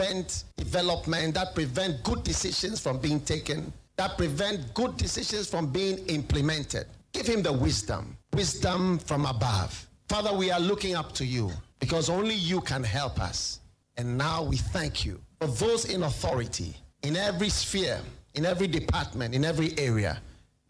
prevent development, that prevent good decisions from being taken, that prevent good decisions from being implemented. Give him the wisdom from above. Father, we are looking up to you because only you can help us. And now we thank you for those in authority, in every sphere, in every department, in every area.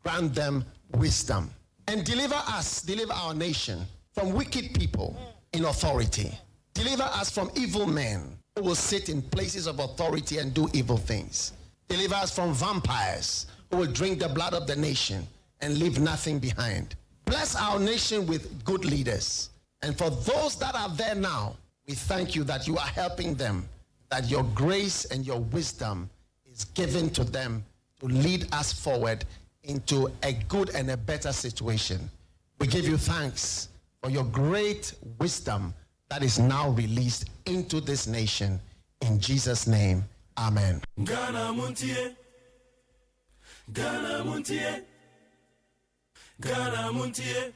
Grant them wisdom and deliver our nation from wicked people in authority. Deliver us from evil men who will sit in places of authority and do evil things. Deliver us from vampires who will drink the blood of the nation and leave nothing behind. Bless our nation with good leaders. And for those that are there now, we thank you that you are helping them, that your grace and your wisdom is given to them to lead us forward into a good and a better situation. We give you thanks for your great wisdom that is now released into this nation. In Jesus' name, amen. Ghana Montie, Ghana Montie, Ghana Montie,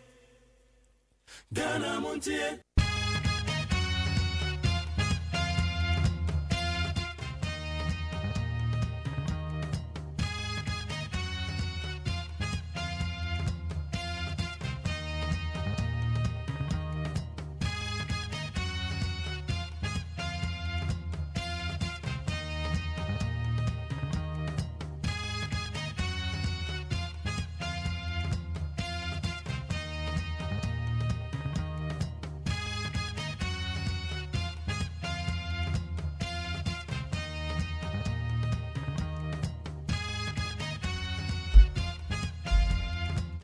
Ghana Montie.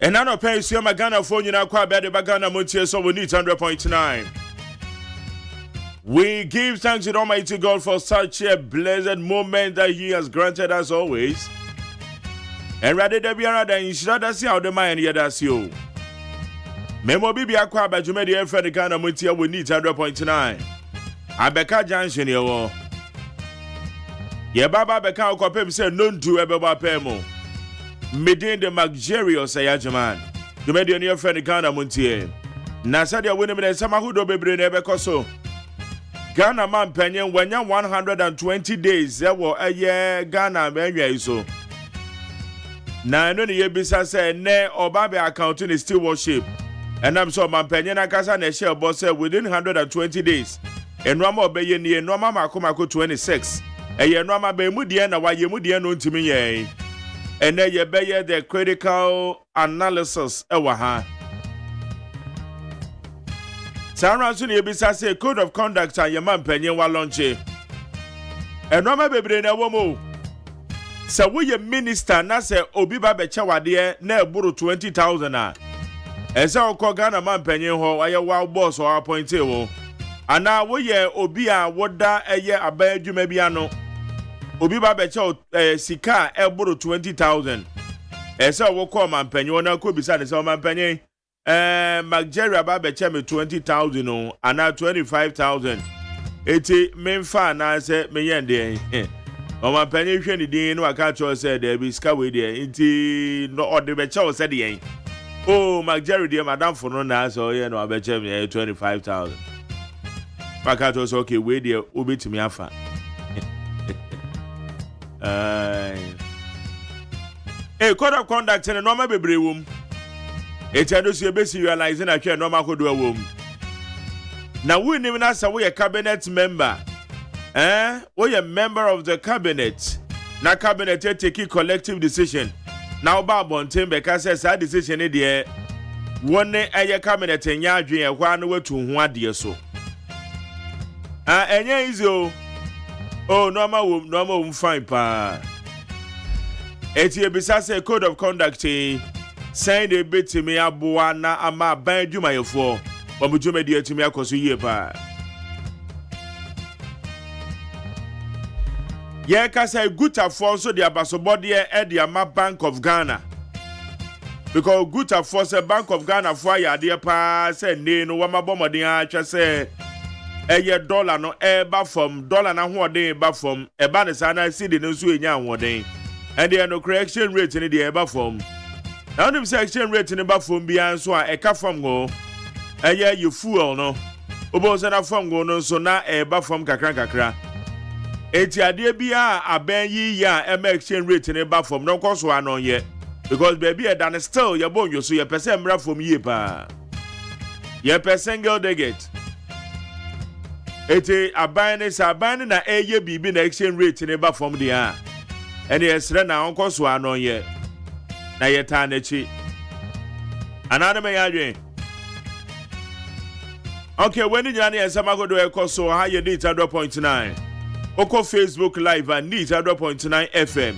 And I don't pay you my Ghana phone, you know, quite bad about Ghana Montie, so we need 100.9. We give thanks to Almighty God for such a blessed moment that He has granted us always. And rather than be rather in Shada see how the mind here does you. Memo Bibi Aqua by Jumedia for the Ghana Montie, we need 100.9. Abeka Junction here. Ye Baba Beka Okopem said, none to Ebeba Pemo. Midin the OSEI AGYEMAN. You made your friend Ghana Montie. Nasadia winning and Samahudo Bebre Nebekoso. Ghana man penyon when you 120 days. There were a year Ghana menu so. Na no ye bisa say ne Obabe accounting is still worship. And I'm so man penyon akasa na share boss within 120 days. And Rama obey ni Rama Makomako 26. A ye Rama be mudia na wa ye mudia no ntimi ye. And then you bear the critical analysis. Ewaha. Sarah soon you be say code of conduct and your man penny wa launch. And no baby na womo. So we a minister na say obi ba becha wade na eburu 20,000 a. And so ko Ghana man penny ho wa wa boss or appointee wo. Ana we ye obi a woda eye aba adwuma bia no. Obi ba becha sika eburu 20,000. Esa wo call man penny wona ko bisa ne se man penny Nigeria ba becha me 20,000 no ana 25,000. Eti memfa na se me yende o man penny hwe ni din no aka cho se there be sika we there enti no ode becha o se de oh Nigeria de madam for no na so ye no abecha me 25,000. Aka cho so okay we there obetimi afa. Code of conduct in a normal baby room. It's a dossier basic realizing a chair normal could do a womb. Now we even ask away a cabinet member. We a member of the cabinet. Now cabinet take a collective decision. Now Babon Tim because says that decision idea. One day a cabinet and yardry and one way to one dear so. And easy. Oh, normal fine pa. Eti ebisa say code of conduct send a bit to me abua na ama ban dwuma yefo. Omo dwuma de atimi akoso yie pa. Ye ka say Gutafo so the abasobode e de ama Bank of Ghana. Because Gutafo say Bank of Ghana for ya de pa say ne no wa mabomodin a twa say eye dollar no eba from dollar na ho den eba from eba ne sa na cedi no so enya ahoden and the no correction rate ni the eba from now the exchange rate ni ba from bia so a eka from go eye you fuel no obo se na from go no so na eba from kakra eti ade bia aben yi ya exchange rate ne ba from no cost one on ye because baby e dan still ye bon you so ye person mra from ye pa ye person girl they get eti aban na eye bibi na exchange rate ne ba from dia ene esre na on cost one on ye na ye ta na chi anana me yadwen okay when you na ensama go do e cost so ha ye data 0.9 Oko Facebook Live and Neat 100.9 FM.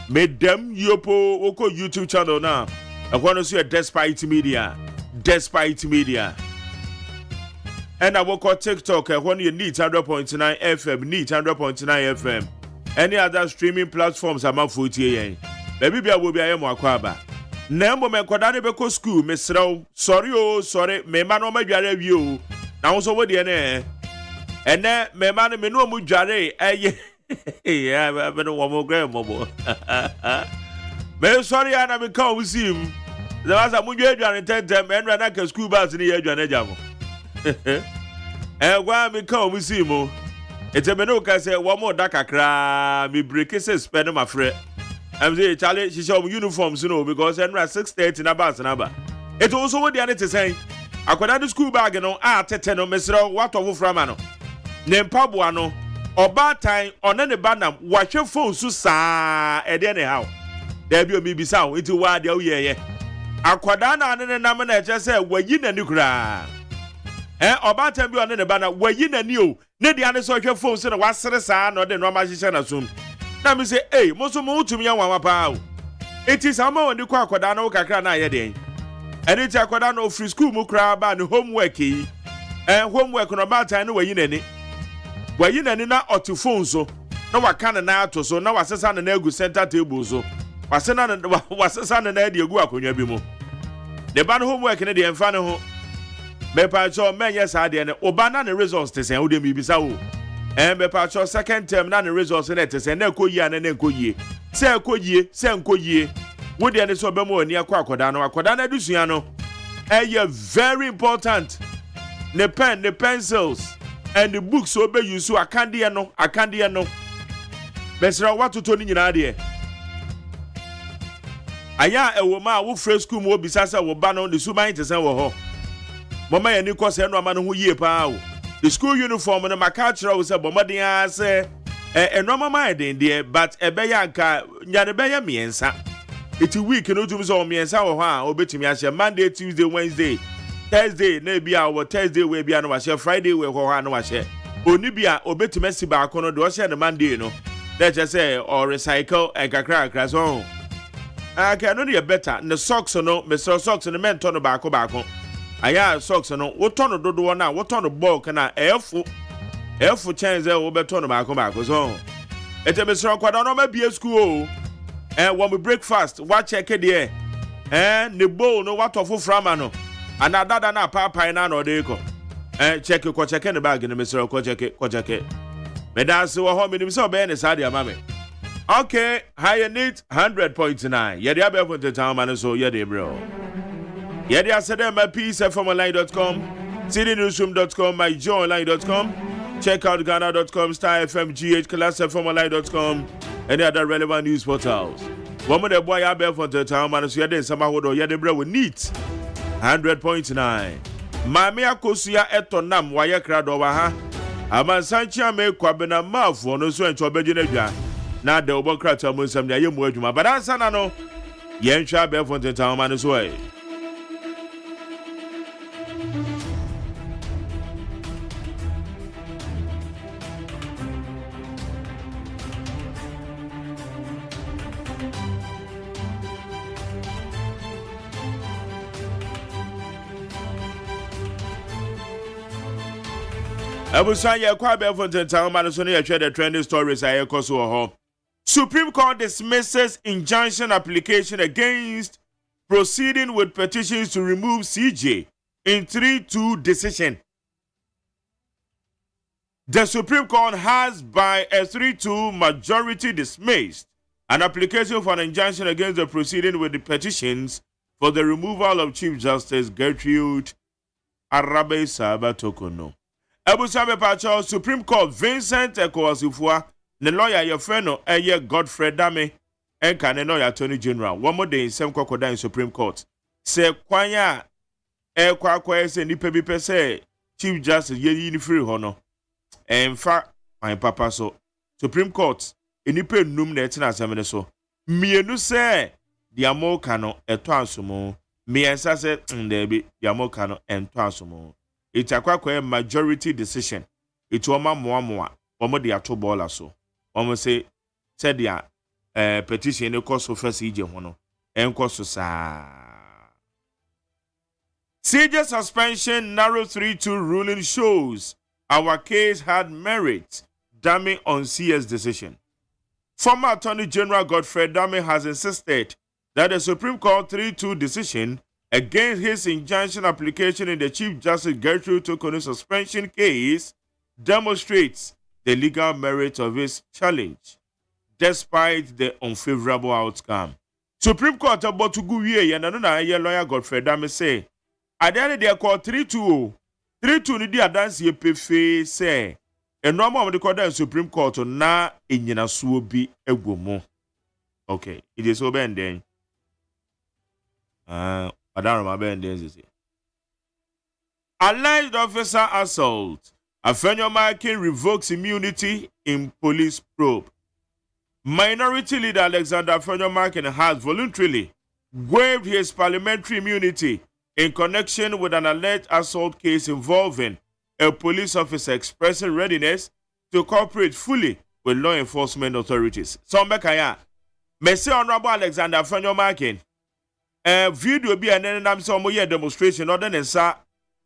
Made them yopo Oko YouTube channel now. I want to see a Despite Media. And I work on TikTok. I want you Neat 100.9 FM. Neat 100.9 FM. Any other streaming platforms I'm out for you. Maybe I will be a Mwakaba. Nembo me kwadane beko school. Me sorry. Me man o me dware view. Na so wo de ne. And then, my man, me no mujare, yeah, I don't want more grandmother. Me sorry, I never come with him. There was a mujer and 10 them and ran like a school bus in the edge and a jam. And why me come with him? It's a menoka say one more daka cry, me break it, spend my friend. I'm saying, Charlie, she show uniforms, you know, because I'm 6:30 in a bus and a It also what the other to say. I could have the school bag and on Tetano, Mr. What of Framano. Nempabwa no oba time one ne ba na wahwe phone so saa e de ne hawo da bi o mi bisa wo iti wa de wo ye akwada na ne nam na eche se wayi na ni kura oba time bi one ne ba na wayi na ni o ne de ane so hwe phone so na wasere saa na de no ma hyehyɛ na som na mi se mo so mo utumi ya wanwa pa o iti sama woni kwa akwada na wo kakra na ye de ene ti akwada na free school mu kura ba ne homework yi homework no ba time no wayi na ni wayi na ni na otu phone so na waka na ato so na wasesa na egu center table so wasesa na edi egu akonwa bi mu de ba no homework ne de emfa ne ho me pa cho menye sa de ne oba na ne results te sen wo de mi bisa wo me pa cho second term na ne results ne te sen na ekoyi ana na ekoyi se enkoyi wo de ne so be mo ani akoda na adusua no very important ne pen the pencils and the books so be use so akande no besra watoto ni nyina de aya ewo ma wo fresh school mo bisasa wo ba no the suban te sen wo ho mama ya ni kwose no ama no ho yie pa o the school uniform no makachira wo se bomoden ase no mama den de but ebe ya nka nyane be ya miensa iti week no tum so miensa wo ho a obetimi ahye Monday, Tuesday, Wednesday, Thursday na bia wo Thursday we bia no wahye Friday we ho ha no wahye oni bia obetimasi ba akono de o hye ne Monday no that just say or recycle and kakra so okay no dey better the socks no Mr. Socks no men turn ba ko aya socks no wo turn dodo na wo turn bulk na efu change wo be turn ba ko so ete Mr. Kwada no ma bia school wo me breakfast wa check there ne bowl no what of frama no another na papa na no dey ko check ne bag no Mr. ko check me dance wo ho me nim so be ne sadia mame okay higher need 100.9 ye dey above the town man so ye dey bro ye dey asede my peacefmonline.com cdnewsroom.com myjoyonline.com check out ghana.com star fm gh classfmonline.com any other relevant news portals one the boy above the town man so ye dey sama hodo ye dey bro we need 100.9 mame akosia etonam wa ye krado wa ha amansanchi ame kwabena mafo no so encho beje na dwa na de obokrata mo nsam na ye mu adwuma badansa na no ye ntwa be fonte town man so e Abusan ye kwa be fonte town man so no ye share the trending stories aye koso ho Supreme Court dismisses injunction application against proceeding with petitions to remove CJ in 3-2 decision. The Supreme Court has by a 3-2 majority dismissed an application for an injunction against the proceeding with the petitions for the removal of Chief Justice Gertrude Arabe Sabatokono. Abu Sabe Pacho, Supreme Court Vincent Ekowasifua ne lawyer your friend no Godfrey Dame enka ne lawyer Attorney General one more day sem kokoda in Supreme Court say kwanya kwa say nipa bi pese Chief Justice ye free ho no emfa my papa so Supreme Court enipa num na etina asem ne so mienu say dia mo ka no eto ansomo miensa say ndebi dia mo ka no ento ansomo itakwa majority decision it woma moa omo de ato ball so omo say said dia petition e cost so first ije ho no enko so saa CJ suspension narrow 3-2 ruling shows our case had merit, Dame on CS decision. Former Attorney General Godfrey Dame has insisted that the Supreme Court 3-2 decision against his injunction application in the Chief Justice Gertrude Tokonu suspension case demonstrates the legal merit of his challenge, despite the unfavorable outcome. Supreme Court about to go here, and another lawyer Godfrey Dame say, at the end of the court 3-2, 3-2 ni di adansi epefe say, and normal of the court and Supreme Court na inyina suo bi egwomo. Okay, it is over and then. I don't remember and then. Alleged officer assault. Afenyomakin revokes immunity in police probe. Minority leader Alexander Afenyomakin has voluntarily waived his parliamentary immunity in connection with an alleged assault case involving a police officer expressing readiness to cooperate fully with law enforcement authorities. So, Mekaya, Messi Honorable Alexander Afenyomakin, video be an enemy some demonstration, other than sa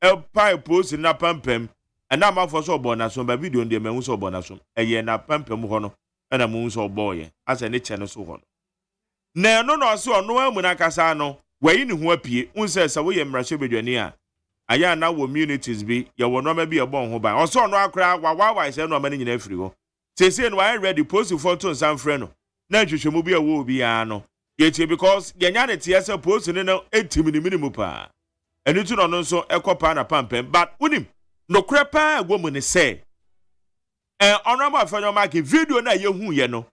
a pipe post in a pampem, and I'm out for so bonasum, but video in the moon so bonasum, a year na pampem hono, and a moon so boy, as a channel so on. No, so no one Munakasano. Where in who appear, says away and Rashabia. I am now communities be, you will not be a bon who by. Also, no crowd, while I say no money in every. Say, say, why I read the post photo and some friend. Now you should be a woo piano. Yet, because Yanity has a post in 80 minimum pa. And you don't know so echo pan a pumping, but with him, no crepa woman is say. And honorable fellow market video na you who you know.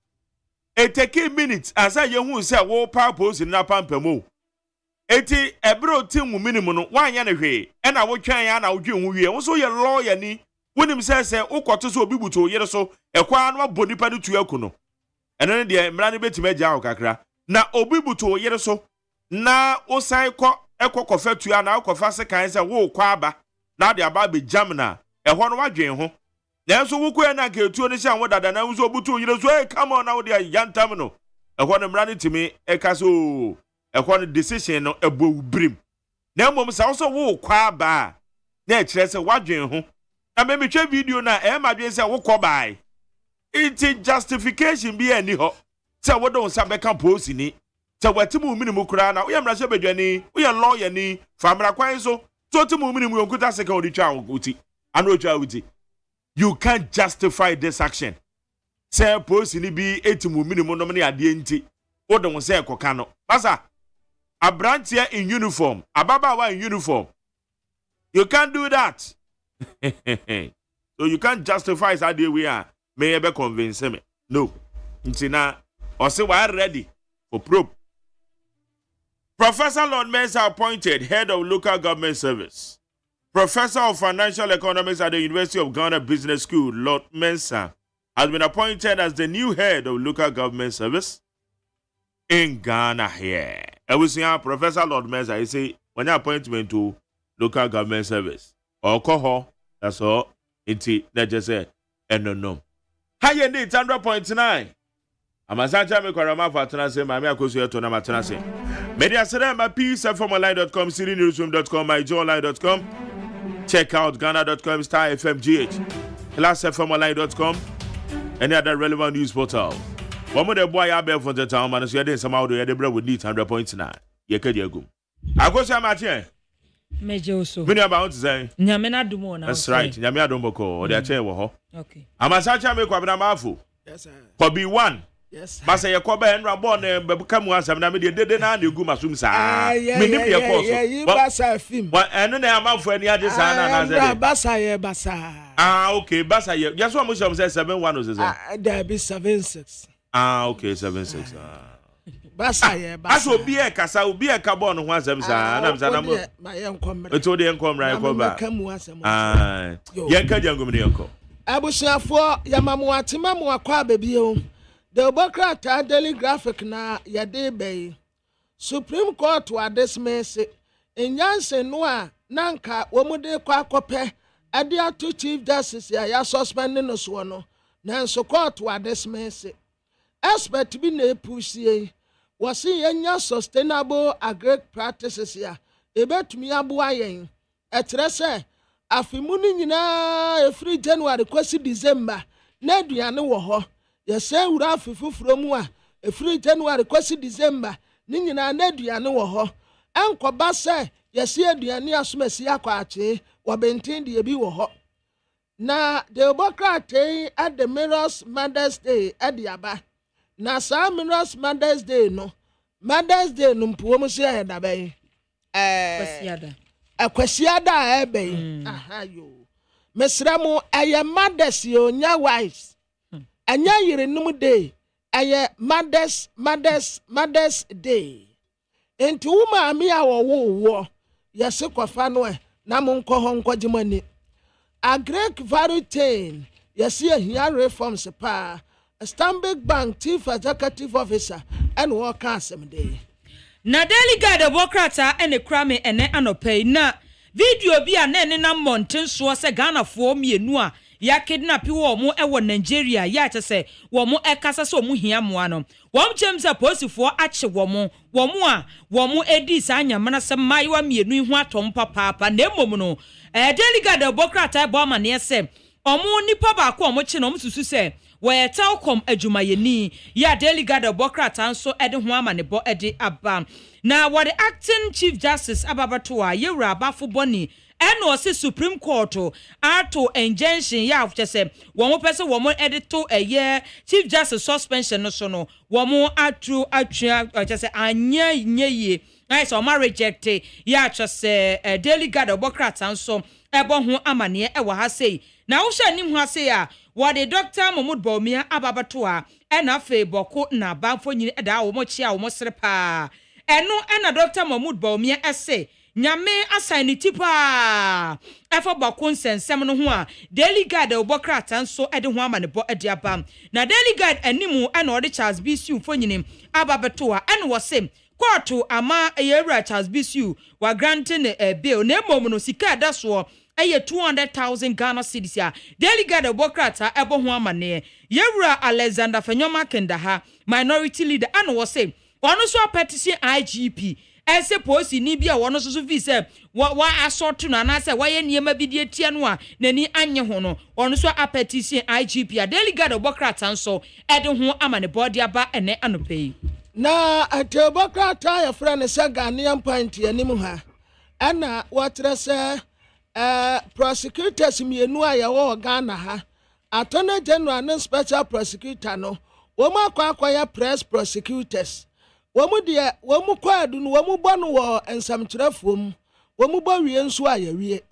It take minutes as I you who say, wall power post in a pumping. Eti ebro tim minimum no wanya ne hwe e na wo twan ya na wo dwen wo wie wo so ye lawyer ni wonim se ukoto so obi buto yere so ekwa no aboni pa de tu aku no eno ne de mra ne betima agya wo kakra na obi buto yere so na osan ko ekokofa tu ya na akofa se kan se wo kwa aba na de aba be jam na eho no wadwen ho na so wo ko na ka etuo ne sha wo dada na wo so buto yere so hey come on na wo de yantam no eho ne mra ne timi eka so a decision no ebo brim na mom sa so wo kwa ba na e kire se wadwen ho na me twa video na e ma dwen se wo kɔ bai it justification bi ani ho se wo don sa be kan post ni se watimu minimu kura na wo yamra se bedwani wo ye lawyer ni famra kwan so timu minimu yonkuta se ka odi twa wuti anu twa wuti you can't justify this action se post ni bi etimu minimu no me ade nti wo don se ekoka no basa a branch here in uniform, a baba in uniform. You can't do that. So you can't justify that day we are. May ever convince me. No. Ntina, or say we are ready for probe. Professor Lord Mensah appointed head of local government service. Professor of financial economics at the University of Ghana Business School, Lord Mensah, has been appointed as the new head of local government service in Ghana here. I will see Professor Lord Mensah, I say, when your appointment to local government service, or coho, that's all, it's that just say, and no. High end 100.9. I'm a Sancha Mekorama for Tanase, my Makosia to Namatanase. Media Serema, PSFMonline.com, CityNewsroom.com, MyJoyLine.com. Check out Ghana.com, Star FMGH, ClassFMonline.com, any other relevant news portal. One more boy I bear for the town, man, so you didn't somehow do the bread with need 100.9. You can go. I go say my chair. Major so. When you about to say, Yamena do more now. That's right. Yamia don't go, or their chair. Okay. I'm a Sacha make up Namafu. Yes, sir. For B1. Yes. Basa ye ko ba enra born bebuka mu asam na me de na gu masum sa. Me nim ye ko so. Yeah, basa film. Wa eno na amafo ani ade sa na say. Basa ye basa. Okay, basa ye. Yes one mo say 71 o say. There be 76. Okay, 76. Basa ye basa. Aso obi e kasa obi e ka born ho asam sa na msa na mo. Ma ye nkomre. Eto de nkomra ko ba. Kamu asam. Ye ka jangum ne yanko. Abusuafo yamamu atima mu akwa bebie the Obokrata Daily Graphic na yade bay. Supreme Court wa dismiss inyanse no a nanka womude kwa kope ade ato Chief Justice ya suspend no so no nanso court wa dismiss expert bi na epusie wasi yenya sustainable agri practices ya ebetumi aboa yen etre se afimu ni nyina efri January kwesi December na aduane wo ho yese wura afifufuro mu a efri January kwesi December ni nyina na aduane wo ho enkoba se yese aduane asomasi akwache wo benten de bi wo ho na the Obokrata at the Mirrors Mother's Day adiaba na sa Mirrors Mother's Day no mpuo mu se ayadabe akwasiada ebe aha yo mesramu aye mothers yo nya wives anya yire num day aye mothers day enti wuma ami awo yese kwafa no na monko ho nkogimani a great variety yese ahia reforms pa Stanbic Bank Chief Executive Officer and work asem day na Daily Guide Obokrata ene krame ene anopei na video bi a na na mountain so se Ghana fo mienu a ya kidnap wo mo e wo Nigeria ya chese wo mo e kasa so mo hia mo ano wo james aposifo ache wo mo edi sa anyamana se maiwa mienu ihu atom papa na emom no Daily Guide Obokrata bo ma ne se omo nipa ba ko omo che no msusu se we telcom adwumayeni ya Daily Guide Obokrata nso ede ho ama ne bo ede aba na what the acting Chief Justice ababato a yewura abafo boni eno se Supreme Court ato injunction ya afchese wo mo pese wo mo edito Chief Justice suspension no so no wo mo atru atwa chese anya nyeye ai so ma reject ya chese Daily Guide Obokrata nso ebo ho amane e wa ha sei na wo hwa nim ho ase a what the Dr. Mahmoud Bawumia ababato a ena fe boko na banfo nyini eda wo mo chia wo mo sere pa eno ena Dr. Mahmoud Bawumia ese nyame assign tipa efo bako nsensem no ho a Daily Guide Obokrata nso ede ho amane bo ede aba na Daily Guide animu ena ode Charles BC fo nyini ababato a ena wo se court ama yewura Charles BC wa granting bail na emom no sika da so eye 200,000 Ghana cedis ya Daily Guide Obokrata ebo ho amane yewura Alexander Fenyoma Kendaha minority leader anu wo say wono so petition IGP ese posi ni bia wono so fi say wa asort no na say waye niema bi die tie no a nani anye ho no wono so petition IGP a Daily Guide Obokrata nso ede ho amane body aba ene anopei na Obokrata ya friend say Ghanaian point anim ha ana watre say prosecutors mienu a yawo Ghana ha Attorney General and special prosecutor no womu akwa press prosecutors womu de womu kwadu no womu bonu wo ensamkyerefom womu bo wie nso a yawie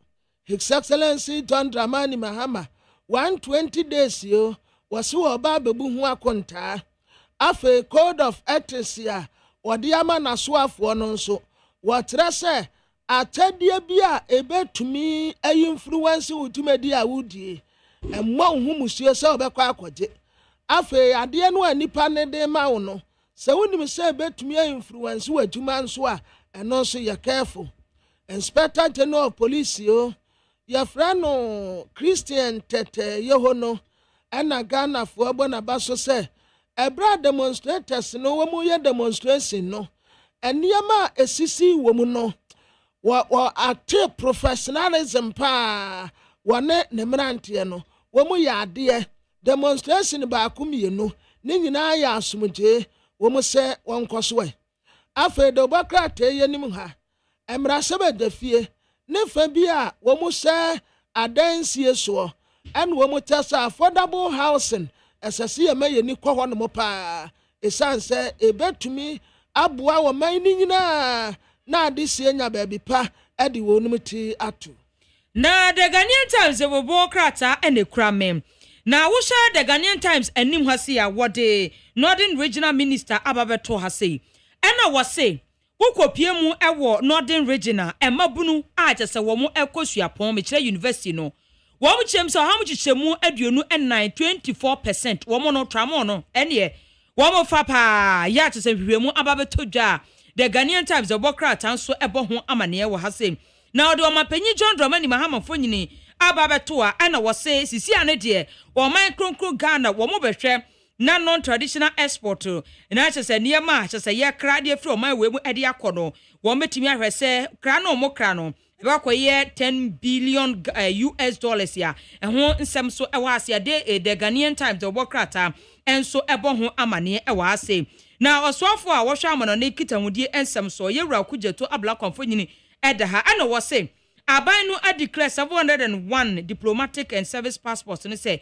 His Excellency John Dramani Mahama 120 days yo wasi wo ba bebu hu akonta afa code of ethics ya wode ama nasoafo no nso wotre se atadie bia ebetumi influence utumedi a wudie emmo hu musuo se obekwa akoje afa ade no anipa ne de ma wo no se wonim se ebetumi influence wadwuma nso a eno nso ye careful Inspector General of Police yo ye frano Christian Tete Yehono ena Ghana fo abona baso se ebra demonstrators no wo mu ye demonstration no eniema esisi wo mu no wa ate professionalism pa wane ne mrantie no wo mu ya ade demonstration ba akumienu ni nyina ya asomje wo mu se wonkoso we afa de Obokrata yenim ha emra sebe dafie ne fa bia wo mu se adansie so en wo mu tesa affordable housing esase ye mayeni kwo ho no pa esanse ebetumi aboa wo man ni nyina na ade sie nya baabi pa ede wonum ti ato na the Ghanaian Times ebobo krata ene krame na wo share the Ghanaian Times anim ha se ya wode Northern Regional Minister ababeto ha se ena wo se wokopie mu ewo Northern Regional emabunu a chese wo mu ekosuapon me kire university no wo mu chem so ha mu chichemu aduonu ennan 24% wo mu no tramo no ene wo mu fa pa ya chese hwehwemu ababeto dwa the Ghanaian Times obokrata nso ebo ho amane wo ha se na ode omapanyi John Dramani Mahama fonyini ababeto a na wo se sisi ane de wo man kronkro Ghana wo mu behwe na non-traditional export na chese niema chese ye kra de fri o man we mu ede akono wo metimi ahwe se kra no mo kra no e ba koye 10 billion US dollars ya ho nsem so e wa ase de the Ghanaian Times the bokrata enso ebo ho amane e wa ase na osofo a wo hwa amano na kitahudie ensem so ye wura kujeto abla konfonyini eda ha ana wo se aban no declare 701 diplomatic and service passports ne say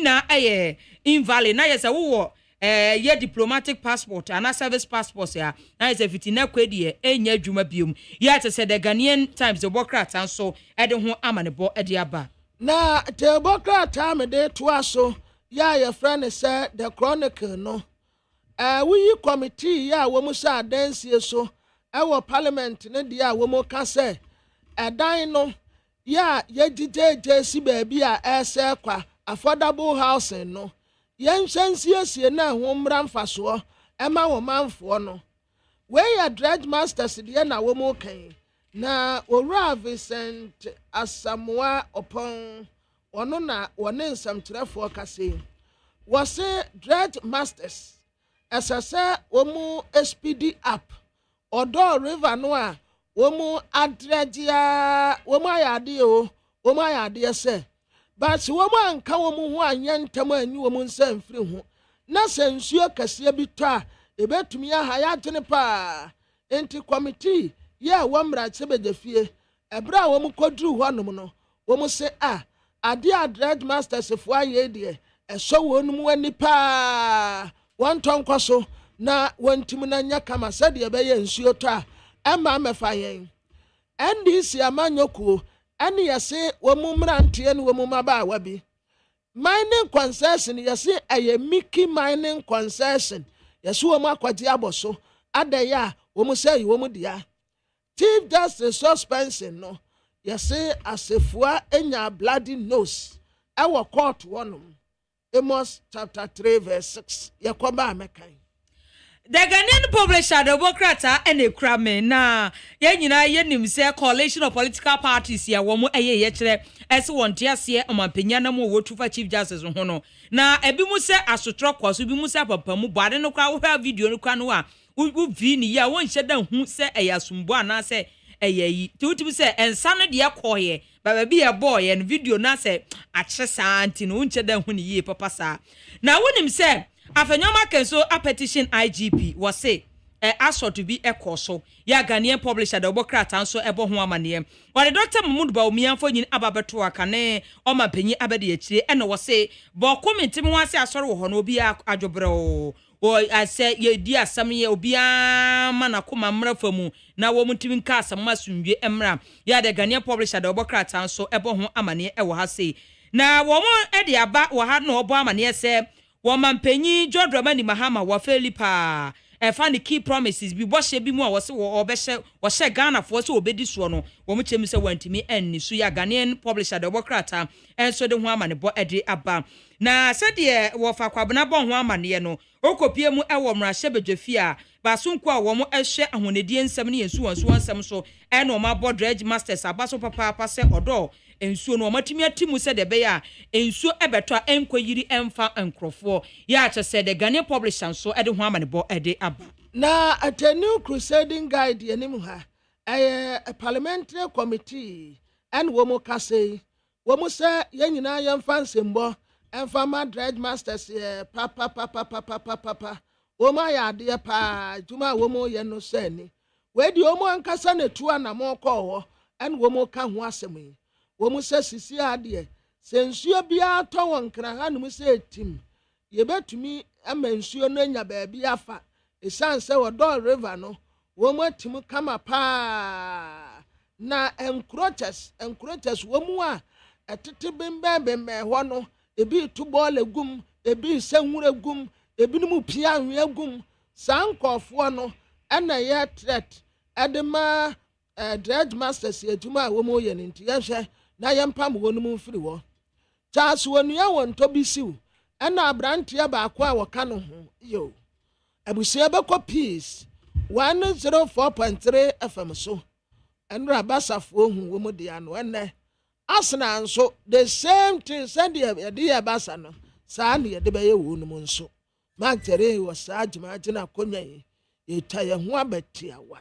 na aye invalid na yes wo ye diplomatic passport and service passports ya na yes fitina kwedie enya adwuma biom ya te say the Ghanaian Times the bokrata so ede ho amanebo ede aba na te bokrata me de to aso ya ye friend say the Chronicle no we committee ya wo mu sha dance so our parliament ne dia wo mu ka say edan no ya yejijeje si baabi a ese kwa affordable housing no yenhyansiesie na ho mra mfaso ema wo manfo no we ya dredge masters de na wo mu kan na owura Vincent Asamoah Opon ono na wone nsamkyerefo kase wo se dredge masters esese wo mu SPD app odo river no a womu adregia womu ayade o womu ayade se but womu anka womu ho anyentam ani womu nsa mfiri ho na sensuo kase bi to a ebetumi aha ya dwene pa enti committee ya womra chebejefie ebra womu kodru honom no womu se ade adred masters fo aye de eso wonum wani pa won tonkoso na wontim na nya kama sade ebeye nsuo to a Emma mefayen NDC amanyoku ene yese womu mrante ene womu maba wabi mining concession yese aye Mickey mining concession yese womu akwati aboso adaya womu say womu dia Chief Justice suspension no yese asefua enya bloody nose ewo court wonum Amos chapter 3 verse 6 yakoba amekan The Ghanaian publisher the Bokrata ene krame na ye nyina ye nim se coalition of political parties ya wo mo eye ye kire ese wonte ase omampanya na mo wotufa Chief Justice ho no na ebi mu se asotro kwaso bi mu se papa mu bade no kwa wo video no kwa no a wo vi ni ya won hye da hu se eya sumbo ana se eya yi ti wuti se ensa no de akoye baba bi ya boy en video na se akyesa anti no unche da hu ni ye papa sa na wonim se afanyoma kenso a petition IGP was say asort to be ekoso ya Ghanaian publisher the bokrata so ebo ho amane wale Dr. Mahmoud Bawumianfo nyin ababeto aka ne o mapanyi abede akire ene wo say bo comment mu ase asori wo ho no obi adwobre o ase ye di asam ye obi mana koma mrafamu na wo mutimi nka asam asundwe emra ya the Ghanaian publisher the bokrata so ebo ho amane e wo ha say na wo mo e de aba wo ha no obo amane se Wamampenyi John Dramani Mahama wa Felipa find the key promises bi boshe bi mu a wose wo obehye Ghana fo so obedi so no wo mu chemi se wantimi enni so ya Ghanaian publisher the bokrata enso de ho amane bo ede aba na sede wo fa kwabena bo ho amane no okopie mu e wo mra hyebedwafi a basunko a wo mu ehwe ahonedie nsam ne yesu wanso wansam so e no ma bo dredge masters abaso papa se odo ensuo no matimi atimu se de be ya ensuo ebeto enkoyiri emfa enkrofo ya che se de Ghanaian publisher so ede ho amane bo ede aba na at a new crusading guide yenim ha a parliamentary committee and womo kase womo se yenyina yemfa nsembo emfa ma dredge masters papa womo ya de pa juma womo ye no se ni we di womo ankasa na tu anamo ko and womo ka ho asem womu se sisi ade sensuo bia to won kra hanum se tim ye betumi ama nsuo no nya baabi afa esan sɛ wɔdɔ river no wɔn atimu kama paa na encroaches wɔn a ɛtete bɛnbɛn hɔ no ebi tu bɔɔl egum ebi nsɛnwura egum ebi no mu pia anwea egum saa nkɔɔfoɔ no ɛna yɛ threat ɛde ma dredge masters edwuma a wɔn yɛ ne nti yɛhwɛ na yɛmpam wɔn mu mfiri hɔ Charles wɔnua wɔn ntɔ bi siw ɛna abranteɛ baako a wɔka no ho yo abusua bɛkɔ peace 104.3 FM so ɛnura basafoɔ hu wɔn de ano ɛnɛ asena nso the same thing sɛdeɛ yɛde yɛ basa no saa ne yɛde bɛyɛ wɔn mu nso magtere wɔ saa gyina akonnwa yi yɛtwa yɛn ho abɛtiawa.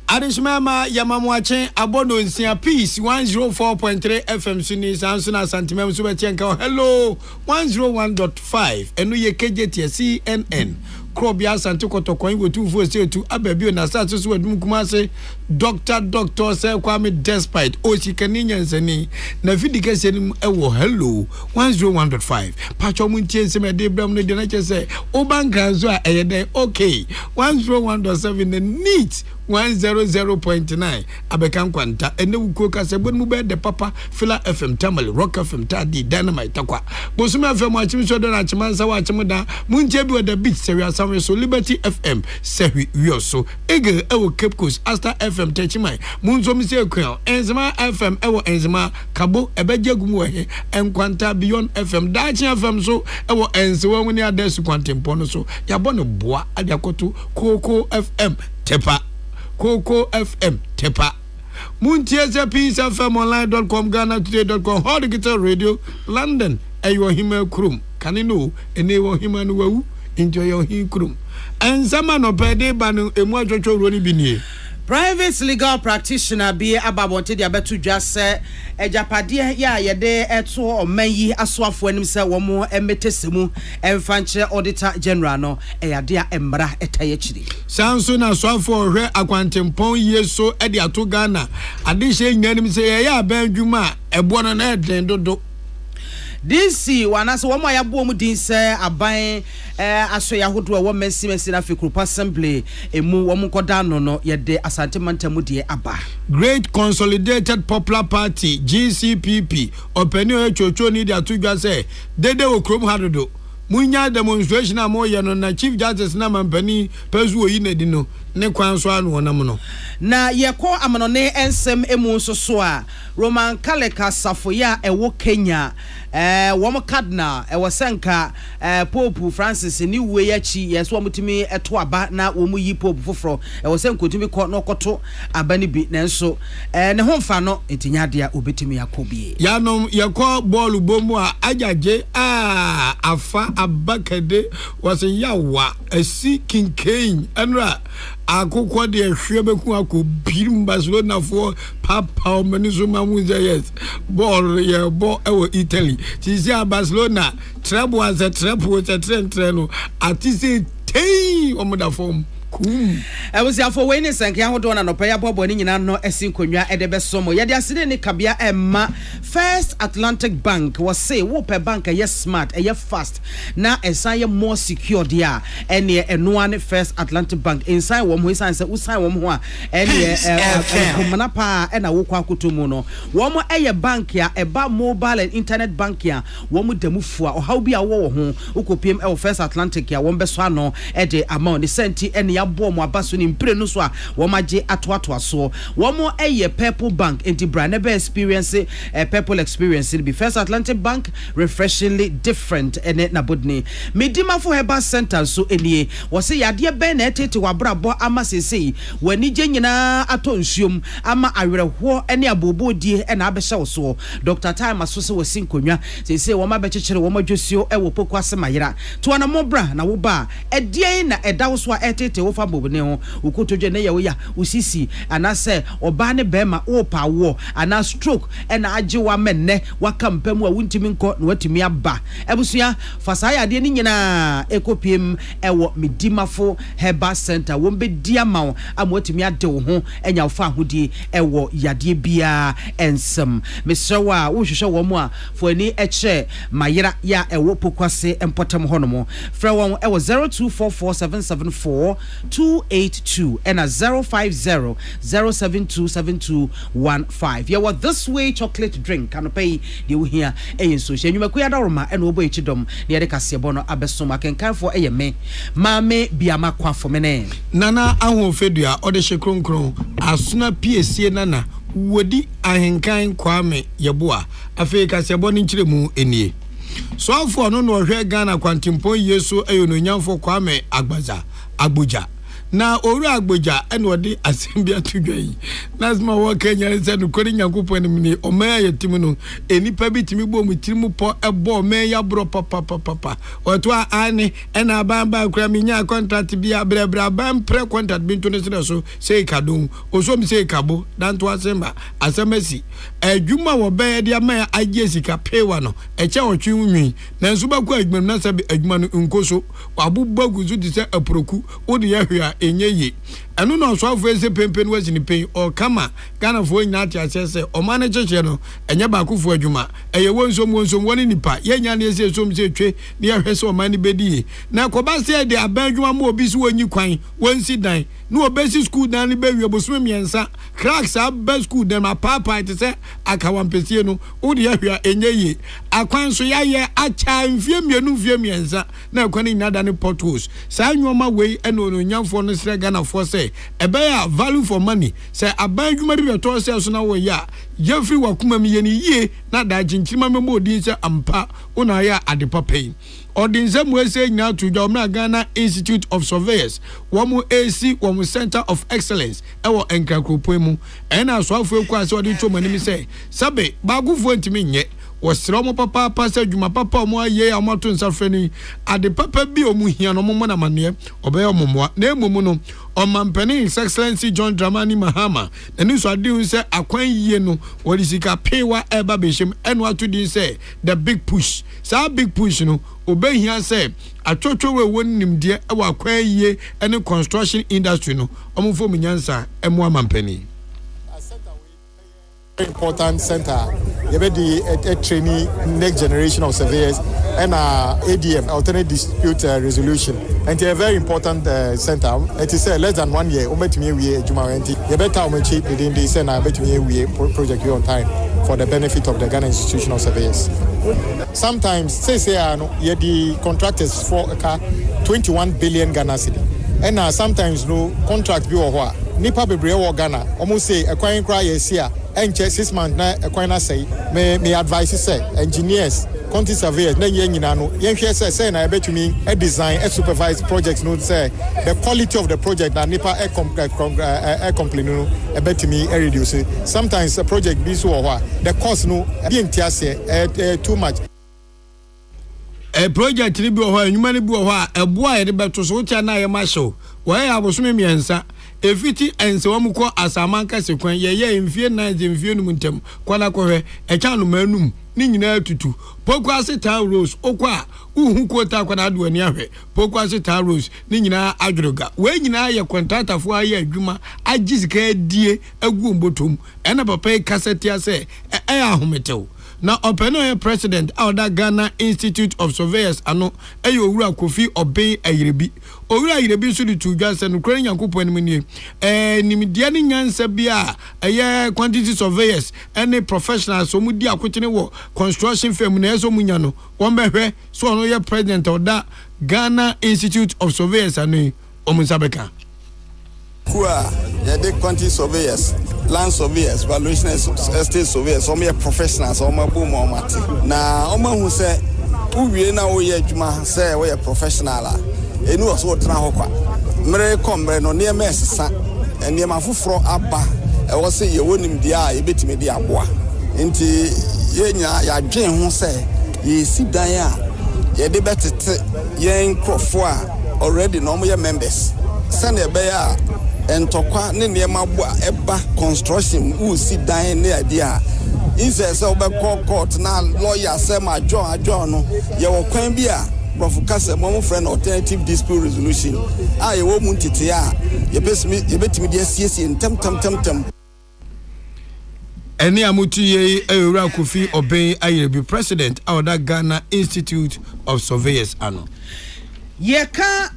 Adishmama Yamamwache Abono Nsia Peace 104.3 FM Suni Sansuna Santimem Subetienka. Hello 101.5 Enu ye KJT CNN Krobia Santuko Tokoi go 242 Abebio na Satu so edum kumase Doctor say Kwame despite Osikaninya nsani na fidike senim ewo hello 101.5 Pacho muntie nseme de bram no de na chese Obankanzo a eyeden okay 101.7 the neat 100.9 abekan kwanta ene wuko kase bonu be de papa Fila FM Tamale Rock FM Tadi Dynamite takwa Bosuma FM achim so do na chimansa wa achim da muntie bi the beat seria samwe so Liberty FM sewi wioso ege ewo Cape Coast Asta FM techimai munzo mi se kwan Enzima FM ewo Enzima Kabo ebejegum wo he enkwanta Beyond FM Dachi FM so ewo ensewo woni adesu kwantempo no so yabɔ no boa adiakoto Koko FM tepa Koko FM tepa Montie Peace FM online.com GhanaToday.com Hard Guitar Radio London ayo hima krum kanino enewo hima no wawu enjoy your hin krum ensama no pede ba no emu atwotwo ro ni binie Private legal practitioner be ababonte dia betu dwa se ejapade ya yede eto omanyi asoafo anim se wo mo emetesemu emfanche auditor general no eyade a embra etaye chiri sanso na asoafo hwe akwantempon yeso ede ato Ghana ade hye nyanim se ye ya bandwuma ebo no na eden dodo DC wanase wo mo ayabo mu din se aban aso ya hodo wo mensi na Fikrupa Assembly emu wo mo koda no yede Asante Mantamu de aba Great Consolidated Popular Party GCPP openi o chocho ni dia tudwa se dede wo krom hadodo munya demonstration amoye no na Chief Justice na mampani pezu oyi na di no ne kwanso anu wonam no na yeko amanone ensem emu so a Roman Kaleka Safoya ewo Kenya wo cardinal ewo senka Pope Francis ni we yachi yeso mutimi eto aba na wo mu yi Pope foforo ewo senka otimi ko no koto aba ni bi nenso ne ho mfa no entinya de a obetimi yakobie yanom yeko ball bomu a ajaje afa abakade wase yawa asi kinkain enra akokɔ de ahwe beku akɔ birim Barcelona for papa omanizo mamuza yes ball ye ball ewo Italy tisi Barcelona treble as a treble with a trend atisi tei omoda form was ya for when sank ya hodo na no pa ya bobo ni nyina no esin konwa edebe somo ya de asede ni kabia emma First Atlantic Bank was say wo per bank yes smart fast na esan ye more secure dia ene enoa First Atlantic Bank inside wo mo isan se usan wo mo a ene komana pa na wo kwa kotomu no wo mo bank ya eba mobile and internet bank ya wo mo damufu a how bi a wo ho ukopiem First Atlantic ya wo beso ano de amount the senti ene ya bo mo abaso ni mpre no so a wo maje atoato so wo mo Purple Bank enti brand never experience Purple experience be First Atlantic Bank refreshingly different ene na bodni medima for Herbal Center so enie wo se yade ben na etete wabrabo ama sesei wani je nyina atonsuom ama awerehwo ene abobodie ena abehye wo so Dr. Time aso se wosin konwa sesei wo ma bekekere wo madwosio wo poku asemayira to ana mobra na wo ba edie na eda wo so a etete wo fa bobne ho ukotodwe ne ye wo ya usisi anase oba ne bema opa wo ana stroke ena age wa menne wakampam a wuntimi nko na watimi aba ebusua fasaya de ni nyina ekopiem ewo medimafo heba center wo be diama amotimi ade wo ho enya fa ahudi ewo yade bia ensem mesrewa wo hwehwe wo mu a fo ani eche mayira ya ewo pokwase empotam honomo fra won ewo 0244774282 and 05007272215 yeah what this way chocolate drink can pay the here e so she nyuma kuya daroma e no obo echidom ne de kase bono abesom akenkan for eye me mame biama kwafo mene nana ahon fedua ode hye kronkron asuna piesie nana wodi ahenkan kwame yeboa afi kase bono nchiremu enie so afo no no hwe Ghana kwantimpo yeso ayono nyamfo kwame agbaza agboja na oru agboja ene odi asembia tudwan nasma wo Kenya se no kori nyankopon ni mini o ma yetimi no enipa bitimi bo mu tirimu po ebo me ya bro papa oto ani ena bamba kura minya contract bia brebra bam pre contract bintu ne so sei kadon oso mi sei kabo danto asemba asemesi adwuma wo be dia ma agye sika pewa no eche otwe nwi na nso ba ku adwuma na sabe adwuma no nkoso wabubba guzu di se aproku odi ya hwea enyeye anu no so afo ese pempen wasi ni pen o kama Ghana fo nyina ati asese o ma ne cheche no enye ba ku fo adwuma eye wonsom woni nipa ye nya ne ese som se twe ne ya hwese o ma ne bedie na ko ba se de aban adwuma mo obi so wonyi kwan wonsi dan no obesi school dan ne bewie bosom miensa cracks abba school dan ma papa ite se akawampesie no odi ya hwea enyeye akwan so ya ye acha mfie miensa na akwan ni nada ne potholes sa anwoma wei ene ono nyamfo no sre Ghana fo se ebeya value for money say abadwuma bi beto se so na wo ya Jeffrey wakuma mi yeni ye na da jinchima memo odin se ampa una ya adepa pain odinse mu ese nya to Jomna Ghana Institute of Surveyors womu AC womu Center of Excellence ewo enkrakropo mu ena so afu ekwa se odi to manimi se sabe bagufo ntimi nye wasira mo papa pasa dwuma papa mo aye amato nsafrani ade papa bi omu hia no mo na mane obe omomoa na emumu no omampani His Excellency John Dramani Mahama na ni so ade unse akwan yie no wodi sika pewa eba behim eno atudi se the big push sa big push no obe hia se atwotwo we wonim de e wa akwan yie ene construction industry no omfo munyansa emu amampani important center. You be the trainee next generation of surveyors and ADM, alternate dispute resolution. And it's a very important center. It is less than 1 year. We better within the center. We project on time for the benefit of the Ghana institutional surveyors. Sometimes say the contractors for 21 billion Ghana cedi. And sometimes no contract be or nipa bebre wo Ghana almost say a coin cry here enche 6 months na a coin say me advice say engineers quantity surveyors na yen nyina no yen hwe say na betumi a design a supervise projects no say the quality of the project that nipa a complain no a betumi a reduce sometimes a project be so or the cost no be entiase too much a project ni bi o ho nyuma ni bi o ho a eboa ye de beto so tia na ye ma show wa ya bosome miensa efiti ense wo mko asamanka sekwan ye mfie na je mfie num ntem kwala kohwe echa no manum ni nyina tutu pokwase town rose okwa uhu kwota kwada aduani ahwe pokwase town rose ni nyina adworoga we nyina ye contractor fo aye adwuma agisika die agu mbotom ena papa kaseti ase ahometew na openo president Elder Ghana Institute of Surveyors ano owura Kofi Obey ayirebi owura ayirebi so di tudwa se no kran yankopon ni nimdia ni nyansa bia quantity surveyors any professionals so mudi akotene wo construction firm na eso munya no won behwe so no ye president Elder Ghana Institute of Surveyors ano omusabeka Kua the quantity surveyors, land surveyors, valuation estate surveyors, some professionals, some boom or mati. Na oma who say we na we adwuma say we professional enu oso tena hokwa. Mere kombre no ne mesesa ene ma foforo aba e wo say ye wonim dia ye betime dia aboa. Nti ye nya ya dwen ho say ye sidan a ye de betete ye nkrofo a already no mo ye members send a bear and tokwa near my eba construction who sit down near dear. He says, court now, lawyer, say my John, your Quambia, Professor, my friend, alternative dispute resolution. I won't Montitia, you bet me, dear CC, and tem. Eni amuti Ewura Kofi Obey Ayebi president of the Ghana Institute of Surveyors ano. Yeka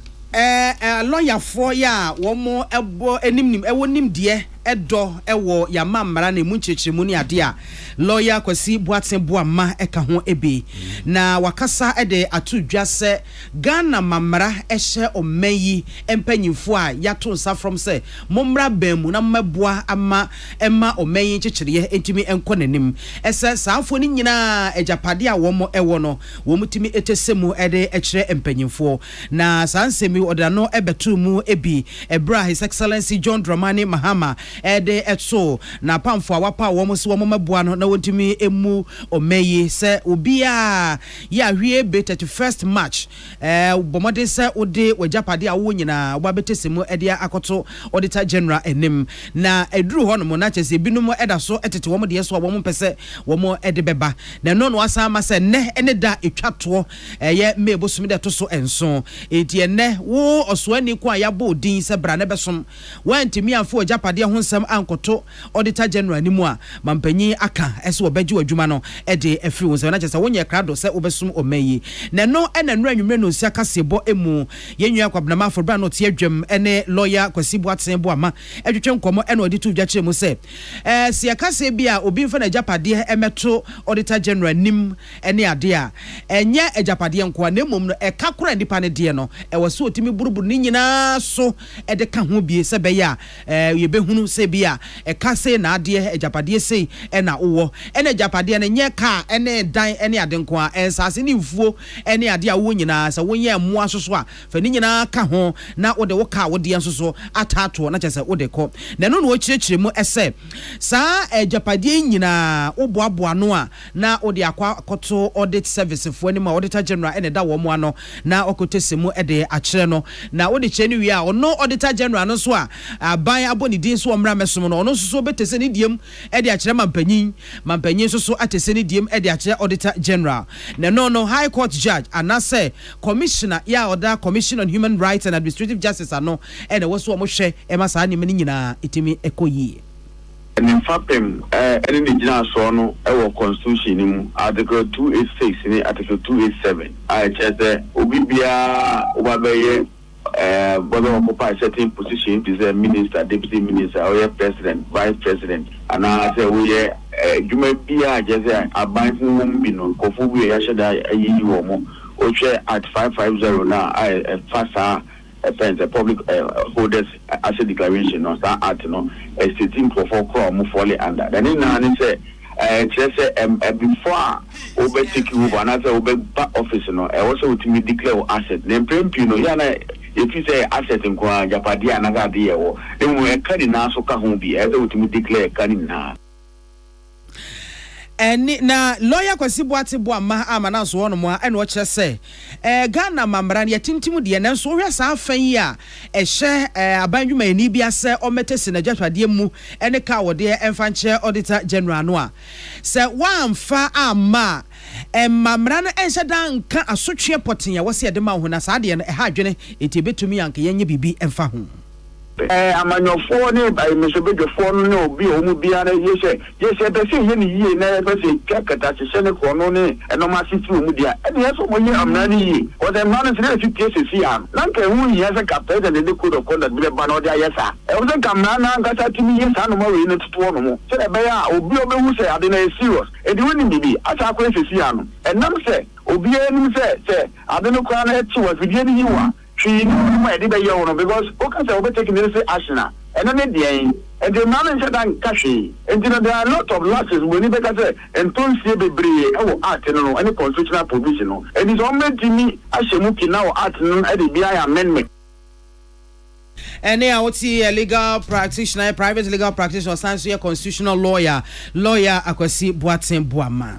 lawyer for ya womo ebo enimnim ewonim de edo ewo ya mamara na munchechemu ni ade a lawyer Kwasi Boateng Boama eka ho ebe na wakasa ede atudwa se Ghana mamara ehye omanyi empanyimfo a yato nsa from se momra baamu na mmaboa ama emma omanyi chechiriye entimi enko nanim ese saafo ni nyina ejapade a womo ewo no womutimi etesemu ede echire empanyimfo na sansemi odano ebetu mu ebi ebra His Excellency John Dramani Mahama ede etso na pamfo awapa womo se womo maboa no na wontimi emu omeyi se obia ya hwie be 31st March bomode se ode wajapade a wo nyina wo betesemu ede akoto Auditor General enim na eduru ho no mo na chese binumo eda so etete womo de so womo pese womo ede beba na no no asama se ne ene da etwato ye mebosumi de to so enso eti ene wo osoani kwa ya bo din se bra ne besom wantimi amfo wajapade ho nsem ankoto Auditor General nimu a mampanyi aka ese obeji wadwuma no ede afri wo se na chese wonye krado se obesum omayi na no ena nra nwumre no sia kasebo emu yenwua kwabnama afobra no te adwam ene lawyer Kwasi Boateng Boama edwetwe nkomo ena odi tu dwakye mu se sia kase bia obi mfa na japade emeto Auditor General nim ene ade a enye ejapade nko na emom no eka kora ndipa ne de no ewose otimi buruburu ni nyina so ede ka ho bie se be ya yebehunu se bia eka se na ade ejapade se ena wo ene ejapade ne nye ka ene dan ene ade nko a ensase ni mfuo ene ade a wo nyina se wonye mo asoso a fa ni nyina ka ho na wo de wo ka wo de ensoso atato na chese wo de ko na no no chirechire mu ese sa ejapade nyina wo boaboa no a na wo de akwa koto audit service fo ni ma Auditor General ene da wo mo ano na okotesemu ede akire no na wo de cheni wi a ono Auditor General no so a aban aboni din so omra mesom no ono so betese ni diem ede akire mampanyin so atese ni diem ede akire Auditor General na no High Court Judge anase Commissioner ya oda Commission on Human Rights and Administrative Justice ano ene wo so mo hwe e masa ni meni nyina etimi ekoyi in fapem any regional so no our constitution ni article 286 ni article 287 I chese obi bia obabeye whether occupy certain position is a minister, deputy minister, or president, vice president, and I say we you may be a bank woman, Kofu, Yashada, a year or share at 550 now. I faster a public holders asset declaration or start at no a sitting for 4 crore move fully under. Then in an say before over take you another over back office no also to me declare asset. Then you know yana. If you say asset in Kwa Japadi and Nagadia, then we are cutting now so Kahumbi, as we declare cutting now. And na lawyer Kwasi Boateng Boama amana so no mo and what you say Ghana mamran ya tintimu de na so hwe sa afan yi a ehye abanjuma ani bia se o metese na jatwade mu ene ka wo de emfanche Auditor General no a se wamfa ama mamran enhye dan ka asotwe poten ya wose de ma ho na sa de no ha adwene etibetumi anka yenye bibi emfa ho amanyofo ne by mesobedofo no bi o mu bia na yese be se ye ni yie na be se kakata se ne ko no ne eno ma sisi o mu dia e de so mo ye amna ni yie o de man se na fi case si am na ka hu ye se kapta de de code of conduct bi ba no dia yesa e o se kam na ngata timi yesa no ma we ne tutu no mo se be ya obi o be hu se ade na serious e de woni bibi ata ko se si am e nam se obi enu se ade no kwa na e ti wa video ni yiwa she no be there because okay say we taking this action and then and the man said that cashi and there are a lot of losses when you say and don't see bebre e art no any constitutional provision no and it's only to me ashemuki now art no e dey be amendment. And now what's a legal practitioner, private legal practitioner, science constitutional lawyer Kwasi Boateng Boama.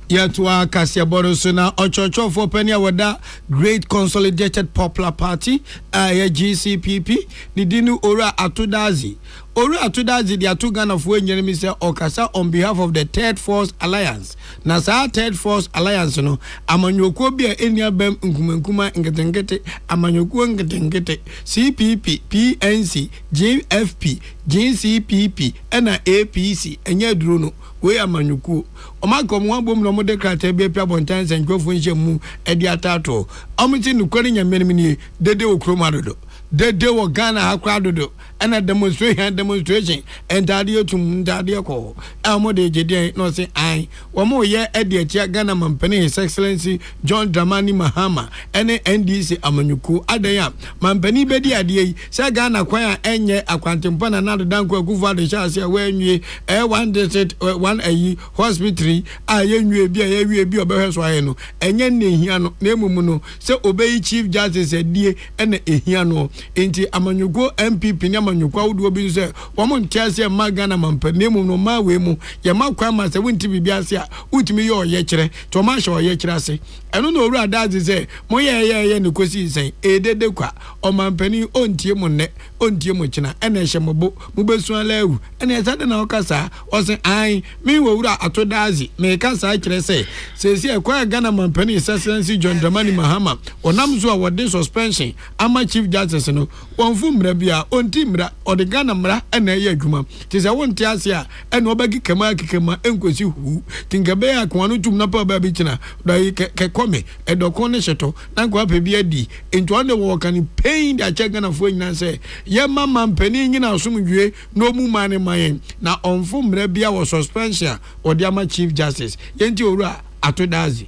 Yatwa Kasia Borosuna Ochocho for Penia Wada Great Consolidated Popular Party GCPP Nidinu Ora Atudazi Ora Atudazi the Atugan of Wenye Mr. Okasa on behalf of the Third Force Alliance Nasa Third Force Alliance no Amanyoko bia enya bem nkumankuma ngetengete amanyoko ngetengete CPP PNC JFP GCPP na APC enye duro no we amanyoko Omakom wabom no mode krata bia pia bontan senkrofo nhemu edi atato omiti nukori nyamenimini dede okromadodo dede wo Ghana hakra dodo ana demonstration entade otum ndade ko amode jede no say ai wo mo ye edi achia Ghana mampani His Excellency John Dramani Mahama ene NDC amanyuku adaya mampani bedi ade say Ghana kwan enye akwantempa na nado danko akufa de chase wanwie one district one ayi hospital ayenwie bia yewie bia obehweso aye no enye ne hia no na emumu no say obey Chief Justice adie ene ehia no enti amanyugo MPP ni amanyugo awudo bi se wo ntiase ma Ghana mampanemu no ma we mu ye makwa ma se wonti bibiase a utimi ye oye kire to ma hye oye kire ase eno no owura adazi se mo ye ne kosi sen edede kwa o mampani ontie mu ne ontie mu kina ene hye mobo mu besu alawu ene esade na okasa o se ai mi wo owura atodazi me kasa kire se se kwa Ghana mampani His Excellency John Dramani Mahama onam zo a wode suspension ama Chief Justice no wonfu mra bia onti mra ode Ghana mra ena ye adwuma ti se wonti ase a ena obagi kama enkosi hu tingabe akwa no tum na pa ba bi kina dai ke kome edoko ne hyeto na kwa pa bi adi ento ande wo kan pain da che Ghana fo nyina se ye mama mpani nyina asomdwe no mu mane mayen na onfu mra bia wo suspension ode ama Chief Justice yenti owura atodazi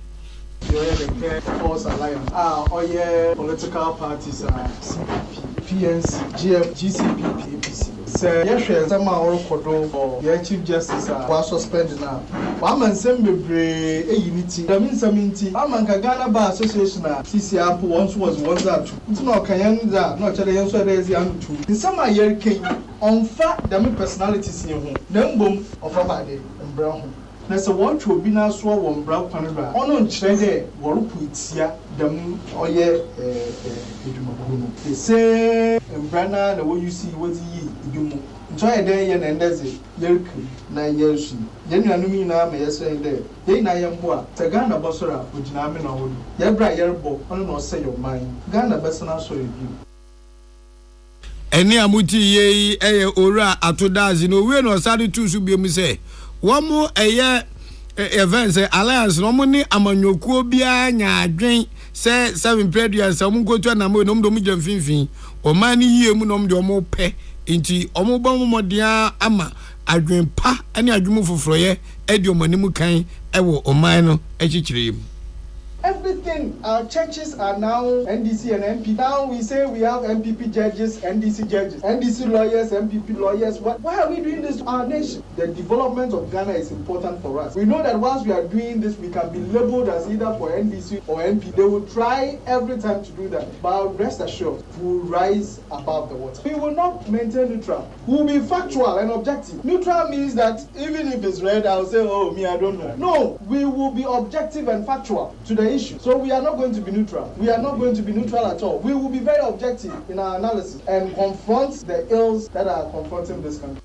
the Force Alliance or yeah political parties CPP, PNC, GCPP, APC. So yes, some are kodo or yeah Chief Justice was suspended now. One man send me a unity. That means something. I'm Ghana Bar Association. CCR once was that. It's not Kayanda, not the answer is young too. In some year came on fact the personalities in home. Nembum of a body and brown. Na se won tro bi na so won bra kwan ba ono nkyere de worupu itia dam oye edumabu no se embrana na wo yusi wozi yi edumu ntoye de ye na ndeze yerku na yesu yenuanum yi na ma yeso de ye na yembo a te Ghana bosora ogina ame na wodu ye bra yerbo ono no se yo man Ghana besana so ebi eni amuti ye eye ora atodazi no we no sade tu su bi mu se womo eye events alliance no mo ni amanyokuo bia nya adwen se 7 previous am gotu na mo no mdo mjam finfin o mani yie mu no mdo mo pe nti omo ba mo modia ama adwen pa ani adwumu foforoye edi omanimu kan ewo oman no echichire mu. Everything, our churches are now NDC and MP. Now we say we have MPP judges, NDC lawyers, MPP lawyers. Why are we doing this to our nation? The development of Ghana is important for us. We know that once we are doing this, we can be labeled as either for NDC or MP. They will try every time to do that. But rest assured, we will rise above the water. We will not maintain neutral. We will be factual and objective. Neutral means that even if it's red, I'll say, oh, me, I don't know. No, we will be objective and factual to the issue. So we are not going to be neutral. We are not going to be neutral at all. We will be very objective in our analysis and confront the ills that are confronting this country.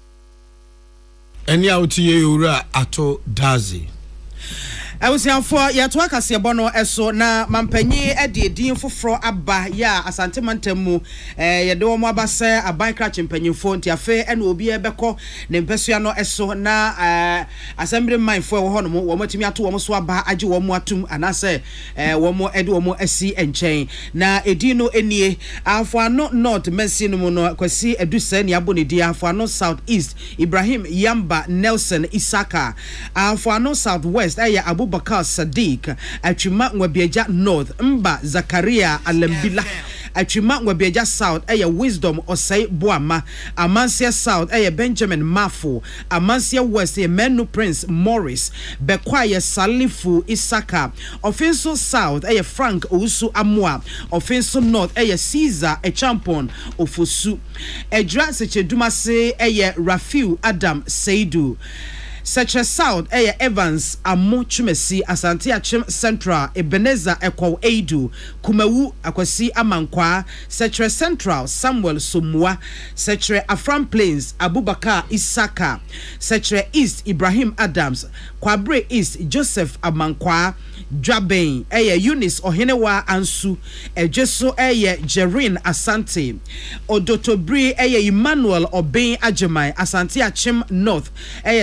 Eni autiye ura ato dazi. Awusianfo yato akase bono eso na mampanyi ede din foforo aba ya asante mantemu yede wo mo abase aban kra chempanyimfo ntiafe ena obi ebekọ ne mpesua no eso na assembly mindfo wo hono wo matimi ato wo so aba age wo mo atum anase wo mo ede wo mo asi enchen na edin no enie afo ano north mercy no no kwasi edusa ne abone di afo ano south east Ibrahim Yamba Nelson Isaka afo ano south west Abubakar Sadiq Achuma Nwabiaja North Mba Zakaria Alambila Achuma Nwabiaja South Wisdom OSEI Boama Amansia South Benjamin Mafu Amansia West Menu Prince Morris Bekwaya Salifu Isaka Offenso South Frank Ousu Amwa Offenso North Caesar Echampon Ofosu Edra Sechedumase Rafiu Adam Seidu Setre South Evans Amo Chumesi Asante Achim Central Ebenezer Eko Eidu Kumawu Akwasi Amankwa Setre Central Samuel Somwa Setre Afram Plains Abubakar Isaka Setre East Ibrahim Adams Kwabre East Joseph Amankwa Dwaben Eunice Ohenewa Ansu Ejeso Jerin Asante Odotobri Emmanuel Oben Agyeman Asante Achim North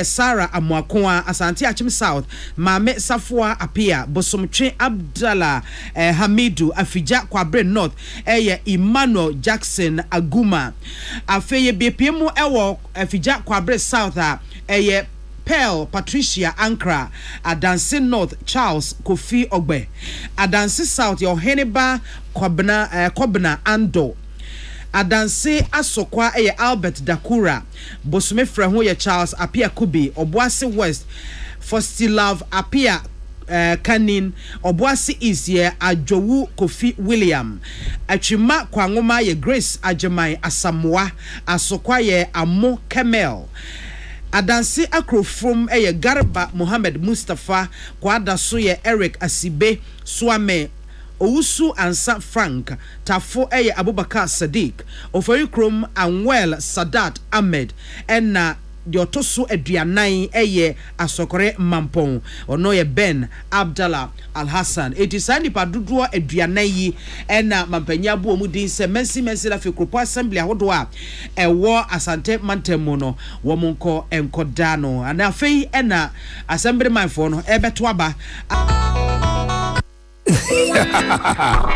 Sarah Amwakoa Asante Achim South Mame Safwa Apia Bosomtwe Abdallah Hamidu Afija Kwabre North Emmanuel Jackson Aguma Afeye BPM ewo Afija Kwabre South Pearl Patricia Ankra Adansi North Charles Kofi Ogbe Adansi South Yoheneba Kobna Ando Adansi Asokwa Albert Dakura Bosume Freho Charles Apia Kubi Obuasi West Fostilove Apia Kanin Obuasi East Ajowu Kofi William Achima Kwangoma Grace Agyeman Asamoah Asokwa Amo Kamel Adansi Akro from Garba Mohammed Mustafa Kwada Soye Eric Asibe Swame Ousu Ansa Frank Tafo Abubakar Sadiq Oferikrom Anwel Sadat Ahmed Enna Diotosu Edianai Asokore Mampong Onoye Ben Abdallah Al Hassan Etisani Padudua Edianai Enna Mampenya Bu Mudin se Mensi la Fikrupo Assembly Ahodoa Ewo Asante Mantemono Womonko Enkodano and Afei Enna Assembly Manfono Ebetwaba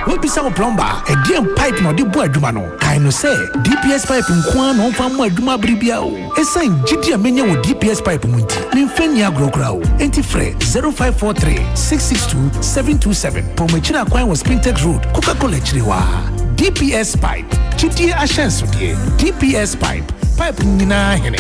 What be some plumber? A damn pipe no the boy dumano. Kaino say DPS pipe nkwan on fam mo aduma bribia o. Esan gidi amenya wo DPS pipe munti. Nimfenya grokra o. Enti fre 0543 662 727. Pomechina kwan was Spintex Road. Coca-Cola chiriwa. DPS pipe. Gidi ashenso die. DPS pipe. Pipe nina hene.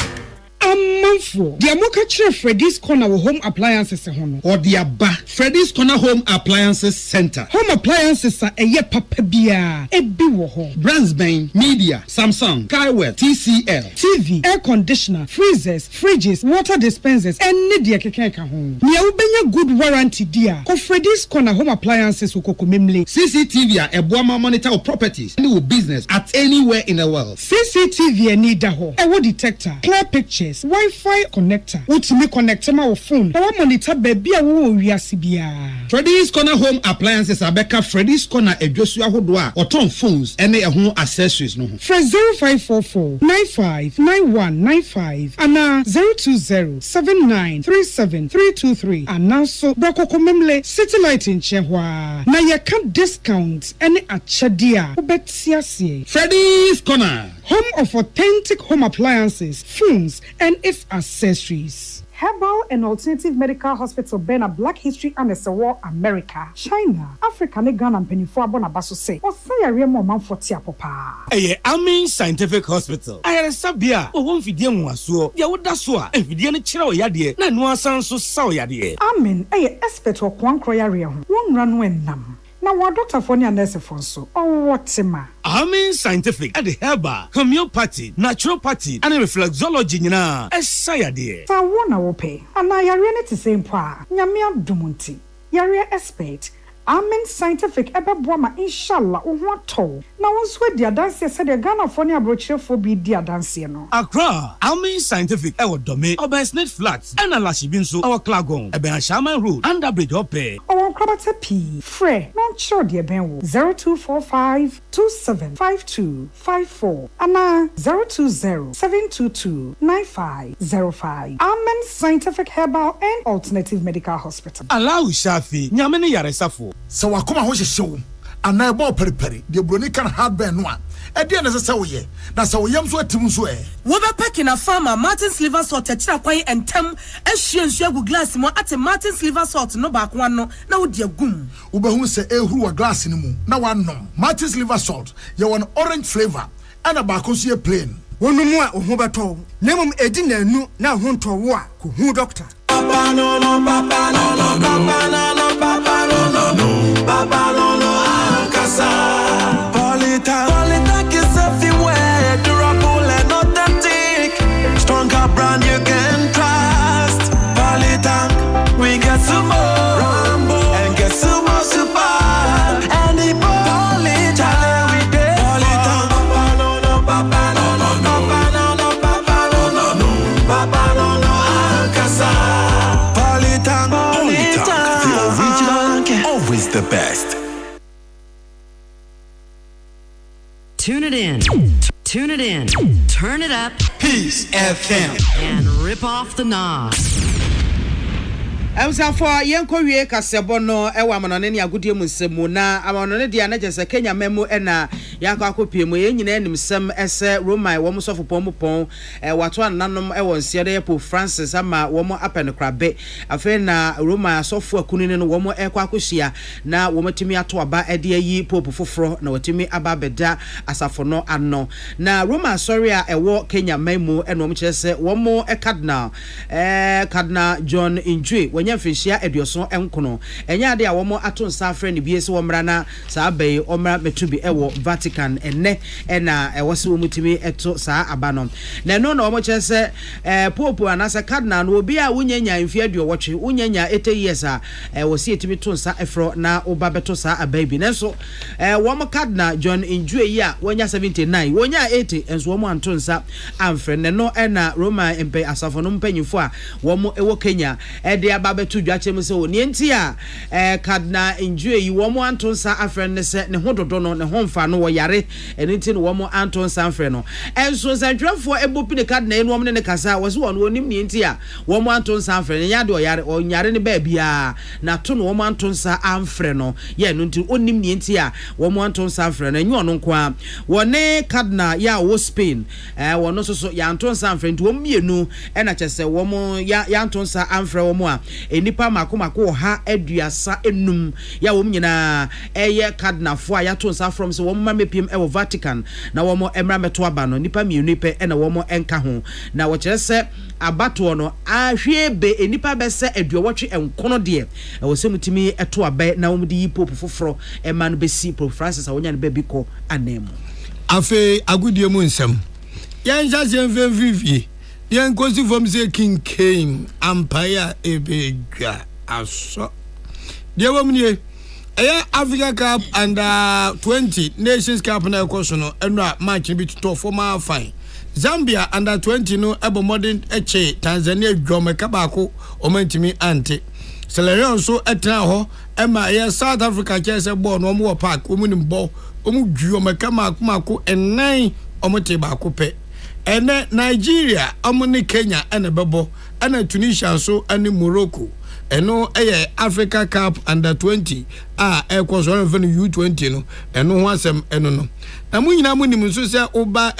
Amanfo the amoka chere Freddy's Corner home appliances hono or the aba Freddy's Corner Home Appliances Center. Home appliances are eye papa bia ebi wo ho. Brands ben Media, Samsung, Kaiwell, TCL, TV, air conditioner, freezers, fridges, water dispensers any de keke ka ho. Nia ubenya good warranty dia. Ko Freddy's Corner Home Appliances ukokomemle. CCTV a eboama monitor of properties any business at anywhere in the world. CCTV any da ho. Ewo detector, clear pictures, Wi-Fi connector. Utimi connect ma wo phone. Na monitor baby a wo wiase bia. Freddy's Corner Home Appliances abeka Freddy's Corner edwosu ahodo a oton phones ene ehun accessories no ho. Fresh 0544 959195 ana 020 7937323 ana so brokokomemle satellite in Chehwa. Na ye can discount any achadia. Obetiasie. Freddy's Corner, home of authentic home appliances, phones and its accessories. Herbal and Alternative Medical Hospital Bena Black History and War America, China, Africa, Ghana and Penifo Bonabaso say, or say a real moment for Tiapopa. Amin Scientific Hospital. I had a sabia, or one video was so, Yawudasua, and Vidiana Chiro Yadi, Nanua Sanso Sao Yadi. Amin, expert or Kwan Croyaria, one run when nam. Now, what Dr. Fonia Nurse Fonso, or what ma? Amin Scientific at the herbal, homeopathy, naturopathy, and reflexology, Sayadi. So I want to pay, and I are to same pa, Yamia Dumunti, Yaria expert. Amen Scientific ebe boama inshallah uwato. Na wonswe dia dance said the Ghana Fonia brochure for be dia dance no. Accra, Amen Scientific ewo dome, Obersnet Flats, and Alashibinso, our Klagon, Eben Shaman Road, under Bridge Ope. Our Krabata P. Fre, not sure dear Ben 0245 275254 Anna 020 722 9505. Amen Scientific Herbal and Alternative Medical Hospital. Allow Shafi, Nyamene Yaresafo. So wakoma ho hyehyew ana ebo periperi de broni kan hardware no a e de na sese wo ye na se wo yam so atim so e wo be pack na farmer Martin's liver salt akira kwan entem ahwie nsu agu glass mo ate Martin's liver salt no ba ko no na wo de agum wo be hu se ehuru wa glass ni mu na wanom Martin's liver salt ye won orange flavor ana ba ko so ye plain wonumu a ho beto nemum edi na anu na ho nto wo a ko hu doctor Papa no no papa no no papa no no papa no no no papa no no ankasa Polita is everywhere durable and authentic stronger brand you can trust best. Tune it in. Tune it in. Turn it up. Peace FM. And rip off the knob. For Yanko Casebono, Ewamanani, Agudi Musemuna, Amanone Diana, Kenya Memo, and Yanko Pimu, and some as Roma, Womus of Pomopon, Watuan Nanum, Ewan Sierra, Francis, Ama, Womo up and Crabbe, Afena, Roma, software Kunin, Womo Equacusia, now Womatimi Atuaba, Edia Yi, Popo Fufro, no Timmy Ababeda, Asafono, and no. Now Roma, sorry, a walk Kenya Memo, and Womaches, one more a cardinal, Cardinal John Injury, when Fishia Edioson Encono, and Yadi a woman aton Safran, BS Womrana, Sabe, Omra Metubi Ewo, Vatican, and Ne, and I was Mutimi eto Sa Abanon. Nano no much as Popo and as a cardinal will be a Wunya in Fiadio watching Wunya 8 years. I was see to be Tunsa Efro na Obabetosa a baby. Neso, Wama Cardinal John in Juya, when you're 79, when you're 80, and Woman Tunsa, and friend, and no Anna Roma and pay Asafonum Penny for Womo Ewo Kenya, Edia to Jachem so Nientia, Cardinal enjoy you one more Anton Sa Afren set ne Hododono, ne home fan no yare, and it's one more Anton Sanfreno. And so I drove for a book in the Cardinal woman in the Casa was one named Nientia, one more Anton Sanfren, Yado Yare or Yarene baby, Natun woman Anton Sa Amfreno, yeah, Nuntu Unim Nientia, one more Anton Sanfren, and you on qua one Cardinal ya was Spain, one also so Yanton Sanfren to me no, and I just say one more Yanton Sa Amfre more. Enipa makomako ha aduasa enum ya wom nyina eye cardinal fo ya tonsa from so wom mamepiem e Vatican na wom emra meto aba no nipa mienu pe e na wom enka ho na wo kire se abato no ahwe be enipa be se aduowotwe enkono de e wo se mutimi eto aba na wom di pope foforo e ma no be si Pope Francis awonya ne ba bi ko anemu afi agudie mu nsem yan jaje mvemvivi Yan kosi from say King King Empire Ebega aso. Dear woman, Africa Cup under 20 Nations Cup na ekoso enra match bi to formal fine. Zambia under 20 no ebo modern eche Tanzania dwomeka baako omantimi ante. Seleron so etna ho ema South Africa chese ball no mo park omunim ball omu dwomeka maako enan omote baako pe. Ene Nigeria, amoni Kenya, ene Bebo, ene Tunisia so, ene Morocco. Eno Africa Cup under 20. Ekwas one of U20 no. Eno wasem eno no. Na mu nyina mu nim so se oba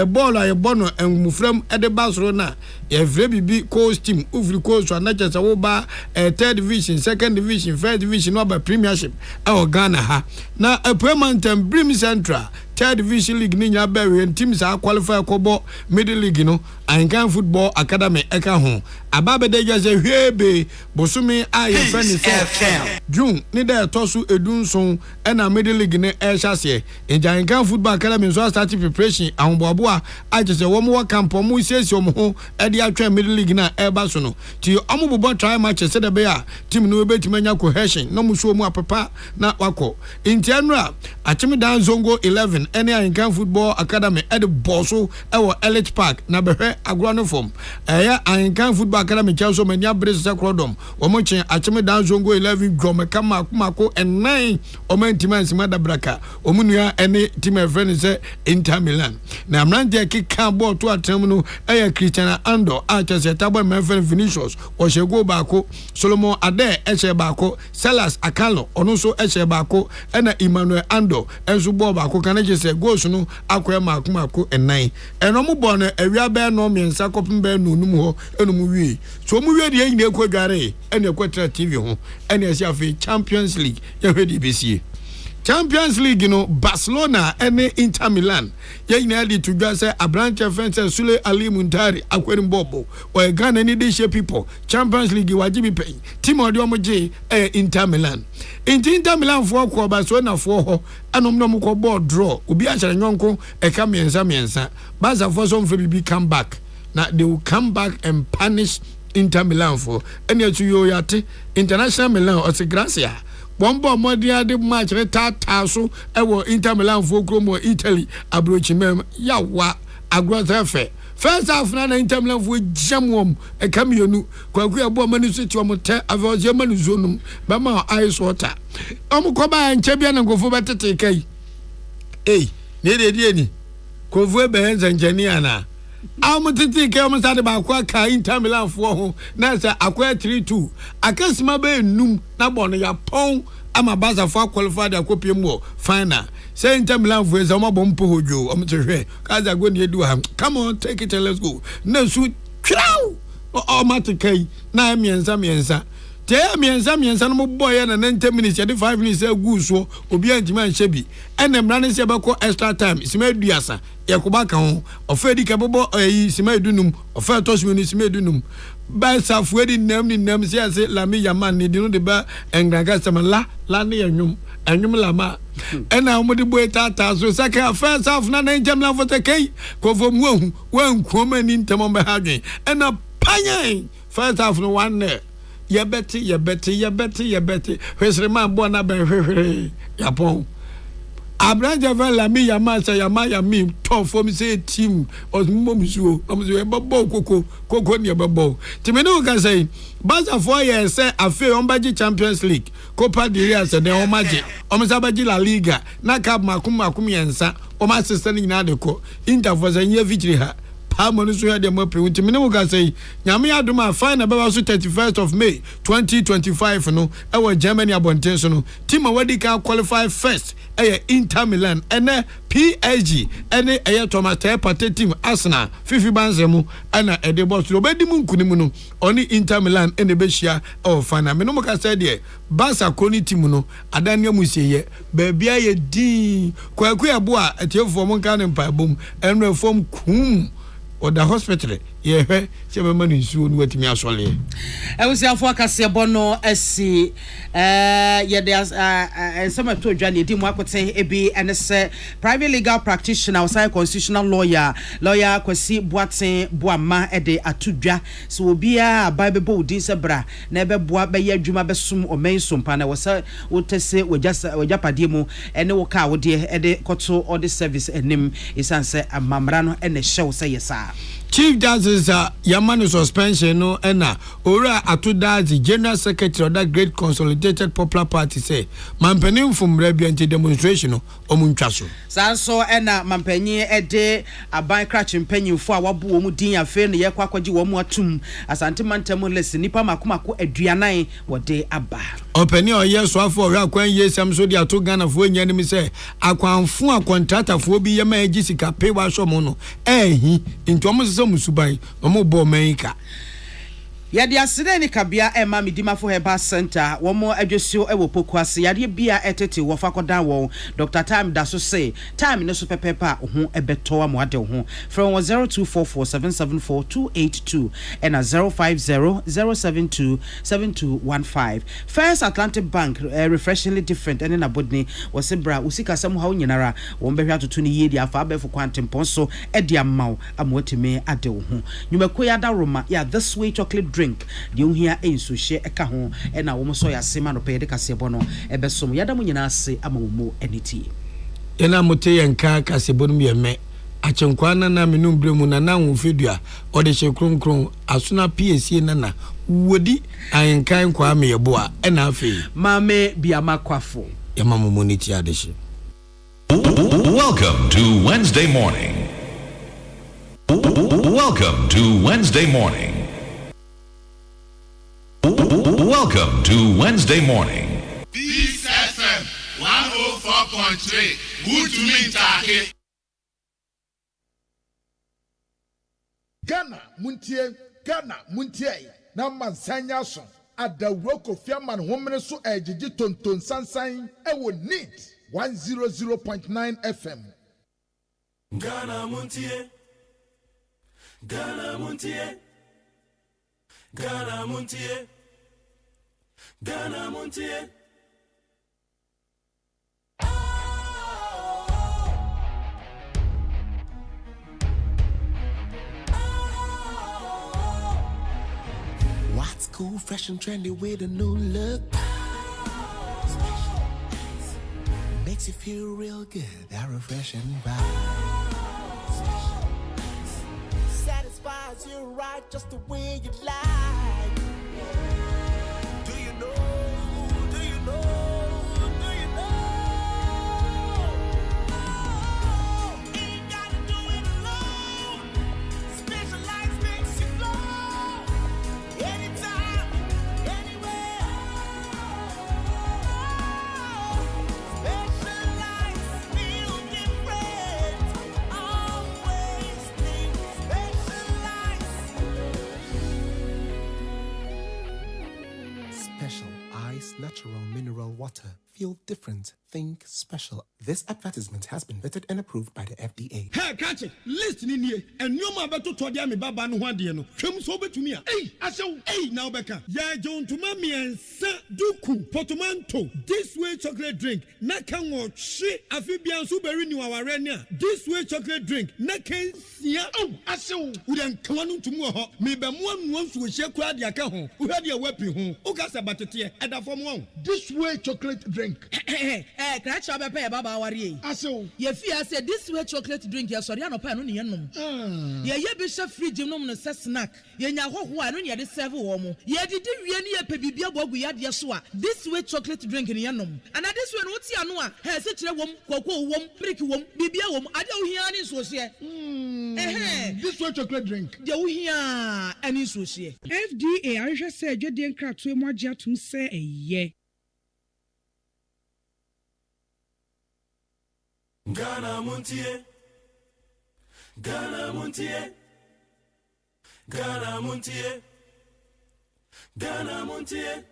ball aye bono mufrem ede basro na ye vre bibi coach team ufri coach na chese oba third division, second division, first division no ba premiership e Ghana ha. Na Premanten Brim Central third division league ni nya bawe teams are qualify kobo middle league no Ankan Football Academy eka ho ababe de jase hwebe bosumi aye friend say June ni de tosu edunson na middle league ne ehase Ankan Football Academy so start preparation ahomboabo a jase wo mo campo mo sesi wo ho e de atwa middle league na eba so no ti omobobo try match se de be a team no betimanya cohesion no muso mu apapa na wako intianra achimi dan zongo 11 any Ankan Football Academy at the Bosso our Elite Park na behwe agronoform Ankan Football Academy Chelsea mania brace crodom omochen achime dan zongo 11 dwomeka mako and 9 omantima simada braka omunua any team friend say Inter Milan na amrante kika ball to atem no Cristiano Ando Chelsea tabo my friend Vinicius o shego baako Solomon Ade eche baako Salas Akalo ono so eche baako na Emmanuel Ando enso ball baako kanaje se goals no akoya mako enan eno mo ball no awia be no miensa kopem be no num ho enum wi so mu wi de yin ekwadware ene ekwatra TV ho ene esi afi Champions League ye hwedi besie Champions League no Barcelona ene Inter Milan ye ina di to just say Abranche Fence Sule Ali Muntari akwerim bobo o Ghana ni dey shape people Champions League wajibi pay team odi omoje Inter Milan Inter Milan for ko Barcelona for ho anom no ko ball draw obi a chere nyonko eka miensa Barca for some be come back now they will come back and punish Inter Milan for any to yo yate International Milan or Gracia Bombo modia de match retata so ewo Inter Milan for Como Italy abrochimem yawa agrotefe First half na Inter Milan for jamwom e kamienu kwaku abo mani so ti omo te avose manu zonum ba ma ice water omo ko ba nche bia na nkofo betete kai ne de ni kofo e be henza engineer na omo tete kai omo sade ba kwa ka Inter Milan fo ho na sa akwa 3-2 akasima be num na bono ya pon ama baza fo qualified akopiem wo final. Say Inter Milan for some bompo hojo. I'm to say, Kaza go near do ham. Come on, take it and let's go. No suit, crow. Oh, Matikay, 9 miensa. Tell me and some boy and then 10 minutes, 5 minutes, a goose, or Obian man Shebi. And them running Sabako extra time. It's made Diasa, Yakubaka, or Freddy Cababo, or Simedunum, or Fertos Munismedunum. By self wedding name in them, says Lami Yaman, need the bar and Gagasama la near Num. And you lama, and now with the boy tata, so Saka first half na Inter Milan for the K, go from one woman in Tamomahagi, and a panya first half no one there. Ya betty. Where's the man born up Yapon? Abranja Vella, me, ya master, ya maya me, tough for me, say team, or Momusu, Coco near Babo. Timeno can say, Baza 4 years, say, a fair on budget Champions League, Copa de Rias, and the Omaji, Omasabaji La Liga, Nakab Makumi and Sa, Oma sister in Adeko, Inter was a year victory. Harmonisu ya demo pe unti mene muka say nyame adoma fine about 31st of May 2025 no e Germany abonten so no team awadi can qualify first Inter Milan ene PSG ene Thomas Partey team Arsenal fifi banzemu ana ede boss obedi mu nkunimu no oni Inter Milan ene be hia final mene muka say de Barca koni team no adania musiye baabia ye din kwaku abo a etiefo mo nka ne mpa bom enre form kum or the hospital, yeah, seven money soon with me as well. I was a focus bono SC, there's some of Johnny Dim would say EB and a private legal practitioner, outside constitutional lawyer, Kwasi Boateng Boama Ede Atudja, so be a Bible Disabra, never boa by your Juma Besum or Mason Pana was would say we just Japadimo and no cow dear Ede Koto or the service and name is answer a Mamrano and a show say yes. Chief Justice Yamanu suspension no ena ora atudazi General Secretary of that great consolidated popular party say mampeni from rebellion demonstration no omuntwaso sanso ena mampeni ede aban crach mpanyin fo awabu omu din afe ne yekwakwaji wo mu atum asante mantemu lesi nipa makomako aduanan wode aba openi oye so afo ora kwan yesam so dia to Ghana fo nya nim say akwanfo akontrata fo bi yema agisika pe wa so mo no into musubai omo bo menka yadi aside ni kabia ema midima for Herbal Center womo adwesio ewo pokuase yadi bia etete wo fakodan wo Dr. Time da so say time no so pepepa ho ebeto amode ho from 0244774282 and 0500727215 First Atlantic Bank refreshingly different and na bodni was bra usika sam ha nyinara wo behwa toto ni yedi afa abefo kwantempon so edi amaw amotime ade ho nyumakoya da roma ya this way chocolate drink the unhia enso hye eka ho e na wo mo so ya sema no pe de kasebo no ebesom yada mo nyina ase amawo eniti ena mote yanka kasebo no me achenkwa na menum bremu na na wo fedua o de hye kronkron asuna PSC na wodi ayenkan kwa me yeboa ena afi mame biama kwafo ya mama moniti adehye. Welcome to Wednesday morning. Welcome to Wednesday morning. Welcome to Wednesday morning. Peace FM 104.3. Good to meet you. Ghana Muntie. Na mansanya so. Adawroko fiaman homene so ejiji tonton sansan ewo neat 100.9 FM. Ghana Muntie. Ghana Muntie. Ghana Muntie. Ghana Muntie. What's cool, fresh and trendy with a new look? Makes you feel real good, that refreshing vibe. right just the way you like. Do you know? Do you know? Do you know? Oh, ain't gotta do it alone. Specialized makes you flow. Anytime, anywhere. Specialized feel different. Always think Special Ice Natural Mineral Water. Feel different. Think special. This advertisement has been vetted and approved by the FDA. Hey, catch it. Listen in here. And you ma beto to dia me baba no hwade no. Twem so betumi a. Hey, asew. Hey, now beka. Ya John to mami ensa duku potomanto. This way chocolate drink. Na kan wo hwe afi bia so beri ni waware ne a. This way chocolate drink. Na kan sia. Oh, asew. Wo den kan no ntumu ho. Me be mo anu nsu wo hye kura dia ka ho. Wo hwade a wapi ho. O ka sa batete e da fom wo. This way chocolate drink. Crash up a baba worry. Aso. Ye fear said this way chocolate drink, ya sorry, no pan on yenum. Ye bishop free gymnum no snack. Ye nya ho ho anu ye de serve wo mo. Ye did really a pebibia bogu ya de so a. This way chocolate drink in yenum. And this one what ya no a. He se kire wom, koko wom, brick wom, bibia wom. Ade wo hia ni so se. This way chocolate drink. De wo hia ani so se. FDA ahwehwe se adwede nkratoe mo agye atum se eye. Ghana Montie, Ghana Montie, Ghana Montie, Ghana Montie.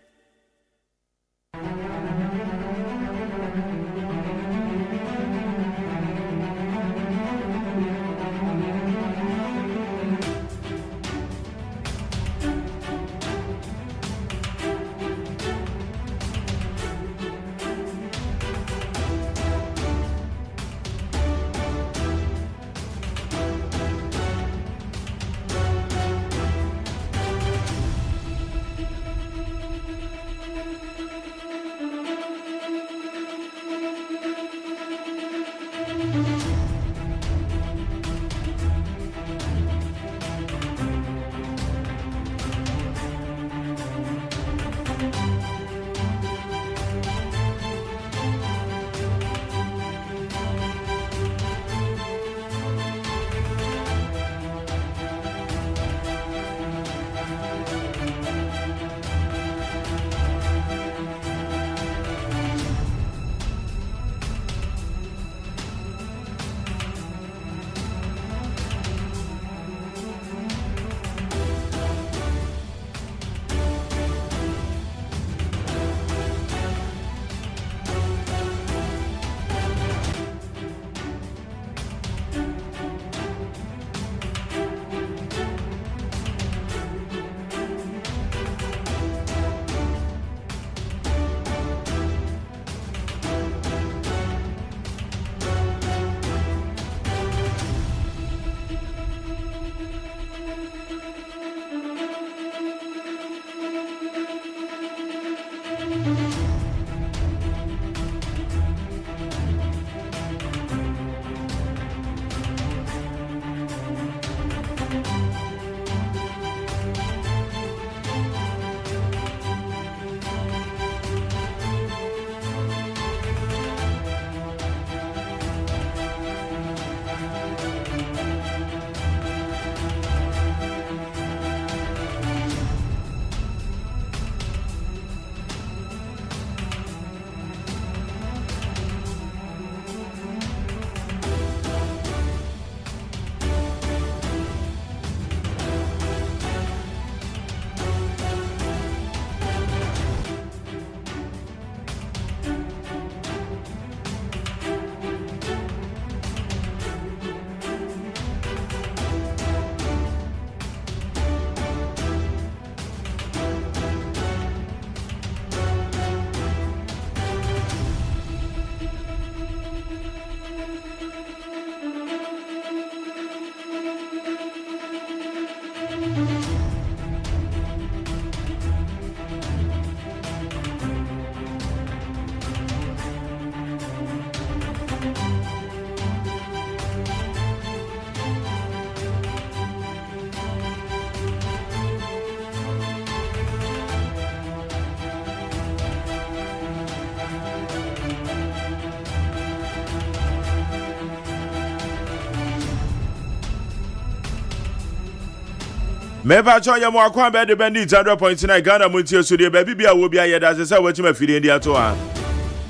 Meba cho ya mo akwa be de bandit 100.9 Ghana Montie so de baby bia wo bia ye da se we chima fide ndi ato a.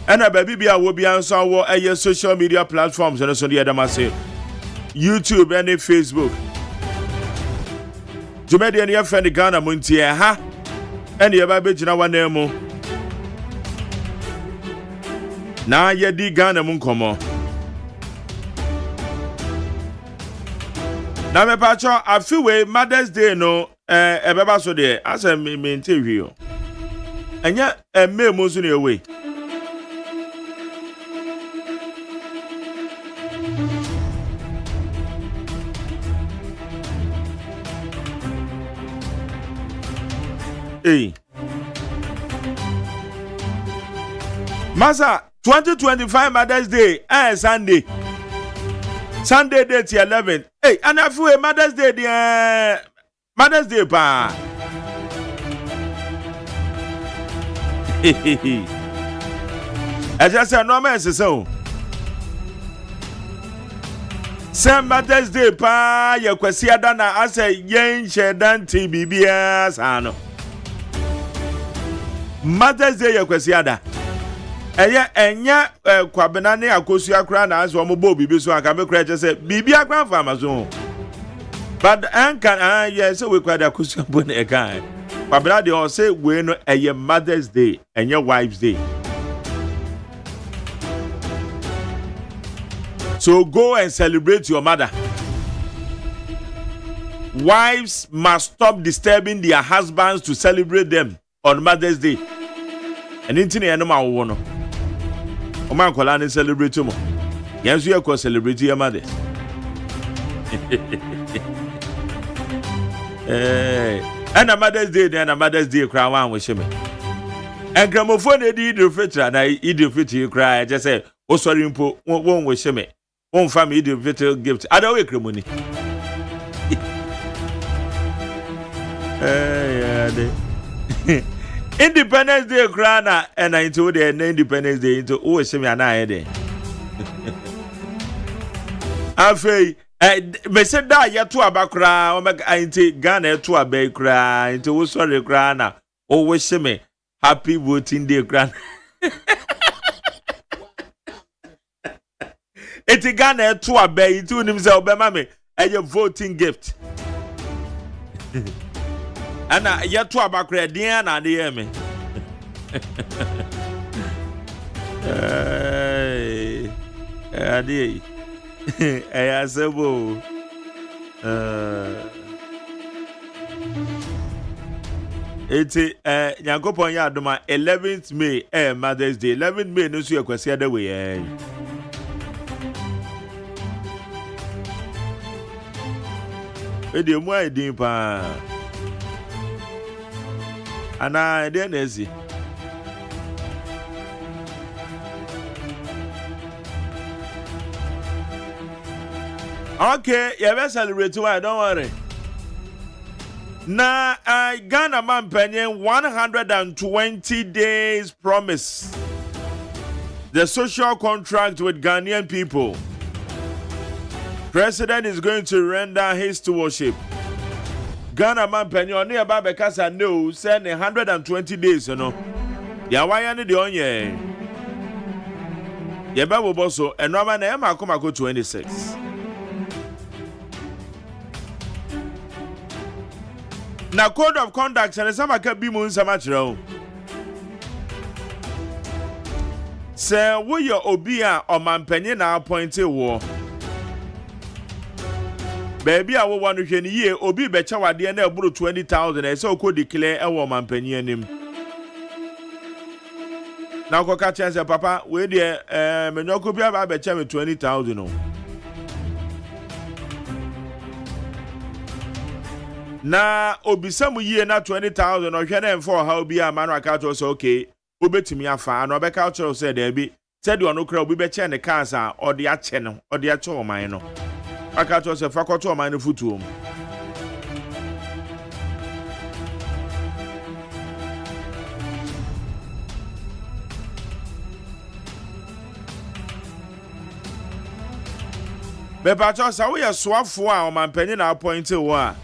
Ena baby bia wo bia nso wo eye social media platforms no so de yedamase. YouTube and Facebook. Jumedi and your friend Ghana Montie ha. And ye ba be gina wane mu. Na ye di Ghana mu nkomo. Na me pacho afiwe Mother's Day no ebeba so de asa me interview yo. Anya emme mu so ne we. Hey. Masa 2025 Mother's Day Sunday. Sunday date 11. Hey, and I feel Mother's Day Mother's Day pa. I just said no man so. Say Mother's Day pa ye kwesi adana ase yen shedan tibibia sano. Mother's Day ye kwesi ada. Enya kwabena ne akosu akra na aso mo bo bibi so aka me kra che se bibi akra fa amazo but an can yes we kwada akosu abo na e kan kwabena de o say we no eye Mother's Day enya Wives Day, so go and celebrate your mother. Wives must stop disturbing their husbands to celebrate them on Mother's Day. And intine no ma wo no o man kola ni celebrate mo yanzu ye ko celebrate your mother. And a Mother's Day and a Mother's Day cry one with me and gramophone did the fitra na idio fit cry just say oh sorry mpo won with me won family idio fit gift other way cremoni. Independence Day grana and I told the Independence Day into OSEI AGYEMAN. Afei me said that ya to abakra o me ainti Ghana to abekra into wo sorry grana OSEI happy voting day grana. Eti Ghana to abe into nim say obema me a voting gift. Ana yet to abakra dia na de me. Adi. Ayasebo. Eti Nyankopon ya adoma 11th May Mother's Day. 11th May no so yakwasi ada we Edi mu aidin pa. Ana de nezi. Okay, you better celebrate why don't worry. Na Ghana man penny 120 days promise. The social contract with Ghanaian people. President is going to render his stewardship. Ghana man penny on near Babekasa no send 120 days, you know. Ya why the onye. Ya babu boso and no man ema come go 26. Na code of conduct and some can be moon so much row. Say we your obia or man penny na appointed war. Baby, I want to hear Obi Becha wa de na eburu 20,000 e so ko declare e wo man penny anim. Na ko ka chance papa we de menyoko bia ba becha me 20,000 no. Na obisamu yie na 20,000 o hwe na mfo ha obi a manu aka to so okay obetimi afa na obeka cho say there be said you no kra obi be che ne cars a ode a che no ode a che o man no aka to say fakoto o man no futuo mu be pa cho say we swafo a o man panyi na appoint wo a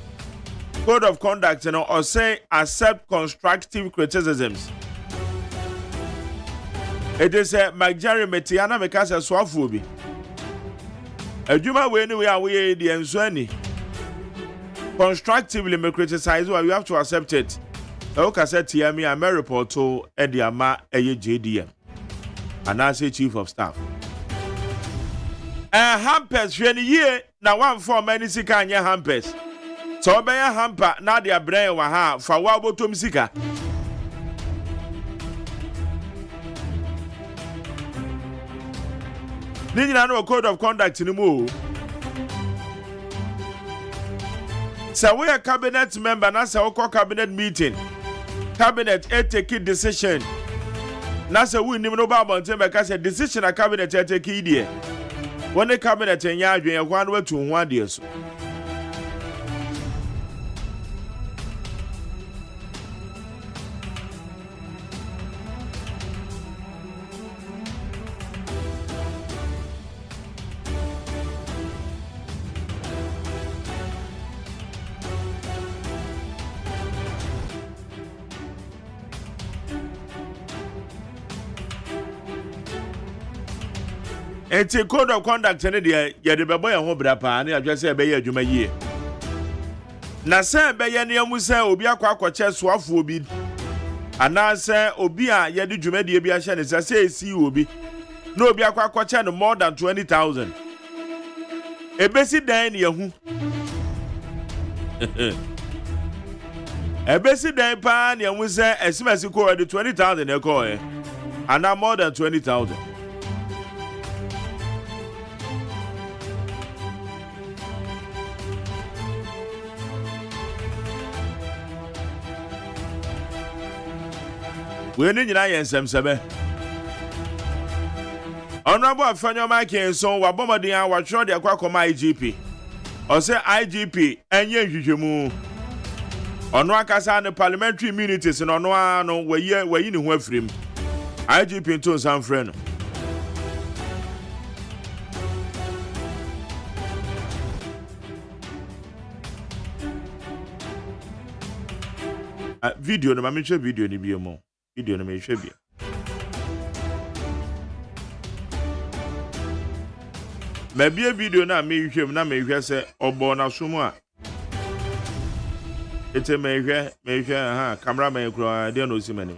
code of conduct or say accept constructive criticisms. It is a Jerry Metiana Mekasa Swafubi. A Juma way we are we the Enzweni. Constructively me criticize well, you have to accept it. Okay, said Tiami a report to Eddie Ama JDM. And I say chief of staff. Hampers any year now one for many sikanya hampers. So be a hamper now their brain wa ha for wabo to misika. Nina no code of conduct in the move. So we are cabinet member na say we cabinet meeting. Cabinet take a decision. Na say we nim no ba mountain because a decision a cabinet take idea. When the cabinet enya adwen ekwan no to ho ade so. It's a code of conduct in the Yadibaboy and Hobrapa, and I just say, Bay, you may year. Nasa Bay and Yamusa, Obia Quaco chess swaf will be. And now say, Obia, Yadi Jumedia Biashan is a say, see will be. No Bia Quaco channel more than 20,000. A basic day in Yahoo. A basic day pan, Yamusa, as Mexico at the 20,000 a coin. And now more than 20,000. We need to some sebe. Honorable Fanyo Mike and so Wabomadia was sure the Aquacoma IGP. Or say IGP and Yamu. On Wakasa the parliamentary immunities and on one where you know where from IGP to some friend. Video, the mamature video in the more. Video na me hwebia mabia video na me hwem na me hwe se obo na somu a ete me hwe ha cameraman kro de no simani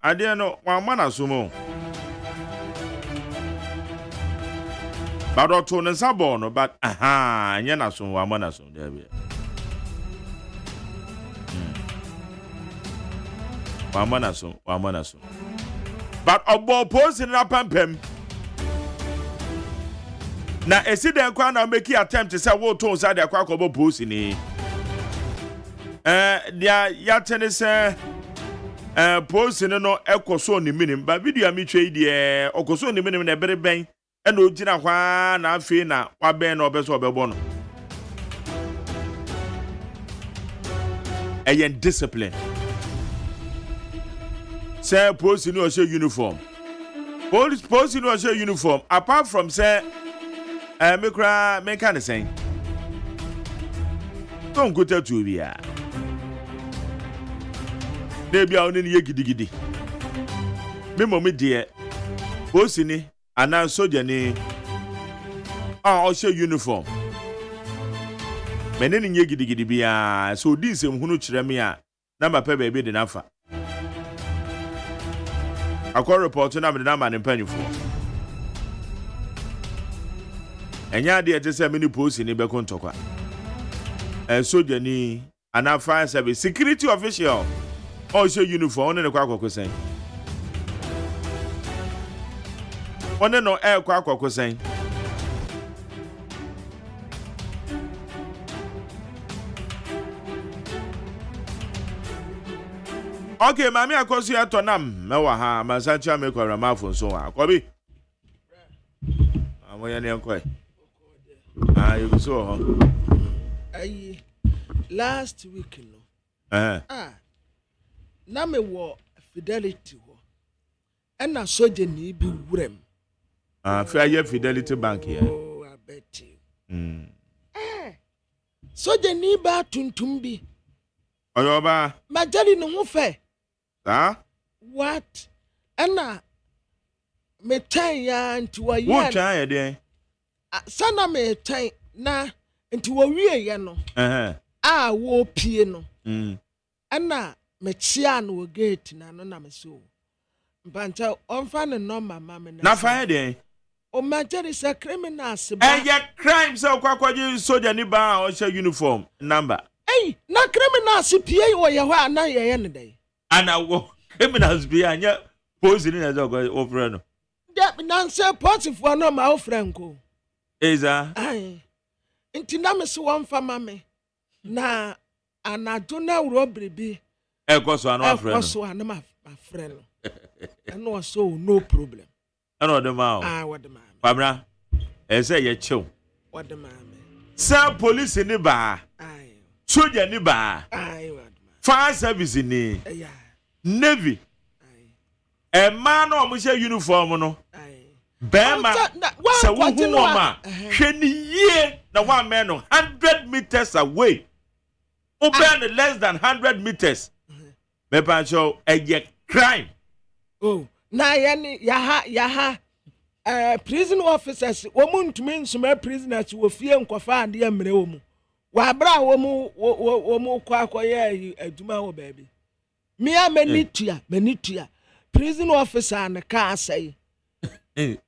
Adia no one man asumo. But to ne sabono but nya na so one man asum there be. One man asum. But obo post in pampem. Na esi den kwa na make attempt to say wo to say dey kwa obo post ni. Dia ya tene say post no ekoso ni minim ba video mi twe die okoso ni minim na bere ben e na ogina kwa na afi na wa ben na obeso obebo no eyen discipline say post ni o say uniform police post ni o say uniform apart from say me can say don't go to bia Debi a oni ye gidigidi. Me momi de osi ni ana soldier ni o she uniform. Me ne ye gidigidi bia so di nsem hunu kire me a na ma pa ba bi de nafa. Akọ report na me na ma ne mpanyifo. Enya de ete se me ni posi ni be kontokwa. Soldier ni ana fire service security official. Oh, so uniform, on the quack saying. One no air quack saying. Okay, mammy, I cause you at Tonam, Mewaha, Masacha make or a mouth and so on. Kobe. amoya ne nkoi you so ayi last week no na me wo Fidelity ho na soje ni bi wurem fair Fidelity Bank here. Oh, I bet you. Soje ni ba tuntum bi. Oyoba. Majali no ho fe. What? Ana me tan ya nti wa ya. What tan ya den? Sana me tan na nti wo wie ye no. Wo pie no. Ana me chia no gate na no na me so. Mbanta onfa ne no mama me na fa den. O majari say criminals ba. Crime so kwakwaje soldier ni ba o share uniform number. Na criminals pie wo ye ho ana ye ne dai. Ana wo criminals be anya pose ni na zo go ofre no. Da na say portifo no ma ofre nko. Eza. Nti na me so won fa mame. Na anado na wuro bribi. Ekoso anu afre no. Ekoso anu ma afre no. And so no problem. And what the man? What the man? Pabra, say ye chill. What the man? Sir, police in the bar. Soldier in the bar. Fire service in the Navy. A man or monsieur uniform no. Bema. So who ma? Can ye the 1 man 100 meters away? Open less than 100 meters. Me pancho a crime. Oh, na yani yaha prison officers womun tumi nsoma prisoners wo fie nkofa ade amre wo mu wa bra wo mu kwa akoye aduma wo baabi me manitua prison officer na ka asai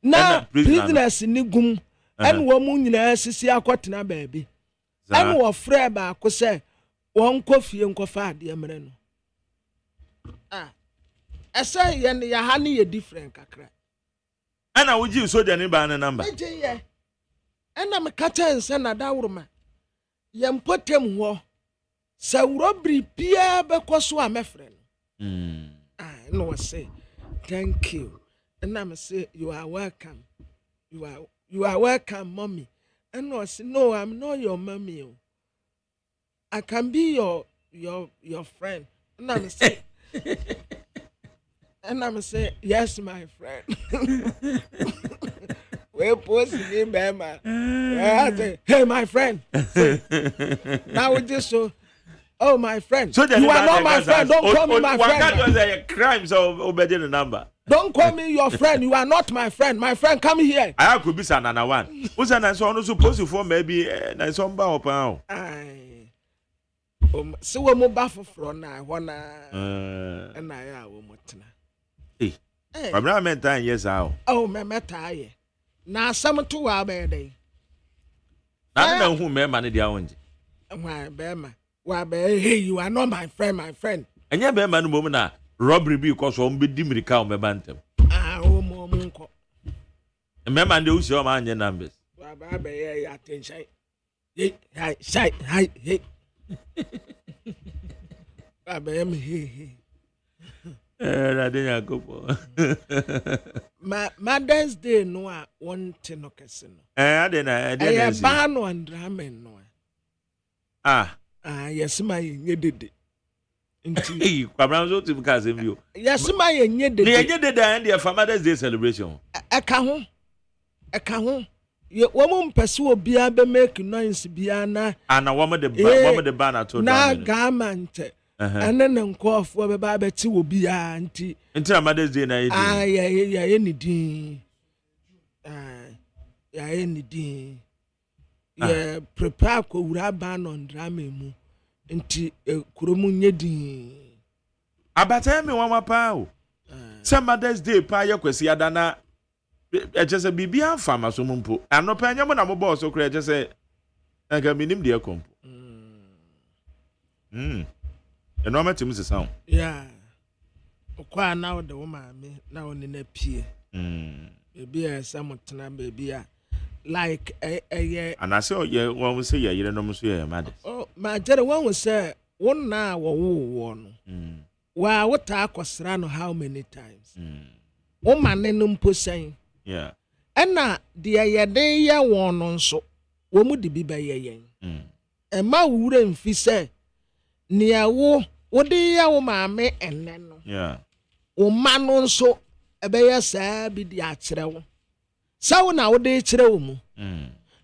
na prisoners ni gum en wo mu nyina sisi akotena baabi en wo frɛ ba ko sɛ won kofie nkofa ade amre no esa yen ya ha ne ye different kakra ana wo ji soldier ni ba na number eje ye ena me kata nse na dawroma ye mpotem ho sa urobri bia be koso a mefre no no we say thank you ena me say you are welcome you are welcome mommy and no say no I'm not your mommy I can be your friend ena me say and I'm say, yes, my friend. We post me, Bama. Hey, my friend. Now we just so, oh, my friend. So you are not my friend. Don't call me my friend. What kind of crimes of obeying the number? Don't call me your friend. You are not my friend. My friend, come here. I could be another one. Who's an so supposed to for maybe a somebody or pound? So we're more baffled from now. And I will motina. Pabra menta yes how. Oh me meta ye. Na some 2 hour be dey. Na hu me ma ne dia wonje. Why be ma. Why be hey you are not my friend my friend. Anya be ma no mom na robbery bi ko so be di mirika o me bantem. O mo nko. Me ma de usi o ma anye numbers. Why be ye attention. Hey hey. Why be me hey. Mother's Day no a one tenokese no. I didn't ba no andramen no. Yes ma ye dede. Nti kwabran so tim ka sem bio. Yes ma ye dede. Ye dede and the Mother's Day celebration. Eka ho. Ye wo mo mpese obi a be make noise bia na. Ana wo mo de ban ato na garment. And then nko for be ba beti obi a nti Mother's Day na ye ya ni din ya ni din ye prepare ko wura ban on drama mu nti kuromu nye din abata me wama pa o se Mother's Day pa ye kwesi adana e je se bibia fama so mpo anopa anya mo na mo boss okra je se anga minim de kompo And no matter Mrs. Sound. Yeah. Okwa now the woman me now in a pie. Baby some baby like a and I saw you one will say you don't know so mad. Oh my dear one will say one now one. Wow, what talk was run how many times? Woman nenum po saying. Yeah. ɛna deɛ yɛde yɛ wɔn no nso wɔn mu de bi bɛyɛ yɛn ɛma wura mfi sɛ nea wode yɛ wo maame ɛnɛ no wo ma no nso ɛbɛyɛ saa bi de akyerɛ wo sɛ wo na wode kyerɛ wo mu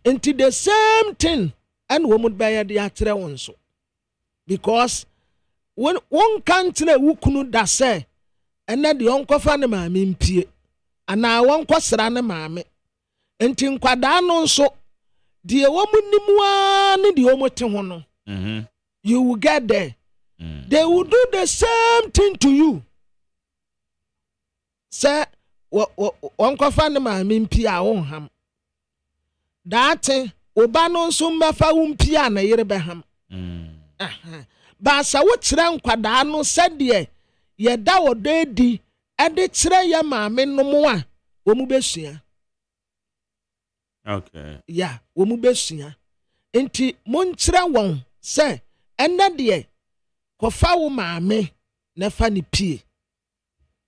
nti the same thing ɛna wɔn mu bɛyɛ de akyerɛ wo nso because wɔn kan kyerɛ wo kunu da sɛ ɛnɛ deɛ ɔnkɔfa ne maame mpie anaa wɔnkɔsra ne maame nti nkwadaa no nso deɛ wɔn mu nimu ne deɛ wɔn te ho no you will get there they will do the same thing to you sɛ wɔnkɔfa ne maame mpie a wɔnham daate ɔba no nso mmɛfa wo mpie a na yere bɛham baasa wokyerɛ nkwadaa no sɛdeɛ yɛda wɔdɔ edi ɛde kyerɛ yɛ maame no mu a wɔn mu bɛsua ya wɔn mu bɛsua nti monkyerɛ wɔn sɛ ɛnɛ deɛ kɔfa wo maame na fa ne pie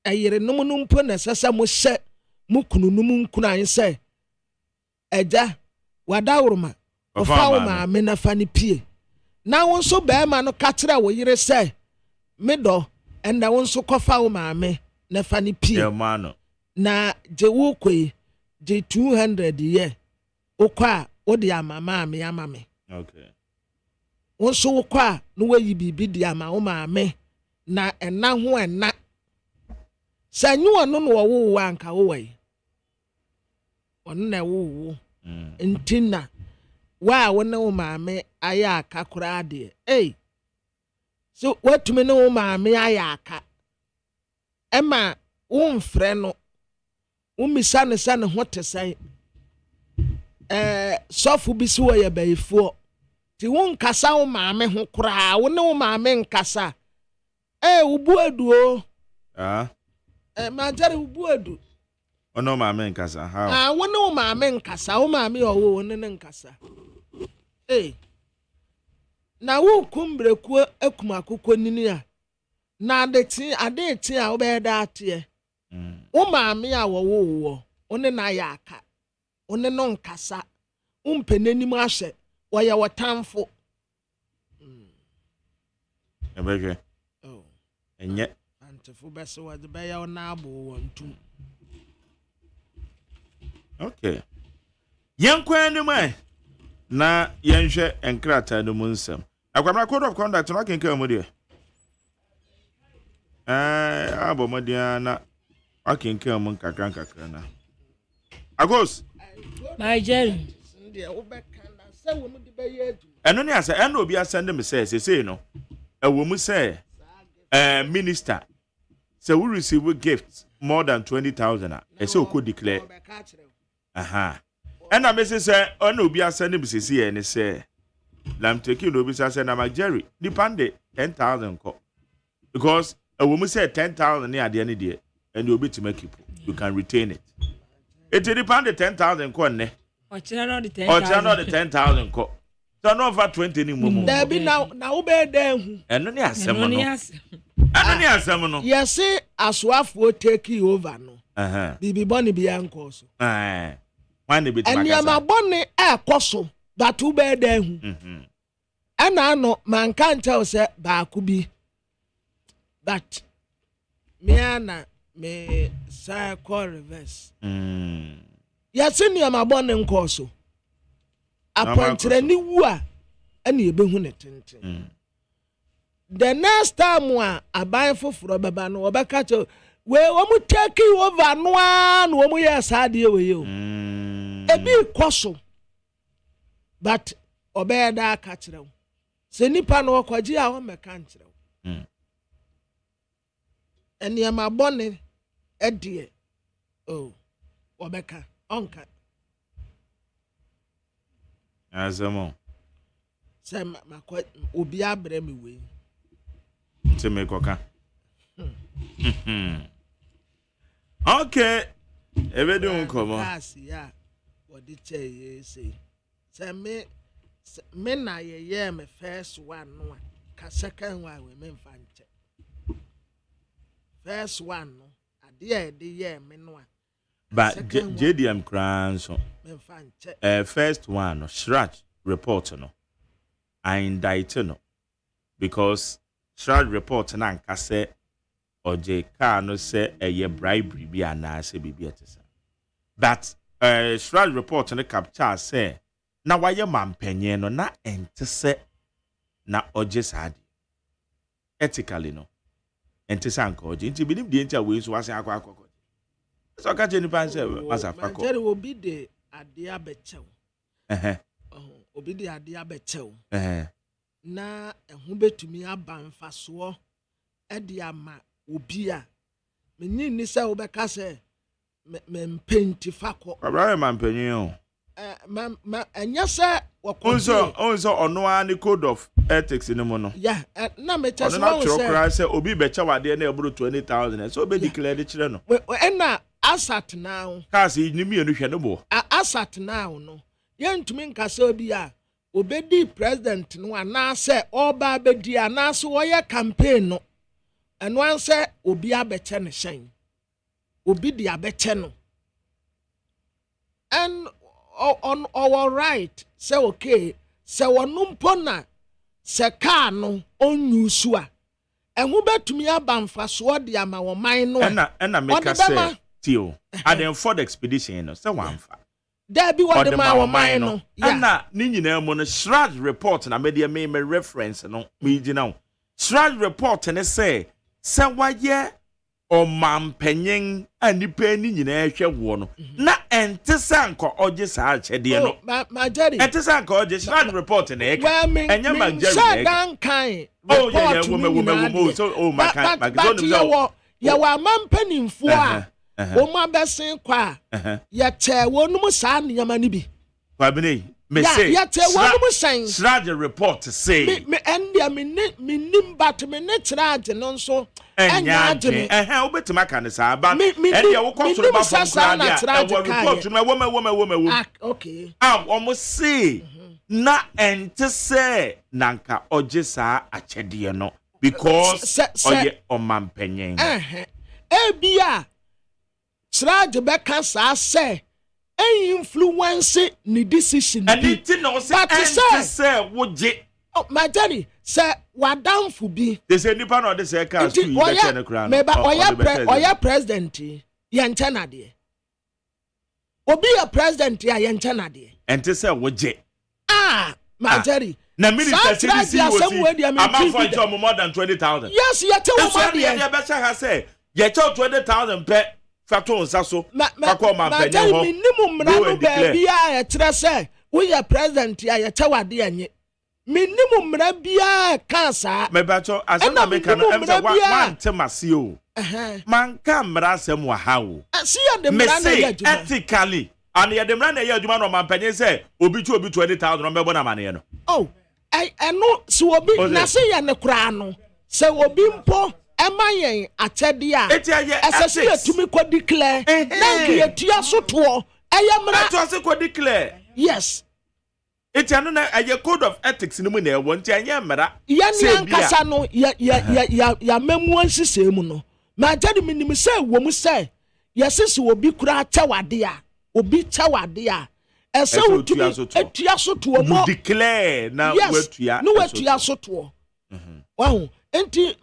ɛyere nom no mpo na ɛsɛ sɛ mohyɛ mo kunu no mu nkunu anyi sɛ ɛgya wadaworoma kɔfa wo maame na fa ne pie na wo nso bɛrima no ka kyerɛ wo yere sɛ medɔ ɛnna wo nso kɔfa wo maame na fa ne pie na gye wo kɔi gye 200 yɛ wokɔ a wode ama maame ama me wo nso wokɔ a na wayi biribi de ama wo maame na ɛna ho ɛna sɛ nye ɔno no wɔwo wo anka wo wɔ yi ɔno na ɛwo nti na wa wo ne wo maame ayɛ aka koraa deɛ so watumi ne wo maame ayɛ aka ɛma wo mfrɛ no wo misa ne sɛ ne ho te sɛn sɔfo bi si wɔ yɛ bayifoɔ ti wo nkasa wo maame ho koraa wo ne wo maame nkasa wo bu aduo manjare wo bu adu ono maame nkasa ha wo ne wo maame nkasa wo maame ɔwo wo ne nkasa na wo kumbreku akumakoko nini a na ade ti a wo bɛyɛ da ate wo maame a wo ne na ya aka wo ne no nkasa wo mpenanim ahyɛ wɔyɛ wɔtamfo ɛbɛhwɛ ɛnyɛ antefo bɛsɛ wɔde bɛyɛ wo na abo wɔn tum okay yɛnkwan no mai na yɛnhwɛ nkrataa no mu nsɛm akwamra code of conduct no akenka mu deɛ abɔmɔden na akenka mu nkakra na agos my jerry ɛno ne asɛ ɛna obi asɛnde me sɛ sesei no ɛwɔ mu sɛ minister sɛ we receive gifts more than 20,000 a ɛsɛ okɔ declare ɛna me sɛ ɛna obi asɛnde me sesei yɛ ne sɛ lam taking obi sɛ na my jerry depende 10,000 kɔ because ɛwɔ mu sɛ 10,000 ne adeɛ ne deɛ ɛna obi tuma keep you can retain it it depende 10,000 kɔ ne ɔkyerɛ no de 10,000 kɔ so no over 20 ni mumu da bi na wo bɛ da hu ɛno ne asɛm no yɛse asoafoɔ take over no bibi bɔne bi ankɔ so wane bi tuma kasa ɛnneɛma bɔne ɛkɔ so that wo bɛ da hu ɛna ano manka nkyɛw sɛ baako bi but me cycle reverse yɛse nneɛma bɔne nkɔ so apɔnkyerɛ ni wu a ɛna yɛbɛhu ne tenten the next time a aban foforɔ bɛba no wɔbɛka kyɛ wei wɔn take over no a na wɔn yɛ saa adeɛ wɔ yi o ebi kɔ so but ɔbɛyɛ da aka kyerɛ wo sɛ nipa no wɔkɔgye a wɔmmɛka nkyerɛ wo nneɛma bɔne ɛdeɛ wɔbɛka ɔnka azamo sɛ makɔ obi abrɛ me wei nti me kɔka okay ebedu nkɔmɔ ya wɔde kyɛ yɛ sɛ me na yɛyɛ me first one no ka second one we me mfa nkyɛ first one no adeɛ a yɛde yɛ me no a But JDM crans first one Shraj report no I indict no because Shraj report na nka say oje car no say eye bribery bi na say bibi etesa but Shraj report no capture say na waye mampanyen no na ente say na oje sad ethically no ente say anka oje nti binim die nti a we so ase akwa so ka jeni pan say masa fako Jerry obi de ade abechew obi de ade abechew na ehu betumi aba mfaso e de ama obi a menyi ni say obeka say me mpenti fako Abraham mampanyin o enya say onso ono ani code of ethics ni mo no yeah na me tell say obi becha wade na eburu 20,000 so obi declare de kire no na asat now cars ni mi enu hwe no bo asat now no yentumi nkasa obi a obedi president no anase oba abedi anase woye campaign no eno anse obi abeche ne hyen obi di abeche no and on our right say okay say wonumpo na se car no onyusu a ehu betumi abamfa so de ama wo man no na make say tio and for the expedition no say wanfa there be what the man no na ni nyina mu no Shraj report na me reference no me gina Shraj report ne say waye o mampanyen anipa ni nyina hwe wo no na ente sanko oje sa achede no ma Jerry ente sanko oje Shraj report na enya ma Jerry dan kan oh yeah woman so my ya wa mampanimfo a o ma besen kwa ya che wonum sa niyama ni bi kwabene me say ya che wonum san Shraj report say me endia me nim bat me ne Shraj no so enya agye obetima kan sa ba endia wo konsoro ba fam kra dia report me wo okay omo say na ente say nanka oje sa achede no because oye omampanyen ebia Shraj beka sa say influence ni decision anything no say woje my Jerry say wadamfo bi they say nipa no dey say car school you better na kra me ba oya president ye nchana de obi ya president ya nchana de ente say woje my Jerry na minister CDC was amount for job more than 20,000 yes you tell what dey be say you tell 20,000 per faton saso akọ ma penye ho minimum mra ba bia e kire say we ya president ya ye chawade anye minimum mra bia kan sa me ba cho asem make no em say one temase o man ka mra asem wa ha o see ya de mra na ya juma ethically and ya de mra na ya juma no man penye say obi 20,000 no be na mane no oh I know so obi na say ya ne kra no say obi mpo emayen achede a esese yetumi ko declare na nke yetua so to eyamra to se ko declare yes etiano na aye code of ethics ni mu na ewo nti anya mra ya ni ankasa no ya memu ansisem no ma jade minim say wo mu say yesese obi kura chawade a obi chawade a ese wutumi etua so to mo declare na wetua no wetua so to wow enti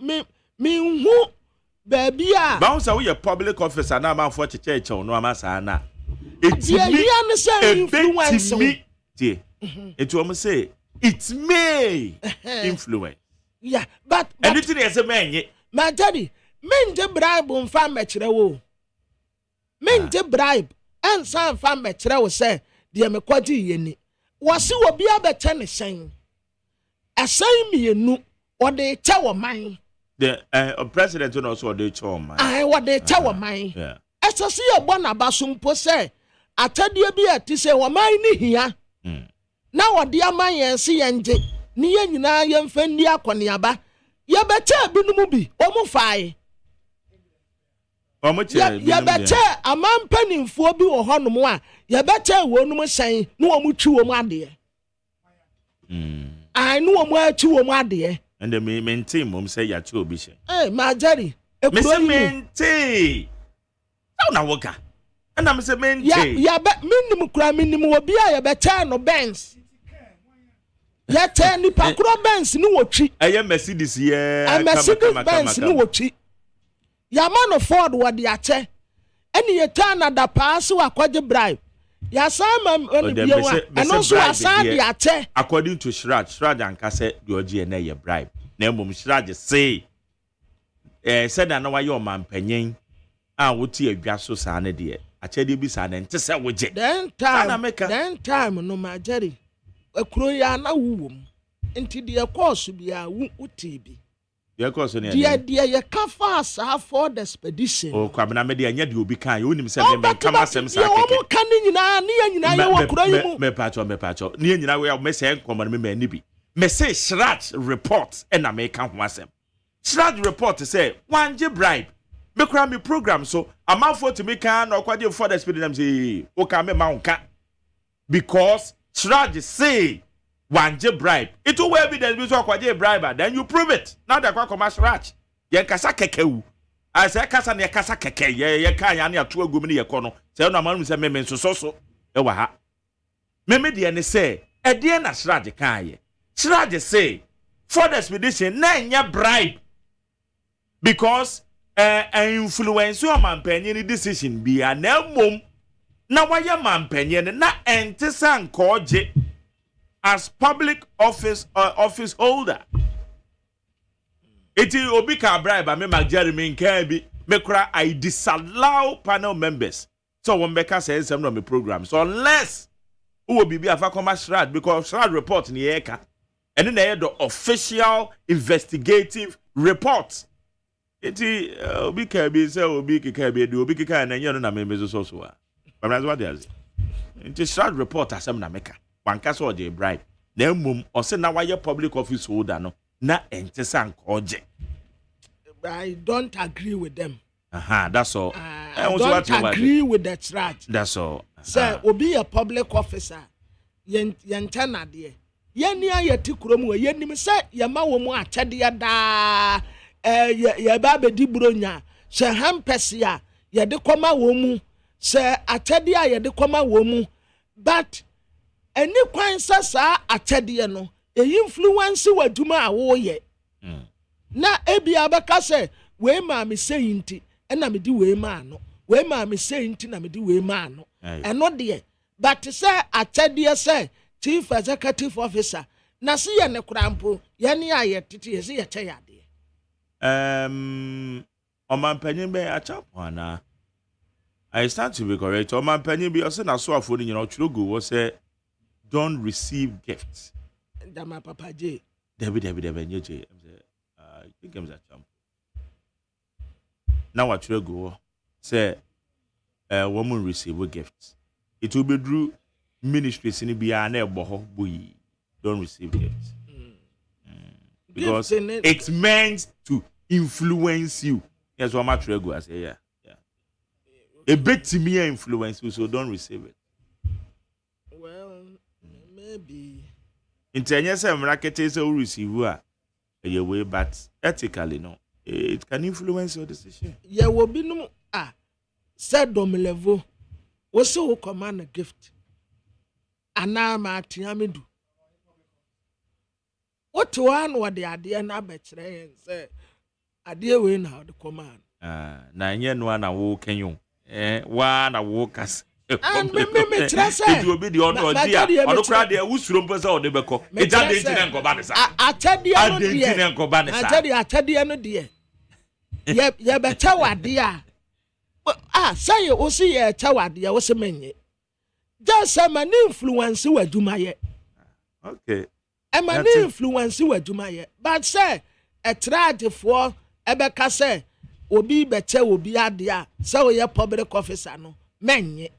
minhu baby a bounce we public officer na man for church no amasa na influence me it will say it may influence yeah but anything is a man my daddy menje bribe mfa mekire wo menje bribe ansa mfa mekire wo say de me kwagi yeni wo se obi abeche ne hyen asan mienu o de che wo man the president also dey chow man what they tell man yeah esase ye bo na basumpo say atade bi ati say wo man ni hia na wo de aman yen se yenje ni ye nyina ye mfa ndi akoniaba ye beche binumu bi o mu faaye o mu che ye beche aman panimfo bi wo honom a ye beche wonum hyen na wo mu twi wo mu ade ai no wo mu atwi wo mu ade and the maintain mom say ya chi obi she my Jerry maintain how na woka And I'm saying, yeah, but minimum will be a better no Benz. Ya turn the Pacro Benz no watch. I am Mercedes, yeah. I'm Mercedes Benz no watch. Ya man afford what the ache. Any a turn at the pass who are quite bribe. Ya Simon and also aside the ache. According to Shrad and Cassette, your GNA bribe. Name Shrad say, said I know why your man penny. I would see a grasso sana dear. I tell you, be sad and to say with it. Then time, no, my Jerry. A croyana womb. Into the course be a would Your course, dear, you can't fast for the expedition. Oh, Quabana Media, yet you be kind. You himself, come as some canning me patcho. Near you, we are messing, common me, nibby. Me say, Shrad report, and I may count myself. Shrad report to say, one bribe. Me cry me program so I'm out for to make can or quite for the expedition say, okay, me mounka. Because Shrad say, one bribe. It will evidence we talk about bribe, then you prove it. Now the quack of Shrad. Ye casake. I say, Cassan, ye casake, ye can ya two gumini econo. Say, no man, say, me so. Ewaha. Me the say, a dear na Shrad can Shrad say, for the expedition, nine ya bribe. Because influence your man penny decision be a mum. Now why your man penny na entisan koje as public office holder. It will be a bribe. I mean, Jeremy Kirby. Mekra, I disallow panel members. So when Becca says some of my program. So unless who will be a Fakoma Shrad because Shrad report in the Eka. And then they had the official investigative report. Iti obi kabi say obi kikabi do obi kika na nyo na memezo so so. But that's what they are. Iti Shrad report asem na meka. Wanka so dey bribe. Na mum o say na why public office holder no na entesa nkoje. I don't agree with them. That's all. I don't agree with the Shrad. That's all. Say obi a public officer yentana de. Yeni ayeti kurom we yenim say yema wo mu atede da ye ba be di bronya se hampese a ye de koma wo mu se atede a ye de koma wo mu but eni kwan sa atede no e influence waduma a wo ye na ebi abaka se we ma me say nti na me di we ma no we ma me say nti na me di we ma no eno de but se atede se Chief Executive Officer na si ye ne krampo ye ne aye tete ye si ye che yade Omanpanyin be achapona. I stand to be correct. Omanpanyin be also na so afoni nyina otwurogu wo say don't receive gifts. Dama papa J. David nyeje. I think I'm that champ. Now otwurogu wo say woman receive gifts. It will be through ministries in bia na eboho boyi. Don't receive gifts. Because it's meant to influence you. Yes, what my trego I say, yeah. A bit to me influence you, so don't receive it. Well, maybe. In 10 years, I'm marketing so receive your way, but ethically, no. It can influence your decision. Yeah, will be no said Domilevo. Also command a gift. And now my tiamidu. What one the idea na betre and say idea we now the command. Na nye no na wo kenyo. Wa na wo kas. And me trust it will be the order dia. Ono kra dia usuro mpese o de beko. Eja de ntina nko ba ne sa. Achadia no dia. Ntina nko ba ne sa. Achadia no dia. Ye beta wade a. Say o si ye cha wade a wo se menye. Just say man influence waduma ye. Okay. Ema ni influence waduma ye. But say a trade for ebeka say obi bete obi ade a say o ye public officer no menye.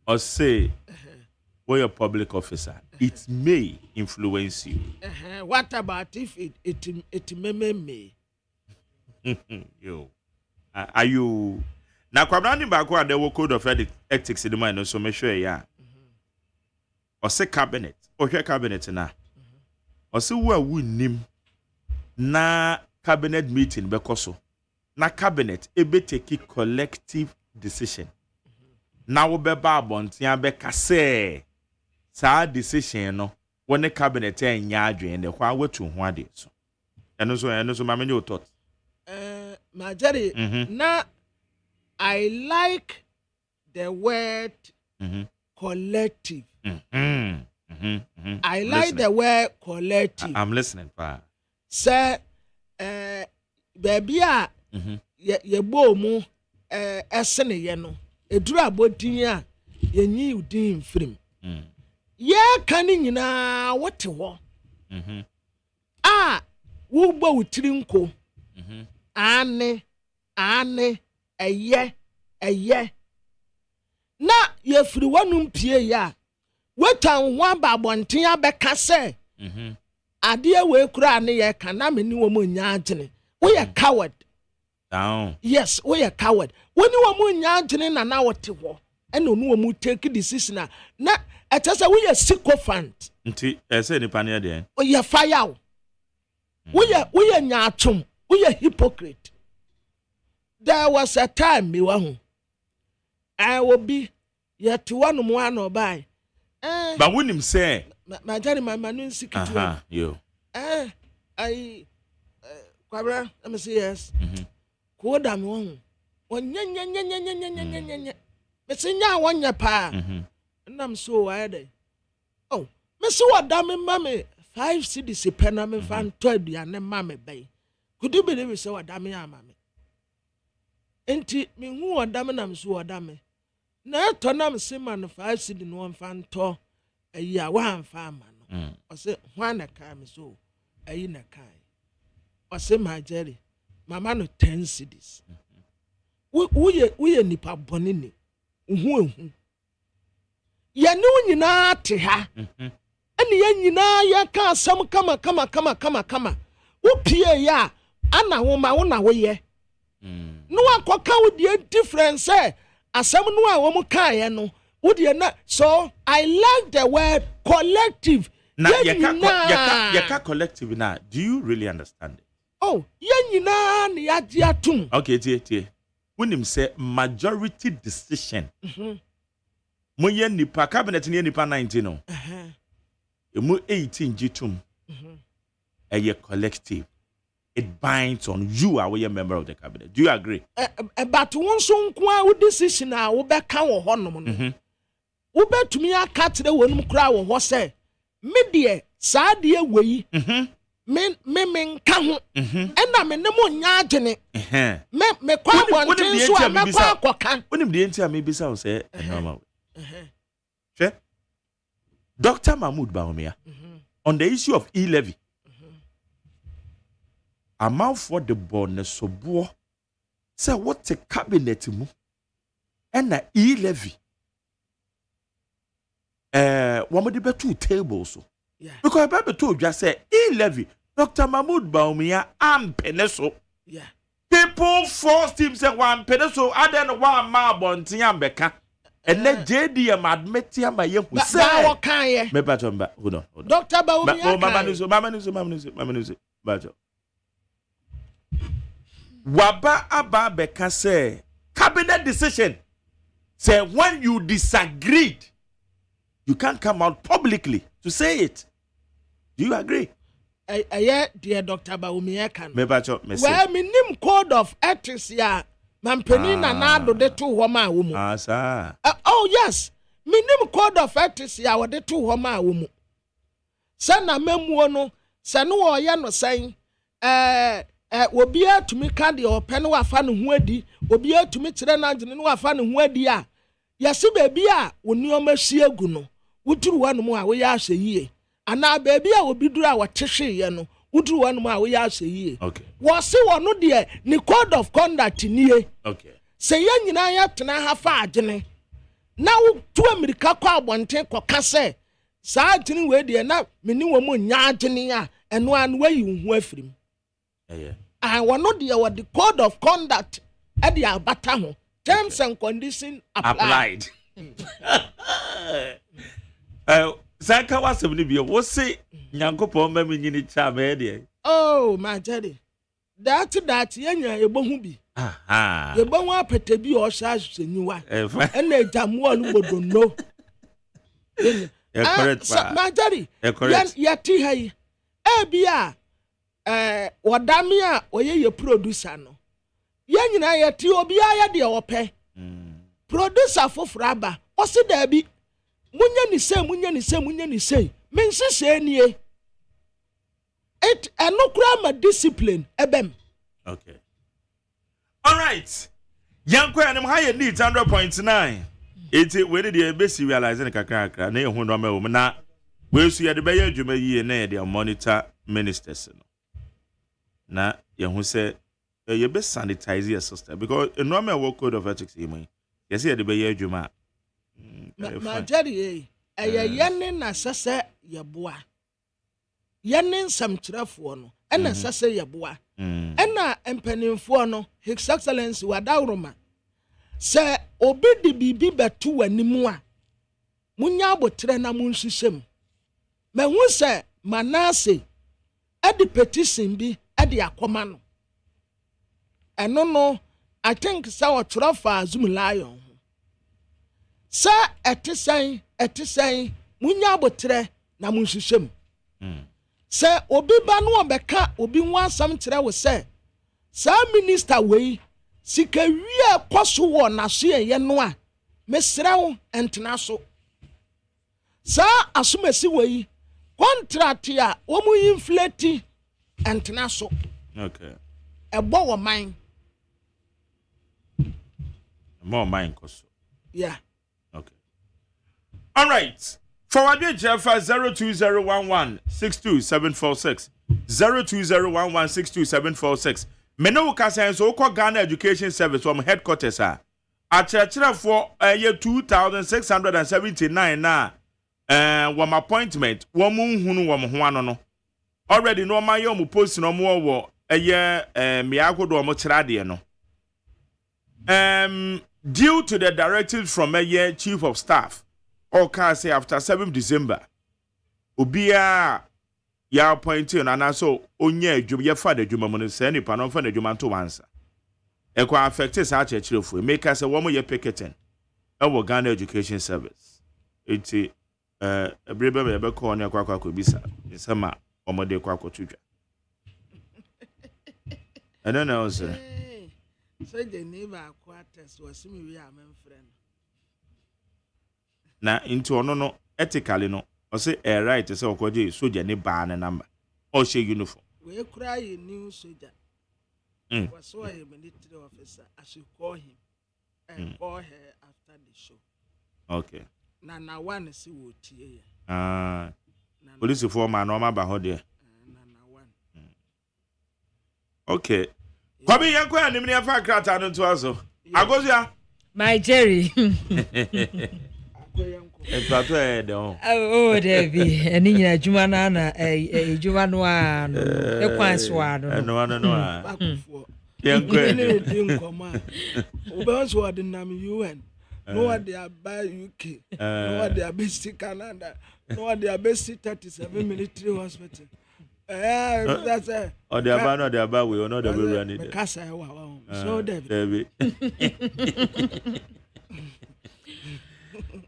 Or say we a public officer, it may influence you. What about if it may? Yo. Are you now kwabna back one there code of ethics in the mind so make sure ya. Or say cabinet. Or your cabinet na. Or say who nim na cabinet meeting bekoso. na cabinet ebe take collective decision. Na wo be ba abontia be kase sa decision no when the cabinet enya adwen de kwa wetu ho ade so. Eno so ma menye thought. Majari, na I like the word collective. I like the word collective. I'm listening, pa. Sir, baby, ye bo mu esene ye no. Eduru abodin a ye nyi udin mfrim. Ye kan nyina wote ho. Wo gbo wutiri nko. Ane eye na ye firi wonum pie ya wetan ho ababonten abeka se ade we kura ne ye kana meni wo mo nya agene wo ye coward down. Yes, we are coward. When you are nya agene na na wote ho eno no wo mu take decision na etese we are sycophant nti ese ni pane de we are fire we are nya atom we are hypocrite. There was a time me wa hu I will be yet one more by. But when him say, my daddy, my man, you. I, Quabra, let me see, yes. Quote am one. One yan, Missing ya 1 year pa. And I'm so wired. Oh, Miss what damn mammy, 5 cities, a penam fan 12 and mammy bay. Could you believe it? So a damn mammy? Enti me hu odam na mso odam na tonam seman 5 cedi no fan to ayi a wan fa ama no o se hwan na ka me so ayi na kai o se ma Jerry mama no 10 cedis wo ye nipa bone ni hu ye ne nyina te ha ene ye nyina ya ka asam kama wo pie ya ana wo ma wo na wo ye no akoka with the difference asem no a wo mu kae no wo de na so I like the word collective. Now yaka collective now. Do you really understand it? Oh, ye nyina na ya di atum. Okay, tie. When him say majority decision. Mo ye nipa cabinet ni nipa 19 no. Mo 18 gitum. A collective. It binds on you are a member of the cabinet. Do you agree? But one so kwa decision a wo be ka wo honom no. Wo betumi aka tere wonum kra wo ho se me de saa de wei. Me nka ho. Ena me ne mo nya agene. Me kwa bonten so a me kwa akoka. Wonim de enti a me bisa wo se normal. Dr. Mahmoud Bawumia on the issue of e-levy. Amount for the bonus so bo say what a cabinet mu and na e-levy one of the 2 tables so because I told just say e-levy Dr. Mahmoud Bawumia and peneso people forced him say one peneso and then one ma bontin ambeka and then JDM admit him my ye who say me batomba hold on Dr. Bawumia mama nusu bato Waba aba beka say cabinet decision say when you disagreed you can't come out publicly to say it. Do you agree? Dear Dr. Bawumia kan. Well, minim code of ethics ya mampeni na nado de to ho ma wo mu. Oh yes, minim code of ethics ya wo de to ho ma wo mu. Say na memuo no, say no wo ye no sen obia tumi ka de open wa fa no ho adi obia tumi kire na agene no wa fa no ho adi a yesi bebi a woni o mahyi agu no wuduru wanu a wo ya ahye yie ana bebi a obiduru a wotehwe ye no wuduru wanu a wo ya ahye yie okay wo se wono de ni code of conduct nie okay se ye nyina ya tena ha fa agene na wo tu amerika kwa abonten koka se saa agene we de na meni wo mu nya agene a eno an we yi hu afirim. I want not the code of conduct at the abata ho. Terms and conditions applied. Sanka was a video. What say Yankopo Mammy in the cham? Oh, my daddy. That yanya ebohubi. Aha. Ye bon wa pete bi o sha hwenyiwa. E na jamu olu bodono. Correct pa. Majari. Ya ti hai. E bia wadami a oye ye producer no. Ye nyina ye ti obi aya de ope. Producer foforo aba. O se da bi. Munya ni se. Men se nie. It enokura ma discipline ebem. Okay. All right. Yankwe anem high need 100.9. It we did be realizing kakra na ehun no ma na we su ye de be adwuma yi na ye de monitor ministers no. Na ye hu say ye be sanitize your system because no ma work code of ethics yi mun. Ye say ye de be adwuma. Ma jari yenne na sese ye boa. Yenne nsamkyerefo no ena sese ye boa. Ena empanimfo no His Excellency Wadawroma se obi di bibi betu wanimu a munya abotre na munhyehyem me hu se Manase edi petition bi edi akoma no eno no I think sa otrofa Zoom lion sa etisen munya abotre na munhyehyem se obi ba no obeka obi nwa asam kire wo se sa minister wei sika wie koso wo na so ye no a mesrew entena so sa asumesi wei contract ya wo mu inflate entena so okay ebo wo man more mine koso yeah okay all right forward Jeff 0201162746 0201162746 Meno Kasan so called Ghana Education Service from headquarters a for year 2679 na one appointment one hunu one ho no already no my yom post no more wo miago do mo trade no due to the directives from a chief of staff or can say after 7th December obia ya appointed and so onye adwuma ya fa adwuma mo no se ni pa no fa adwuma to wansa e kwa affect sa chechirefo make us wo mo ye picketing e wo Ghana Education Service enti ebrebe be ko ne kwa bisa nsema omode kwa twitwa I don't know sir so the neighbor quarters was me we are men friend na into ono no ethically no o say right say okoje soldier ne ba na number o she uniform we cry new soldier was so a military officer I should call him and call her after the show okay na one see wo tie police for man no ma ba ho de na one okay kwabi yanko anim ne afa krata no to aso agozia my Jerry oh Debbie eni nyina adwuma na adwuma no a no e kwan so a no yanko eni din koma oba so ade nam UN no ade aba UK no ade abesi Canada no ade abesi 37 military hospital that's ode aba no de aba we no de we run it kasa e wa so Debbie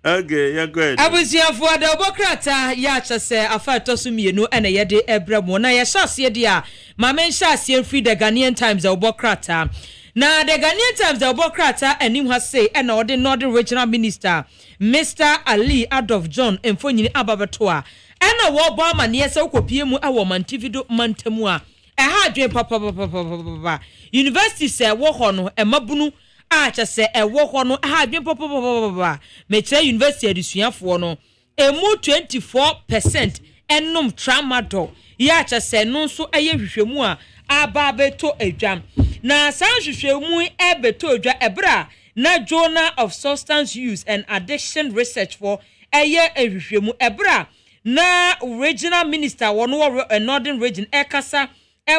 okay, you're good. Abusia for the Bokrata, Yacha say, a fat tosumienu and a yede ebramona, ya shas dia, Mamen shas yen free the Ghanaian Times of Bokrata. Now, the Ghanaian Times of Bokrata and him has say, and the Northern Regional Minister, Mr. Ali Adolf John, and Fonyi Ababatoa, and a war bomb and yes, Oko Piemu, a woman, Tivido Mantemua, a hard dream papa. University say, walk on, and Mabunu. Acha se ewo no ha dwen papa me tell university adusuafo no emu 24% enom tramadol ya acha se no so eye hwehwemu a aba beto adwam na san hwehwemu beto adwa ebra na Journal of Substance Use and Addiction Research for eye hwehwemu ebra na regional minister wono Northern Region ekasa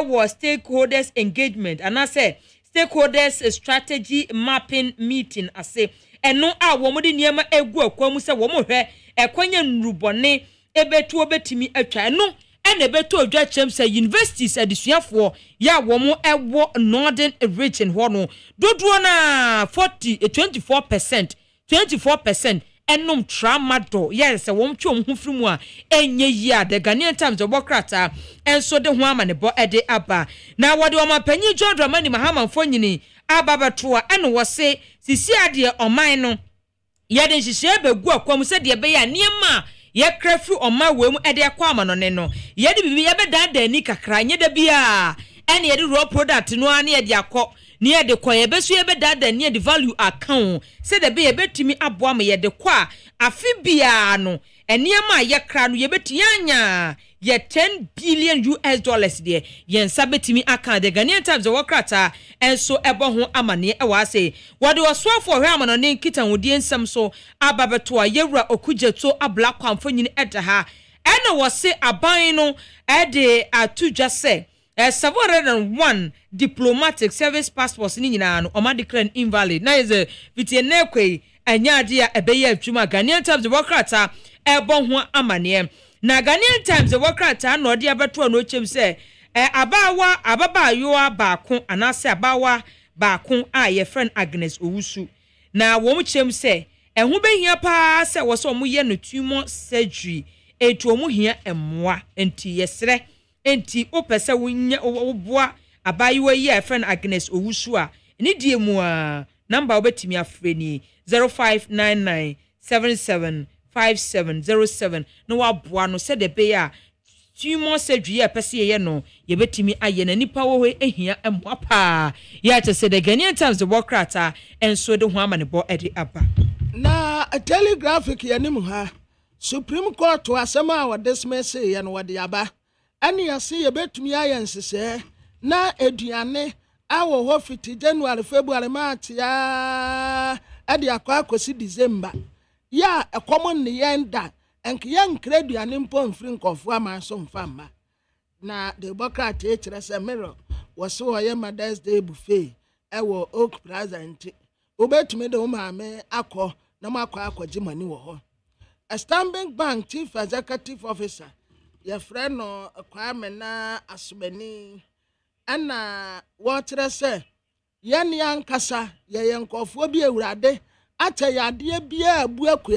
was stakeholders engagement and I say stakeholders strategy mapping meeting ase eno a wo mo de niema egu akwamu se wo mo hwe ekwanya nrubone ebetu obetimi atwa eno ene beto odwa chem say universities adesuafo ya wo mo ewo northern region ho no dodo na 24% enom tramadol yes won twom ho firi mu a enye yi a the Ghanaian Times obokrata enso de ho amanebo ede aba na wode o mapanyi John Dramani Mahama mfonyini aba betoa ene wo se sisi ade oman no ye de hihye begu akwam se de be ya niema ye krafi oman we mu ede akwa amanone no ye de bibi ye be dada ni kakra nye da bia ene ye de raw product no ane ye de akọ ni ye de kwa ye besu ye be dada ni ye de value account se de be ye betimi aboa ma ye de kwa afibia no eniema ye kra no ye betianya ye 10 billion US dollars de ye nsa betimi aka de Ghanaian Times wokrata enso ebo ho amane e wa se wode osofo hwe amano ne nkita wodi ensam so ababeto a yewura okujeto abla kwamfo nyini eda ha ena wo se aban no ede atudwa se 701 diplomatic service passports ni nyina no oma declare invalid na is vitie nekwe anyade a ebeye atwuma Ghanaian Times wokrata ebo ho amane na Ghanaian Times wokrata na ode abeto no chem se ababayo baako anase abawa baako a ye friend Agnes Owusu na wo mu chem se ehu behia pa se wo so mu ye no tumor surgery etu omu hia emmoa enti yesre enti opese wo boa abayo ye friend Agnes Owusu a ni die mu a number obetimi afre ni 0599775707 no wa boa no se de be a tumor surgery ya pese ye no ye betimi aye na nipa wo ehia emmoa pa ya te se de Ghanaian Times the wokrata enso de ho amane bo ede aba na a telegraphic ya nim ha Supreme Court asema wa dismiss ye no wode aba ane ya se ye betumi aye nsese na eduane awo ho fiti January February March ya ade akosi December ya common ne yenda enke yan creduane mpo mfiri nkofo amanso mfama na the Democrat ekire se mirror was wo ye Mother's Day buffet ewo Oak Plaza nti obetumi de maame akọ na makọ jimani wo ho a Stanbic Bank Chief Executive Officer ye friend no Kwame na Asubani ana wo kire se ye ne ankasa ye nkofo bi ewurade acha yade bia abu akọ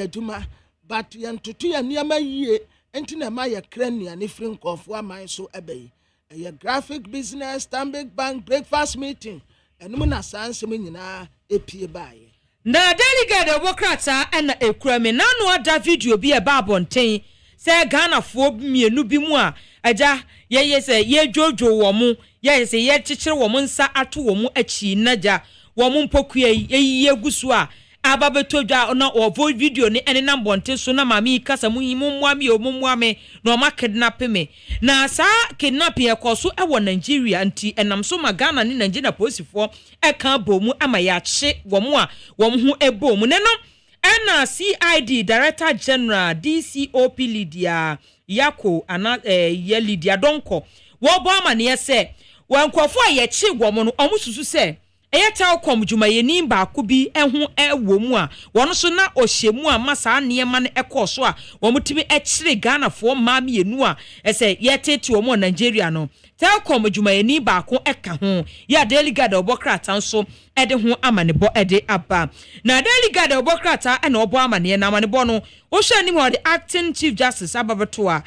but yantutu ya niama yie enti na ma ya krania ne firi nkofo aman so ebey a graphic business Stanbic Bank breakfast meeting enum na sansem nyina epie baaye na delegate obokrata na ekurame na no ada video bi e ba bonten se Ghana fo mienu bi mu a aja ye se ye jojo wo mu ye se ye chichire wo mu nsa ato wo mu achi naja wo mu mpokua ye gusu a ababetodwa na ovo video ni ene na bonte so na mami kasa muami no ma kidnap me na sa kidnap ye koso e wo Nigeria anti enam so magana ni Nigeria posifo e kan bomu ama ya che wo mu a wo hu ebomu ne no na CID Director General DCOP Lydia Yako ana ye Lydia Donko wo bo ama ne se wo nkofo a ye che wo mu no omususu se eye telecom jumayeni baako bi ehu ewo mu a wono so na ohyemu a masa niema ne ekoso a wo mutimi ekire Ghana fo maami enu a ese ye tete wo mu Nigeria no telecom jumayeni baako eka ho ya delegate obokrata nso ede ho amanebo ede aba na delegate obokrata ena obo amane na amanebo no wo hwe ni ho the acting chief justice ababeto a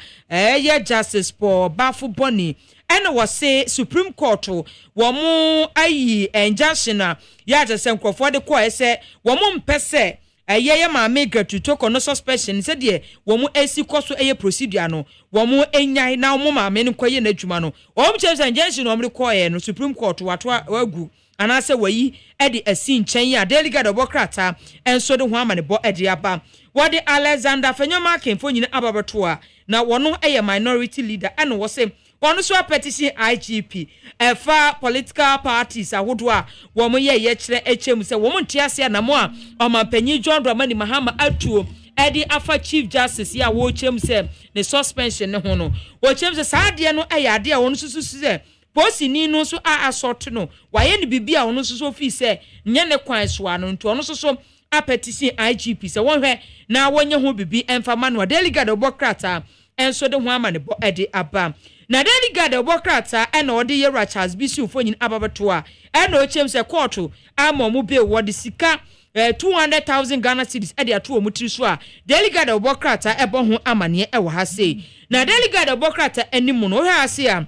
ye justice for Bafo Boni ena wose Supreme Court wo mu ayi injunction ya jese nkrofo de ko ese wo mu mpese ye maame gratuito no suspension se de wo mu esi koso eye procedure no wo mu enyai na wo maame no koye na adwuma no wo mu chese injunction no mre ko no Supreme Court wato wagu anase wayi ede asi nchen ya delegate obokrata enso de ho amane bo ede aba wode Alexander Fenyoma Kemfo nyine ababeto a na wono eye minority leader ene wo se one so petition IGP efa political parties ahodo a wo mo ye kire echem se wo mo ntiase na mo a omampanyi John Dramani Mahama atuo edi afa chief justice ya wo chem se ne suspension ne ho no wo chem se saade no ayade a wono susu se posi ni no so a asort no waye ne bibia wono susu fi se nye ne kwan so ano nto wono susu a petition IGP se won hwe na wonye ho bibi emfa manual delegate obokrata enso de ho ama ne bo ede aba na Daily Guard obokrata e na ode ye Charles Bisi ufo nyin ababato a e na ochem se court ama mu be wo de sika 200,000 Ghana cedis ede ato o mutiri so a Daily Guard obokrata e bo ho amane e wo ha sei na Daily Guard obokrata animu no ha ase a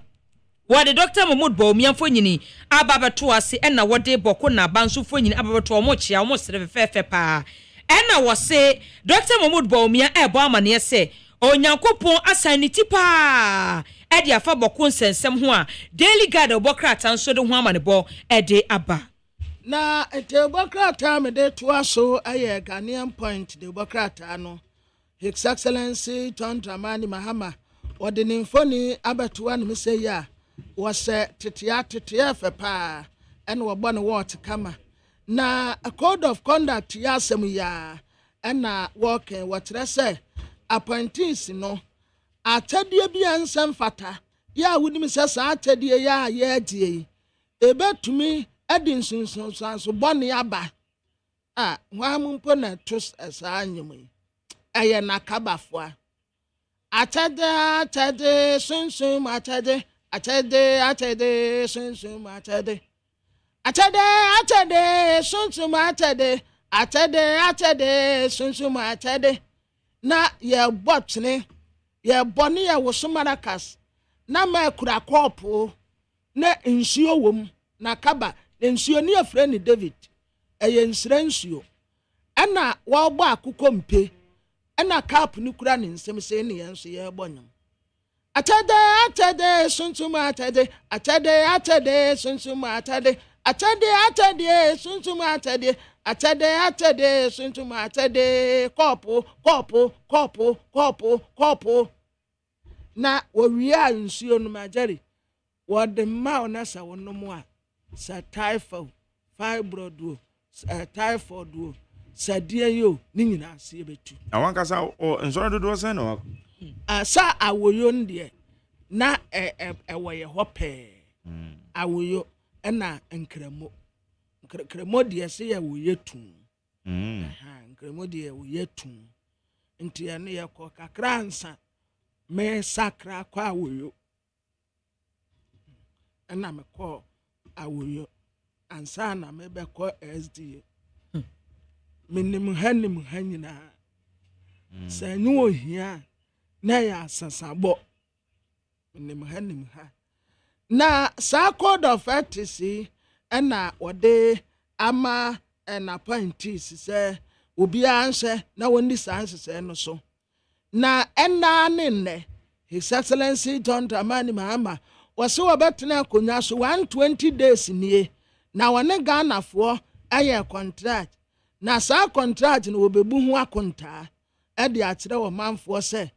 wade Dr. Mahmoud Bawumia nyini ababato ase e na wode boko na banso fo nyini ababato o mo chia o mo sere fefe pa e na wo se Dr. Mahmoud Bawumia e bo amane se onyankopon asaniti pa e de afa boko nsensem ho a Daily Guard obokrata nso de ho amane bo e de aba na ete obokrata me de to aso aye Ghanaian point de obokrata no His Excellency John Dramani Mahama ode ne mfoni abato an me say ya was tetia fepa and wabon water kama na a code of conduct yasem ya and na walking what I say appointees no atadie bi ansam fata ya wudi mi sesa atadie ya ye die ebetumi edin sunsun so bone aba hwa mumpo na tos asa anyim eye na kabafoa atade sunsun atade sunsun atade sunsun atade sunsun atade na ye botne ye boni ye wosumarakas na makura kopo na nsuo wom na kaba nsuo ne afre ni David eye nsire nsuo ana wo gba akukọ mpe ana cap ni kura ni nsem se ne yenso ye bonyam atade sunsun atade sunsun atade sunsun atade sunsun atade kopo na wawia nsuo no majari wode ma ona sa wonomu a sa typhoid fibroid typhoid sadie yo ni nyina ase betu awankasa nsoro dodo se no asa awoyo ndie na ewoye hope awoyo na nkremo de se ya woye tu nkremo de woye tu nti ya ne yakọ kakra ansa me sakra kwa awoyo na me ko awoyo ansa na me be ko SD minim hanyina sanyu ohia na ya sasabo minim ha na sa code of ethics na wode ama na appointees se obi anse na woni sanse no so na ne His Excellency John Dramani Mahama wase wobetena konya so 120 days nie na wone Ghana fo aye contract na sa contract no obebu hu akonta e de akire wo manfo se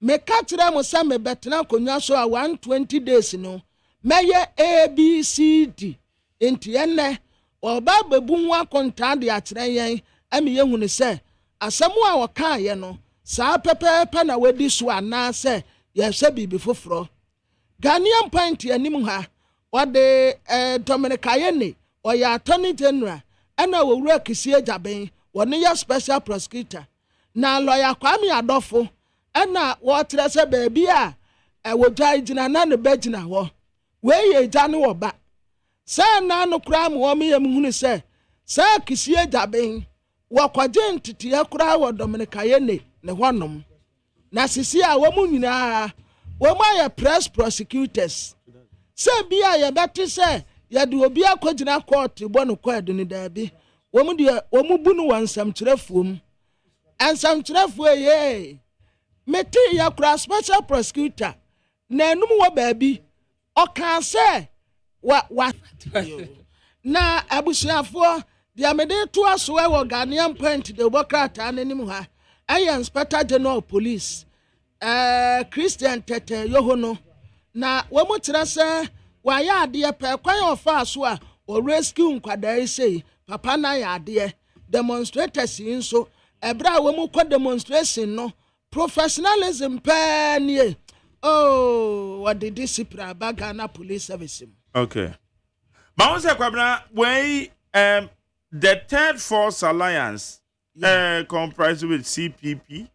me ka kire mo se me betena konya so a 120 days no meye ABCD enti enne oba bebu hu akonta de akire yen ame yehunu se asemu a woka ye no sa pepepe na wedi so ana se ye hwe bibi foforo Ghanaian point anim ha wode Dominica Yene oya Attorney General ana wowura Kisie Jaben woni ya special prosecutor na lawyer Kwame Adofo ana wotre se baabi a wodwa igina na ne bagina ho we ye gya ne woba sa na no kura mo wo me yam hunu se sa Kisie Jaben wakwaje ntete ya kura wo Dominica Yene ne honom na sisi a wo mu nyina wo ma ya press prosecutors se bia ya beti se ya de obi akogina court bo no kwa de ni dabi wo mu bu no wansam kirefuom ansam kirefu ye meti ya kura special prosecutor na enum wo baabi o kan se wa na abusuafo dia mede to aso e wo Ghanaian point de bokrata nanim ha aye Inspector General Police Christian Tete Yohono na wo mu kire se wa ya ade pe kwan ofa so a o rescue nkwadai sei papa na ya ade demonstrators nso ebra wo mu ko demonstration no professionalism pa nie what the discipline Ghana Police Service. Okay. But once Kwabna when the Third Force Alliance comprised with CPP,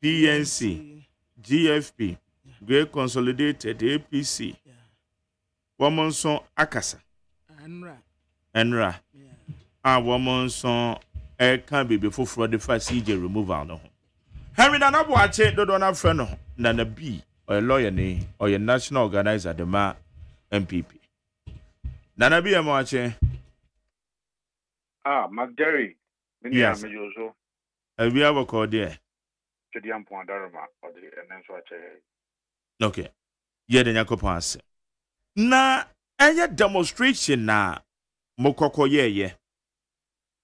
PNC, GFP, Great Consolidated, APC, woman son Akasa, Enra, woman son can be before for the first CJ removal. No, Henry Nana watch it, don't have friend, Nana B, or a lawyer, or a national organizer, the ma MPP. Nana B, I'm watching. McJerry, Yes. We have a call there. Okay. Yeah, then you pass. Na, anya demonstration na mokoko ye.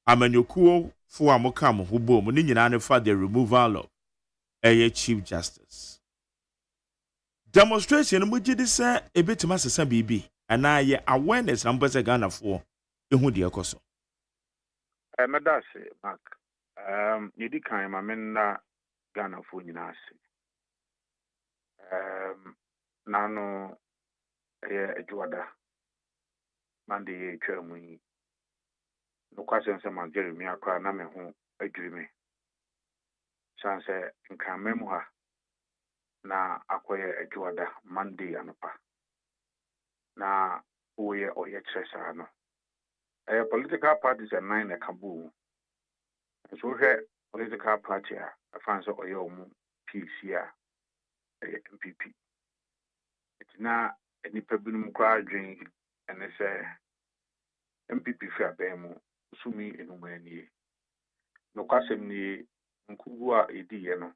Amanyukuo for amokam who boom, ni nyina ne fa the removal of a Chief Justice. Demonstration muji di say e betima sesa bibi ana ye awareness ambassador Ghana for ehu de ekoso. Medase Mark. Yedi kan ma menna Ghana for nyina ase. Nano Edwada Mandi Twemu no kwasem se magere mi akwa na me ho adwiri me chance nka memu ha na akoye Edwada Monday anopa na oye tresa no political parties are 9 kabu so he political party a afanso oye omu PC a MPP na enipa binum kwa adwen ene se MPP fi abemu sumi enumani no kwasem ni nkugu a ediye no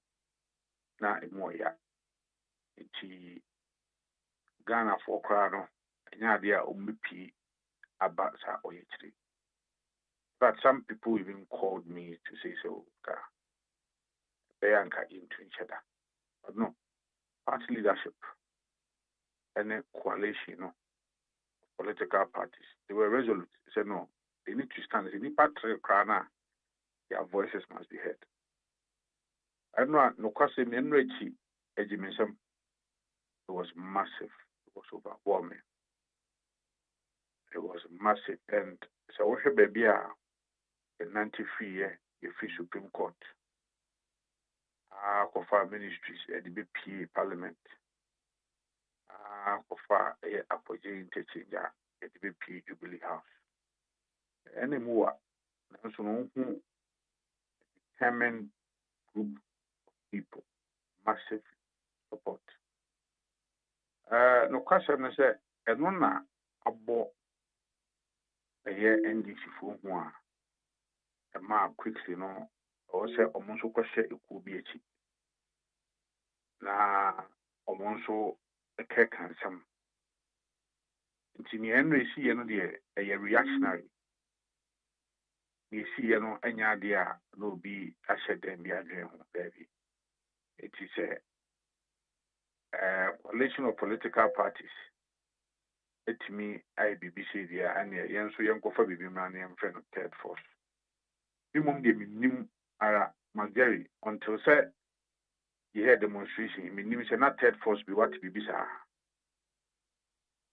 na emoya enti Ghana for kra no enya de a ompi aba sa oyechiri. But some people even called me to say so Bayanka into each other. But no, party leadership and a coalition, no political parties. They were resolute. They said no, they need to stand. They need to crana. Their voices must be heard. I know no question in Rechi Agyeman. It was massive. It was overwhelming. It was massive. And so we have baby in 93 year the Supreme Court. Kofa ministries at the BPA Parliament. Kofa appointing teaching at the BPA Jubilee House. Any more, so no determined group of people, massive support. No question is that and one about a year NDC for one. A man quickly no or say almost a question it could be a chip. Na almost a cake and some. In the end, we see a reactionary. We see any idea no be a shed and be a dream, baby. It is a coalition of political parties. It me IBBC there and young so young for baby man and friend of third force. You mum de minim ara Mageri until said you had demonstration. Minim say not third force be what be bisa.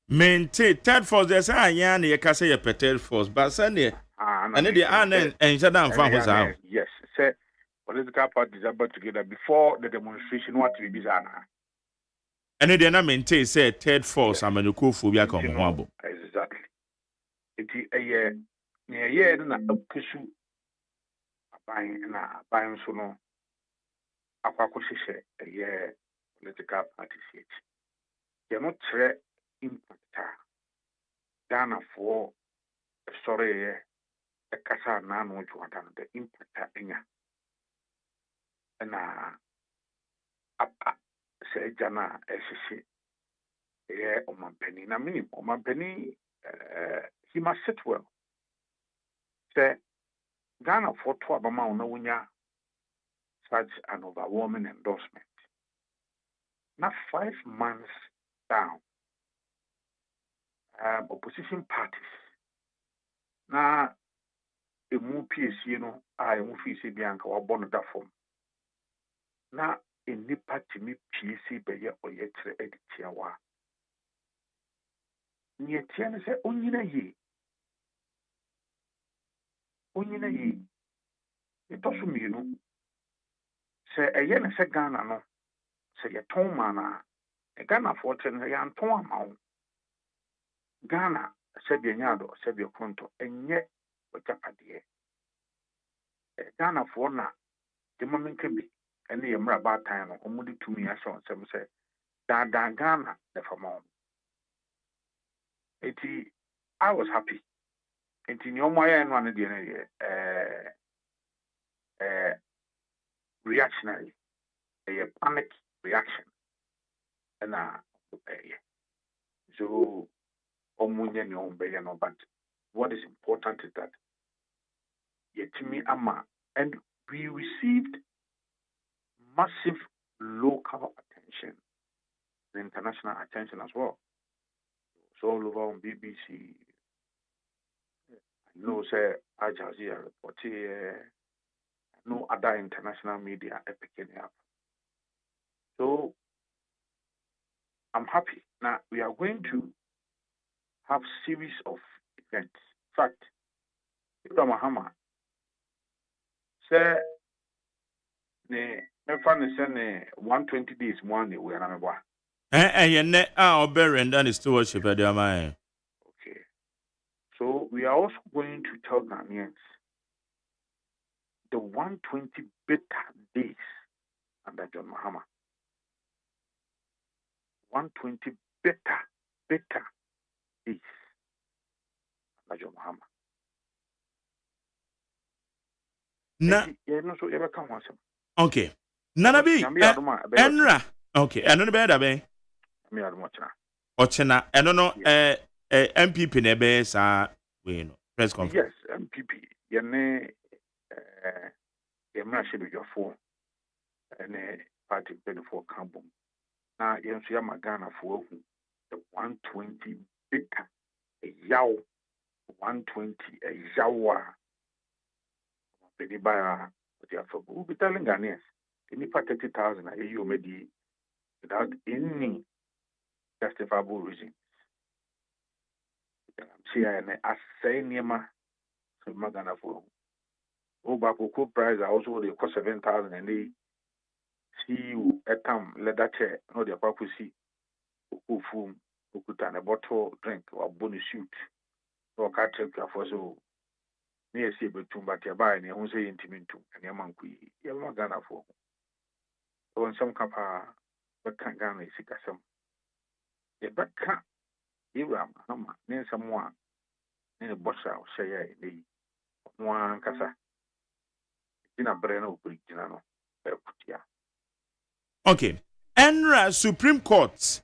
Maintain third force there's a yan ye kase ye third force but Sunday and the anen and Shadam fan was out. Yes, say political parties are brought together before the demonstration what be bisa. And they na maintain say third force amanuko phobia come ho. Exactly. It a year na akusu buying so no akwakohye a political parties. They not threat impact Ghana for sorry a kasa na no Jordan the impact enya na say jana esisi omampani na minimum omampani he must sit well. Say Ghana for 12 amount no wunya such an overwhelming endorsement. Not 5 months down. Opposition parties. Na a mu PSC no I mu FCC bianca or bonnet that form. Na a nipa timi PSC be ye or yetre editiawa. Nye tiana se onyina ye. Onyina ye. It also mean say a yen se Ghana no sɛ yɛtɔn ma no a Ghanafoɔ kyɛ no yɛantɔn ama wo. Ghana sɛdeɛ nyaado sɛdeɛ kronto ɛnyɛ ɔgyapadeɛ. Ghanafoɔ na de ma menka bi ɛne yɛ mmara baatan no ɔmo de tumi ahyɛ nsɛm sɛ daadaa Ghana na fa ma wɔn. Eti I was happy. Eti nea ɔmo ayɛ no ano deɛ no yɛ reactionary. Ɛyɛ panic reaction. Ɛna ɛyɛ. So ɔmo nyɛ nea ɔmo bɛyɛ no, but what is important is that yɛtumi ama, and we received massive local attention and international attention as well. It's all over on BBC. I know, say, Al Jazeera reported. No other international media are picking it up. So I'm happy. Now we are going to have series of events. In fact, Ibrahim Mahama say ne mefane say ne 120 days one we are na ne oberenda ne stewardship at the man. Okay. So we are also going to tell Ghanaians the 120 better days under John Mahama. 120 better days under John Mahama. Okay. Nana bi enra. Okay. Eno ne be da ben. Me adu ochina. Ochina. Eno no MPP ne be sa we no press conference. Yes, MPP. Yene yemra shedujafo ene party benefo kambom. Na yenso ya magana fo hu the 120 better yaw 120 yawa. We'll be telling Ghanaians, any 30,000 a year made without any justifiable reason. I'm saying, I say, Nema, so Magana for Obako price, I also they cost 7,000 and they see you at time, let that chair, no, the papa see, who foom, who put on a bottle drink or bonus suit, or catch up for so. Near see between but you buy and you say intimate to and your monkey, you're not gonna for. On some capa, but can't Ghana sick as some. A back cat, Iram, Hammer, near someone, in a boss house, say, the one cassa. In a breno, Brigiano, Okay. Enra Supreme Court.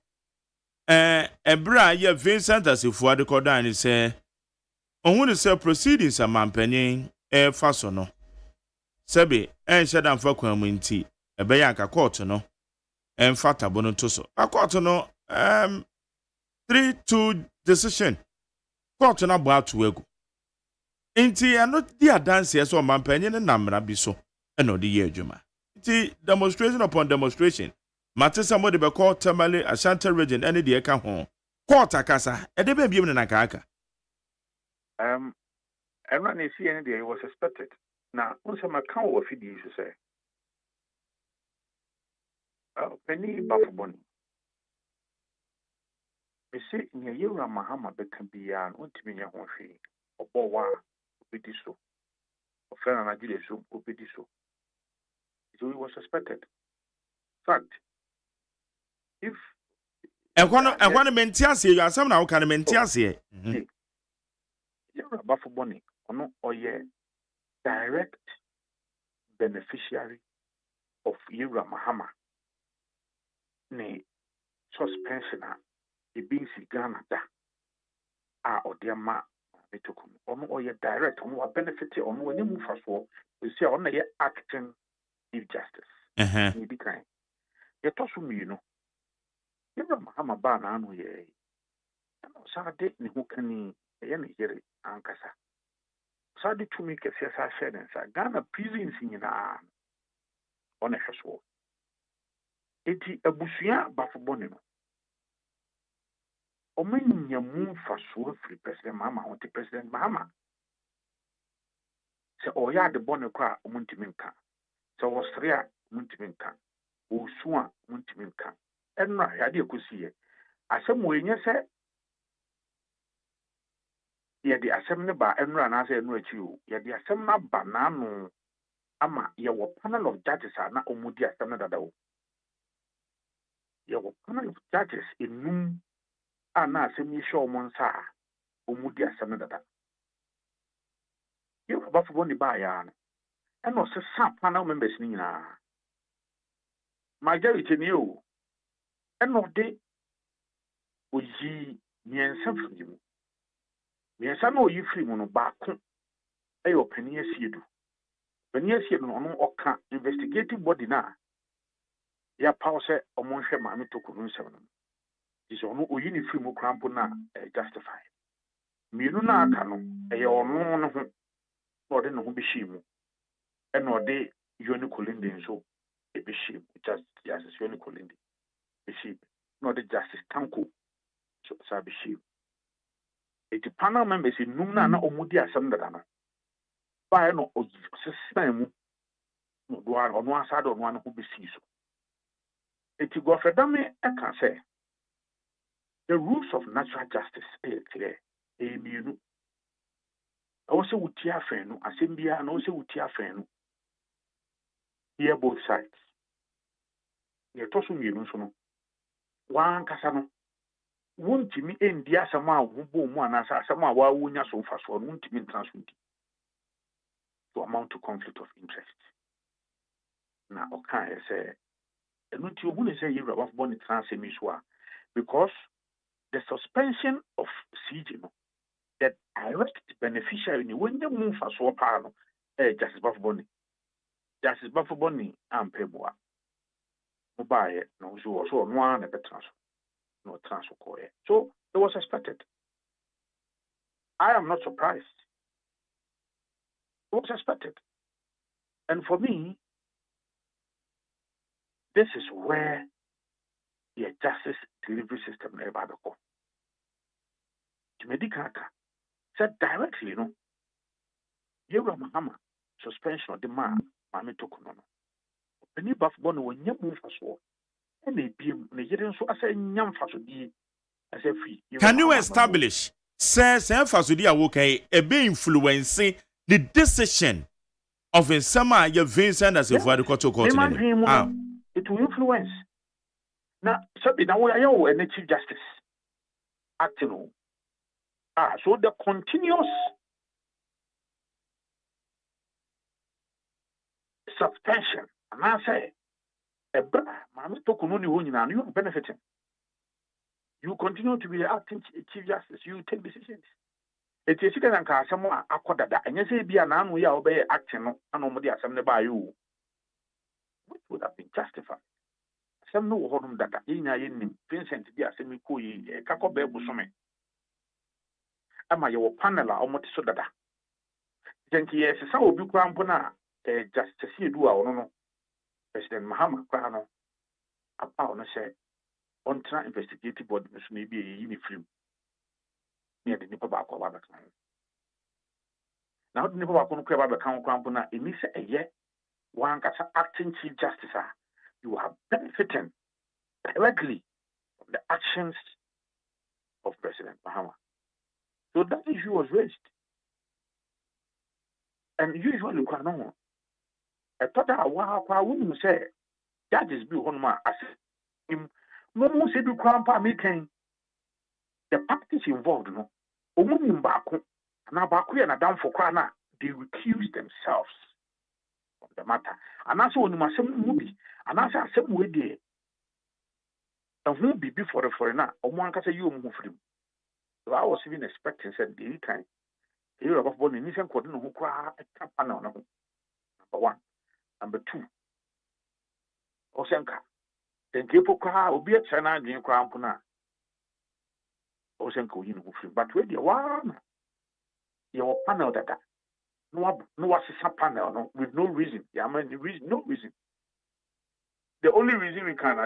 Ebra ye Vincent as if what the Cordani say. On say proceedings a mampenyin faso no sebe shedan fa kwamunti ebe ya ka court no fata bono to so a court no 3-2 decision court na bo atu egu nti ano di adanse so mampenyin na mra bi so no di ye adwuma nti demonstration upon demonstration matesa mo de be court Tamale Ashanti region ene de ka ho court akasa ede be biem na kaka. Everyone is seeing it was suspected. Now, once I'm a cow of it, you say, Penny Buffabon. You see, in a year, Mahama can be an ultimate one fee, or Bowa, Opidiso, or Ferran Agileso, Opidiso. So it was suspected. Fact, if I want to maintain you are somehow can maintain. Buffalo Bonnie, or ye direct beneficiary of Yura Mahama. Ne suspension a BC Ghana da or dear ma or ye direct on what benefit on when you move fast for you see on ye acting Chief Justice. You be kind. Ye toss me, you know. Yura Mahama Bana no ye. Saturday ni who can ye hear ankasa. Sadi to make a CSR shed and say Ghana prisons in on a household. Eti abusia bafobonino. Omen ya move for so free President Mahama on the President Mahama. Se oya de bonne kwa omuntiminka. Se was rea omuntiminka. osua muntimi nka enra yade ekusiye asem wo enye se yɛde asɛm ne ba enra na sɛ enu akyi o yɛde asɛm na ba na no ama yɛwɔ panel of judges a na ɔmudi asɛm no dada o yɛwɔ panel of judges enum a na asɛm yi hyɛ ɔmo nsa a ɔmudi asɛm no dada yɛwɔ bafo ne ba ya no ɛna ɔsesa panel members ni nyinaa majority ni o ɛna ɔde oyi miɛnsa firi mu miɛnsa na oyi firi mu no baako ɛyɛ ɔpanin asiedu ɔpanin asiedu no ɔno ɔka investigative body na yɛapaw sɛ ɔmo nhwɛ maame tokuro nsɛm no nti sɛ ɔno oyi ne firi mu krampo na justify mmienu na aka no ɛyɛ ɔno no ho na ɔde ne ho bɛhyɛ mu ɛna ɔde Yoni Kolinde nso ebɛhyɛ mu justice Yoni Kolinde bɛhyɛ mu na ɔde justice Tanko so saa bɛhyɛ mu eti panel members enum na ɔmo di asɛm dada no bae no ɔsesan mu no do ɔno asa de ɔno ano ho bɛsi so eti gɔfrɛdame ɛka sɛ the rules of natural justice ɛyɛ clear ɛyɛ mmienu ɛwɔ sɛ wotie afɛn no asɛm biara na ɛwɔ sɛ wotie afɛn no hear both sides yɛtɔ so mmienu nso no wankasa no wontimi endi asɛm a wobɔ mu anasa asɛm a wawonya so mfasoɔ no wontimi ntena so ndi to amount to conflict of interest na ɔka yɛ sɛ ɛno nti ohu ne sɛ yɛwura wafobɔ ne tena asɛm yi so a because the suspension of CJ no the direct beneficiary ni wonya mu mfasoɔ paa no Justice Bafoboni Justice Bafoboni ampeboa mobaeɛ na so no one na betra so no transfer koye so it was expected. I am not surprised. It was expected. And for me, this is where the justice delivery system never go. Medikaka said directly, Yura Mahama suspension of the man, Mami Tokunono. The new buff bonnet when you move for so, and they be Nigerian so I say, Yam Fasudi as a free. Can you establish, says Fasudi Awoke, a be influencing the decision of a summer your Vincent as a Vadico court? It will influence. Now, now we are a chief justice acting. So the continuous suspension, and I say, you are benefiting. You continue to be the acting chief justice, you take decisions. It is second and someone acquired that, and you say, be an man we are obey acting, and nobody assembly by you, which would have been justified. Some no hold that in Vincent, the assembly, a caco bebu summit. Ama your panel almost so that. Then yes, some will be crampona, just to see do our no. President Mahama Krano, upon say, on try investigative body may be a uniform near the Nipabako Babakan. Now the Nipabako Babakan Crampona, it means a year, one as acting chief justice, you are benefiting directly from the actions of President Mahama. So that issue was raised. And usually, I thought I wouldn't say, judges be one man as him. No more say, do grandpa making the parties involved, no. Omunim Baku, and Abaku and Adam for Krana, they recuse themselves from the matter. And also, when you must movie, and as I said, we did. And who be before the foreigner, or one can say you move him. So I was even expecting said the kind. Here about born in Nissan Cordon who cry a campaign. Number one. Number two. Osenka. Then people cry will be a China Green Crown Puna. Osenko, you know, but with your one. Your panel that no panel no, with no reason. Yeah, I mean, no reason. The only reason we can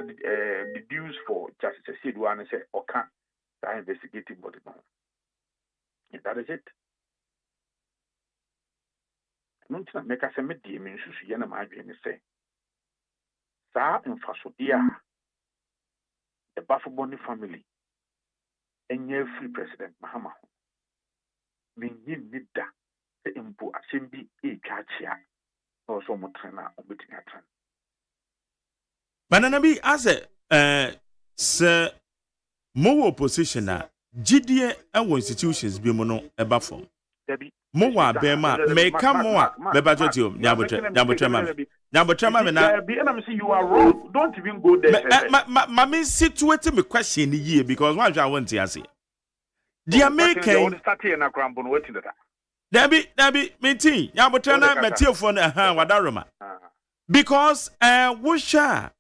deduce for Justice Sidwan is or can't. That investigative body. That is it. I don't make us a medium in Susiana Margin say. saa mfasodeɛ a the Bafoboni family enye free president Mahama ho menyi nida se mpo asɛm bi etwachia also motrena obetumi atran Banana bi ase se mo opposition a gidie ewo institutions bi mu no eba form mo wa be ma make mo a be ba totio nyabotre ma me na you are wrong. Don't even go there. Me situate me question ni ye because one I want to say. Dia make start here na krambo no wetin that. Dabi meeting nyabotre na metiefo na wadaroma. Because wo sha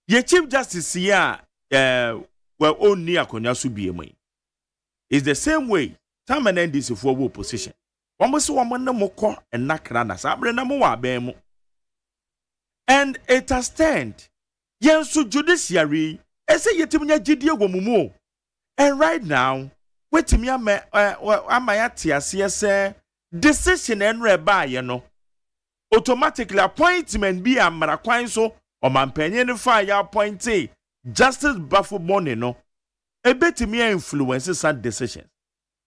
ye chief justice here well only akonya so bie mai. It's the same way time and this for opposition. Almost one na moko and nakra na sabre na mo wa ben mo. And it has stand. Yensu judiciary ese yetimunya gidie gomumu. And right now, wetimi amayati ase decision and reba ye no. Automatically appointment be amara kwan so o mampanyin fa ya appointee Justice Bafoboni no. Ebetimi influence some decisions.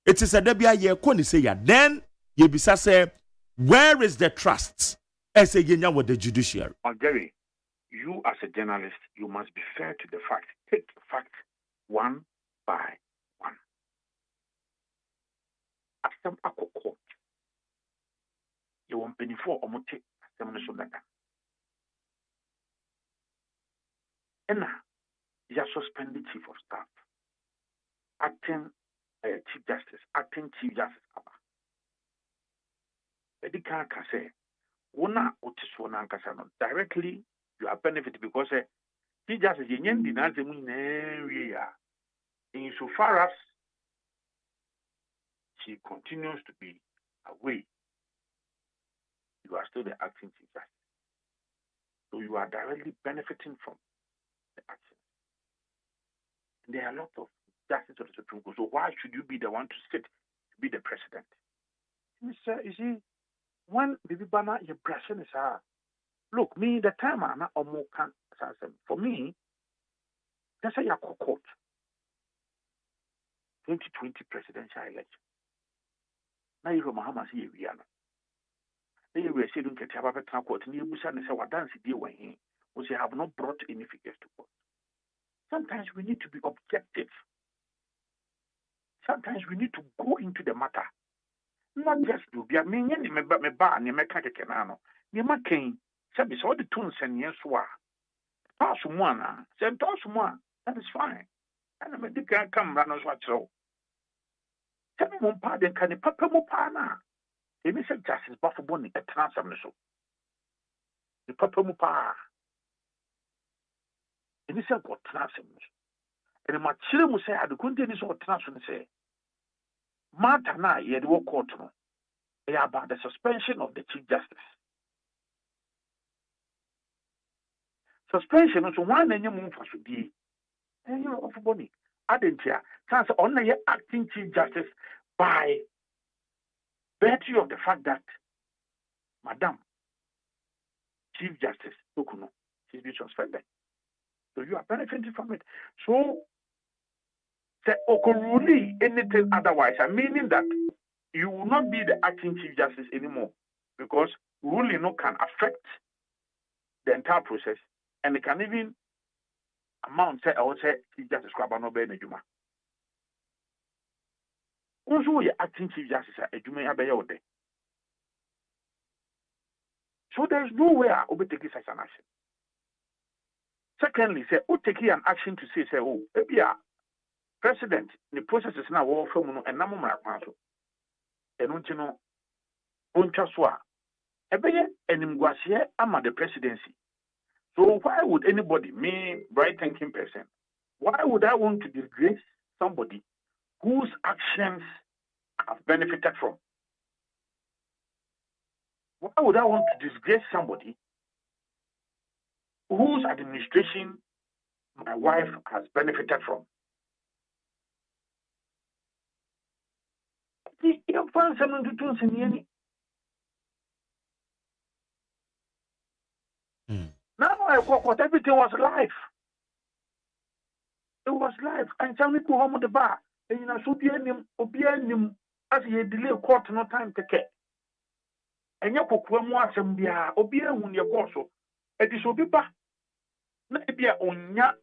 It is a debia ye koni say ya then ye bisa say where is the trust? As a yenya with the judiciary. Gary, you as a journalist, you must be fair to the facts. Take the facts one by one. Asem akoko. You want penny for omote asem no so dada. Ena, ya suspended chief of staff. Acting chief justice, acting chief justice aba. Edika ka say Una otisona nkasa directly you are benefit because he just yenyen dinaze mu ya in so far as she continues to be away, you are still the acting chief justice, so you are directly benefiting from the action. And there are a lot of justices of the Supreme Court, so why should you be the one to sit to be the president? You see, when Bibi Bana your impression is look, me the time I'm not can for me, that's a court 2020 presidential election. Now you Mahama see Rihanna. They were saying that you have a court and you say what dance deal when he was you have not brought any figures to court. Sometimes we need to be objective. Sometimes we need to go into the matter. Not just do be a minion, me bar, and you make a canano. You make king, said all the tunes and yes, wa. Toss one, send toss one, that is fine. And I may come run us what so. Tell me one pardon can a papa mupana. They may say justice Bafoboni a transam so. The papa mupa. And he said, what transam. And my children will say, I don't continue so transam say. Martha na ye do court no about the suspension of the chief justice. Suspension is one and you move for be. And you know of Bonnie. Adentia, chance only ye acting chief justice by virtue of the fact that Madam Chief Justice Okuno, she's been suspended. So you are benefiting from it. So say okoruli anything otherwise, meaning that you will not be the acting chief justice anymore because ruling no can affect the entire process and it can even amount say I would say chief justice Kwabano be Nejuma. Also your acting chief justice Ejuma Abeya. So there is no way I will take such an action. Secondly, say take an action to say oh maybe president, the process is now all from and Namuma Maso. And Untino Unchaswa. Ebeye and Mguasia ama the presidency. So why would anybody, me, right thinking person, why would I want to disgrace somebody whose actions I've benefited from? Why would I want to disgrace somebody whose administration my wife has benefited from? You find someone to do something. Now I court, everything was live. It was live. And some people home on the bar. And you know, so be as you delay court no time to get. And you could come once and be a obia when you go so. It is obiba. Na ebia onya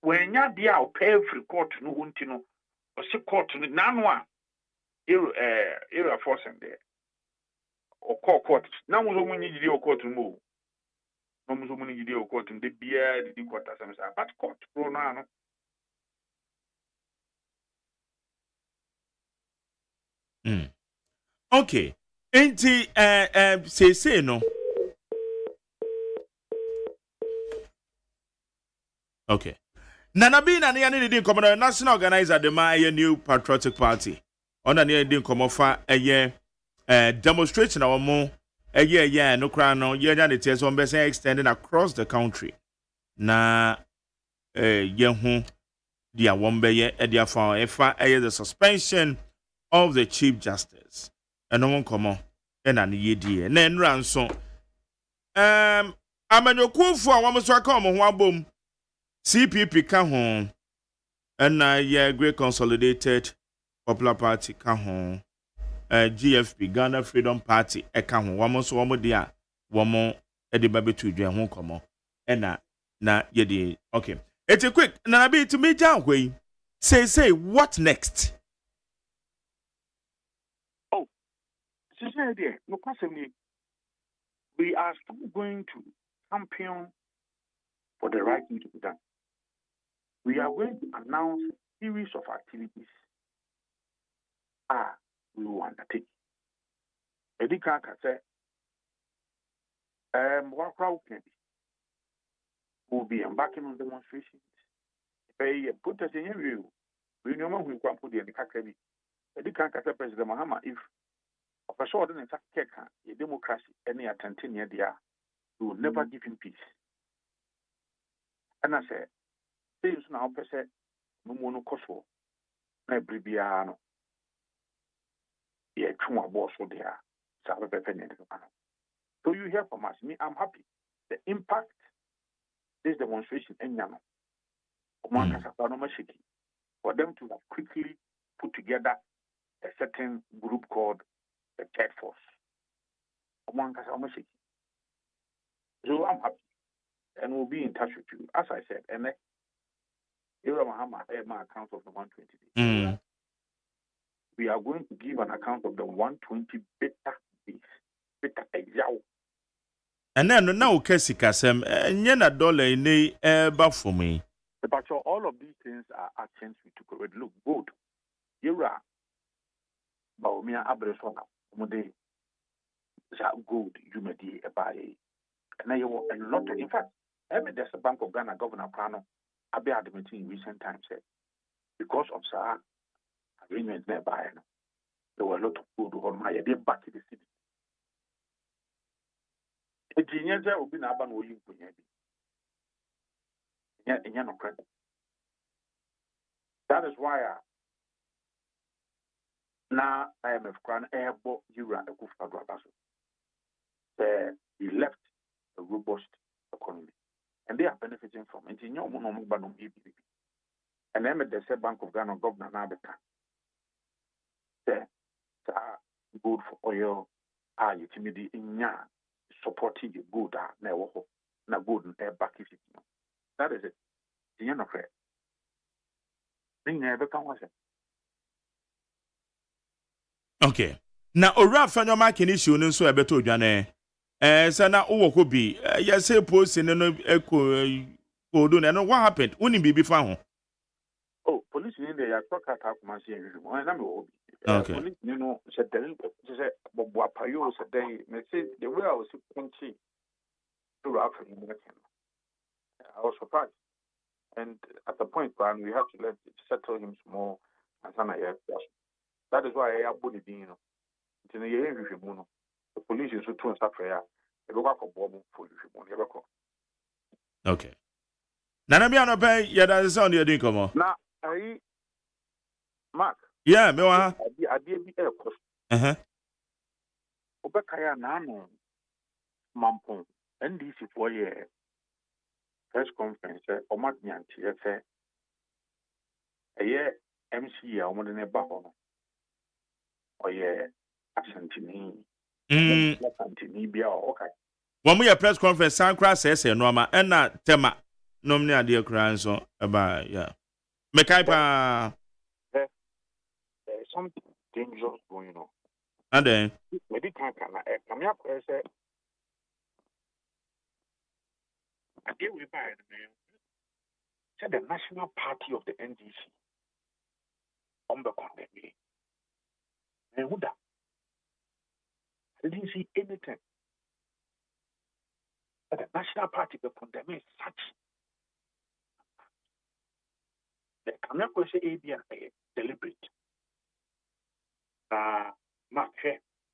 when ya dia o pay every court no huntino o se court no nanwa era forcing there o court na mo zo munyi gidi o court mo no mo zo munyi gidi o court de bia di court asem sa but court pro no ano Okay, enti say no. Okay. Nanabi na ne ne din komo national organizer de ma new patriotic party. Ona ne din komo fa demonstration na omo no kra no ye nya ne ties on be extending across the country. Na ye hu dia wombe ye dia fa the suspension of the chief justice. Eno won komo na ne ye die. Na enra nso amanyokufu a womo so aka omo ho abom CPP ka ho and Great Consolidated Popular Party ka ho GFP Ghana Freedom Party ka ho womo so womo dia womo e de babetu dwan ho komo na ye di okay it's a quick na be to me down way say what next. Oh so say there no possibly we are still going to champion for the right thing to be done. We are going to announce a series of activities we will undertake. Edika say, what crowd can be? We'll be embarking on demonstrations. Put us in your view. We know who can put the Kakari. Edika say, President Mahama, if a person didn't take a democracy, any attention here, we will never give him peace. And I said, things now per se, no mono coso, na bribiano. Yeah, true boss for there. So you hear from us. Me, I'm happy. The impact this demonstration in Yano, for them to have quickly put together a certain group called the Third Force. So I'm happy. And we'll be in touch with you. As I said, and Mahama my account of the 120 days. We are going to give an account of the 120 better days. Better exao. And then now Kesikasem, Yena dollar in for me. But all of these things are actions we took already. Look, good. Yura Baumia Abresona, Mode good, you may be a buy. And I want a lot of, in fact, there's a Bank of Ghana Governor Prano. I've been admitting in recent times because of Sahara agreement nearby. There were a lot of food on my idea back in the city. A genius will be Naban or you. That is why now I am a crown airboat Yura a Kufa Drabaso. He left a robust economy. And they are benefiting from it. And then the Bank of Ghana Governor Nabeka. Good for oil, you timidity in ya supporting you good, na good and air back if you know. That is it. The end of it. Thing never can was it. Okay. Now, Ora Fanyama can issue and so I better Jane. Sana Owo be yes, post in no echo and what happened? Wouldn't be found. Oh, police in the Akraka Machine. Okay. Police, said Boapayo said they say the way I was punchy to African. I was surprised. And at the point when we have to let it settle him small and some that is why I have bullied you. The police is to start prayer. Okay. Nana be an pay, yeah, that is sound you're doing. Come on. Now, I Mark. Yeah, me wa. I did be air cost. Obekaya Nano Mampon, NDC for year. press conference Omat Nyanti say a year MC Omod Neba Hono or ye Asantini Asantini Bia okay. When we a press conference, Sankra says, Norma, and not Tema, Nomnia, dear Cranson, about, yeah. Mekaipa, There's something dangerous going on. and then, Medical can come up and say, I deal with by said the National Party of the NDC on the condemnation. And who that? I didn't see anything. But the National Party the condemn such. The Kamako say ABA deliberate.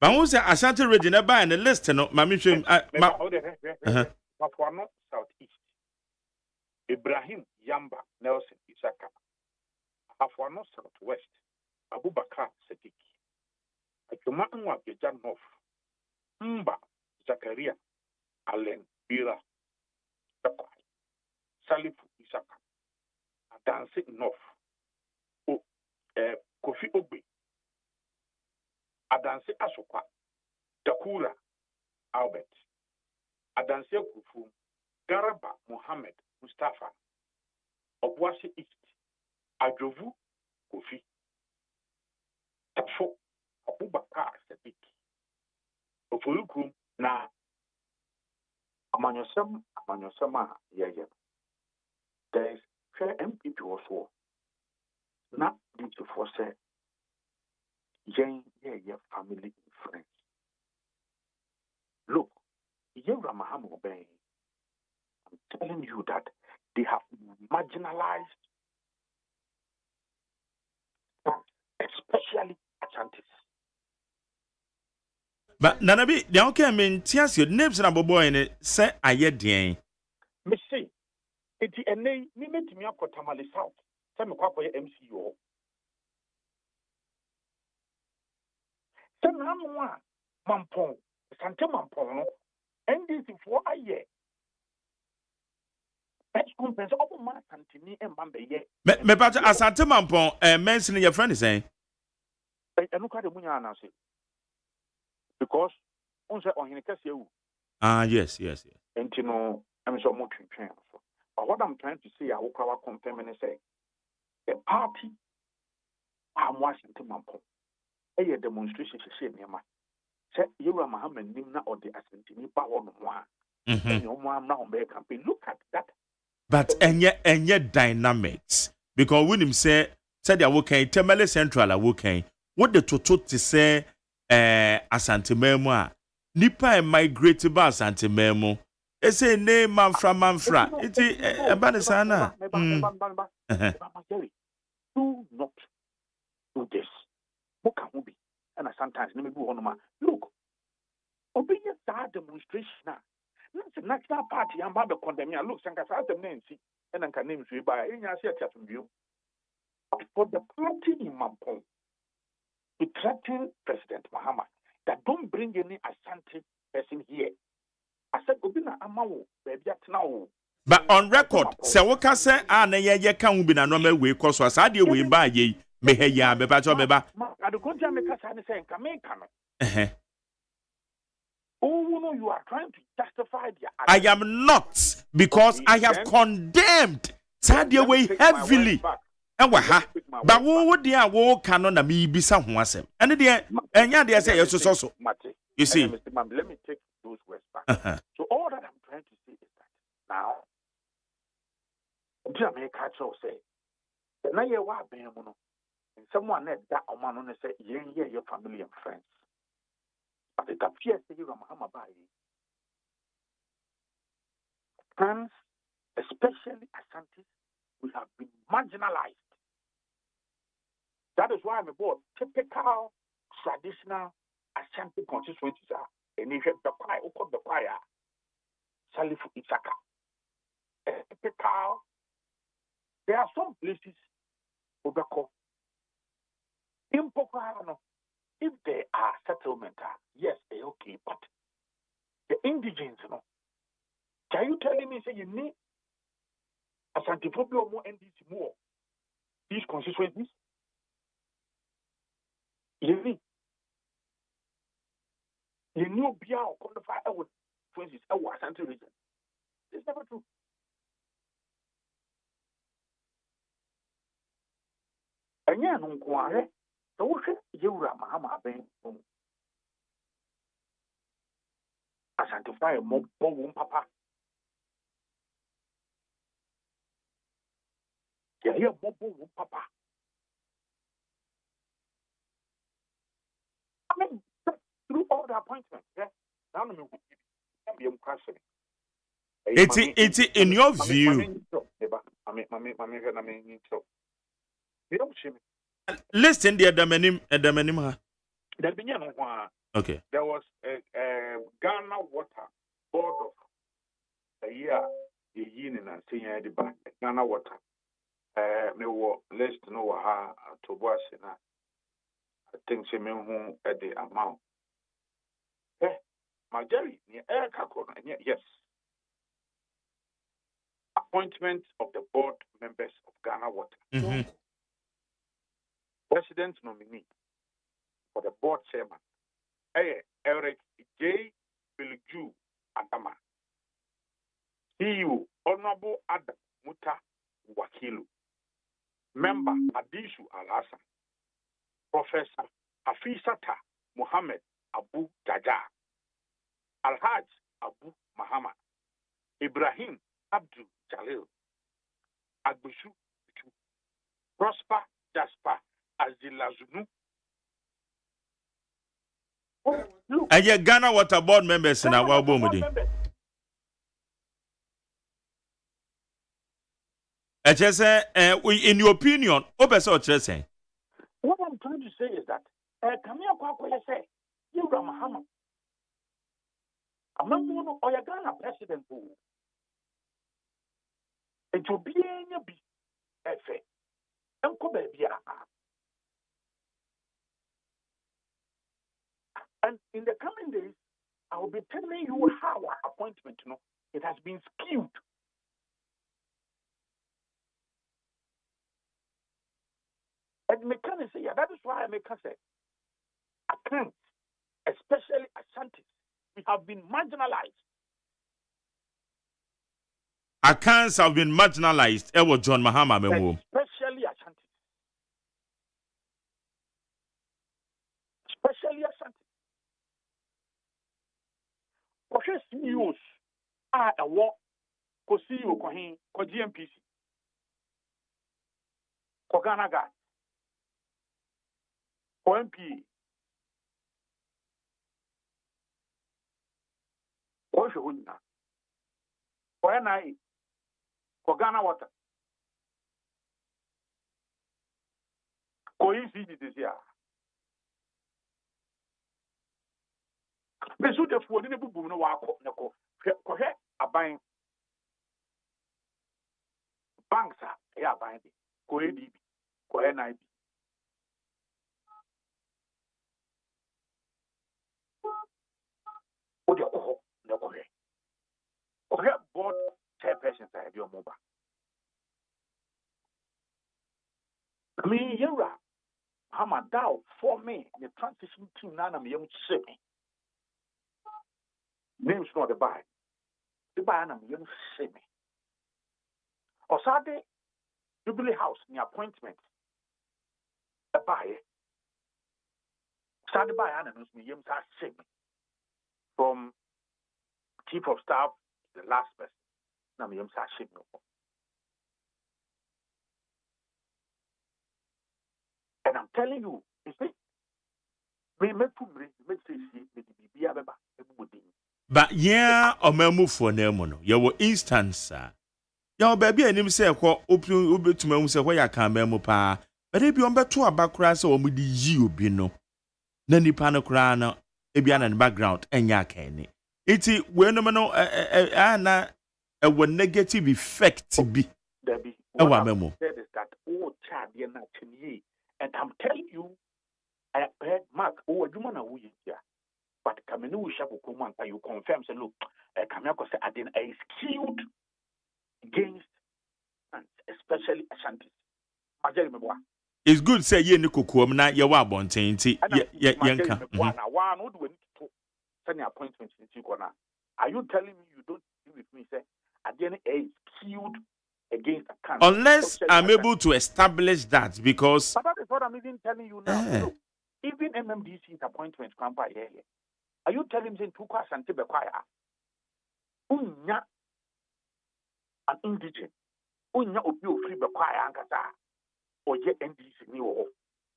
but who's the Ashanti region by the list? No, Mammy, Papuano Southeast. Ibrahim Yamba Nelson Isaka. Papuano Southwest. Abubakar Sediki. Akumanwa Gejan North. Mba Zakaria Allen Bira. Salifu Isaka. Adansi North. Kofi Ogbe. Adansi Asokwa. Dakura Albert. Adansi Kufu. Garaba Mohammed Mustafa. Obuasi East. Ajovu Kofi. Tafo Abubakar Sadiq. Ofulukum na amanyosema yeye. There is fair MPP also. Not due for say Jane family and friends. Look, Yevra Mahamo Bay, I'm telling you that they have marginalized, especially Ashantis. but Nanabi, the okay, I mean, tears your names and a boy in it, say, I yet dang. Me say, it's a name, me met me up for Tamale South. Tell me what MCO. Tell me Mampong, Santa Mampong, NDC for a year. That's compensation of my Santini and Bambe. Me part Asante Mampong, and mentioning your friend is saying. I look at the Munyana because on Hinicas, Yes. and you know, I'm so much in chance. But what I'm trying to say, I will cover confirm and say, the party, I'm Washington Mampong. A demonstration to say, Nema. Say, you are Mohammed Nimna or the Asantini Power no one. And no one now make campaign. Look at that. But and yet dynamics. Because when him say they are working, Temele Central are working. What the toto to say Asante Memo? Nipa migrate ba Asante Memo. It's a name Manfra. It's a Banisana. Do not do this. What can we be? And sometimes let me go on. Look, obedience that demonstration now. That's the National Party. I'm about to condemn you. Look, Sankasa the name see, and I can name you by any view. For the party in Mampong to threaten President Mahama that don't bring any Asante person here. I said, Obina Amawo, baby, now. But on record, Sawaka say, na ye can be na normal way, cause was I deal with by ye, me he ya, be bacho beba. I don't go to make us saying, come. Oh, no, you are trying to justify the. I am not, because I have condemned Sadia way heavily. And what ha? But what would the war canon na me be some wasem? And the and ya say yes also. You see, let me take those words back. So all that I'm trying to say is that now, Jamaica say, now you are being mono, and someone that man say, your family and friends. But it appears that you are Mahamabai. Friends, especially Ashantis, we have been marginalized. That is why I'm about typical traditional Ashanti constituencies are. And if you have the choir, Salifu Isaka. Typical. There are some places, Obeko, in Pokrano, if they are settlement, yes, they're okay, but the indigents, can you tell me, say you need Asantephobia more NDC more. These constituencies. You know, Bia or qualify our 20s, our Asante region. It's never true. And yeah, no inquiry. So, you are Mahama Ben. Asante more bone papa. Yeah, here, more bone papa. I mean, through all the appointments, yeah. Now, I'm question. It's in your view. Listen, dear Damanim, okay. There was a Ghana Water Board of a year, and senior the Ghana Water. Me wo list no ha to boss na. I think she mean who at the amount. Majority near yes. Appointment of the board members of Ghana Water. Mm-hmm. President nominee for the board chairman. Eric J. Bilju Adama. CEO Honorable Adam Muta Wakilu. Member Adishu Al-Hassan. Professor Hafizata Muhammad Abu Jaja. Alhaj Abu Muhammad. Ibrahim Abdul Jalil. Agbushu Prosper Jasper Azilazunu. And your Ghana Water Board members in our Bomudi. In your opinion, what I'm trying to say is that Kamia say, you are Muhammad. I'm not going to Ghana president. It will be a be and in the coming days, I will be telling you how our appointment, it has been skewed. And mechanics say, that is why I make us say, accounts, especially Ashanti, we have been marginalized. Accounts have been marginalized. Ewo John Mahama Memo. Especially Ashanti. Especially Ashanti. Because CEOs are a war, ko CEO ko hin, ko GMPC, ko Ghana Gas, ko MP, ko Shehunina, ko NIA, ko Ghana Water, ko ECD this year. Besu de fuo ne bubu no wa ko ne ko hwe aban banks ya aban bi ko ADB ko NIB o de ko ne ko hwe board chairperson sa bi o mo ba me yura Hamadao for me the transition team na me yam sheme names not the buy. The buy and you see me. Osade Jubilee House in appointment. The buy. Osade buy and me yem see me. From chief of staff to the last person. Na me yem see me. And I'm telling you, you see, me say me be abeba. But yeah, or memu for nemono. You instance, your baby and him say, open to me, say, where I can memo pa. But if you are to a background, or with the you be no. Nanny panocrana, Ebian and background, and ya can. It's when no Anna a one negative effect to be. Debbie, what I memo. That is that old child, you're not to and I'm telling you, I heard Mark, oh, you man, who is here. But Kamenu Shabukuman, you confirm, say, look, Kamako said, I didn't skewed against especially Ashanti. Majeli meboa. It's good say ye ni kokuom na ye wa bonten nti ye Majeli meboa na wa no do we to send appointment in Tikona. Are you telling me you don't agree with me say Adiene is skewed against a country? Unless I'm able to establish that, because but that is what I'm even telling you now. Look, even MMDC's appointment, Grandpa, are you telling me in two questions and Tibequire? Unya an indigent, Unya Obio free Bequire Ankata, or yet NDC new.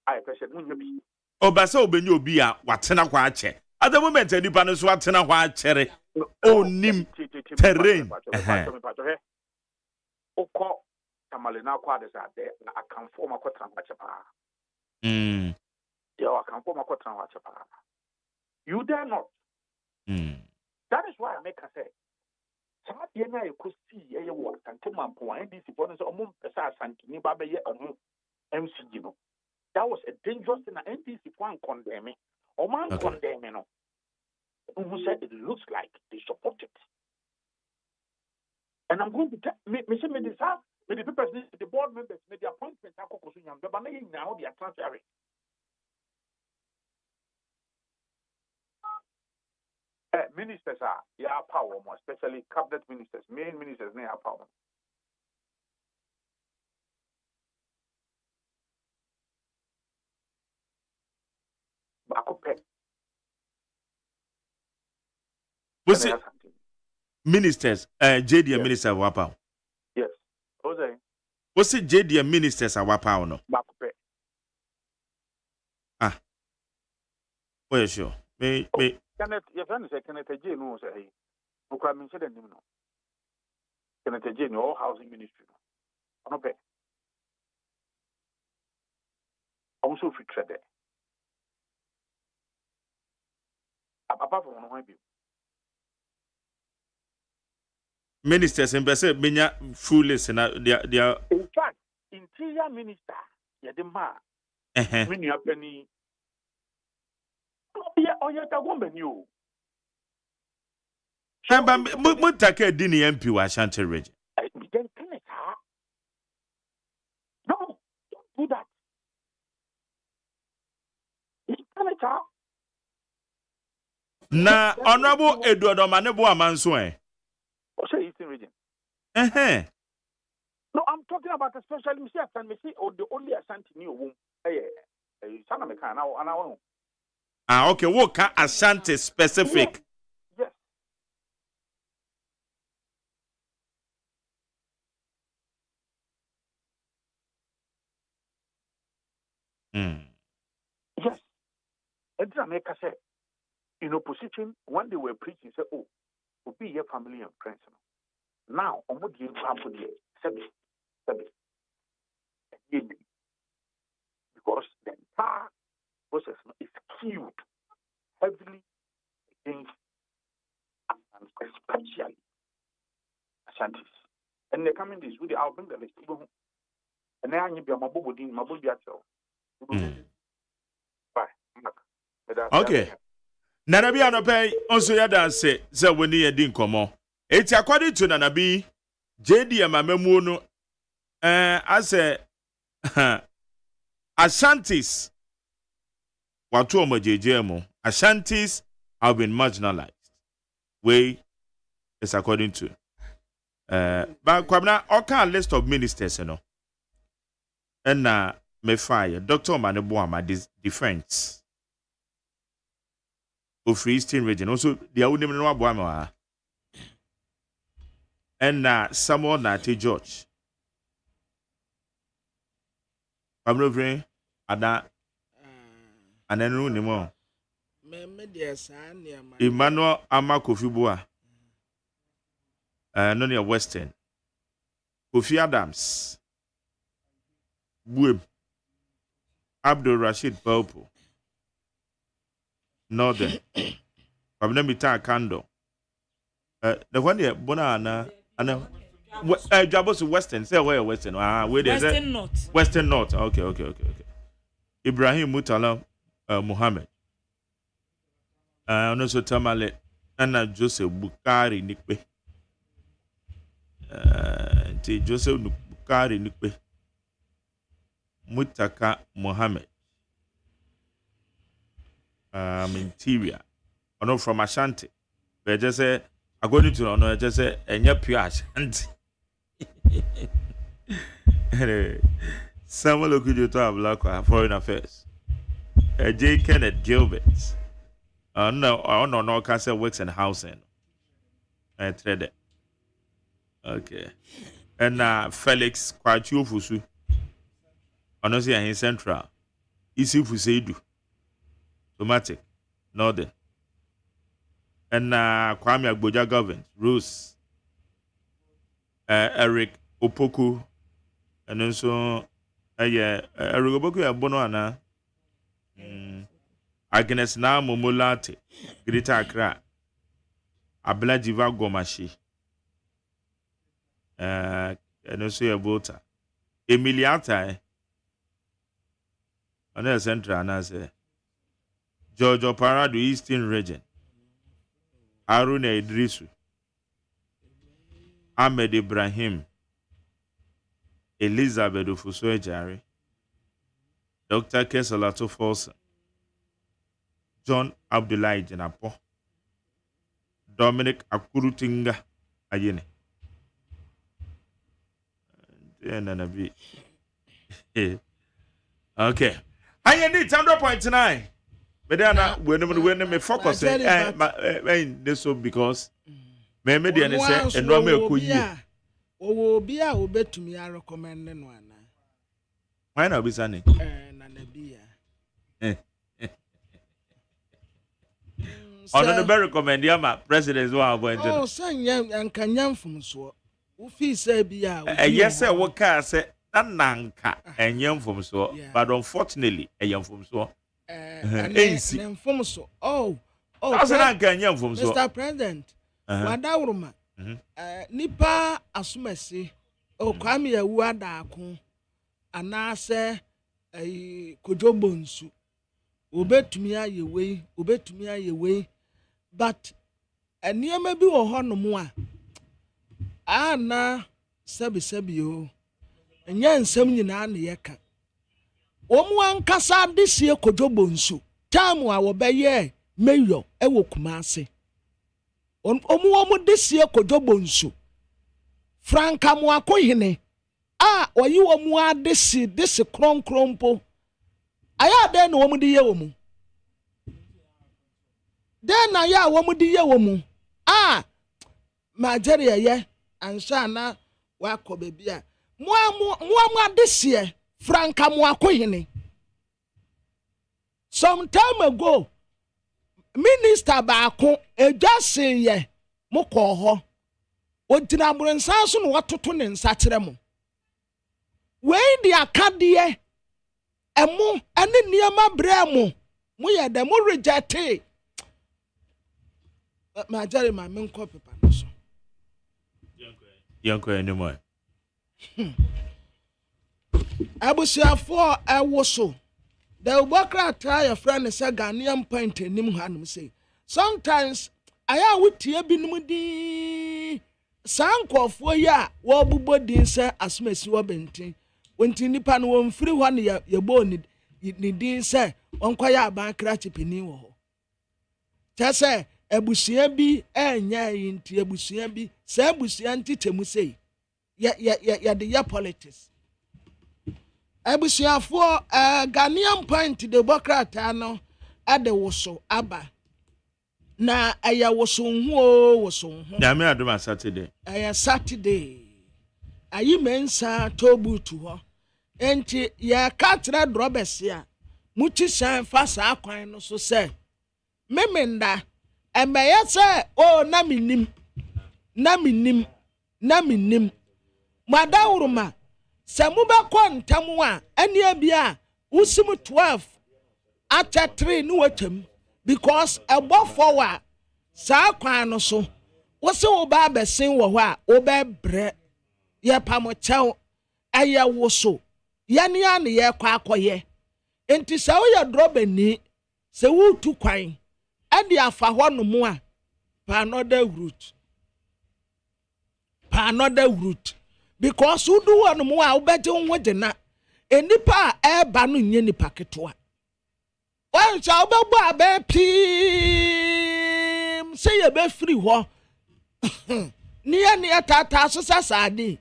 I said, Unya be. Obasa obenyo bi a watena kwa ache. At the moment nipa no so watena kwa achere. Onim terrain. Oko tamalena kwa de sa de na akanfo makotra wachepa. Yeah, akanfo makotra wachepa. You dare not. That is why I make a say. Some of the young could see a work and come up and this is one pesa santini babe ye MCG. That was a dangerous thing. And this is one condemning. Or man condemning. Who said it looks like they support it. And I'm going to tell me the people, the board members, the appointment, but now they are transferring. Ministers are power more, especially cabinet ministers, main ministers, they have power. What's it? Ministers, JD minister wapa. Yes. OSEI. What's it? JD ministers are wapa no? Ah. Oh yeah, sure. Me. Kenneth, your friend said Kenneth J. No, say, who can mention the name? Kenneth J. No housing ministry. No pay. Also, free trade. Apart from one view. Ministers in Besse, Minya foolish and they are. In fact, interior minister, Yadima, many a penny. Oh, yeah, a woman, you. Mutake Dini MP was Ashanti region. No, don't do that. Na Honorable Edward Omanebo Amanswe. OSEI Eastern region. No, I'm talking about especially Mr. Asante or the only Asante new womb. Sana Meka now. Ah, okay. What can Ashanti specific? Yes. Yes. Edra Meka said, in opposition, when they were preaching, said, oh, will be your family and friends. Now, on what you have to do, because the entire process is skewed heavily against and especially Ashantis. And they come in this with the album that is and then you be a mabudin, mabudiato. Okay. Nanabi anope also yada say when you din komo. It's according to Nanabi JD Mamemu no I say Ashantis watu omo JJM Ashantis have been marginalized. Way is according to but kwabna oka list of ministers no. And me fire Dr. Omanebo this defense of Free Eastern region. Also, the Audim no Abuama. And Samuel Nati George. I'm not very Ada and then Runimo. Emmanuel Amakofibua. Nonia Western. Kofi Adams. Bueb. Abdul Rashid Purple. Northern. Pabnemita Kando. The one here, Bonana, and Jabos Western, say where Western. Where there's Western North. Western North. Okay. Ibrahim Mutala Muhammad. And also Tamale, Anna Joseph Bukari Nikbe. Joseph Bukari Nikpe Mutaka Mohammed interior ono from Ashanti but just say according to ono just say enye pure Ashanti Samuel Okujo to Ablakwa Foreign Affairs J. Kenneth Gilbert no can say works and housing trade okay and Felix Kwachu Fusu ono say in central Isi Fuseidu automatic northern and Kwame Agboja government Rose Eric Opoku and also Eric Opoku abono ana Agnes na Momolate Greater Accra Ablajiva Gomashi and also Yabota Emiliata on central and say George Parado Eastern Region Aruna Idrisu Ahmed Ibrahim Elizabeth Ofuso Ejari Dr. Kesalato Folsom John Abdullahi Jenapo Dominic Akurutinga Ayene okay I need 100.9 but then when me focus this so because me dey say eno me ekoyi owo bi a obetumi a recommend no ana why na obisani na bia ono no be recommend ya ma president wa avoid oh sanya ankanya mfumso wo fi say bia yes say wo ka say nananka enyem mfumso but unfortunately eyem mfumso mfumso oh Mr. President wadawruma nipa asumasi Kwame Yawu adako anase kojobonsu obetumi ayewe but eniyema bi wo honom a na sebi o enya nsem nyina na yeka omu ankasa desie kojobonsu tamu a wobeye mayor ewo Kumase omu desie kojobonsu Franka mu akohene a oyi omu desi kronkrompo aya de na omu de ye omu de na ya omu de ye omu Nigeria ye ansha na wako bebia mu desie Franka mu akohene some time ago minister baako ejase ye mokọ ho odina burensa so no watoto ne nsa kire mo we di akade emu ane niema bremo mo ye dem reject ma jare ma men ko pepa no so yanko anymore abusiafo ewoso the Obokrata your friend say Ghanaian point nim hanum say sometimes aya wutie binum di sankofo ya wo bubo din say asmasi wo benten wonti nipa no won free ho ne ye bo ni din say onkoya aban kra chipini wo ho tese abusia bi enya yinti abusia bi say abusia ntitemu say ya de politics abusiafo Ghanaian point the Obokrata no ade woso aba na aya woso hu na me adoma Saturday aya Saturday ayi mensa tobutu ho enti ya katra drobese muti san fa sa akwan no so se memenda emeye se o na minim madawuruma Samuba kwantamu a ene bia usim 12 after 3 no watem because abofo wa sa kwan no so wo se wo ba besen wo ho a wo ba bre ye pamochew aya wo so ye ne ya ne ye kwa akoye enti sa wo ya drobani se wo tu kwan ade afa ho no mu a pa another route because who do one more I'll bet on what na enipa eba no nye nipa ketewa wan cha obegbo abe pim say ye be free ho ne tata so sasade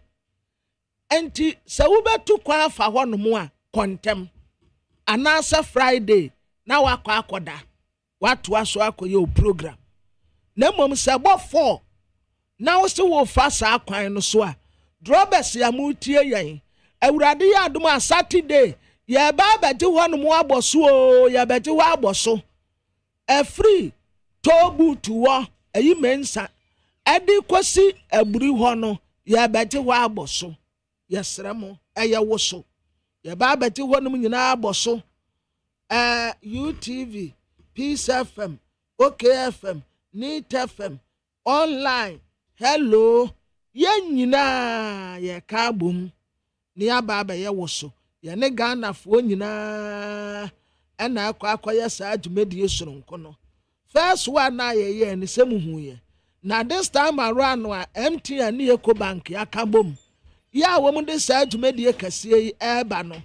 enti se wo betu kwa afa ho no mo a kontem anasa Friday na wakọ akoda watu aso akoye o program na mom se bo 4 na wo se wo fa sa kwan no so a drobes ya mutie yen awurade ya adom a Saturday ye ba beje ho no mo aboso o ye beje ho aboso e free tobu tuwo ayi mensa edi kosi aburi ho no ye beje ho aboso ye sremo eye woso ye ba beje ho no nyina aboso UTV Peace FM OKFM Neat FM online hello ye nyina ye kabum ni ababa ye woso ye ne Ghana fo nyina ena akwa sa dwumedi soronko no first one na ye ni semuhu ye na this time around wa MTN ni Ecobank akabom ya wo mu de sa dwumedi kasie eba no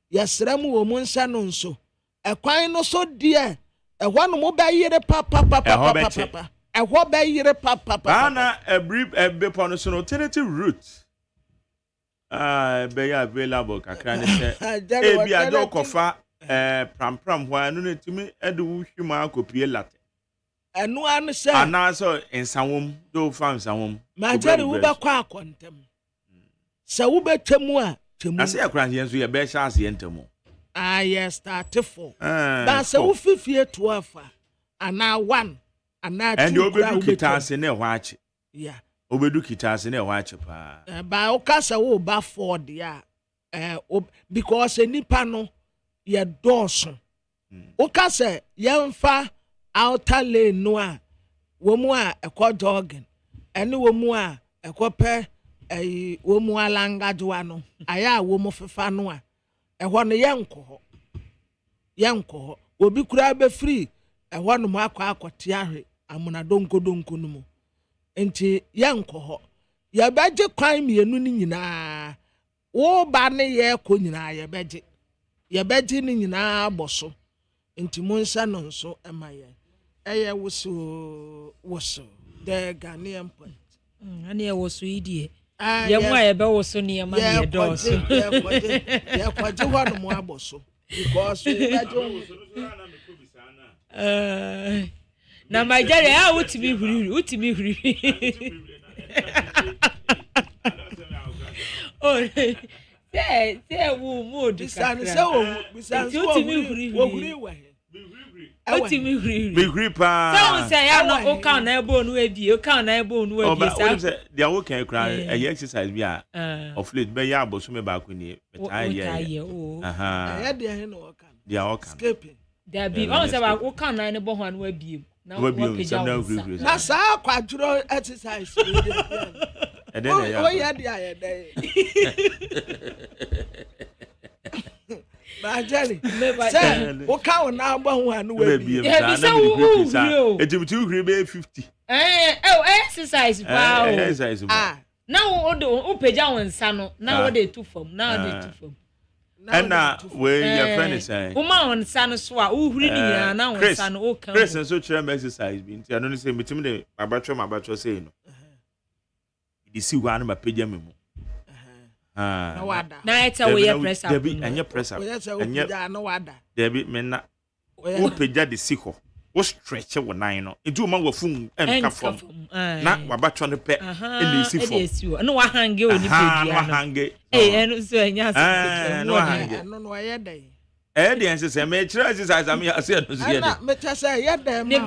ye srem wo mu nsa no nso ekwan no so die ehwa no mo ba yire papa ehwa ba yire papa ana ebri pon so no alternative route be available kakra ne se ebi ado kofa pram hwa no netimi ede wo hwima akopie latte enu an se ana so ensanwom do fa ensanwom ma jare wo ba kwa akontem se wo betemu a temu ase akra yenso ye be chance yentemu yes 34 ba se wo fifie 12 ana 1 ana 2 and obedu kitase na ehwa achi yeah obedu kitase na ehwa achi pa ba o ka se wo ba 4 dia because enipa no ye doso o ka se ye mfa outer lane no a wo mu a ekọ jogging eni wo mu a ekope wo mu alangajwa no aya wo mu fefa no a ehọ no yenko obi kura be free ehọ no akọ ahwe amuna donko no mu enti yenko ho ye beje kwan mienu ni nyina wo ba ne ye ko nyina ye beje ni nyina aboso enti monsa no nso emaye eye woso the Ghanaian point ani e woso idie ye mu aye be woso ne ma ye doso ye kwaje ho no mo aboso because na majare a utimi huriri oh se wo mo du bisan se wo huriri utimi huriri me huriri pa se won se ya no o kan na ebo nu abi o kan na ebo nu abi sa dia wo kan kra exercise bi a of late be ya aboso me ba ko ni ye aha de he no kan dia o kan escaping there be on say o kan na ne bo ho anu abi na wo peja na sa kwaduro exercise o ya dia ye dey Bajali say o ka o na agba ho anu wa bi e say wo etimtu huri be 50 exercise pa o na o peja won nsa no na wo dey tu fam na we your friend is saying o ma won nsa no so a o huri ni nyina na won nsa no o kan Chris so chere exercise bi nti anu ni say metim de abatwo say no di si wa na ma peja me mu na wada na eta we ye press up debi anya press up anya na wada debi me na wo peja de si ho wo stretch wo nan no edu ma wo fun enka fom na wabatwa no pe ene si fom no wa hange oni pedua no hange eno so anya so no hange no ye dey the answer say me try exercise am ya say no so ye na me tell say ye dey ne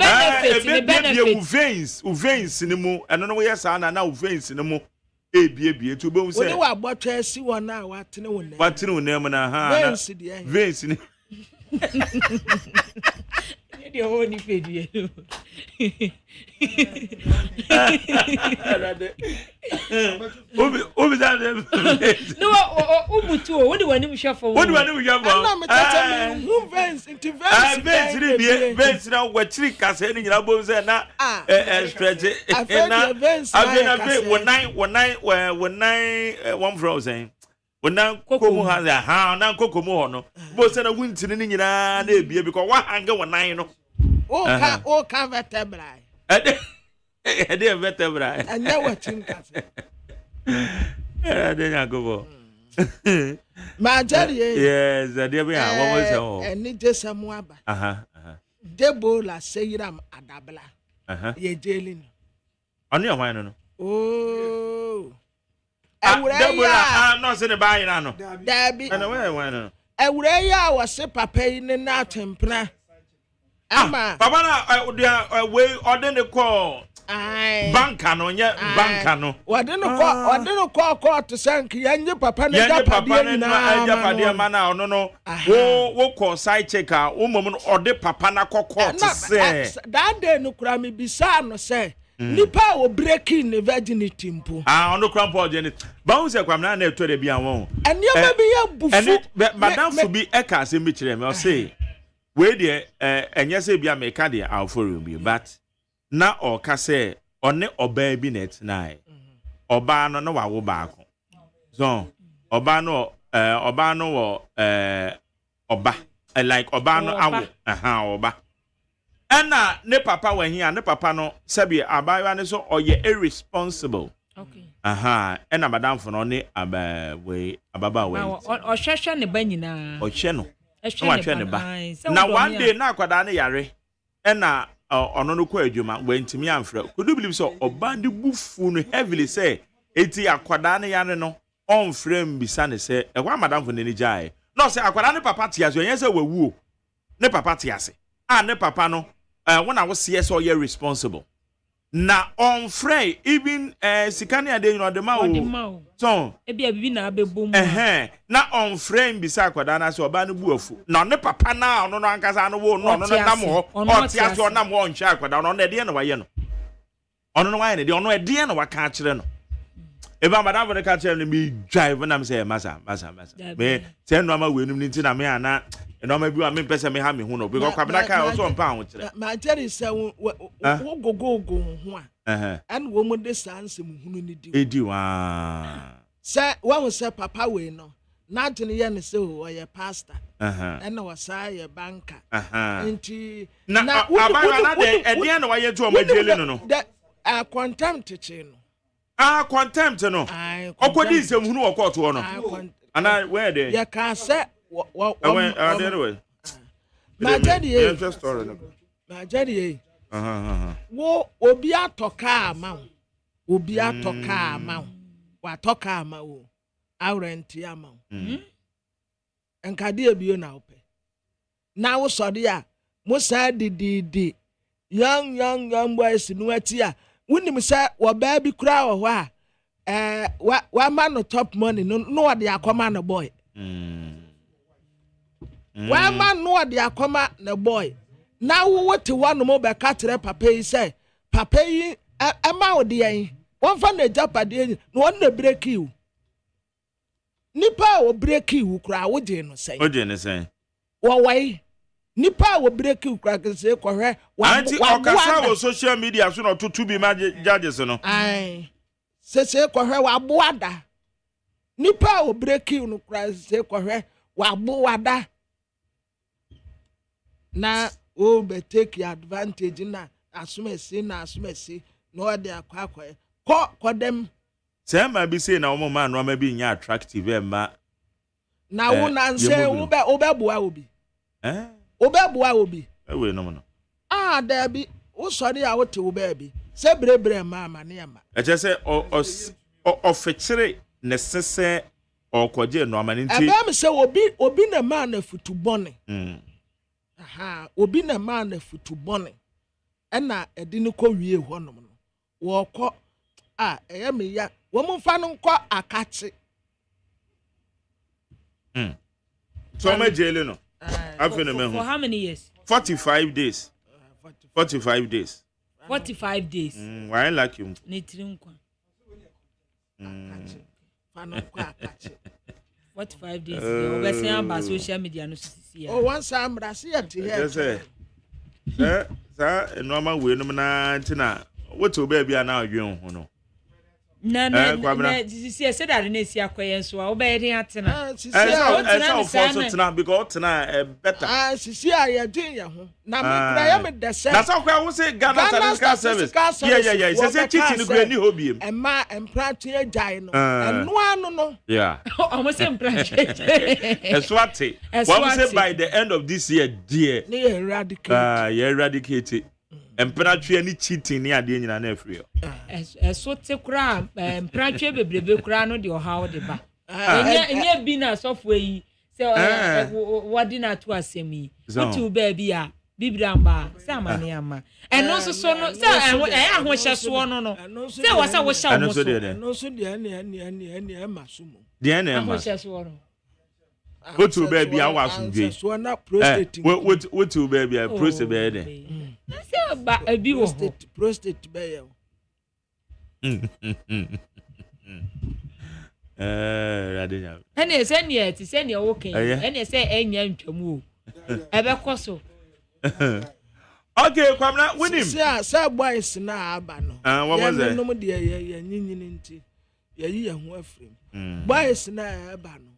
benefit u veins ni mu eno no ye sa na u veins ni mu ebie tu be say we wa botwa asi won na watene won na ha veins ni de ho ni pedua Obi that. No, umutu. What do you want him share for? What do you want him share for? I'm not who vents into vents. Vents now. What trick? Cause any of them say na. Stretch it. I've been one frozen. When now Coco has a hand, now Coco Mono. Both said a winter in India, because what anger one nine. Oh, can't vertebrae. I dear vertebrae. I know what you Then I go. My daddy, yes, I dear me. What was all? And need just some wabba. Debola say ram adabla. Ye jailing. On your mind. Oh. I'm not saying about it. Dabby. And away, why not? Awuraya was a papa in the natempra. Ama. Papa, way order the call. Bankano, yeah, Bankano. What didn't call to Sank, Yanya Papa, Papa, mana, no. Wo call side checker, woman order Papa na call to say. That day no crami bisano say. Nipa will break in the virginity mpo. On the crumple Janet. Bounce a crumna ne to the bian. And you may be a buffet. Madame for be ekas in Mitchell, I'll say. Where dear, and yes, be a mecadia, I'll for you, but na or case or ne or baby net nigh. Or ban no wa back. So, Obano, or Oba, like Obano, Oba. And now, ne papa when he and ne papa no sabi abayo so or ye irresponsible. Okay. And madam for no ne way ababa way. Or shasha ne banyina. Or cheno. Now one day na kwada ne yare. And na ono no kwa adwuma went me amfra. Could you believe so oba de bufu no heavily say eti akwada ne yare no on frame bisa ne say e wa madam for ne ni jai. No say akwada ne papa tia so yen say wawu. Ne papa tia se. Ne papa no when I was CS or you're responsible. Na on Frey, even Sikania de no the mao. So ebi na be boom. Na on Frey bisa kwadana so ba no buafu. Na ne papa na no ankasa no wo no na mo. O tia so na mo ncha kwada no na de na waye no. Ono no waye ne de ono e de na waka kire no. Eba madam for the catcher me drive when I'm say masa. Me say no ma we num nti na me ana no ma bi wa me pese me ha me hu no because kwabena kai also mpa ho kire. Ma tell say wo go ho a. And wo mo de sanse mu hunu ni di. Edi wa. Say one say papa we no. Na tene ye ne say o ye pastor. And na wasa ye banker. Nti na abana na de e de na wa ye to o ma jele no no. Contempt chi no. Contempt no. Okodi nsem hunu wo court wo no. Ana where there? Ya ka say anyway. My daddy, my daddy, wo obi atoka ama obi atoka ama wa toka ama wo awrenti ama enkade ebio na ope na wo sode a mo sa di young boys no ati a wonim say wo ba bi kura wo ho a wa man no top money no wo de akoma no boy wa man no de akoma na boy na wo wote one mo be ka tere papa yi say papa yi ama wo de yan won fa na japade no won na break you nipa wo break you kura wo de no say wo de no say wo wai nipa wo break you kura ke say ko hwe anti okasa wo social media so no to be ma judges no ai say ko hwe wa boada nipa wo break you no kura say ko hwe wa boada na o be take advantage na asumesi no dey akwa ko dem say ma bi say na wo ma no ma bi nya attractive e ma na wo na say wo be boa obi wo be boa obi we no there bi wo sori a wo te wo be bi say brebre ma ne ma e che say o fechire ne sese o koje no ama nti e be me say obi na ma na futu bone obi na ma na futu bone na edi ne ko wie honom no wo kɔ ɛyɛ me ya wo mo fa no nkɔ akache so ma jele no afene me for how many years 45 days 45 days 45 days why like you ne tiri nkwa Fano kwa kachi. 45 days. Obese amba social media no sisi ya. Oh, once I'm rasi at here. Sir, normal we no na ntina. What to baby na adwen ho no. Na sisi said that na si akoye so a obey dey atena. Also tena because tena better. Sisi aye din ya ho. Na me kra ya me de se. Na so kwa wo say Ghana Statistical Service. Yeah. Say chichi ni kra ni hobiem. Emma emprantu ejai no. Eno anu no. Yeah. Almost emprantu. Eswate. What we say by the end of this year, dear. Ne eradicate. Eradicate. Emprantu any cheating ni ade nyina na afrio. So te kra emprantu bebrebe kra no de ohaw de ba. Enye bi na software yi. Say what na to asem yi. Utu ba bia bibramba say amane ama. Eno so no say ahohye so no. Say wasa wo sha mo so. No so de ani masumo. De na ma. Ahohye so no. Utu ba bia wasundwe. So na prostate. Utu ba bia prostate be de. Say ba abi wo prostate be ya. Radenya. Ene se ne ti se ne wo kan. Ene se enya ntwamu o. Ebe koso. Okay, kwamna winim. Say boys na aba no. What was that? No mo de ya nyinyini nti. Ya yi ya ho afrem. Boys na aba no.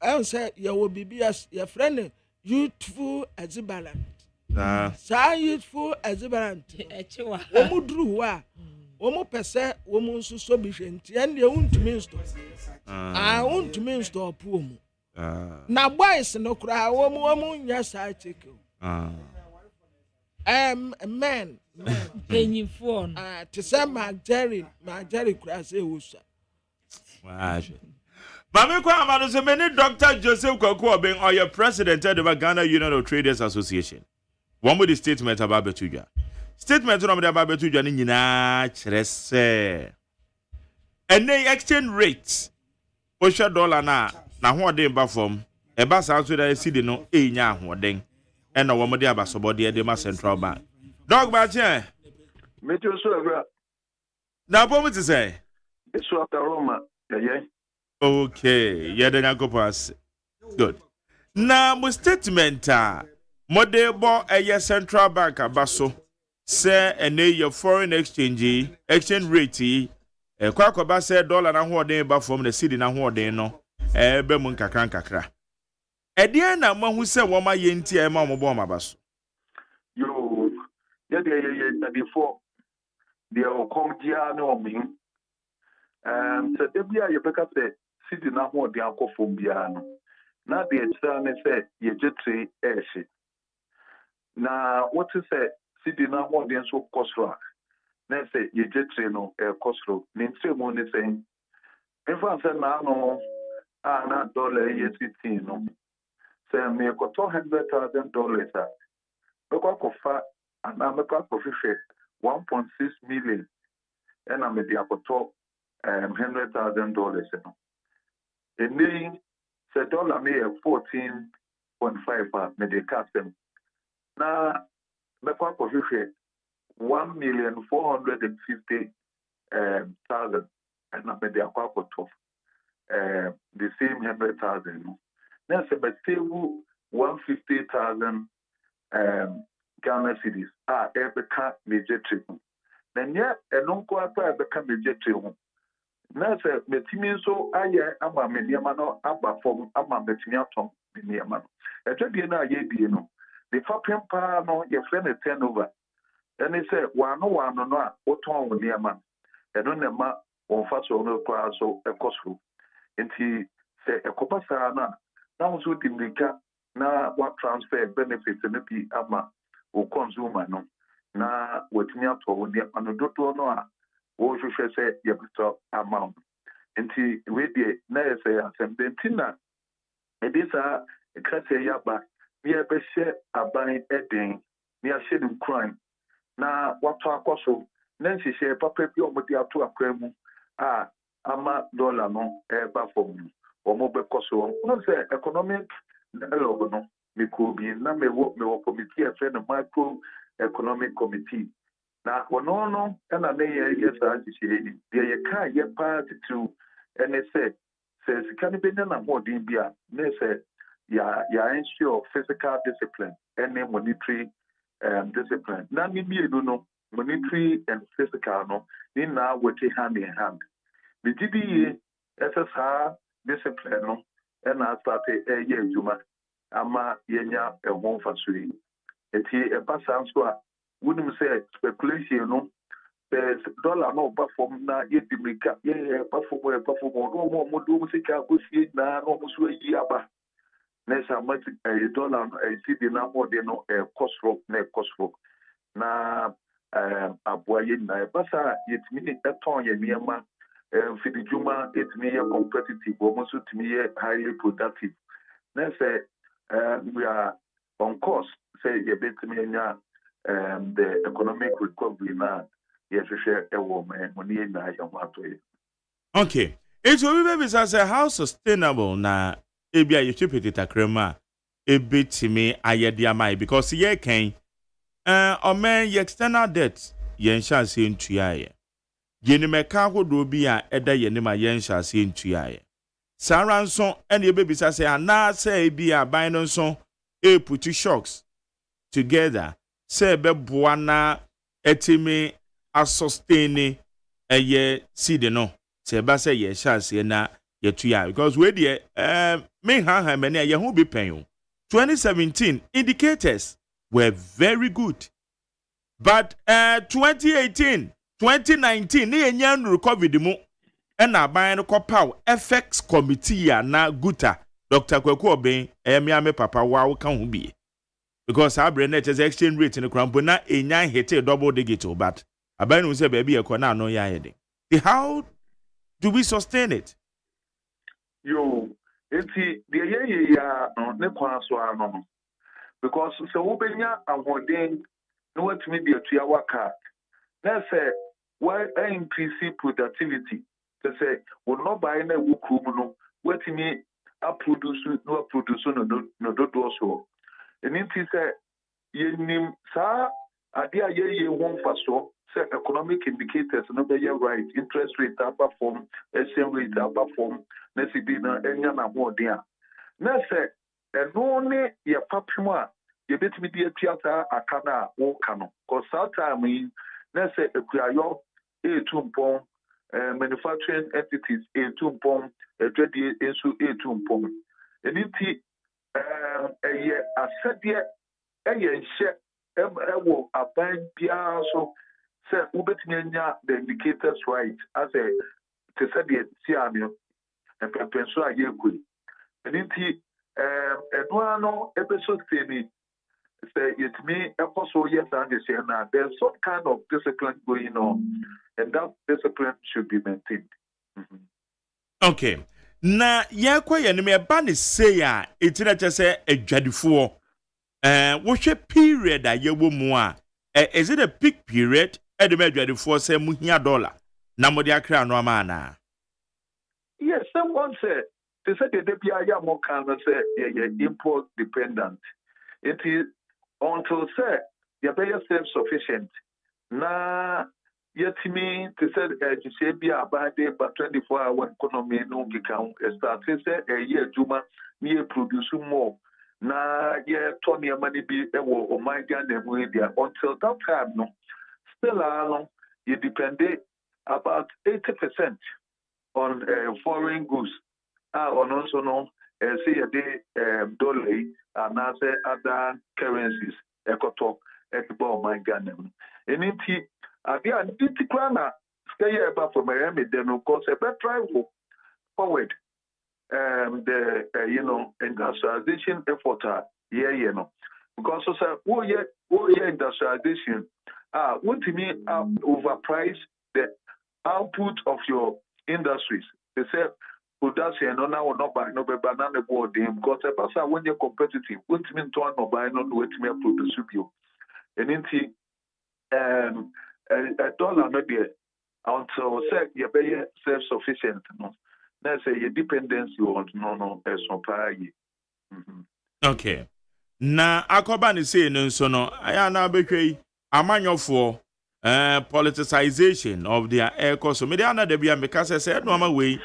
I say ya wo bibias ya friend youthful exuberant. Sa youthful exuberant. Echiwa. Omo dru wa. Omo pese omo nsuso bi hwenti en de untumi nsto. Untumi nsto pu omo. Na boys no kra omo nya sa check. Men penny phone. To say Jerry kra say wusa. Mami kwa amano se many Dr. Joseph Kwaku Obeng or your president of the Ghana Union of Traders Association. One with the statement about Betuja. Statement on the Betuja ni nyina kyerɛ sɛ ɛnɛ exchange rate osha dollar na hoɔden ba fam ɛba saa so da cedi no enya hoɔden ɛna wɔn de abasobɔde de ma central bank dog ba kyɛ mejo so awura na bom ti sɛ eso after Roma yeah. Okay, yeah, then I go pass. Good. Now, my statement, model a central bank abaso say your foreign exchange rate, kwakwa say dollar na hoɔden ba from the cedi na hoɔden no, be mun kakra. Ɛdeɛ na mahu sɛ wɔma yɛnti a ɛma wɔbɔ ma baso. Yo, yeah, before they will come dia no mean. So debia you pick up the city na ho de akofo bia no na de extra ne say ye jetre eshi na what is say city na ho de so kosro na say ye jetre no kosro ne ntremo ne say infa say na no na dollar ye city no say me ko $200,000 because kofa ana me ko profit 1.6 million and I'm the akoto $100,000 and then the dollar may 14.5 may custom now the profit 1,450,000 and I'm the aquapoto the same 100,000 now say but save 150,000 Ghana cedis every car major trip then yeah and non quarter become major trip. Na say metimi so aye ama mediama no aba fom ama metimi atom mediama no etwedie na aye die no the fapem pa no ye friend turnover and he say wano no a oton wo mediama eno na ma won fa so no kwa so ekosro enti say ekopa sa na so dimika na what transfer benefits no bi ama o consumer no na wetimi ato wo mediama no dodo no a wo hwehwɛ sɛ yɛbɛtɔ amount nti we die na yɛ sɛ asɛm de nti na ɛde saa ɛkasɛ yɛaba ne yɛbɛhyɛ aban ɛden ne yɛahyɛ no nkran na watɔ akɔ so na nhyehyɛ papa bi a wɔde ato akwan mu a ama dollar no ɛba fam no wɔn bɛkɔ so wɔn sɛ economic dialogue no mekɔ bi na mewɔ committee a ɛfrɛ no micro economic committee na wono no na ne ye sa nhyehyɛ de ye ka ye pa titu and they says can be na more DBA, they say ya ensure physical discipline and monetary discipline. Now me no monetary and physical no in now working hand in hand. The GBA SSR discipline no and I started a year juma ama yenya a one for three. It here a pass answer wouldn't say speculation no. There's dollar no perform na yet the make perform no more do music na almost a year ba. Nessa much a dollar a city now more than no cost rock na aboye na basa yet me a ton ye niema for the juma it me competitive almost to me highly productive. Nessa we are on course say ye bet me the economic recovery now. Yes, share a woman money na yamatwe. Okay. It will be say how sustainable na ebia you chip it takrema ebetimi ayediamai because ye can omen ye external debt yen chance ntua ye. Ye ni meka hodo bi a eda ye ni ma yen chance ntua ye. Sara nso ene ebebisa say ana say ebia ban no nso e put shocks together say be boa na etimi a sustain a year seed no se ba say ye chance na ye tuya because we dey me ha many ye hu be pen 2017 indicators were very good but 2018 2019 ne enya nuru covid mu e na ban no kopaw FX committee ya na guta Dr. Kwaku Oben me papa wa kan hu bi because our brain net exchange rate in the crampo na enya hit double digit but abanu say baby e na no ya yede. How do we sustain it? Yo, enti the ye ya ne kwa so ano because so wo benya ahoden no what me be atua waka. Na say why increase productivity? To say we no buy na wo krum no what me produce no do so. Enti say ye nim sa ade a ye won fa so say economic indicators no be right, interest rate perform, exchange rate perform, na si bi na enya na ho de a na say eno ne ye papim a ye betimi de atuata aka na wo ka no cause that time in na say ekuayo etumpon manufacturing entities etumpon edwedie ensu etumpon eniti eye asede eye nhye ewo aban bia so say ubetnya the indicators right as a to say the tiamio and penso ayekui eniti eno episode temi say it me also yes and say now there's some kind of discipline going on and that discipline should be maintained. Okay. Na ye me ba ne say ya etira che say adwadifo wohwe period a ye wo mu a is it a peak period e de me adwadifo say mu hia dollar na mo de akra no ama na. Yes, someone said they said the DPI ya more kind of say import dependent. It is until say you be self-sufficient. Na yet me to say you say be about day but 24-hour economy no become start say a year juma me produce more. Na ye turn your money be o my Ghana there until that time no still along you depend about 80% on foreign goods. On also no say a day dollar and say other currencies ekoto ekbo my Ghana. Eniti adia niti krana stay about for Miami then of course a better travel forward the industrialization effort because so say industrialization what to me overprice the output of your industries. They say production no now not buy no banana board because when you're competitive what to mean to no buy no what to me produce you and a dollar no there until say you be self-sufficient no. Let's say your dependency on no okay. Na akoba ni say no so no aya na betwe amanyofo politicization of their air course. So me dey na dey bia make say no ama we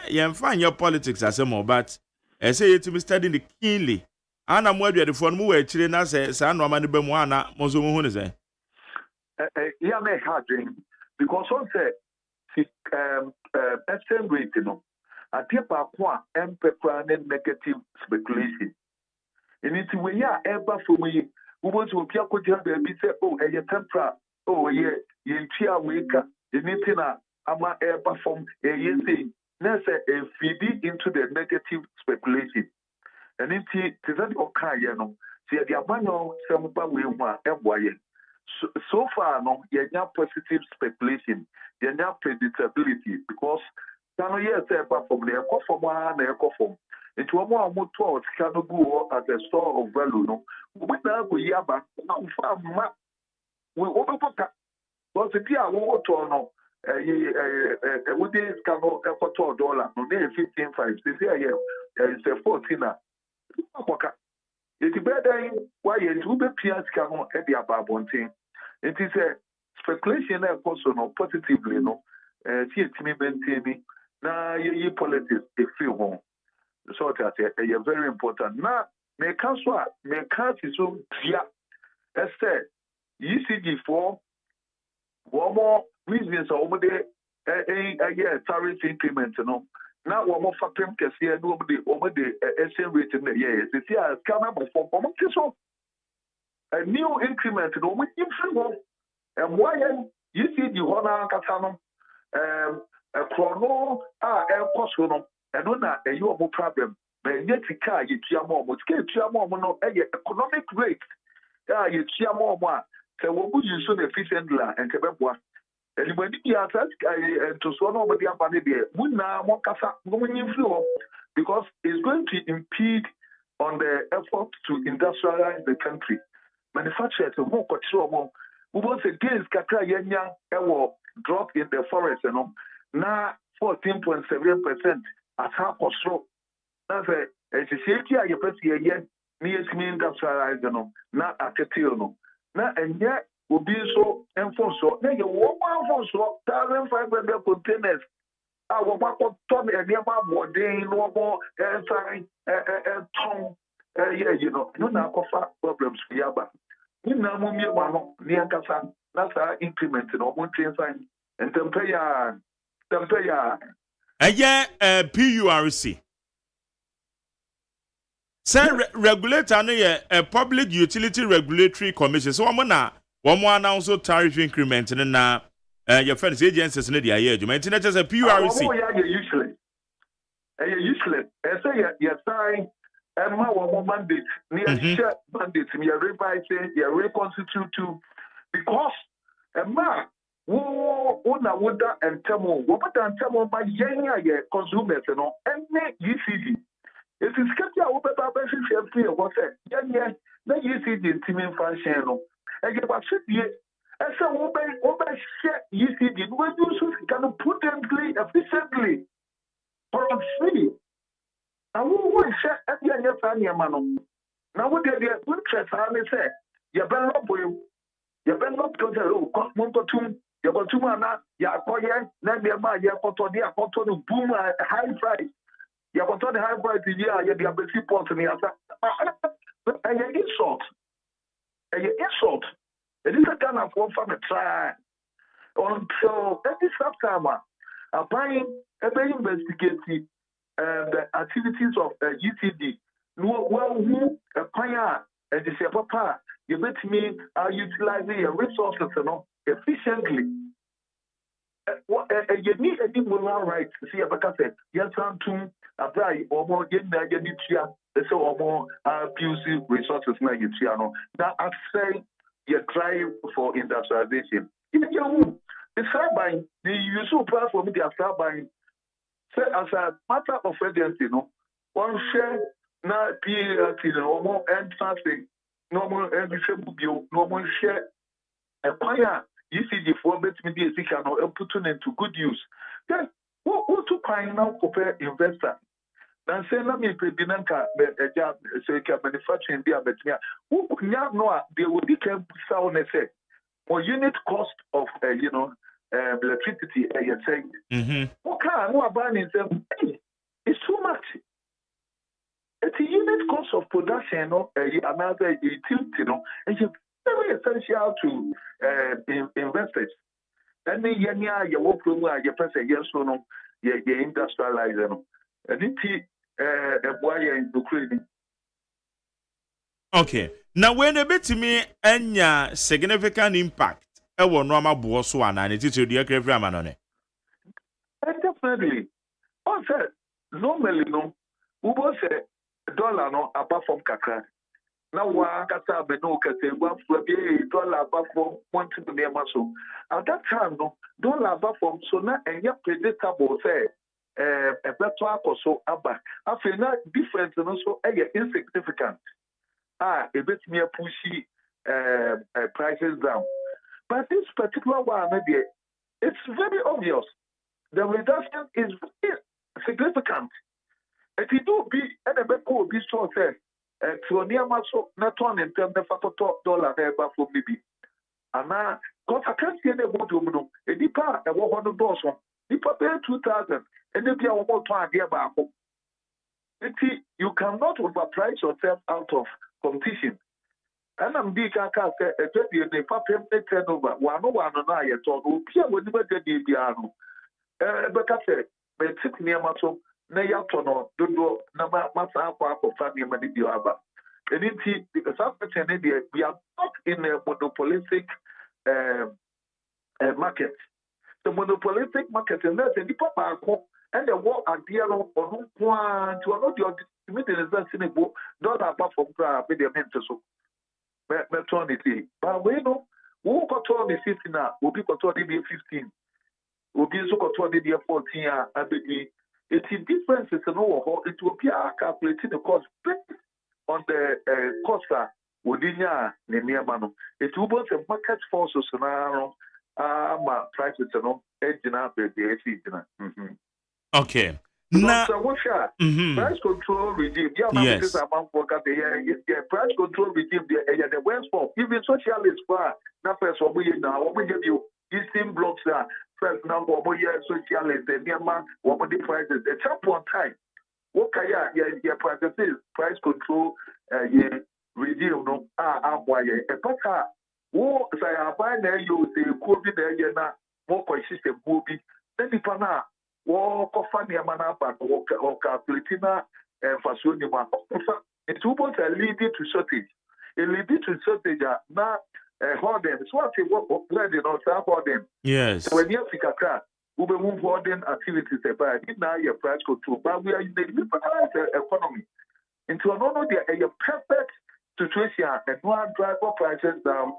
you find your politics as a more, but I say it to be studying the keenly. And I'm where the phone move actually na say no man be mo ana mo so hu ne say. Yeah, make hard dream because on say exchange rate no. I think pa kwa negative speculation. And it's when you ever for me, who wants to be a good baby say, oh, a tempera, oh, yeah, you cheer weaker, anything ama ever from a year thing. Now say a feed into the negative speculation. And it's that okay, you know. See, the abano some we want so far, no, you have positive speculation, you have predictability because. Now, yes, apart from the eco it was more motor can go at the store of value. No, we now go yaba. We overpower. But the dear water no, we did can go $14. No, they 15.5. They say it's a 14. It's better why you do the PS can go at the above one thing. It is a speculation also no positively no. See it me maintaining. Now, your politics, if you want. So that is very important. Now, me can't so clear. As said, ECG for one more reasons over there, tariff increment, no. Now, one more factor can see over the exchange rate in the year. It's here, for so a new increment, no, we and why ECG Hona Catano, a chrono no and on a you problem but yet car you chiamo much no economic rate you chiamo so what you so efficiently and kebwa and when you are to so nobody abandon there muna mo kasa no because it's going to impede on the effort to industrialize the country manufacturers who control more who wants against kakra yenya drop in the forest and now 14.7% at half or so. That's a safety I press here near to me industrialized not at a tino. Now and yet will be so enforced. Now you walk on so 1,500 containers. I will walk on Tommy and Yama more day, no more tongue, you know, no now problems for Yaba. You know, Mummy, near Casa, that's our increment in one train sign and temperature. PURC. Say regulator no a public utility regulatory commission. So one more announce tariff increment na your friends agencies no dey here. You mean just a PURC. Useless. I say you sign one mandate. Near mandate. Me revising. You reconstitute because Una woda and temo, what and temo by yenya consumers and UCD. It is kept your open free of what yenya, the UCD teaming function. And you should be as a woman share UCD, when you can potently, efficiently, for free. And who will share at the end of your man? Now, what did the interest army say? You better not for you. You better not go to Montotum. You got two man, you are calling, then the man, you are going to boom high price. You are going to high price, you are the basic point in the answer. And you insult. And you insult. It is a kind of one from a try. Until every September, applying every investigating the activities of UTD. Well, who acquire and they say, Papa, you bet me are utilizing your resources efficiently. You need a moral right to see a said, yes, I'm to apply or more get the so or more abusive resources. Now, I say you drive for industrialization. Even your the Sabine, the usual platform, they are Sabine. Say, as a matter of urgency, one share now PLT, no more entrance, no more normal share acquire. ECG for bet me the can or put into good use. Then what to find now compare investor? Then say let me pay Binanka a job so you can manufacturing the abetia. Who know they will be sound say more unit cost of electricity you're saying. Okay, no about it. It's too much. It's a unit cost of production, another utility, and it's very essential to investors. And then you work from where you press a yes or no, you industrialize. And it's why you're in Ukraine. Okay. Now, when a bit to me, any significant impact, I will normal boss one and it's to the aircraft man on it. Definitely. Also, normally, no, we will say dollar no apart from Kakra. Now, one Kasa Beno Kase, one for $1 apart from 1 to the muscle. At that time, no, dollar apart from so now and yet predictable say a better or so abba. I feel not different and also insignificant. A bit mere pushy prices down. But this particular one, maybe it's very obvious. The reduction is very significant. If you do be and a bit cool, be so said, to near muscle, not on in terms of $1 ever for maybe. And now, because I can't see any more to a deeper and $100. Deeper pay 2,000 and if you are more time, dear Babo. You cannot overprice yourself out of competition. And I'm big. I can't say a baby and a paper turnover. One and I told you, Pierre would never get the piano. But I said, but sit near my soul, Nayatono, Dodo, Nama, Massa, or Fanny Manidiaba. And indeed, because after we are not in a monopolistic market. The monopolistic market, and that's a deeper and the war at the end of one to another immediate in a book, not apart from with the mental. Maternity. But we know who got on the 15 will be got on the 15, will be so got on the 14. It's differences and overhaul. It will be calculating the cost based on the cost within the near manu. It will be a market forces scenario. Prices and all edging up the Okay. Now, price control regime. Yes. The price control regime. The West Form, even socialists, not first what we now. What we give you, Eastern blocks are first number. What we socialists, the near man, what the prices. The top one time. What can you prices price control regime? No, why a packer. Who say I buy there you say COVID there na more consistent movie. Then the pana. Walk of funny manner, but walk or calculatina and Fasunima. It's almost a leading to shortage. A leading to shortage now, Horden. It's what they work of planning or Horden. Yes. So when you have a car, we will move Horden activities about it now, your price control. But we are in the liberalized economy. Into another, a perfect situation and one driver prices down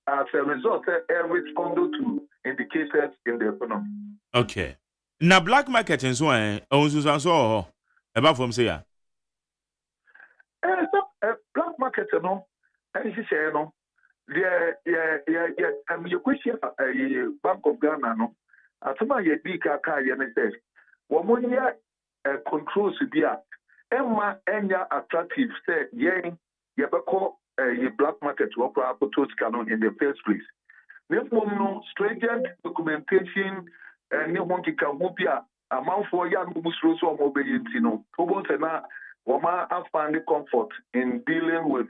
as a result, respond to indicators in the economy. Okay. Now, black market and so on, so about from say, black market, and she said, no, your question, Bank of Ghana, no, I told my big car, and says, one more year controls the Emma, Enya attractive, say, yeah, you call a black market to operate in the first place. Therefore, no stringent documentation. And you want to come up amount for young Muslims or mobility, I find the comfort in dealing with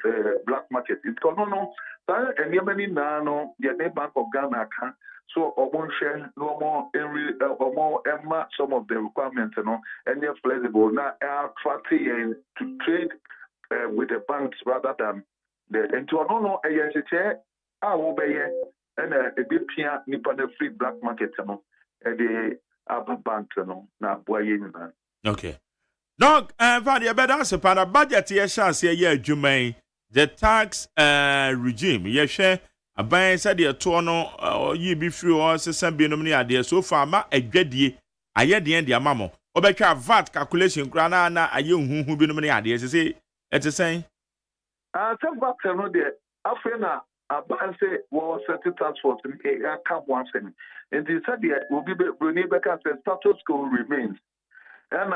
black market. It's no, and you many nano, the Bank of Ghana can so I won't share no more or more some of the requirements, and they're flexible now are attracting to trade with the banks rather than the and to no I will be and a bit nipa free black market, the bank, okay. Dog, Vadia, but that's a pan budget. Yes, Jumain, the tax regime. Yes, a buy said the tono or ye be free or some be nominee idea so far. Ma a gedi, I had the end, dear mamma. Or better VAT calculation, grana, a young who be nominee ideas. Say, it's the same. Some back no there. After I say, well, certain transport in a camp once and they said, will be Brunei Becker said status quo remains. And,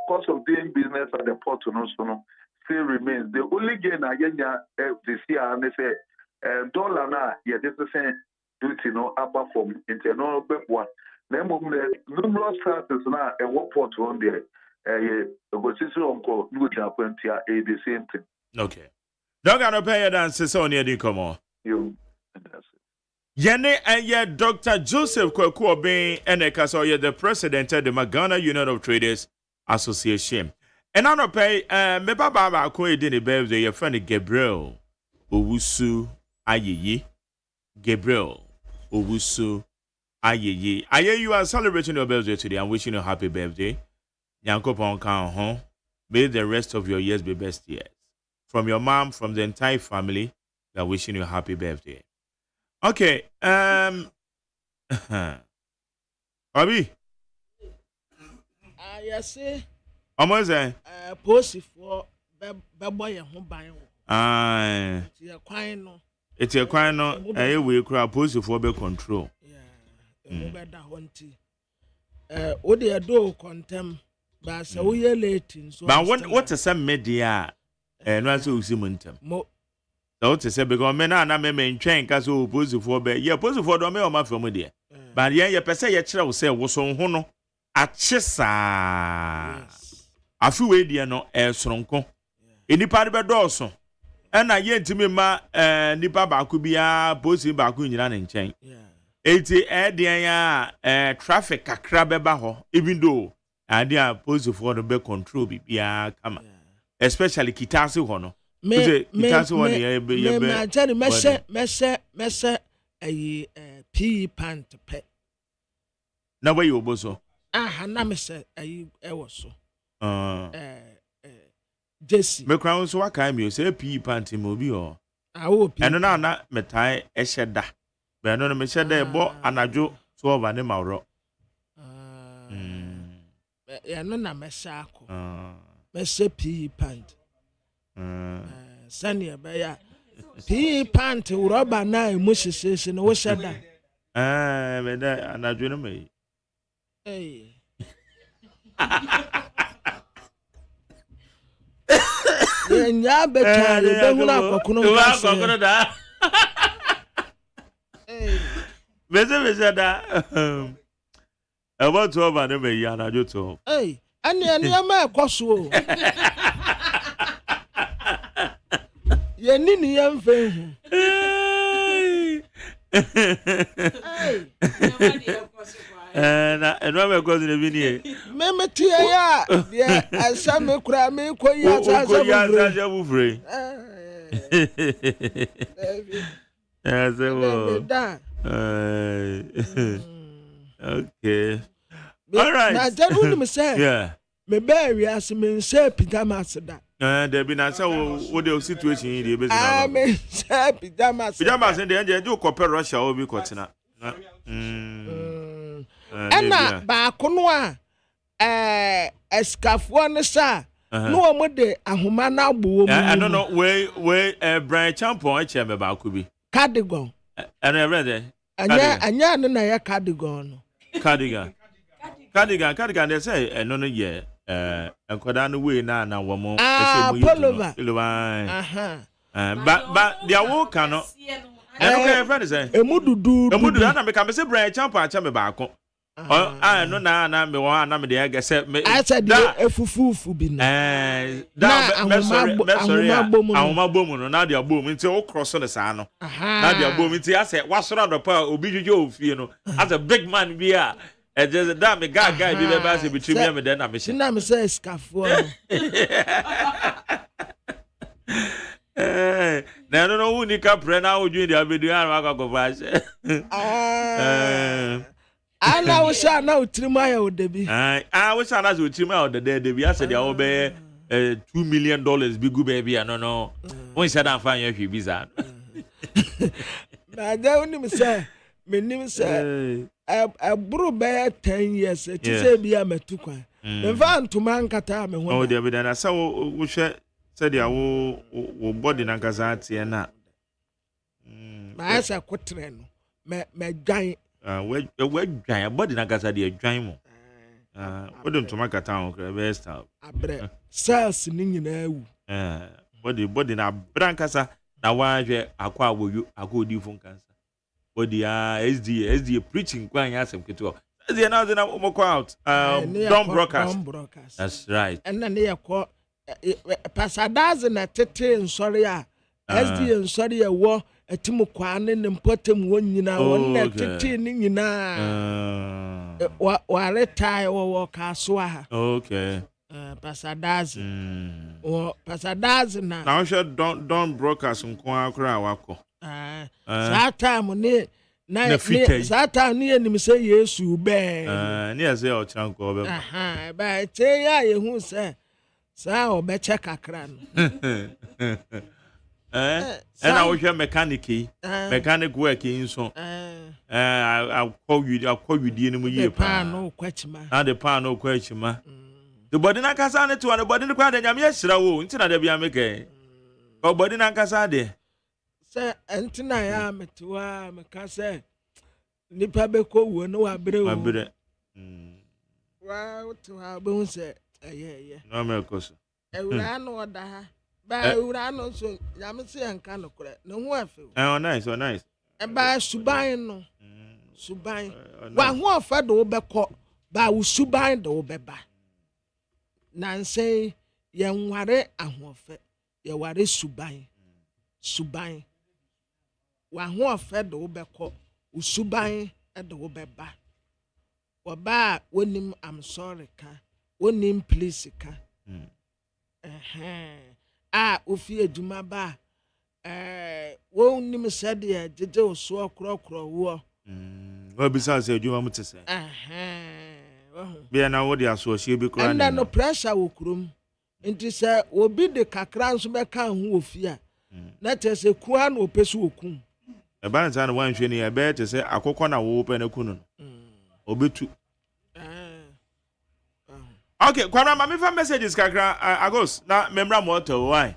cost of doing business at the port still remains. The only gain I get this year, and they say, dollar now, this is saying duty no aba from internal bepwa na mo numerous factors na e what port on there go sisi onko you can appointia the same thing. Okay. Don't gonna pay dance so near the come on. You Yene and Dr. Joseph Kwaku Obin and Ekaso, the president of the Magana Union of Traders Association. And I don't pay me baba ko did the birthday your friend Gabriel Owusu Ayeye. Gabriel Owusu Ayeye. Aye, you are celebrating your birthday today. I'm wishing you a happy birthday. Yankopon kan ho. May the rest of your years be best years. From your mom, from the entire family, we are wishing you a happy birthday. Okay, Abi. Yes, Almost there. Post for Baboy and Home. It's a quite no. We cry post for be control. What they do contem, but so we are late. But what is some media and what's Usimuntem? So to say because men are not men train cause who pose for be yeah pose for do me o ma from there. But yeah per se ye kire wo say wo so ho no achesa. Afi we die no soronko. Enipa de be do so. E na ye ntimi ma nipa ba ku bia pose ba ku nyina ne nchen. Eti de ya traffic kakra be ba ho even though ade a pose for do be control bia kama. Especially kitase ho no. Me P pant pe. Na where you oboso? Na me say ayi so. Jesse. Me crown so waka me say P pant mo bi o. Wo P. Eno na metai eheda. Be no me heda e bo anajo so over ne mawro. Ya no na me sha akọ. Me say P pant. Sanya baya P pant rubber na emushishisi no shada me da anadwo no me nya betale behuna akokuno akokuno da beze da about over no me ya anadwo to ani ama ekoso ye nini ya mfehu na eno me ko ni bi me metie ya de asa me kura me ko ya asa bufre okay all right na jadu me say yeah me be wi ase me say pajamas da there be na say what the situation in the business now me say pajamas in the end you compare Russia obi kotina na ba kono a eskafo ne sa no o mo de ahoma na agbo mu no we Brian Champon eche me ba ko bi cardigan ready anya ne na ya cardigan no cardigan they say no ye enkoda no we na wo mo pullover but dia wo ka no no friend say emududu na me ka me say Brian Champon acha me ba ko no na me wa na me de ga say me asa de efufufu bi no da me sorry ahoma bomu no na de abom nti o cross no sa no na de abom nti asa wasoro adopa obi dwudwo ofie no as a big man bi a just that me guy bi be ba say between me and na me she na me say scafo na no unika pre na odwin de abedu an akwakofa ana wo sha na otirima ya odebi wo sha na otirima ya odebi ase dia wo be $2 million bi gu baby no won sha dan fa yan hwe biza na da oni me say menim say aburu be 10 years ti say bia metu kwan mfa ntuma nkata me ho de be na sa wo hwe say dia wo body na nkasa atie na ma asa kotre no me dwan we dwan body na nkasa de dwan mo we don't to make town best abre cells ni nyina awu body na brankasa na wa hwe akwa awoyu akodi fun kansa body SDA preaching kwan ya asem keto. SDA now dey na omoko out. Don't broadcast. That's right. And then they call Pasadazi na tete nsori a SDA nsori e wo etimu kwane ne mpotem won nyina won na tete ni nyina wa retire wo kaso ha. Okay. Pasadazi. Pasadazi na. Now sure don't broadcast nkwa akra wako. That time ne na that time ne nim say Yesu be. Ne say o chanko be. Ba te ya ye hu say sa o be check akra no. And I was your mechanic work in so. I'll call you the enemy year. No question. Now the pan no question. The body na kasa ne to the body no kwade nyame yesira wo nti na da bia meke. O body na kasa de. Say entina ya metuwa meka say nipa be ko wo no wa bere wo. Wa bere. Wa to ha be hu say yeah. No me koso. Ewura no oda ha. Ba ewura no so nyame se enka no kore. No hu afi. Nice. E ba suban no. Suban. Wa hu afa do be ko. Ba wo suban do be ba. Nanse ye nware ahofe ye ware suban wa ahofe do be ko usuban e do be ba wo ba wonim I'm sorry ka wonim please ka ofi adwuma ba wonim said ye jeje oso okrokro wo bisa se adwuma mutese Be na wo dia so hie bi kra na no pressure wo krom nti se obi de kakra nso be ka ho ofia na te se kua na opesu okun e ba nta na wan hwe ni e be te se akokọ na wo pe na kunu obetu Okay, kwara ma me fa messages kakra agos na memra moto why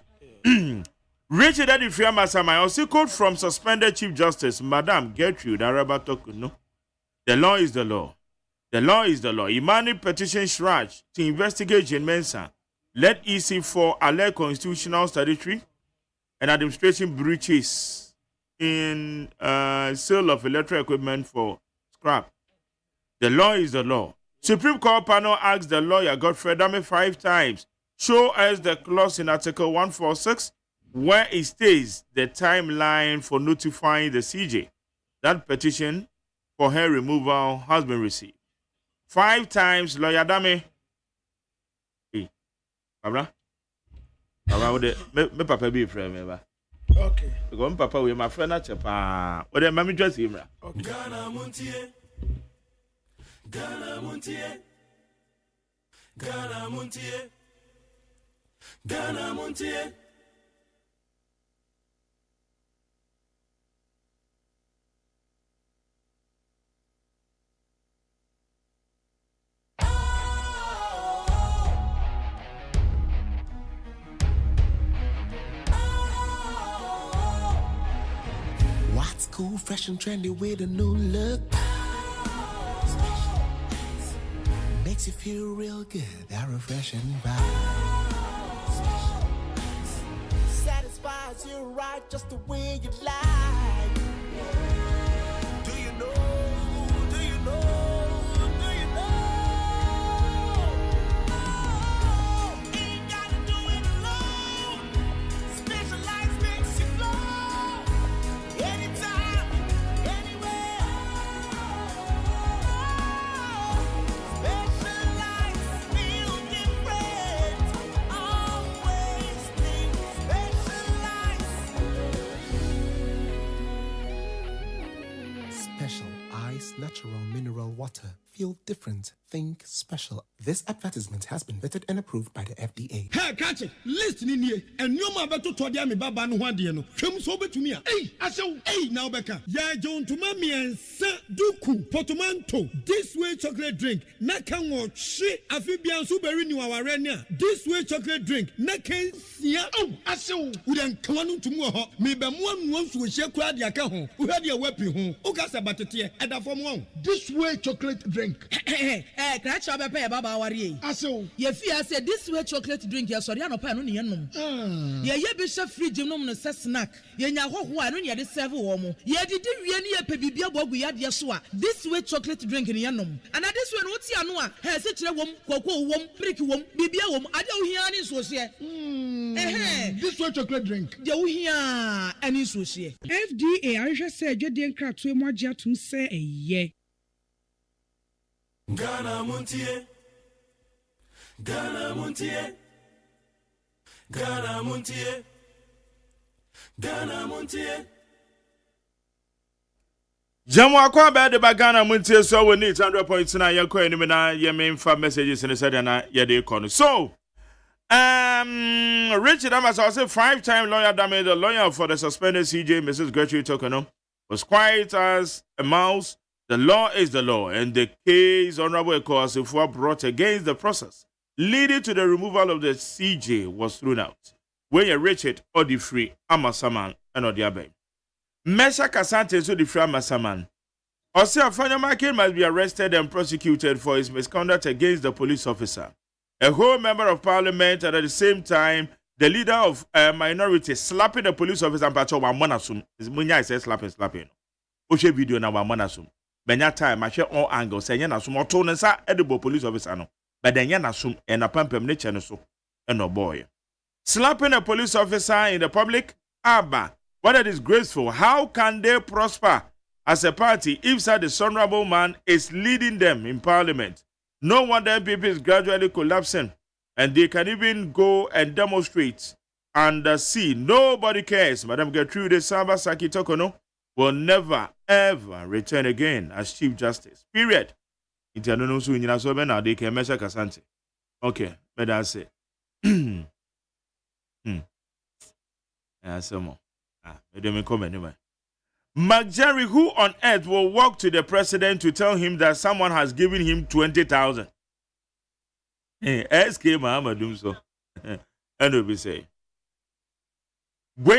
Richard Adifia Masama also called from suspended Chief Justice Madam Gertrude Arabatokuno. The law is the law. The law is the law. Imani petition Shraj to investigate Jane Mensah. Let EC4 alert constitutional statutory and administration breaches in sale of electrical equipment for scrap. The law is the law. Supreme Court panel asked the lawyer Godfrey Dame 5 times, show us the clause in Article 146 where it states the timeline for notifying the CJ that petition for her removal has been received. 5 times, lawyer Dame. Hey, Abra, me papa be friend me ba. Okay. Because my papa we my friend at Chapa. O de mami just him. Ghana Montie. Ghana Montie. Ghana Montie. Ghana Montie. What's cool, fresh and trendy with a new look? Makes you feel real good, that refreshing vibe. Satisfies you right just the way you like. Do you know? Do you know? Do you know? Ain't gotta do it alone. Specialized makes you flow. Anytime, anywhere. Specialized feel different. Always think Special Ice Natural Mineral Water. Feel different. Think special. This advertisement has been vetted and approved by the FDA. Hey, catch it. Listen in here. And you ma beto to dia me baba no hwade no. Twem so betumi a. Hey, asew. Hey, now beka. Ya John to mami ensa duku portmanteau. This way chocolate drink. Na kan wo hwe afibia nso beri ni waware ne a. This way chocolate drink. Na kan sia. Oh, asew. We den kan no ntumu ho. Me be mo anu nso hye kwa dia ka ho. Wo hwade a wapi ho. O ka sa batete e da fom ho. This way chocolate chocolate drink. Crash up a pair, Baba Warrior. Aso. Ye fear said this way chocolate drink, yes, or Yano Pan, Ye bishop free Jimnom snack. Ye Yaho, I don't yet serve woman. Ye did really a pebibia bog we had Yasua. This way chocolate drink in Yanum. And at this one, what's Yanua? Has it a woman, cocoa woman, pricky woman, bibia woman, I don't hear any so here. This way chocolate drink. You hear any so here. FDA, I just said, you didn't crack to more jet to say a ye. Ghana Montie, Ghana Montie, Ghana Montie, Ghana Montie. Jamu akwa ba de Ghana Montie so we need 100.9 yakọ enime na ye main fa messages in the said na ye dey kono. So Richard Amas, I say 5-time lawyer damage, the lawyer for the suspended CJ, Mrs. Gertrude Tokono, was quiet as a mouse. The law is the law, and the case Honorable Ekosifua brought against the process, leading to the removal of the CJ, was thrown out. When you Richard Odifree Amasaman and Odiabe. Mesha Kasante so the free Amasaman. Ose Afanyamake must be arrested and prosecuted for his misconduct against the police officer. A whole member of parliament, and at the same time, the leader of a minority slapping the police officer and patrol one monasum. Munya says slapping. Oshe video na one monasum. Benya time, I share all angles, and yana sum or tone sa edible police officer no. But then yana sum and a pampem nature no so. And no boy. Slapping a police officer in the public? Abba, what a disgraceful. How can they prosper as a party if such a honorable man is leading them in parliament? No wonder MPP is gradually collapsing, and they can even go and demonstrate and see. Nobody cares. Madam Gertrude Samba Saki Tokono will never, ever return again as Chief Justice. Period. International so in so now they can measure Kasante. Okay, but I say. Some more. Let me come anyway. McJerry, who on earth will walk to the president to tell him that someone has given him 20,000? SK Mahamadum so. And will be say.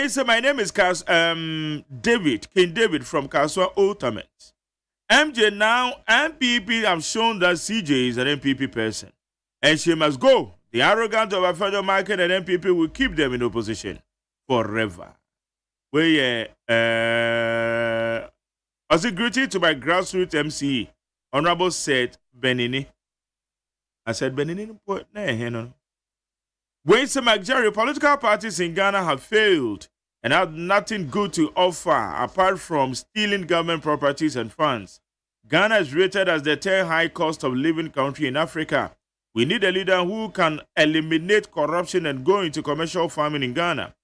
Say my name is David, King David from Kaswa Ultimate. MJ now, MPP have shown that CJ is an MPP person. And she must go. The arrogance of a federal market and MPP will keep them in opposition forever. I say greeting to my grassroots MCE, Honorable said Benini. I said Benini, no. When some McJerry, political parties in Ghana have failed and have nothing good to offer apart from stealing government properties and funds. Ghana is rated as the 10th high cost of living country in Africa. We need a leader who can eliminate corruption and go into commercial farming in Ghana.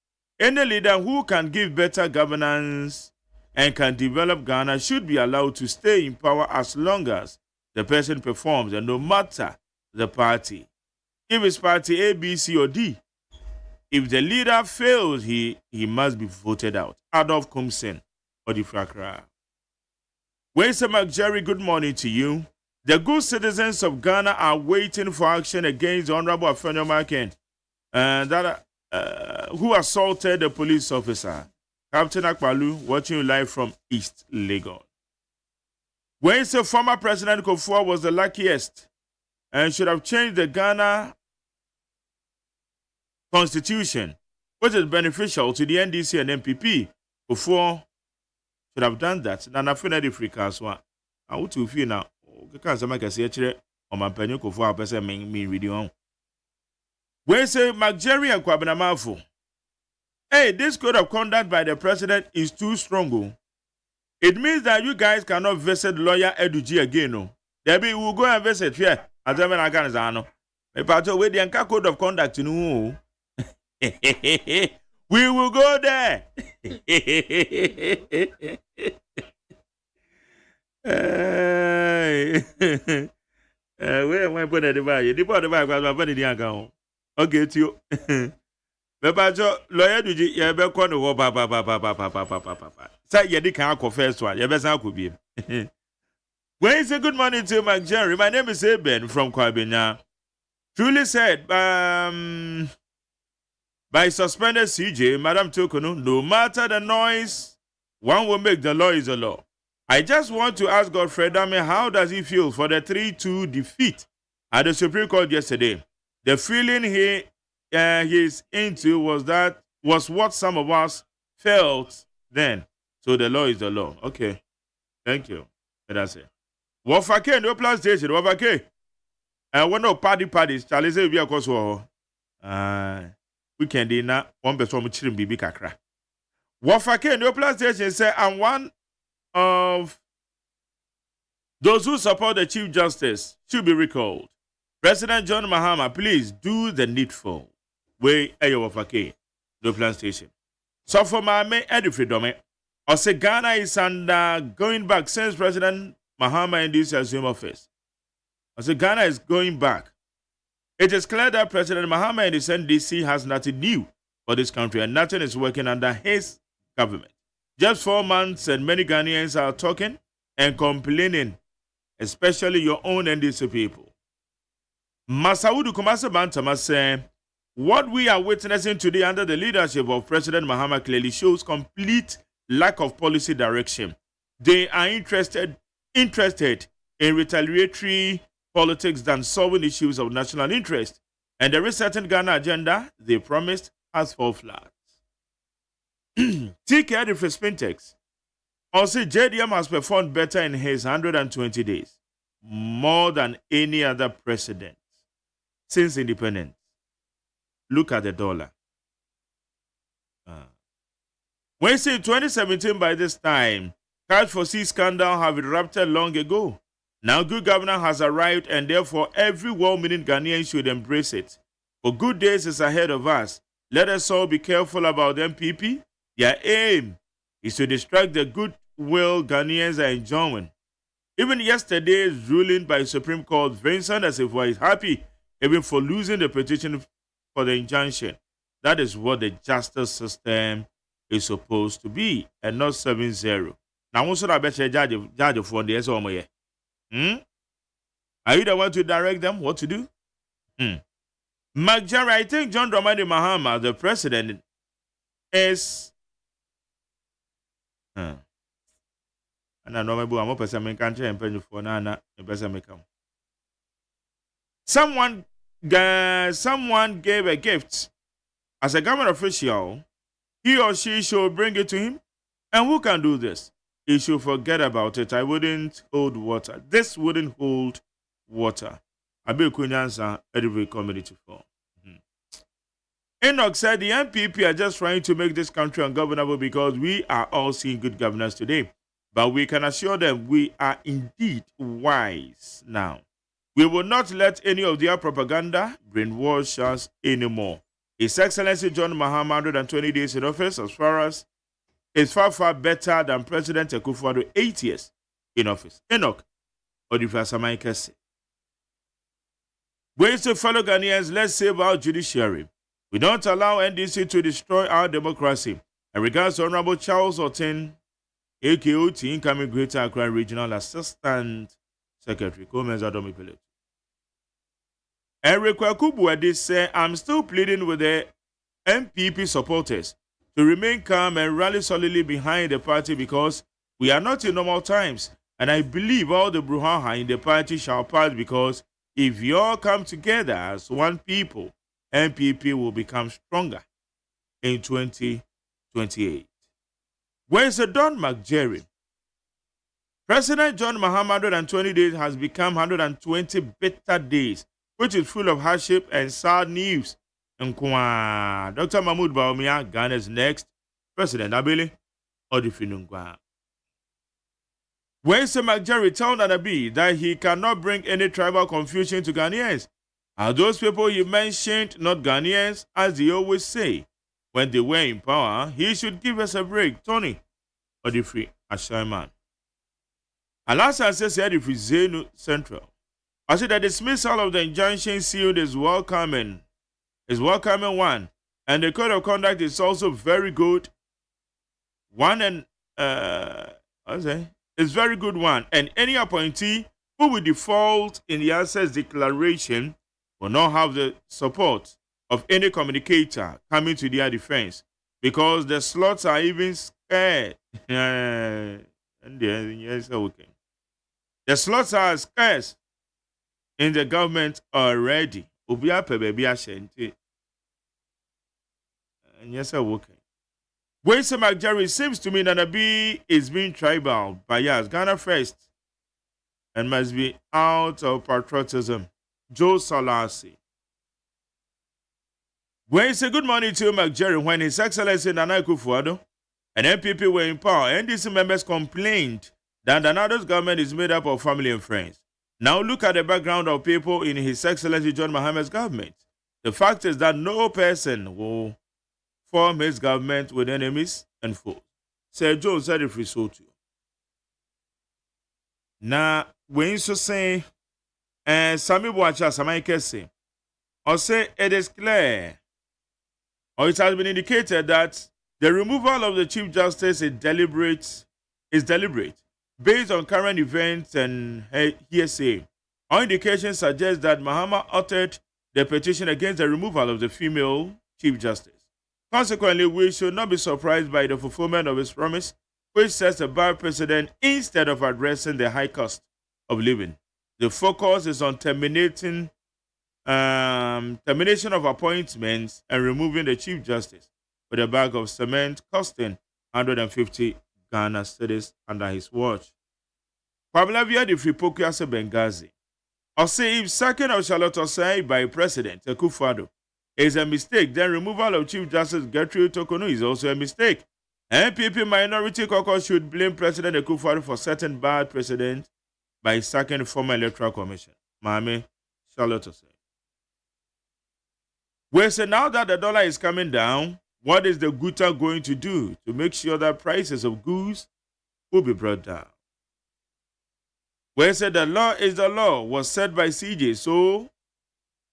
Any leader who can give better governance and can develop Ghana should be allowed to stay in power as long as the person performs, and no matter the party. If it's party A, B, C, or D, if the leader fails, he must be voted out. Adolf Kumsen or the Frakra. Wayne McJerry, good morning to you. The good citizens of Ghana are waiting for action against the Honorable Afenyo Maken, who assaulted the police officer. Captain Akpalu, watching you live from East Lagos. When the former President Kofua was the luckiest and should have changed the Ghana constitution, which is beneficial to the NDC and MPP. Kofua should have done that. Nana Fena de Frikaswa. I want to feel now. Can't say make a say on my penny Kofua person me video. When say McJerry and Kwabena, hey, this code of conduct by the president is too strong. It means that you guys cannot visit lawyer Eduji again. No, Debbie will go and visit here. As I can say, but with the code of conduct, no, we will go there. Where am I putting the bag? You put the bag was my funny account. Okay, to you. Bebajo, lawyer, did you ever call the war? Papa. Say, you can't confess one. You best could be. When you say good morning to McJerry, my name is Eben from Kwabena. Truly said, by suspended CJ, Madam Tokono, no matter the noise, one will make the law is a law. I just want to ask Godfred Dame, how does he feel for the 3-2 defeat at the Supreme Court yesterday? The feeling he's into was what some of us felt then. So the law is the law. Okay. Thank you. That's it. Wafake no plan station. Wafake. One of parties. Charlie say we are cause weekend na one person chirim bibi kakra. Wafake no plan station say I'm one of those who support the Chief Justice should be recalled. President John Mahama, please do the needful. Way ayo Wafake no plan station. So for my me edifidome. Ose Ghana is going back since President Mahama and this assumed office. Ose Ghana is going back. It is clear that President Mahama and his NDC has nothing new for this country and nothing is working under his government. Just 4 months and many Ghanaians are talking and complaining, especially your own NDC people. Masaudu Kumasa Bantama said, what we are witnessing today under the leadership of President Mahama clearly shows complete lack of policy direction. They are interested in retaliatory politics than solving issues of national interest. And the resetting Ghana agenda they promised has fallen flat. Take care of Spintex. Also, JDM has performed better in his 120 days, more than any other president since independence. Look at the dollar. When say 2017 by this time, cash for sea scandal have erupted long ago. Now good governance has arrived and therefore every well-meaning Ghanaian should embrace it. For good days is ahead of us. Let us all be careful about the MPP. Their aim is to distract the goodwill Ghanaians are enjoying. Even yesterday's ruling by Supreme Court, Vincent as if was happy even for losing the petition for the injunction. That is what the justice system is supposed to be, and not 7-0. Now, once I bet you judge for the SOMA. Are you the one to direct them what to do? Jerry, I think John Dramani Mahama, the president, is. And I know maybe I'm a person country and penny for Nana, a person may come. Someone gave a gift as a government official. He or she should bring it to him. And who can do this? He should forget about it. I wouldn't hold water. This wouldn't hold water. I be Kunyansa every community for. Enoch said the MPP are just trying to make this country ungovernable because we are all seeing good governance today. But we can assure them we are indeed wise now. We will not let any of their propaganda brainwash us anymore. His Excellency John Mahama, 120 days in office, is far better than President Akufo-Addo 8 years in office. Enoch, Odifasamaikese. Ways to fellow Ghanaians, let's save our judiciary. We don't allow NDC to destroy our democracy. And regards to Honorable Charles Otten, AKOT, incoming Greater Accra Regional Assistant Secretary, Gomez Adomipele. Eric Kwakubuade said, I'm still pleading with the MPP supporters to remain calm and rally solidly behind the party because we are not in normal times. And I believe all the brouhaha in the party shall pass because if you all come together as one people, MPP will become stronger in 2028. Where's the Don McJerry? President John Mahama 120 days has become 120 bitter days, which is full of hardship and sad news. Dr. Mahmoud Bawumia, Ghana's next president, Abele Odifinungwa. When Sir McJerry told Anabi that he cannot bring any tribal confusion to Ghanaians, are those people he mentioned not Ghanaians, as they always say? When they were in power, he should give us a break, Tony Odifi Ashaiman. Alasa says Odifi Zenu Central. I said the dismissal of the injunction sealed is welcoming one, and the code of conduct is also very good. It's very good one, and any appointee who will default in the access declaration will not have the support of any communicator coming to their defense because the slots are even scared. And yes, okay. The slots are scarce in the government already. Ubia pe baby ashente. And yes, okay. Waste Jerry seems to me that a B is being tribal by yes, Ghana first and must be out of patriotism. Joe Salasi. When say good morning to McJerry when His Excellency Nana Akufo-Addo and MPP were in power, NDC members complained that another government is made up of family and friends. Now look at the background of people in His Excellency John Mahama's government. The fact is that no person will form his government with enemies and foes. Sir Joe said if we so to you. Now, when you say, Sami Boacha Samaike say, or say it is clear, or it has been indicated that the removal of the Chief Justice is deliberate, based on current events and hearsay. All indications suggest that Mahama uttered the petition against the removal of the female Chief Justice. Consequently, we should not be surprised by the fulfillment of his promise, which sets a bad precedent instead of addressing the high cost of living. The focus is on termination of appointments and removing the Chief Justice with a bag of cement costing 150 Ghana cedis under his watch. Pablavia de Fripokiase Benghazi. Or say if sacking of Charlotte Osei by President Akufo-Addo is a mistake, then removal of Chief Justice Gertrude Tokonu is also a mistake. MPP minority caucus should blame President Akufo-Addo for certain bad precedents by sacking the former Electoral Commission. Mame Charlotte Osei. We say now that the dollar is coming down, what is the Guta going to do to make sure that prices of goods will be brought down? We say the law is the law was set by CJ, so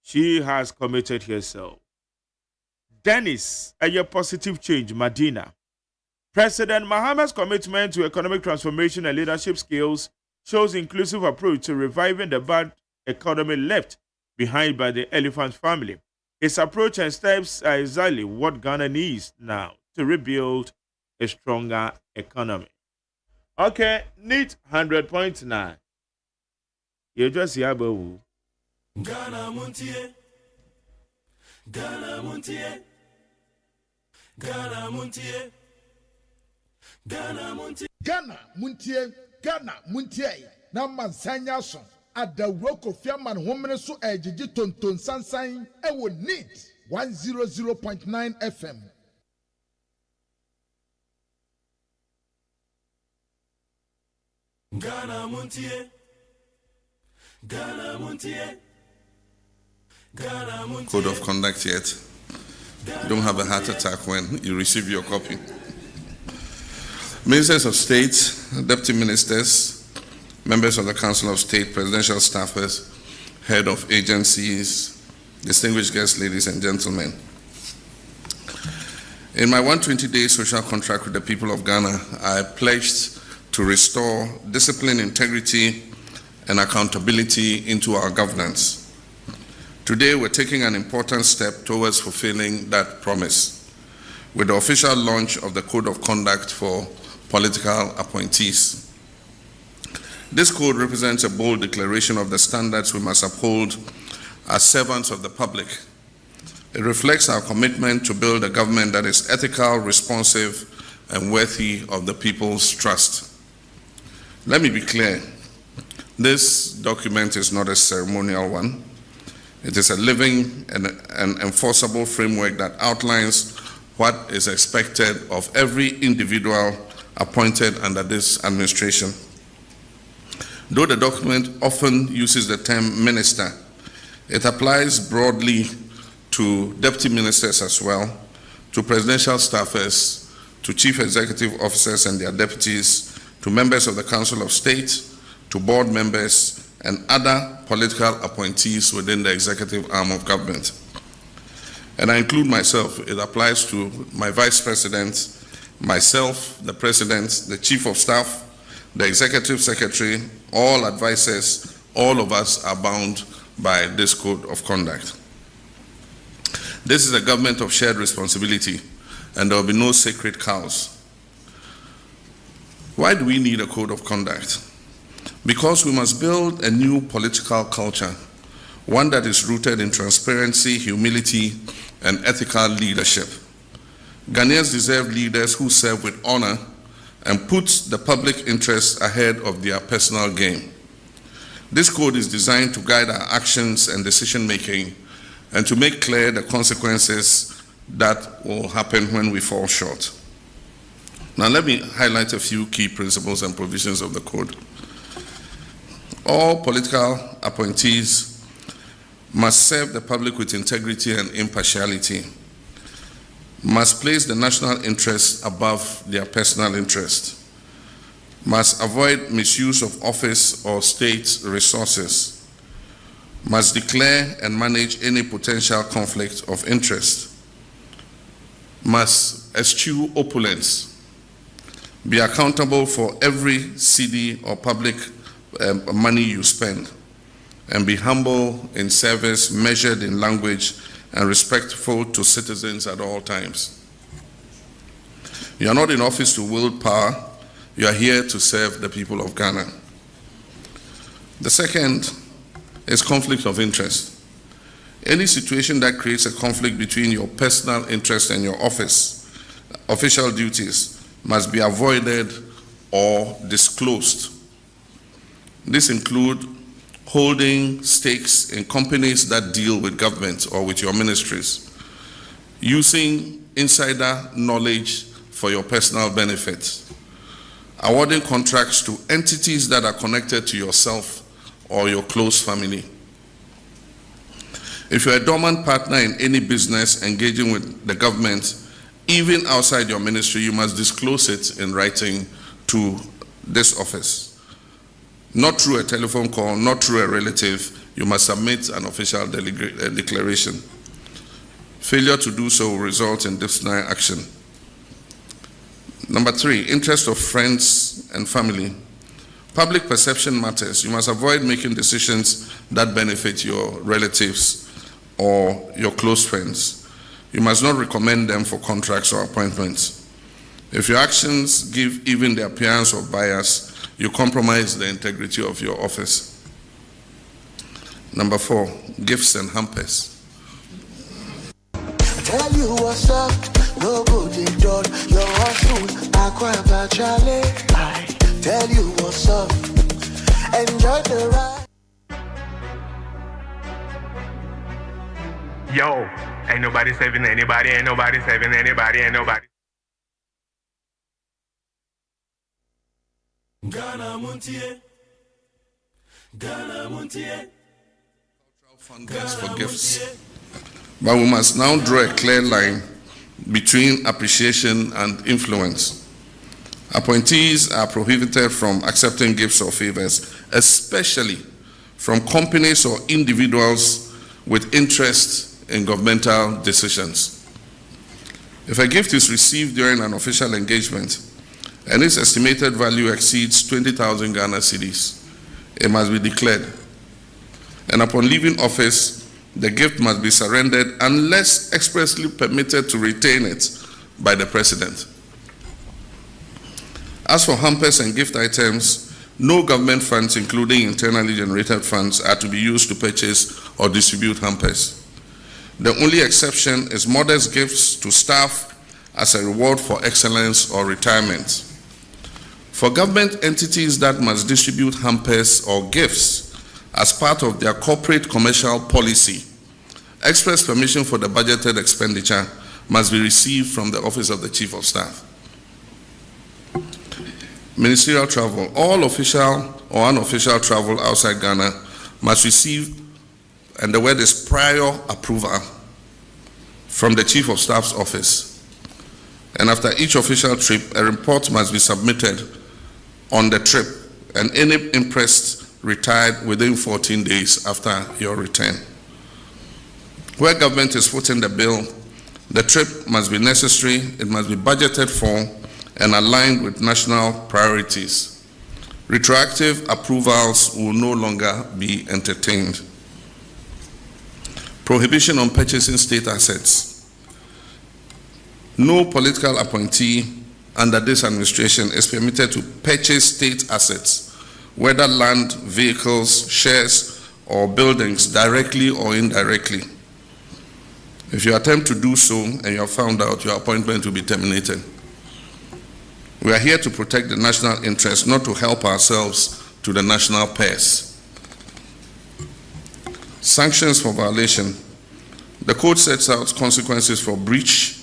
she has committed herself. Dennis, a positive change, Medina. President Mahama's commitment to economic transformation and leadership skills shows inclusive approach to reviving the bad economy left behind by the Elephant family. His approach and steps are exactly what Ghana needs now to rebuild a stronger economy. Okay, NEET 100.9. You just hear about Ghana Montie, Ghana Montie, Ghana Montie, Ghana Montie, Ghana Montie, Ghana Montie. Na mansanya so adawro Kofi Aman homene so ejiji tonton sansan e wo NEET 100.9 FM. Ghana Montie, Ghana Montie, Ghana Montie. Code of conduct yet. You don't have a heart attack when you receive your copy. Ministers of State, Deputy Ministers, members of the Council of State, presidential staffers, head of agencies, distinguished guests, ladies and gentlemen. In my 120-day social contract with the people of Ghana, I pledged to restore discipline, integrity, and accountability into our governance. Today, we're taking an important step towards fulfilling that promise with the official launch of the Code of Conduct for political appointees. This code represents a bold declaration of the standards we must uphold as servants of the public. It reflects our commitment to build a government that is ethical, responsive, and worthy of the people's trust. Let me be clear. This document is not a ceremonial one. It is a living and enforceable framework that outlines what is expected of every individual appointed under this administration. Though the document often uses the term minister, it applies broadly to deputy ministers as well, to presidential staffers, to chief executive officers and their deputies, to members of the Council of State, to board members, and other political appointees within the executive arm of government. And I include myself. It applies to my vice president, myself, the president, the chief of staff, the executive secretary, all advisors. All of us are bound by this code of conduct. This is a government of shared responsibility, and there will be no sacred cows. Why do we need a code of conduct? Because we must build a new political culture, one that is rooted in transparency, humility, and ethical leadership. Ghanaians deserve leaders who serve with honor and put the public interest ahead of their personal gain. This code is designed to guide our actions and decision-making and to make clear the consequences that will happen when we fall short. Now let me highlight a few key principles and provisions of the code. All political appointees must serve the public with integrity and impartiality, must place the national interest above their personal interest, must avoid misuse of office or state resources, must declare and manage any potential conflict of interest, must eschew opulence, be accountable for every cedi or public money you spend, and be humble in service, measured in language, and respectful to citizens at all times. You are not in office to wield power, you are here to serve the people of Ghana. The second is conflict of interest. Any situation that creates a conflict between your personal interest and your official duties must be avoided or disclosed. This includes holding stakes in companies that deal with government or with your ministries, using insider knowledge for your personal benefit, awarding contracts to entities that are connected to yourself or your close family. If you're a dormant partner in any business engaging with the government, even outside your ministry, you must disclose it in writing to this office. Not through a telephone call, not through a relative, you must submit an official declaration. Failure to do so will result in disciplinary action. Number 3, interest of friends and family. Public perception matters. You must avoid making decisions that benefit your relatives or your close friends. You must not recommend them for contracts or appointments. If your actions give even the appearance of bias, you compromise the integrity of your office. Number 4, gifts and hampers. Tell you what's up, no good in done. You're all soon, Aqua Charlie. I tell you what's up, enjoy the ride. Yo, ain't nobody saving anybody, ain't nobody saving anybody, ain't nobody. Ghana Montie, Ghana Montie. Funds for gifts. But we must now draw a clear line between appreciation and influence. Appointees are prohibited from accepting gifts or favors, especially from companies or individuals with interest in governmental decisions. If a gift is received during an official engagement and its estimated value exceeds 20,000 Ghana cedis, it must be declared. And upon leaving office, the gift must be surrendered unless expressly permitted to retain it by the President. As for hampers and gift items, no government funds, including internally generated funds, are to be used to purchase or distribute hampers. The only exception is modest gifts to staff as a reward for excellence or retirement. For government entities that must distribute hampers or gifts as part of their corporate commercial policy, express permission for the budgeted expenditure must be received from the Office of the Chief of Staff. Ministerial travel. All official or unofficial travel outside Ghana must receive, and the word is prior approval, from the Chief of Staff's office. And after each official trip, a report must be submitted on the trip, and any impressed retired within 14 days after your return. Where government is footing the bill, the trip must be necessary, it must be budgeted for, and aligned with national priorities. Retroactive approvals will no longer be entertained. Prohibition on purchasing state assets. No political appointee under this administration is permitted to purchase state assets, whether land, vehicles, shares, or buildings, directly or indirectly. If you attempt to do so and you are found out, your appointment will be terminated. We are here to protect the national interest, not to help ourselves to the national purse. Sanctions for violation. The code sets out consequences for breach,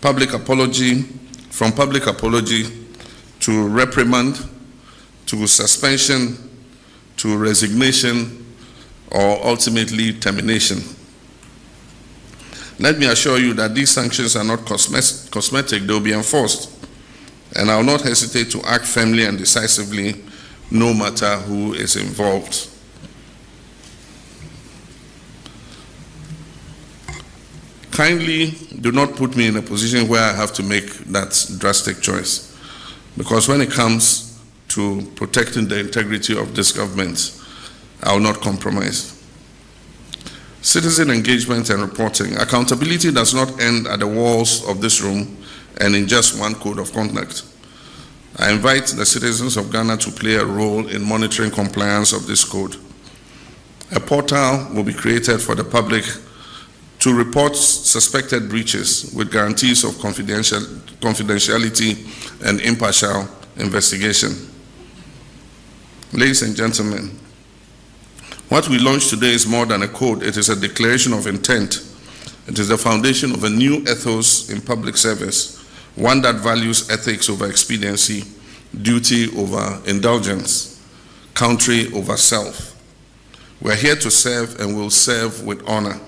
public apology, from public apology to reprimand, to suspension, to resignation, or ultimately termination. Let me assure you that these sanctions are not cosmetic, they will be enforced. And I will not hesitate to act firmly and decisively, no matter who is involved. Kindly do not put me in a position where I have to make that drastic choice. Because when it comes to protecting the integrity of this government, I will not compromise. Citizen engagement and reporting. Accountability does not end at the walls of this room and in just one code of conduct. I invite the citizens of Ghana to play a role in monitoring compliance of this code. A portal will be created for the public to report suspected breaches with guarantees of confidentiality and impartial investigation. Ladies and gentlemen, what we launched today is more than a code. It is a declaration of intent. It is the foundation of a new ethos in public service, one that values ethics over expediency, duty over indulgence, country over self. We are here to serve and will serve with honor.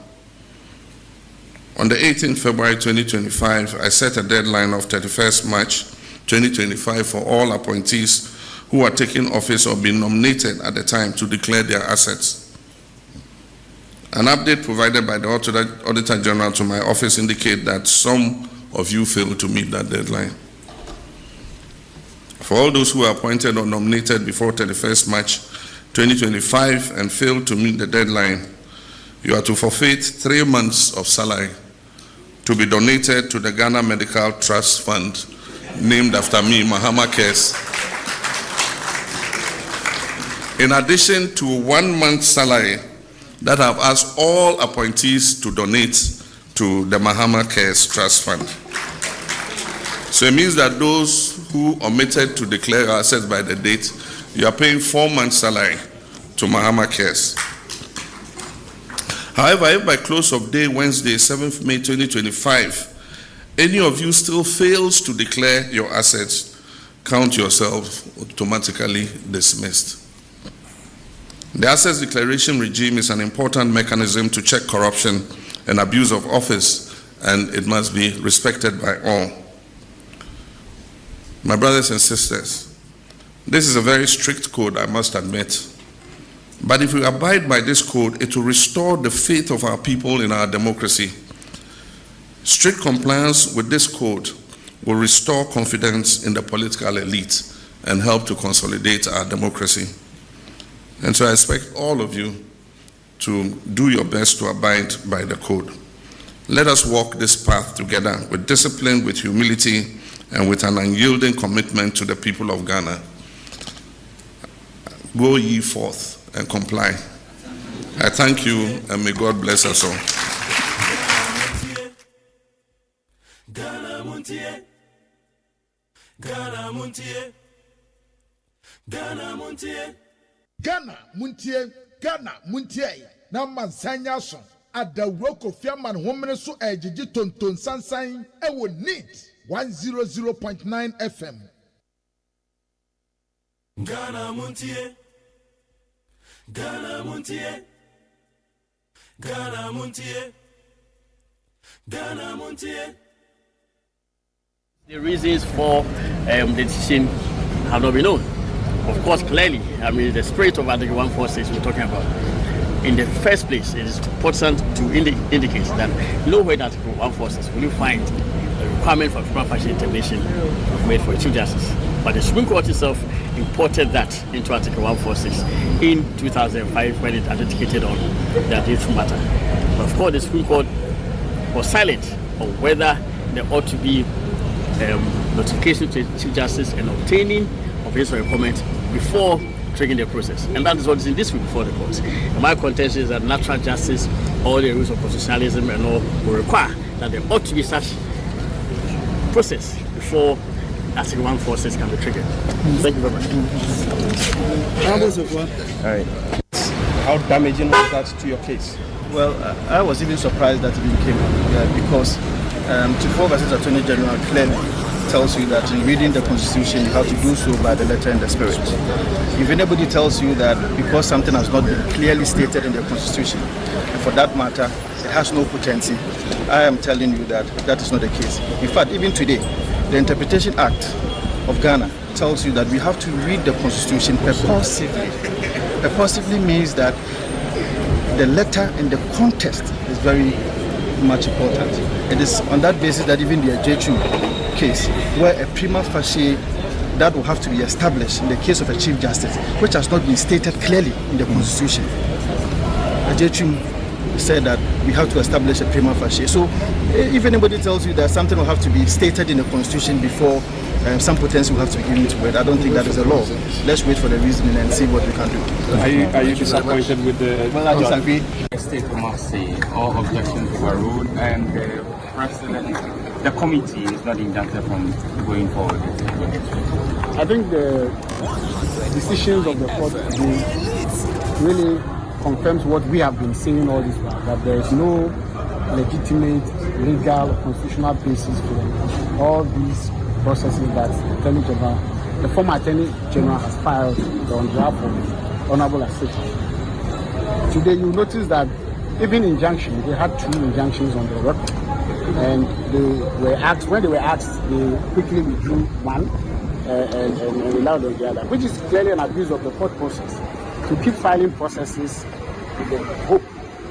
On the 18th February 2025, I set a deadline of 31st March 2025 for all appointees who are taking office or being nominated at the time to declare their assets. An update provided by the Auditor General to my office indicates that some of you failed to meet that deadline. For all those who are appointed or nominated before 31st March 2025 and failed to meet the deadline, you are to forfeit 3 months of salary to be donated to the Ghana Medical Trust Fund, named after me, Mahama Cares, in addition to 1 month's salary that I've asked all appointees to donate to the Mahama Cares Trust Fund. So it means that those who omitted to declare assets by the date, you are paying 4 months' salary to Mahama Cares. However, if by close of day Wednesday, 7th May 2025, any of you still fails to declare your assets, count yourself automatically dismissed. The assets declaration regime is an important mechanism to check corruption and abuse of office, and it must be respected by all. My brothers and sisters, this is a very strict code, I must admit. But if we abide by this code, it will restore the faith of our people in our democracy. Strict compliance with this code will restore confidence in the political elite and help to consolidate our democracy. And so I expect all of you to do your best to abide by the code. Let us walk this path together with discipline, with humility, and with an unyielding commitment to the people of Ghana. Go ye forth and comply. I thank you, and may God bless us all. Ghana Montie, Ghana Montie, Ghana Montie, Ghana Montie, Ghana Montie. Na mansanya so adawro kofiaman homene so ejiji tonton sansan ewo NEAT 100.9 FM. Ghana Montie, Ghana Montie, Ghana Montie, Ghana Montie. The reasons for the decision have not been known. Of course, clearly, I mean, the spirit of Article 146 we're talking about. In the first place, it is important to indicate that nowhere in Article 146 will you find a requirement for prima facie termination made for a Chief Justice. But the Supreme Court itself imported that into Article 146 in 2005 when it adjudicated on the arbitration matter. But of course, the Supreme Court was silent on whether there ought to be notification to the Chief Justice and obtaining of his comment before triggering the process. And that is what is in this week before the court. And my contention is that natural justice, all the rules of constitutionalism and all will require that there ought to be such process before Article 146 can be triggered. Thank you very much. All right. How damaging was that to your case? Well, I was even surprised that it even came up because Chief versus Attorney General clearly tells you that in reading the Constitution, you have to do so by the letter and the spirit. If anybody tells you that because something has not been clearly stated in the Constitution, and for that matter, it has no potency, I am telling you that that is not the case. In fact, even today, the Interpretation Act of Ghana tells you that we have to read the Constitution purposively. Purposively means that the letter and the context is very much important. It is on that basis that even the Ajechu case, where a prima facie that will have to be established in the case of a Chief Justice, which has not been stated clearly in the Constitution. Ajechu said that we have to establish a prima facie. So if anybody tells you that something will have to be stated in the Constitution before some potency will have to be given to it, I don't think that is a law. Let's wait for the reasoning and see what we can do. Are you disappointed with the... Well, I disagree. The state must say all objections overruled and the president, the committee is not injuncted from going forward. I think the decisions of the court really confirms what we have been saying all this while, that there is no legitimate, legal, constitutional basis for all these processes that the former Attorney General has filed on behalf of Honorable Assechi. Today you notice that even injunctions, they had 2 injunctions on the record, and when they were asked, they quickly withdrew one and allowed on the other, which is clearly an abuse of the court process. To keep filing processes with the hope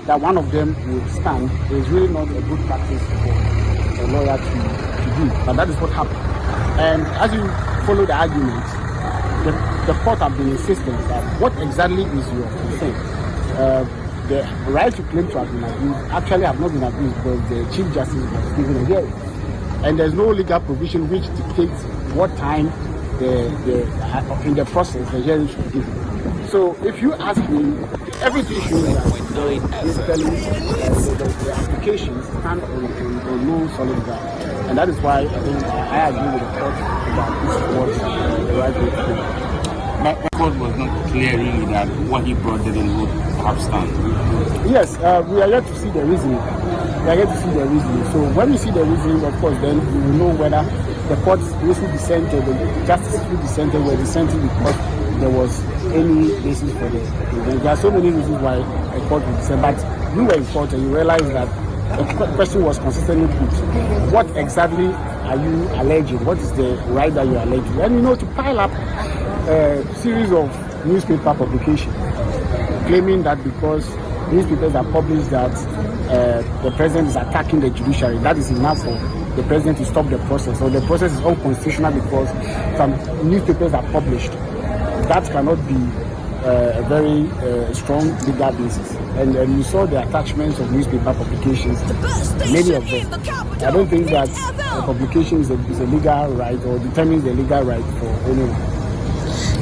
that one of them would stand is really not a good practice for a lawyer to do. But that is what happened. And as you follow the argument, the court have been insisting that what exactly is your concern? The right to claim to have been abused actually have not been abused because the Chief Justice has given a hearing. And there's no legal provision which dictates what time in the process the hearing should be given. So if you ask me, everything shows that basically the applications stand on no solid ground. And that is why I think I agree with the court that this is what the right way to do. But the court was not clear really that what he brought didn't have stand. Yes, we are yet to see the reasoning. So when we see the reasoning, of course, then we will know whether the courts which will dissented, the justices who dissented were dissenting because there was any basis for this. There are so many reasons why a court would dissent, but you were in court and you realized that the question was consistently put. What exactly are you alleging? What is the right that you are alleging? And to pile up a series of newspaper publications claiming that because newspapers are published that the president is attacking the judiciary, that is enough for the president to stop the process, or the process is unconstitutional because some newspapers are published. That cannot be a very strong legal basis. And you saw the attachments of newspaper publications, many of them. I don't think that a publication is a legal right or determines the legal right for anyone.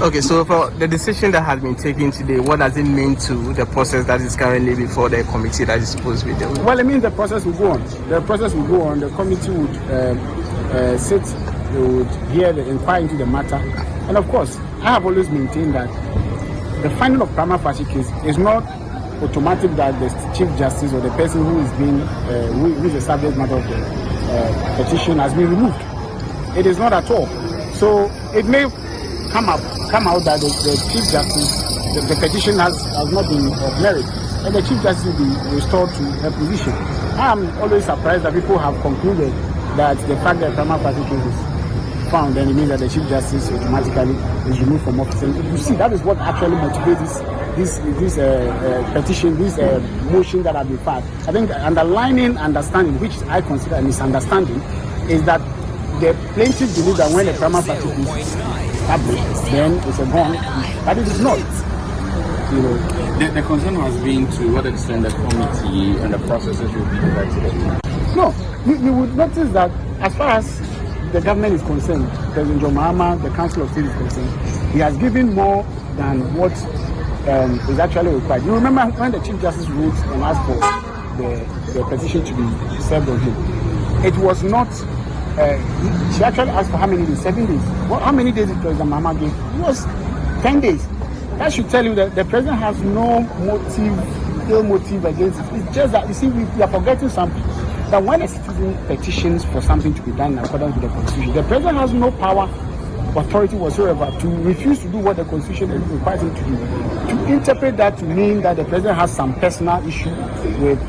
Okay, so for the decision that has been taken today, what does it mean to the process that is currently before the committee that is supposed to be doing? Well, it means the process will go on. The process will go on. The committee would sit, they would hear the inquiry into the matter. And of course, I have always maintained that the finding of prima facie case is not automatic that the Chief Justice or the person who is being, who is the subject matter of the petition has been removed. It is not at all. So it may come out that the Chief Justice, the petition has not been of merit, and the Chief Justice will be restored to her position. I am always surprised that people have concluded that the fact that prima facie case is found, then it means that the Chief Justice automatically is removed from office. And you see, that is what actually motivates this petition, this motion that have been filed. I think the underlying understanding, which I consider a misunderstanding, is that the plaintiff believes that when the prima facie is published, then it's a gone, but it is not. The concern has been to what extent the committee and the processes will be directed. No, you would notice that as far as the government is concerned, President John Mahama, the Council of State is concerned, he has given more than what is actually required. You remember when the Chief Justice wrote and asked for the petition to be served on him, it was not, she actually asked for how many days? 7 days. Well, how many days did President Mahama give? It was 10 days. That should tell you that the president has no ill motive against it. It's just that, you see, we are forgetting something. That when a citizen petitions for something to be done in accordance with the Constitution, the president has no power, authority whatsoever to refuse to do what the Constitution requires him to do. To interpret that to mean that the president has some personal issue with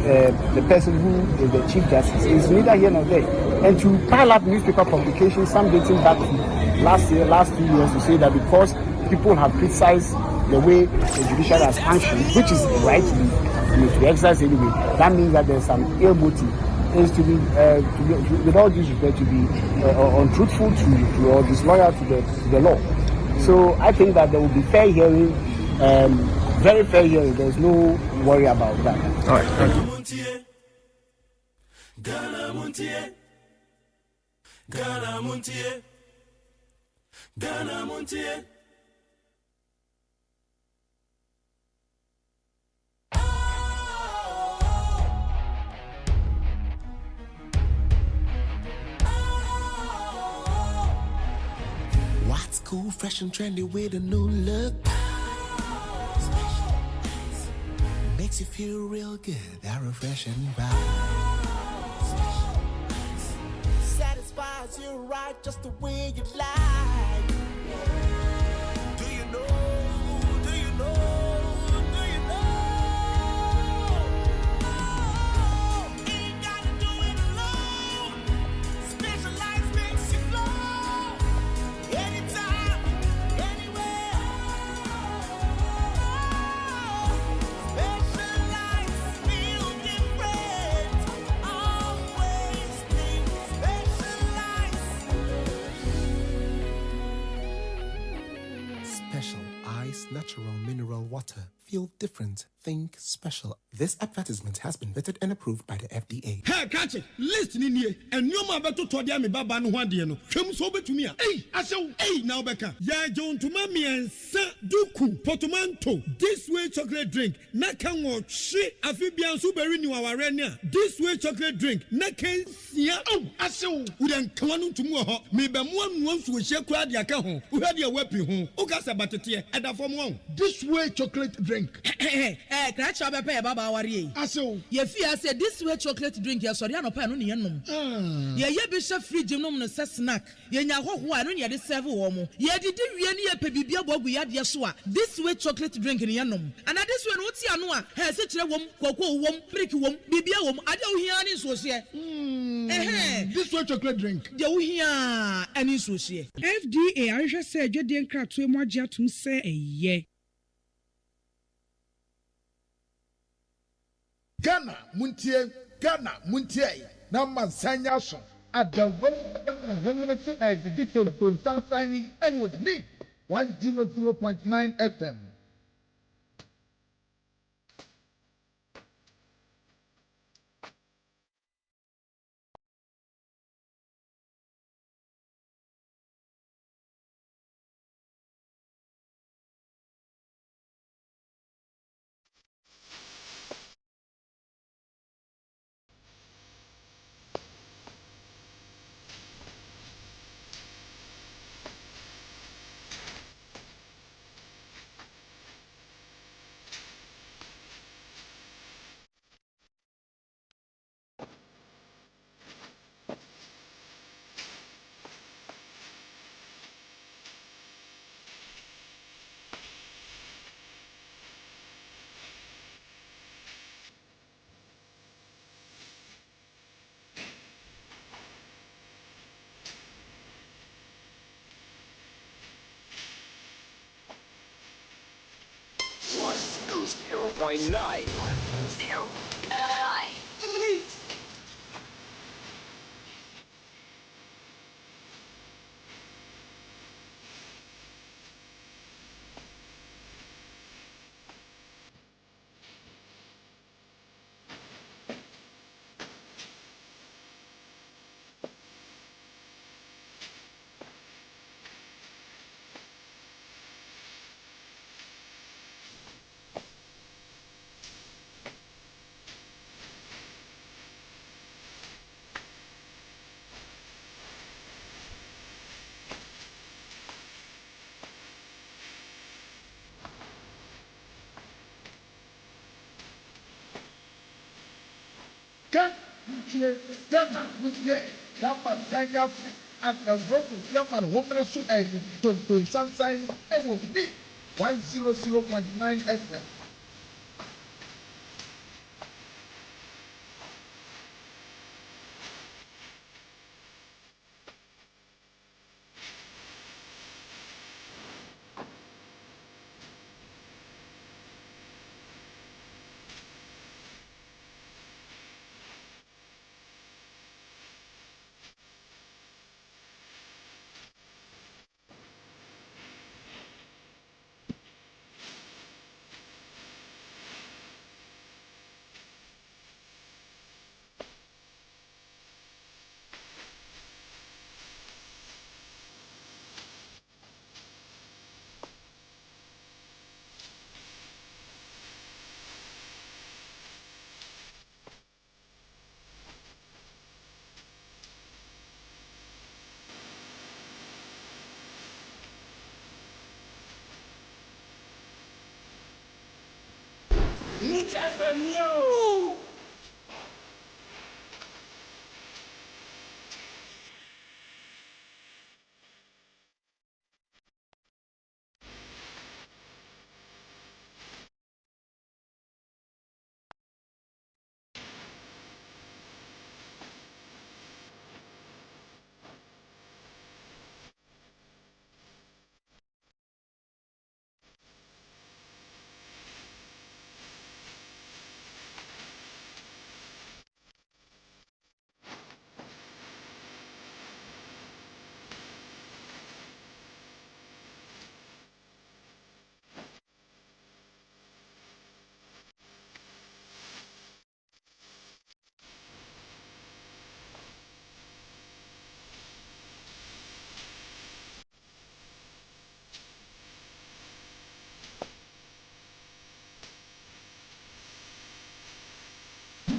the person who is the Chief Justice is neither here nor there. And to pile up newspaper publications, some dating back to last 2 years, to say that because people have criticized the way the judiciary has functioned, which is right to exercise anyway, that means that there's some ill motive. Is to be, with all due respect, to be untruthful to or disloyal to the law. So I think that there will be fair hearing, very fair hearing. There's no worry about that. All right, thank you. Ghana Montie, Ghana Montie, Ghana Montie. What's cool, fresh and trendy with a new look? Makes you feel real good, that refreshing vibe. Satisfies you right just the way you like. Do you know? Do you know? Do you know? Oh, ain't gotta do it alone. Specialized makes you flow. Anytime, anywhere. Specialized feel different. Always think Special Ice Natural Mineral Water. Feel different. Think special. This advertisement has been vetted and approved by the FDA. Hey, catch it. Listen in here. And you ma beto to dia me baba no hwade no. Twem so betumi a. Hey, asew. Hey, now beka. Ya John to mami ensa duku potomanto. This way chocolate drink. Na kan wo hwe afibia nso beri ni waware ne a. This way chocolate drink. Na kan sia. Oh, asew. Udan kwanu ntumu ho. Me be mo anu nso hye kura de aka ho. Uhade a wapi ho. Ukasa batete. Eda fom ho. This way chocolate drink. Crash up a baba worry. Aso. Ye fear said this way chocolate drink, ya sorry, no pan on yenum. Ye bishop free gymnum no snack. Ye nya ho ho anu ye de serve womo. Ye did wieni ye pe bibia bogu ya de so a. This way chocolate drink in yenum. And this way no ti anu a. He se kire wom, koko wom, prick wom, bibia wom. Ade wo hia ni so se. This way chocolate drink. De wo hia ani so se. FDA ahwehwe se adwede nkratoe mo agye atum se eye. Ghana Montie, Ghana Montie. Na Mansanya son. At the detail to signing and with me 100.9 FM. Ghana Muntie Nama Sanya and the Rock Yaman Woman so and to Sunshine and will be 100.9 FM. No!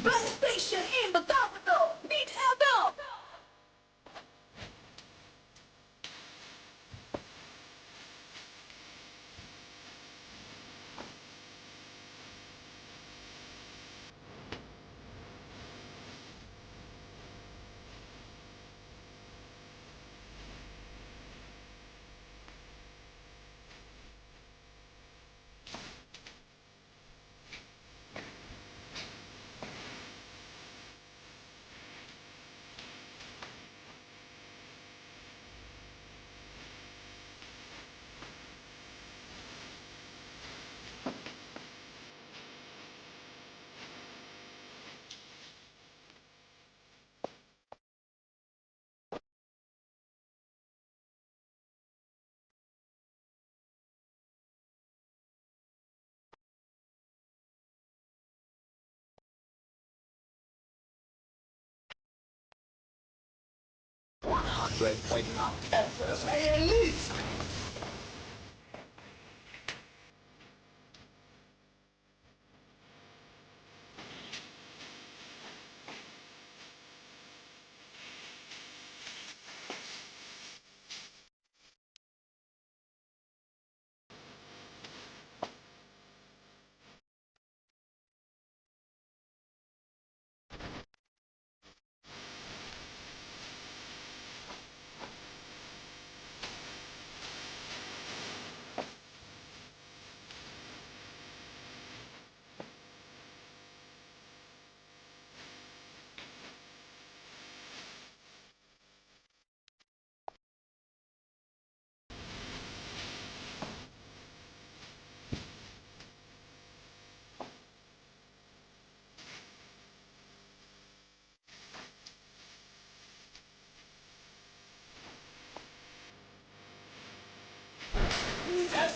Best station in the capital. Meet Hello.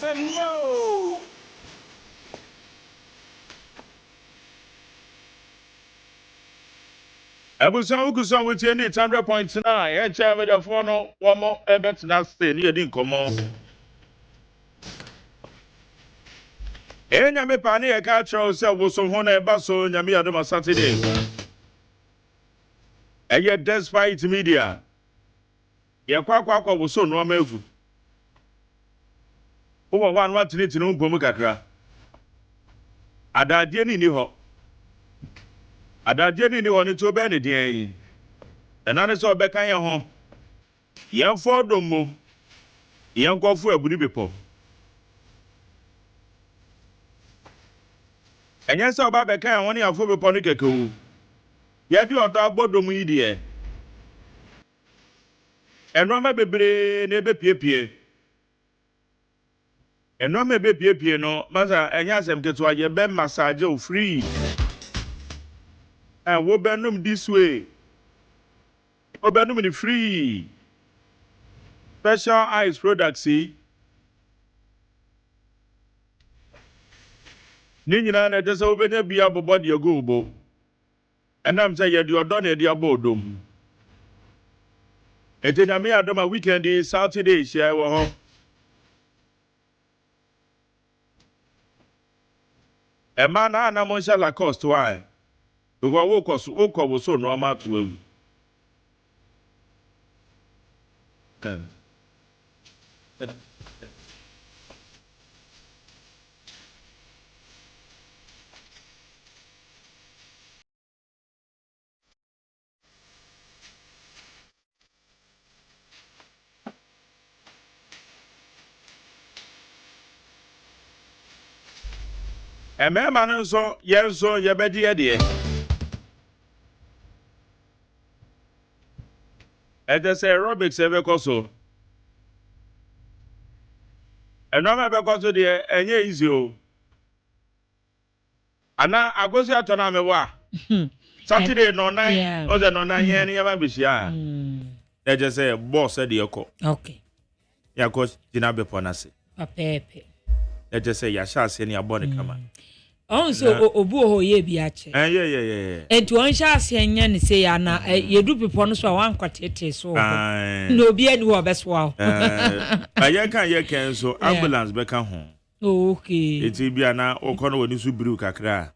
FMO! Ebusan ukusan with any 100.9. Echa with the phone one more ebet na stay near din komo. Enya me pani e ka tro se wo so ho na eba so nya me adoma Saturday. Eye despite media. Ye kwa wo so no ma evu. Wo wan wat ni tinu bom kakra. Adadie ni ho. Adagye ni woni to be ne den yi. Enane so be kan ye ho. Yen fo domo. Yen kofu abuni bepo. Enye se oba be kan woni afo bepo ni keke o. Ye di odo agbodomu yi de. Enoma bebre na ebe piepie. Enoma ebe piepie no, masa enya asem keto aye be massage o free. And wo benum this way. Wo benum ni free. Special eyes products see. Ni nyina na de se wo benya bia bobo de go bo. Enam say ye de odo na de abodom. Ete na me adoma weekend is Saturday share wo ho. E man na mo sha la cost why? Because wo ko so normal to am. Emema no so yenso yebedi ye. Ede say aerobics ebe koso. Enoma be koso de enye easy o. Ana agosi atona mewa. Saturday no nine. O de no nine here ni yaba bishia. Ede say boss de yeko. Okay. Ya ko jina be ponase. Papepe. Ede say ya sha ase ni abone kama. So obu ho ye bi ache. Yeah. Enti won sha ase anya ne say ya na yedu pipo no so wan kwatete so. No bi anu ho beso wa. Aye kan so ambulance be kan ho. Okay. Eti bia na okono woni su biriu kakra.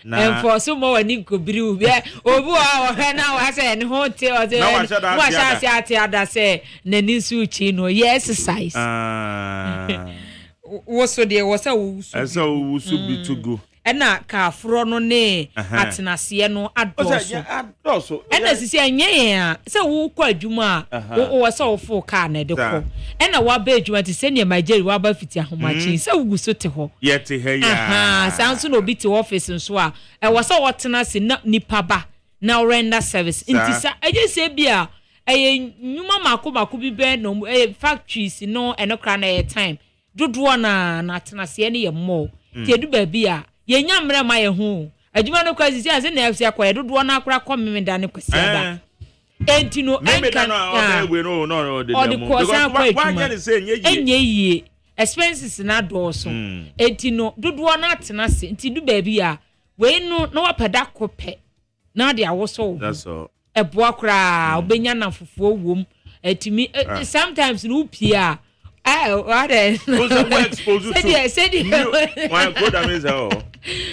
Na enforce mo wani ko biriu bi obu a wo na wa say ne ho te o say. Wa sha ase ate ada say na ni su chi no ye exercise. Woso de wosa wusu bi to go ena ka afro no ne atenase no adoso ena sisi enye ya se wo kwa adwuma wo wosa wo fo ka na de ko ena wa ba adwuma ti se ne majeri wa ba fiti ahomachi se wo guso te ho ye te he ya sanso no bi te office nso a wosa wo tenase na nipa ba na render service nti sa eje se bia nyuma mako bi be no factories no enokra na time dodo na tenase ne ye mo ti edu ba bia ye nyamre ma ye hu adwuma no kwasi ase na afsi akoye dodo na akora komemda ne kwasi ba enti no enka no de mo because why you say enye yie expenses na doso enti no dodo na tenase enti du ba bia we no na wapada kope na de awoso that's all ebo akora obenya na fufuo wom etimi sometimes no pia what is exposed to said why go that means oh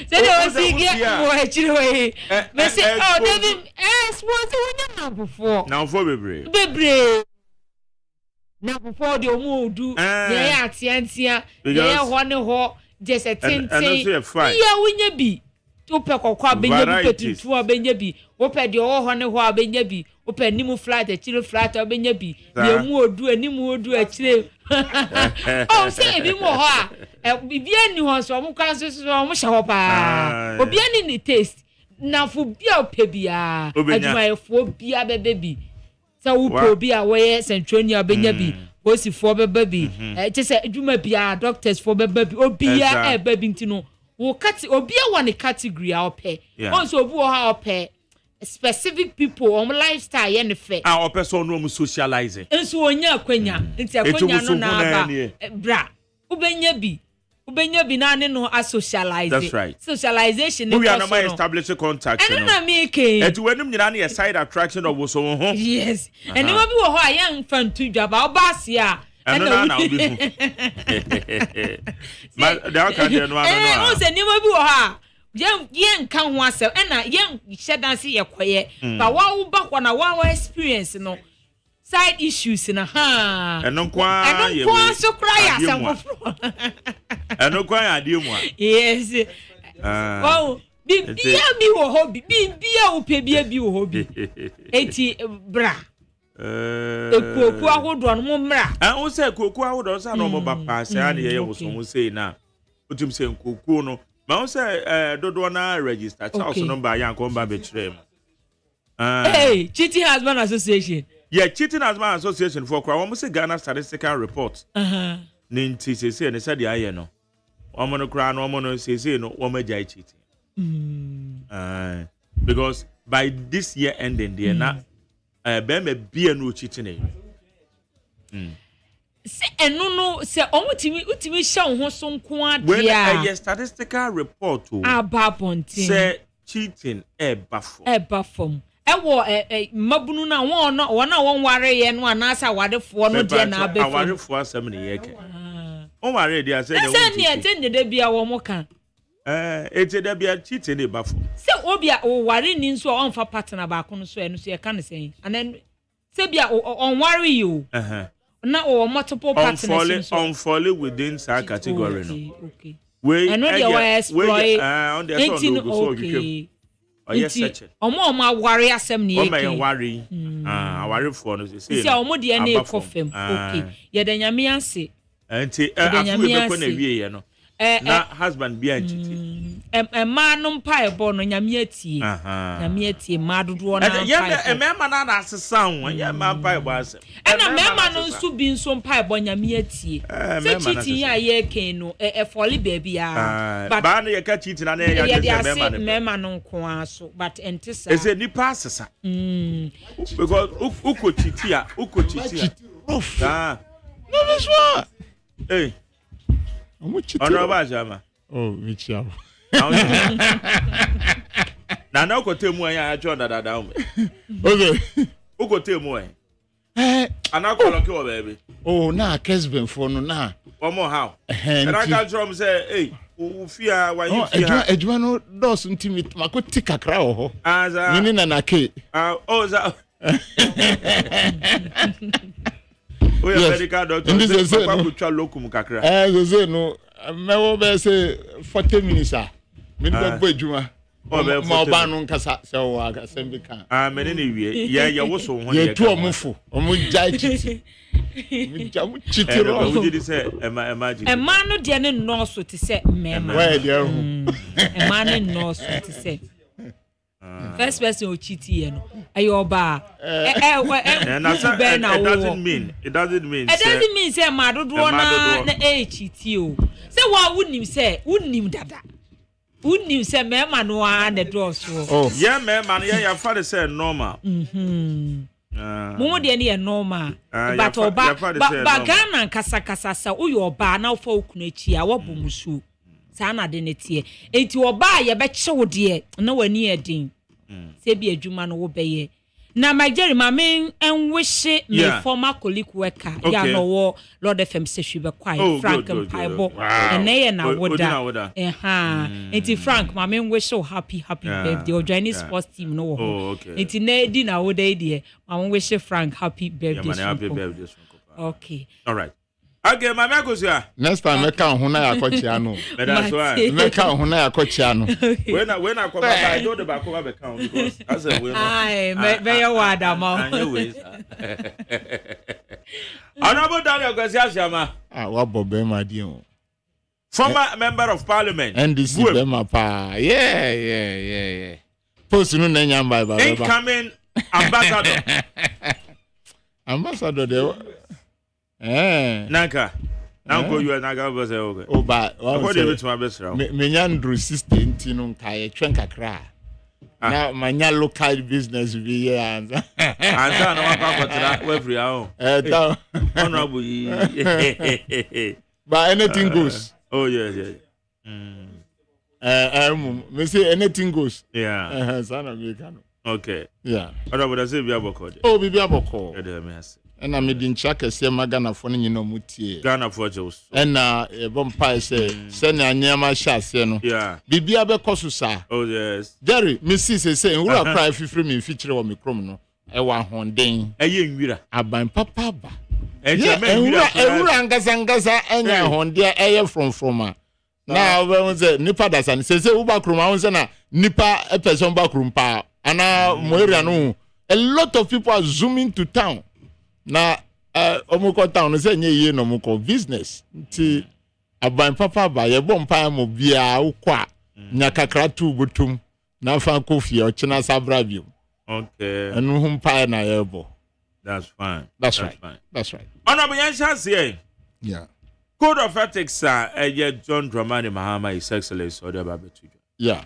said was he get more actually me say oh David expose when before now for bebre now before the omu do yeah atiantia yeah ho ne ho just a tintin yeah wunya bi ope kokwa benya bi petutu abenya bi ope de ho ne ho abenya bi ope nimu flight achire flight abenya bi ye mu odu animu odu achire oh say bi mo ho a bibia ni ho so mo kan so mo hye ho pa obia ni taste na fu bia ope bia aduma ye fu bia bebe bi sa wo po bia wo ye centronia abenya bi wo si fu bebe bi che se aduma bia doctors fu bebe bi obia bebe ntino wo kati obia one category a ope onso obu o ha ope specific people on lifestyle ye ne fe a ope so no socializing enso onya akwanya nti akwanya no na aba bra ubenya bi na ne no a socialize that's right socialization we are not establish contact no na me ke etu wenum nyina na side attraction of so ho yes eni ma bi wo ho a yan fantu dwaba obase a na obi ma da ka de no o se ni ma bi wo ha yen kan ho asem na yen hyedanse ye koye ba wa wo ba kwa na wa experience no side issues na ha kwa so cry asem eno kwa ya die mu a yes wow Bibia bi wo hobby. Bibia wo pe bia bi wo hobby. Eti bra. Ekuoku ahodo no mo mra. Wo say ekuoku ahodo say no mo ba pa say ade ye wo so mo say na. Otum say ekuoku no. Ma wo say dodo na register. House number yan ko ba be kire mo. Hey, Cheating Husband Association. Yeah, Cheating Husband Association for kwa wo say Ghana Statistical Report. Ninti say ne say de aye no. Omo no kra no omo no say no wo ma jai cheating. Because by this year ending there na be bia no cheating. Se enu no se utimi sha ho so nko ade when a statistical report aba pontin say cheating bafom ewo mabunu na won ware ye no anasa wadefo no de na abefo awarefo asem ne yeke on ware dia say ne de bia wo mo kan ete de bia cheating ne bafo se obia o ware ni nso on fa partner ba ko no so enu so ye kan sen anen se bia on ware you na o multiple partners on fall within that category no okay we and when you exploit on the side go so you yes search omo aware asem ne yake omo ware aware for no say se omo de na ekofem okay ye da nyame ase enti afu be ko na wie ye no na husband bi anchiti ma no mpa ebo no nyame atie ma dodo na mpa ye mema na asesa ho ye ma mpa ebo ase na mema no nso bi nso mpa ebo nyame atie se chiti ya ye ken no foli baby ya but ba na ye ka chiti na ye mema no nko aso but entisa ese nipa asesa because uko chiti no this one hey Honorable Jama. Oh, Michelle. Na na ko temu an ya ajo dada o me. Okay. O ko temu an. Ana ko lo ke o baby. Oh, na Kesben for no na. Omo how? Na ka drum say, "Hey, u fia wa you fia." Ejuma no dos ntimi mako tikakra ho ho. Aza. Nini na na ke. Oh, za. We are medical doctor. Papa could try locum kakra. So no, me wo be say 40 minutes ah. Me go bo ejuma. Ma ba no nkasa se wo aga sem bi kan. Me ne wie. Ya wo so ho ye tu omufo. Omu jai chiti. Mi jamu chiti ro. We did say imagine. E man no de ne no so te say mema. Where there ho. E man ne no so te say. First person o chiti no. Ayoba. It doesn't mean say madodo na chiti o. Say wa wunim say wunim dada. Wunim say mema no a na do so. Oh. Yeah, mema no ya fa say normal. Mo de ne normal. But oba ba Ghana kasa sa uyo oba na fa okunu achi a wo bomusu. Sa na de ne tie. Enti oba ye be chewo de na wani edin. Se bi adwuma no wo beye. Na my Jerry mama enwish me former colleague worker ya no wo Lord FM sehwe be kwai Frank Mpaibo ene na woda enti Frank mama enwish happy birthday o join sports team no wo enti na di na woda e mama wish Frank happy birthday. Okay, all right. Okay, my Magosia. Next time, make a huna ya kochiano. That's why. Make a huna ya kochiano. When I come back, I know the back of account because as a winner. Aye, very wide amount. Anyways. Honorable Daniel Gasiashama. What Bobbe Madio? Former member of parliament. NDC Bema Pa. Yeah. Post no name by Baba. Incoming ambassador. Ambassador there. Nanka you and Naga was okay. Oh, but what do you to my best round? Menyandru 16 no kai twenka kra. Na manya local business be here and I no papa to every hour. Honorable. But anything goes. Oh yes. Me say anything goes. Yeah. Son of American. Okay. Yeah. Honorable does it be aboko? Oh, be aboko. And I made in check a sema Ghana for no mutie. Ghana for Jos. And a bumpire say, send a near my chassis. Yeah. Bibia be kosusa. Oh, yes. Jerry, Mrs. saying, who are cry if you free me feature on me criminal. I want one day. A young mira. I buy papa. And Angaza, and ya hondia air from. Now when say nipa dasan say uba krum ahun say na nipa a person ba krum pa ana mo area no a lot of people are zooming to town. Na omukọ town say nye ye no omukọ business. Nti aban papa ba ye bom pa mo bia ukwa nya kakra tu butum na fa kofi o china sabra bio. Okay. Anu hum pa na ye bo. That's fine. That's right. That's right. Honorable Yanshas here. Yeah. Code of Ethics, John Dramani Mahama, His Excellency, or the Babetujo. Yeah.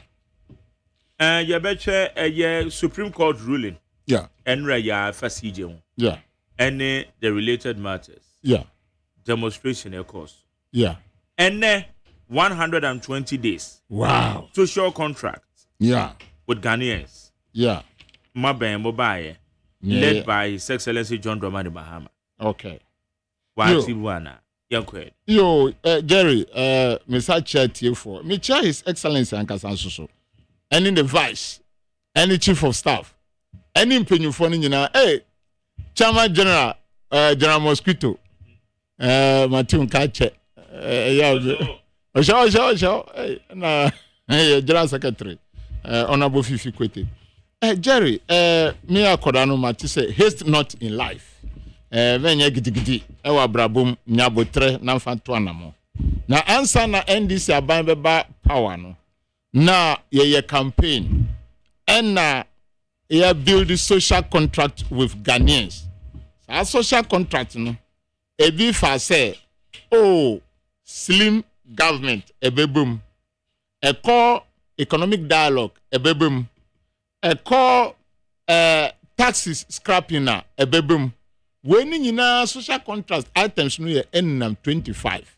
And you betcha a Supreme Court ruling. Yeah. And Raya Fasijum. Yeah. And the related matters. Yeah. Demonstration, of course. Yeah. And 120 days. Wow. Social contract. Yeah. With Ghanaians. Yeah. Mabe Mobile. Yeah. Led by His Excellency John Dramani Mahama. Okay. Watibuana. Yo, Jerry, Mr. Chair TF4. Me chair His Excellency Ankasan Soso. Any the vice, any chief of staff, any opinion for hey, Chairman General, General Mosquito, Matthew Kache, General Secretary, Honorable Fifi Kwete. Jerry, me akodano mati say haste not in life. Venye gidigidi ewa brabum nyabotre na mfanto anamo na ansa na NDC aban beba power no na ye campaign and na ye build the social contract with Ghanaians. Sa social contract no ebi fa say slim government ebebum economic dialogue ebebum taxes scrapping na ebebum. When in social contract items no ye enam 25.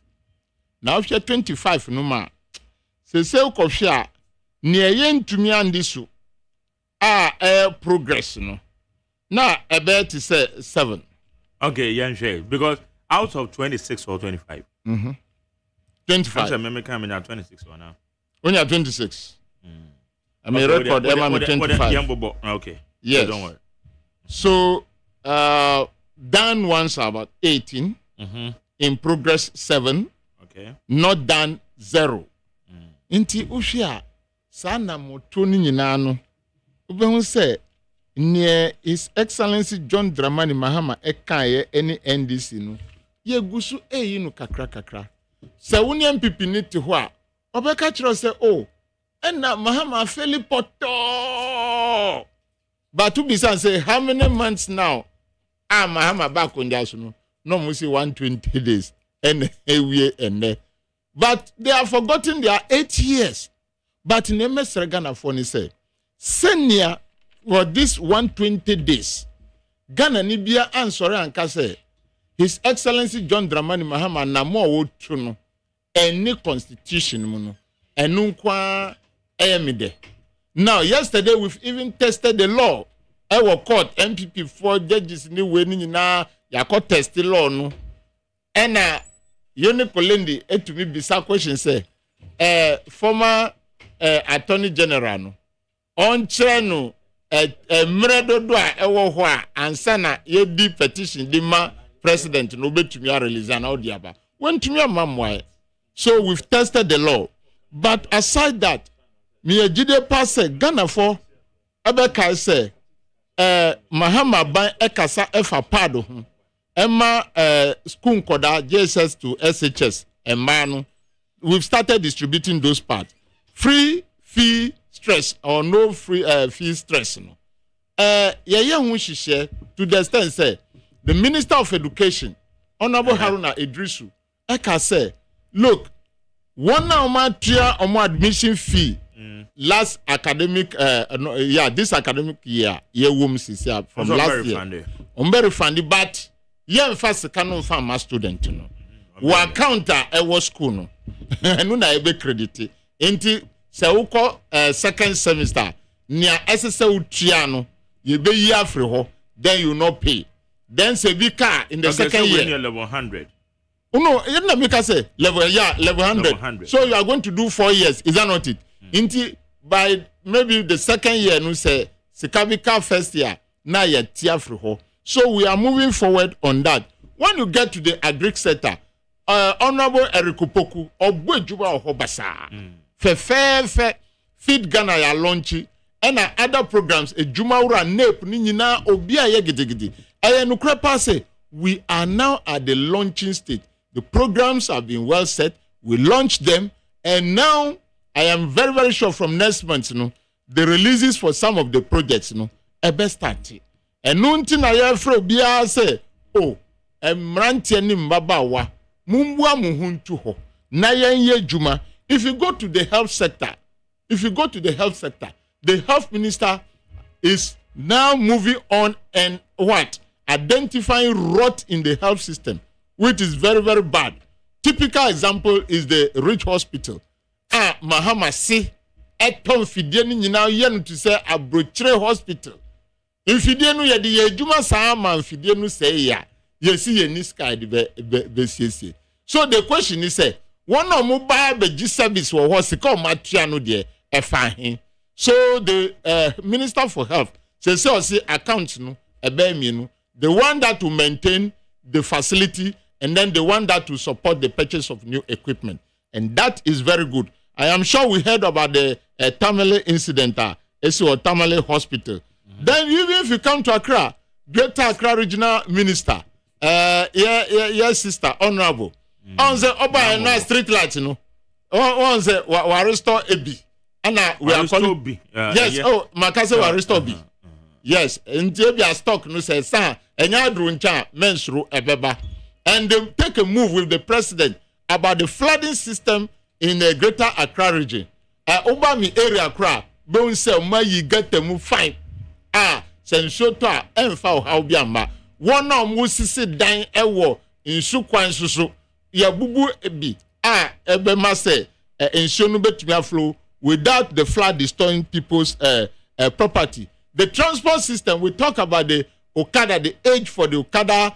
Now if you 25 no ma. Se ukofia ni ye ntumi andisu progress no. Na about to say 7. Okay, yeah, because out of 26 or 25. 25. I'm coming at 26 or now. When you are 26. I mean record 25. Okay. Yes. So don't worry. So done once about 18, in progress 7, okay, not done 0. Inti ushia sana motoni nyina no ubehun say near His Excellency John Dramani Mahama ekaye any NDC no ye gusu eyi no kakra se woni MPP ni te ho a obeka kiro say enna Mahama feli poto but to be say how many months now Mahama back on the no we see 120 days and and but they have forgotten their 8 years. But in MS Ghana phone say senior for this 120 days Ghana Nibia answer and say His Excellency John Dramani Mahama na mo wotu any constitution muno enunkwa ayamide. Now yesterday we've even tested the law. Our court MPP 4 judges ni weni na yako test the law no. Ena Yoni Kolendi etumi bisa question say former Attorney General no on no mredo do a ewo ho a ansa na ye di petition di ma president no betumi a release na odiaba wentumi amamwa. So we've tested the law, but aside that me ejide pass Ghana for abeka say Mahama ban ekasa efa pado ho Emma school koda JSS to SHS emma. We've started distributing those parts. Free fee stress or no free fee stress no. To the extent say the Minister of Education, Honorable Haruna Idrisu, eka say, look, one now admission fee last academic this academic year from last year. Very funny, but first canon farm student no. Wa counter was school no. No na ebe credit. Enti se uko second semester nia SSA utia no ye be year free ho, then you not pay. Then se be car in the second year. You're level 100. Oh no, you not make us say level 100. So you are going to do 4 years. Is that not it? Enti by maybe the second year no say Sekabika first year na ye tia free ho. So we are moving forward on that. When you get to the agric sector, Honorable Erikopoku ogbo juba oho basa fe feed Ghana ya launchi and other programs ejuma ura nep ni nyina obi aye gidigidi nukre passe we are now at the launching stage. The programs have been well set. We launched them, and now I am very, very sure from next month, the releases for some of the projects, ebe start. And nunti na ye fro biya say, oh, emranti ni mbabawa, mumbwa muhuntu ho, na ye juma. If you go to the health sector, the health minister is now moving on and what? Identifying rot in the health system, which is very, very bad. Typical example is the Rich Hospital. Mahama si eton fidienu nyina yenu to say Abrochire Hospital. In fidienu ye di ye juma sa man fidienu say ya. Yesi ye niska be. So the question is say one of mobile be service wo ho se ko matua no de e fa hin. So the Minister for Health say account no e be mienu. The one that will maintain the facility and then the one that will support the purchase of new equipment. And that is very good. I am sure we heard about the Tamale incident or Tamale Hospital. Then even if you come to Accra, Greater Accra Regional Minister, sister, Honorable, on the Oba and street lights, on the Waristo Ebi. And we are calling yes, oh, Makase Waristo Ebi. Yes, and Jebia stock no say, sir, and Yadruncha mensru ebeba. And they take a move with the president about the flooding system in the Greater Accra region. Obami area Accra, don't say, you get the move fine. Sensota, and foul how biamba. One of Musisi dying ewo in Sukwan Susu, Yabubu ebi, Ebema say, in Shonubet flow without the flood destroying people's property. The transport system, we talk about the Okada, the age for the Okada,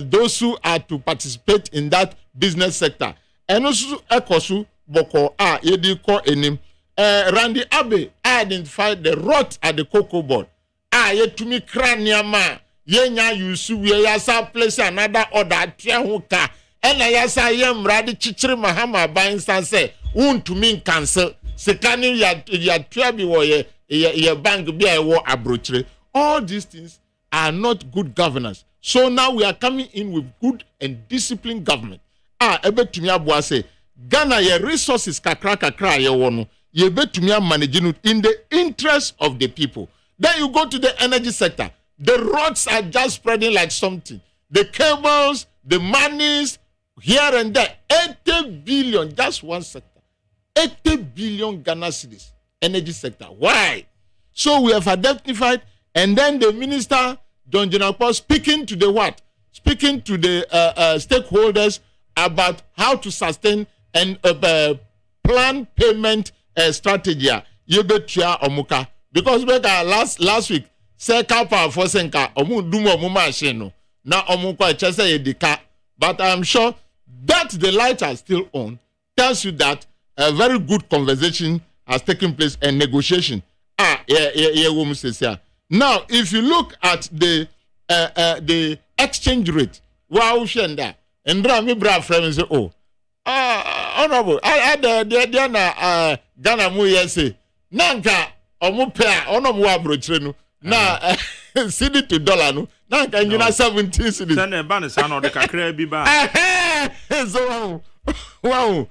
those who are to participate in that business sector. And also, Ekosu, Boko, Yediko, Enim. Randy Abe identified the rot at the cocoa board. Yet to me, Kranyama, Yenya, Yusu, Yasa, place another order, Tiahuka, and Ayasa, Yam, Radi Chichri Mahama, buying say, to me cancel, Sekani, ya Trabi, or your bank be a war abroachre. All these things are not good governance. So now we are coming in with good and disciplined government. Ebe tumia boa say Ghana ye resources kakra ye wono ye be tumia managing in the interest of the people. Then you go to the energy sector. The roads are just spreading like something. The cables, the monies here and there. 80 billion, just one sector. 80 billion Ghana cedis. Energy sector. Why? So we have identified, and then the minister, John Jenapol, speaking to the what? Speaking to the stakeholders about how to sustain and plan payment strategy. Yebetua omuka. Because last week, say kapa for senka omu dumo omu machine na omuka chese yedika. But I am sure that the lights are still on tells you that a very good conversation has taken place and negotiation. Now, if you look at the exchange rate, wow, shenda, and Rami Bra friends say, oh, honorable, I Ghana mu yese, nanka omupea, onomu abrochre na cedi to dollar no, nanka nyina 17 cedis. Sane ban san o de kakra bi ba. So wow,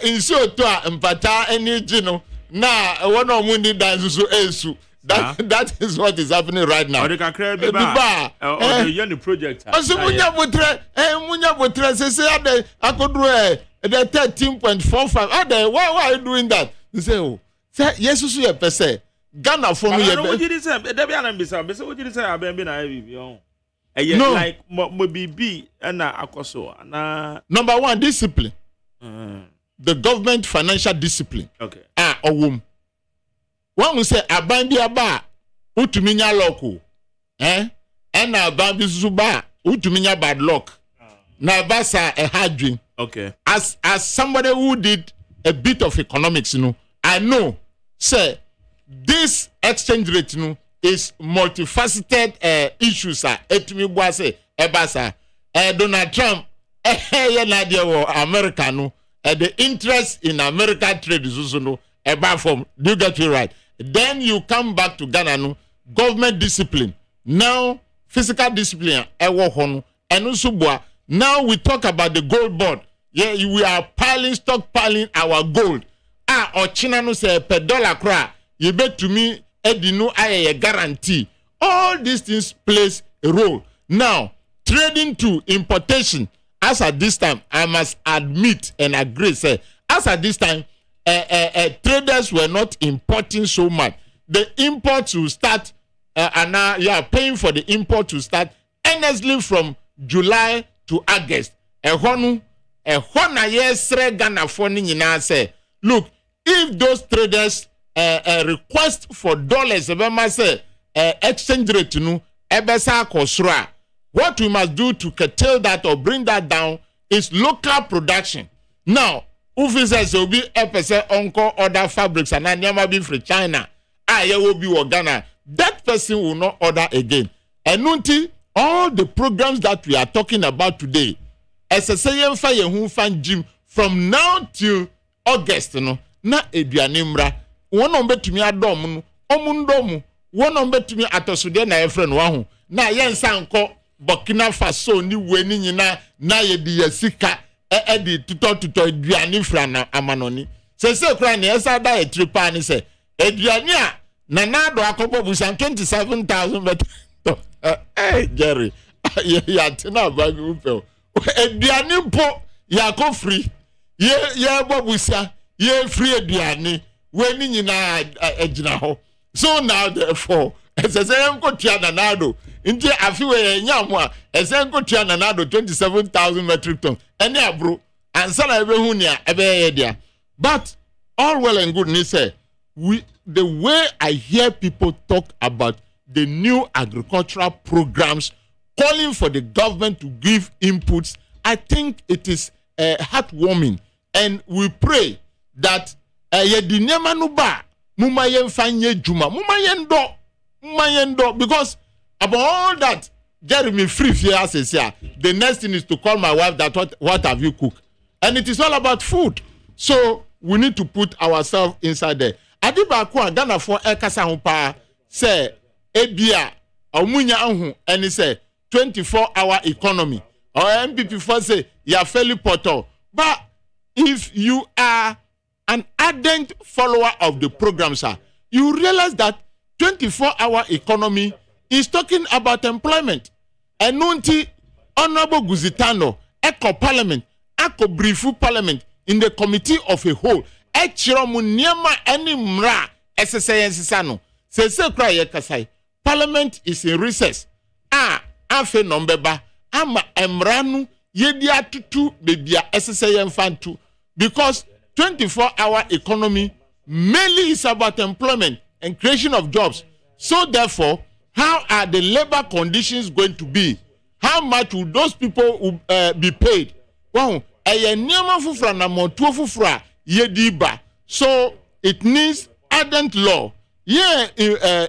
insure to mpata eni gino. Nah, one of Mundi dances esu. That is what is happening right now. The project. Munya Butre say I could do the 13.45. Why are you doing that? You say, oh, yes, you say, Ghana for me. What did you say? What did you say? I've been like Mobi and Akoso. Number one, discipline. The government financial discipline. Okay. One will say abambi aba utuminya loko. And abambi suba utuminya bad luck. Na basa a hard dream. Okay. As somebody who did a bit of economics, I know say this exchange rate is multifaceted issues etumi boase ebasa Donald Trump na de wo America no the interest in America trade is also no eba from, do you get it right? Then you come back to Ghana no government discipline, now physical discipline ewo ho no eno so boa. Now we talk about the gold board. Yeah, we are stockpiling our gold. Ochina no say per dollar kra you bet to me edi no aye guarantee. All these things plays a role. Now trading to importation, as at this time, I must admit and agree, say, as at this time, traders were not importing so much. The imports will start, and now you are paying for the import to start honestly from July to August. Ghana for say, look, if those traders request for dollars, exchange rate no, what we must do to curtail that or bring that down is local production. Now, officers will be a uncle order fabrics and never be from China. I will be Ghana. That person will not order again. And all the programs that we are talking about today, as a saying fire who find Jim from now till August, no, na eduanimra. One on bet to me adom, omundomu, one on bet to me atosude na friend wahu. Na yen sanko Burkina Faso ni weni nyina na ye di yasika di tuto eduane fra na amanoni se kra ne esa da tripa ni se eduane a na do akopo busan 27,000 but Jerry ya tina bag upe eduane mpo ya ko free ye bobusa ye free eduane weni nyina agina ho. So now therefore se nko tia na do Inti afiwe nyamwa esenko tia nanado 27,000 metric ton. Eni abro ansana ebe hunia ebe dia. But all well and good, say the way I hear people talk about the new agricultural programs calling for the government to give inputs, I think it is heartwarming, and we pray that yedinyama nuba mumayen fanye juma mumayen do because about all that, Jeremy free fear says here. The next thing is to call my wife that what have you cooked? And it is all about food. So we need to put ourselves inside there. Adiba kwa Ghana for ekasa humpa say ebia omunya anhu and he say 24-hour economy. Or MPP for say you are fairly portal. But if you are an ardent follower of the program, sir, you realize that 24-hour economy is talking about employment. And nunti Honorable Guzitano, Eco Parliament, Eco Briefu Parliament, in the committee of a whole, Echiromu Niema any mra, SSANSano, se cry Kasai. Parliament is in recess. Afe nombeba, ama emranu, yedia tutu, bebia SSAN fan too. Because 24-hour economy mainly is about employment and creation of jobs. So therefore, how are the labor conditions going to be? How much will those people be paid? Wow, so it needs ardent law. Yeah,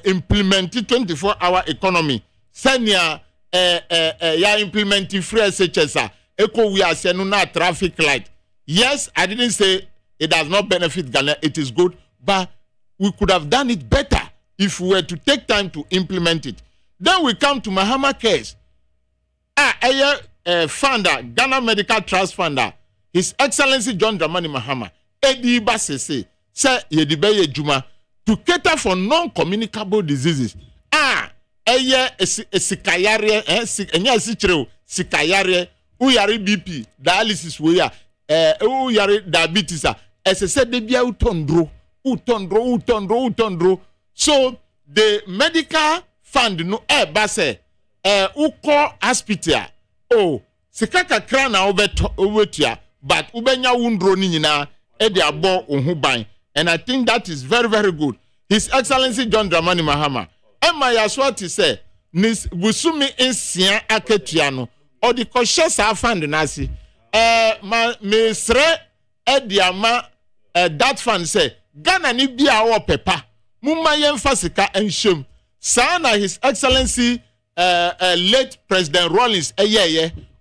implementing 24-hour economy. Sanya ya implementing free SHS. Echo we are saying no traffic light. Yes, I didn't say it does not benefit Ghana. It is good, but we could have done it better if we were to take time to implement it. Then we come to Mahama case. Founder, Ghana Medical Trust Founder, His Excellency John Dramani Mahama, Edi Basese, say Yedibeye Juma, to cater for non-communicable diseases. Sikayare, sikayare, uyari BP, dialysis weya, uyari diabetes, SSA debia utondro. So the medical fund no base uko hospital sikaka krana obetia but ubenya wundro ni nyina e de abo ohuban, and I think that is very, very good. His Excellency John Dramani Mahama Emma Yaswati say nis busumi ensia aketua no odi koshe sa fund nasi ma mesre e de ama that fund say Ghana ni bia wo pepa mumma yemfa sika enhyem sana His Excellency late President Rawlings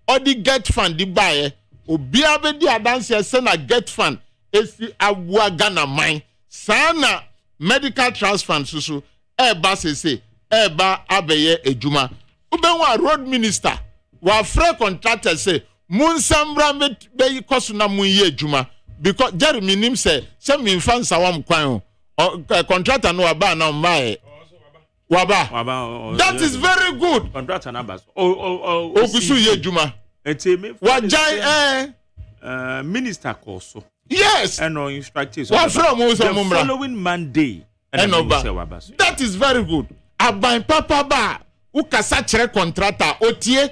or the get fund the buyer obia be di adanse say na get fund esi abua Ghana mine sana medical trust fund susu eba sese eba abeye ejuma ubenwa road minister wa free contractor say munsambra be koso na munye ejuma because Jeremy nim say me fansa wam kwan contractor no aba na mbae waba that is very good contractor numbers ogusu ye ejuma wajai minister koso yes and no instructors what from the following Monday that is very good aban papa ba ukasa chere contractor otie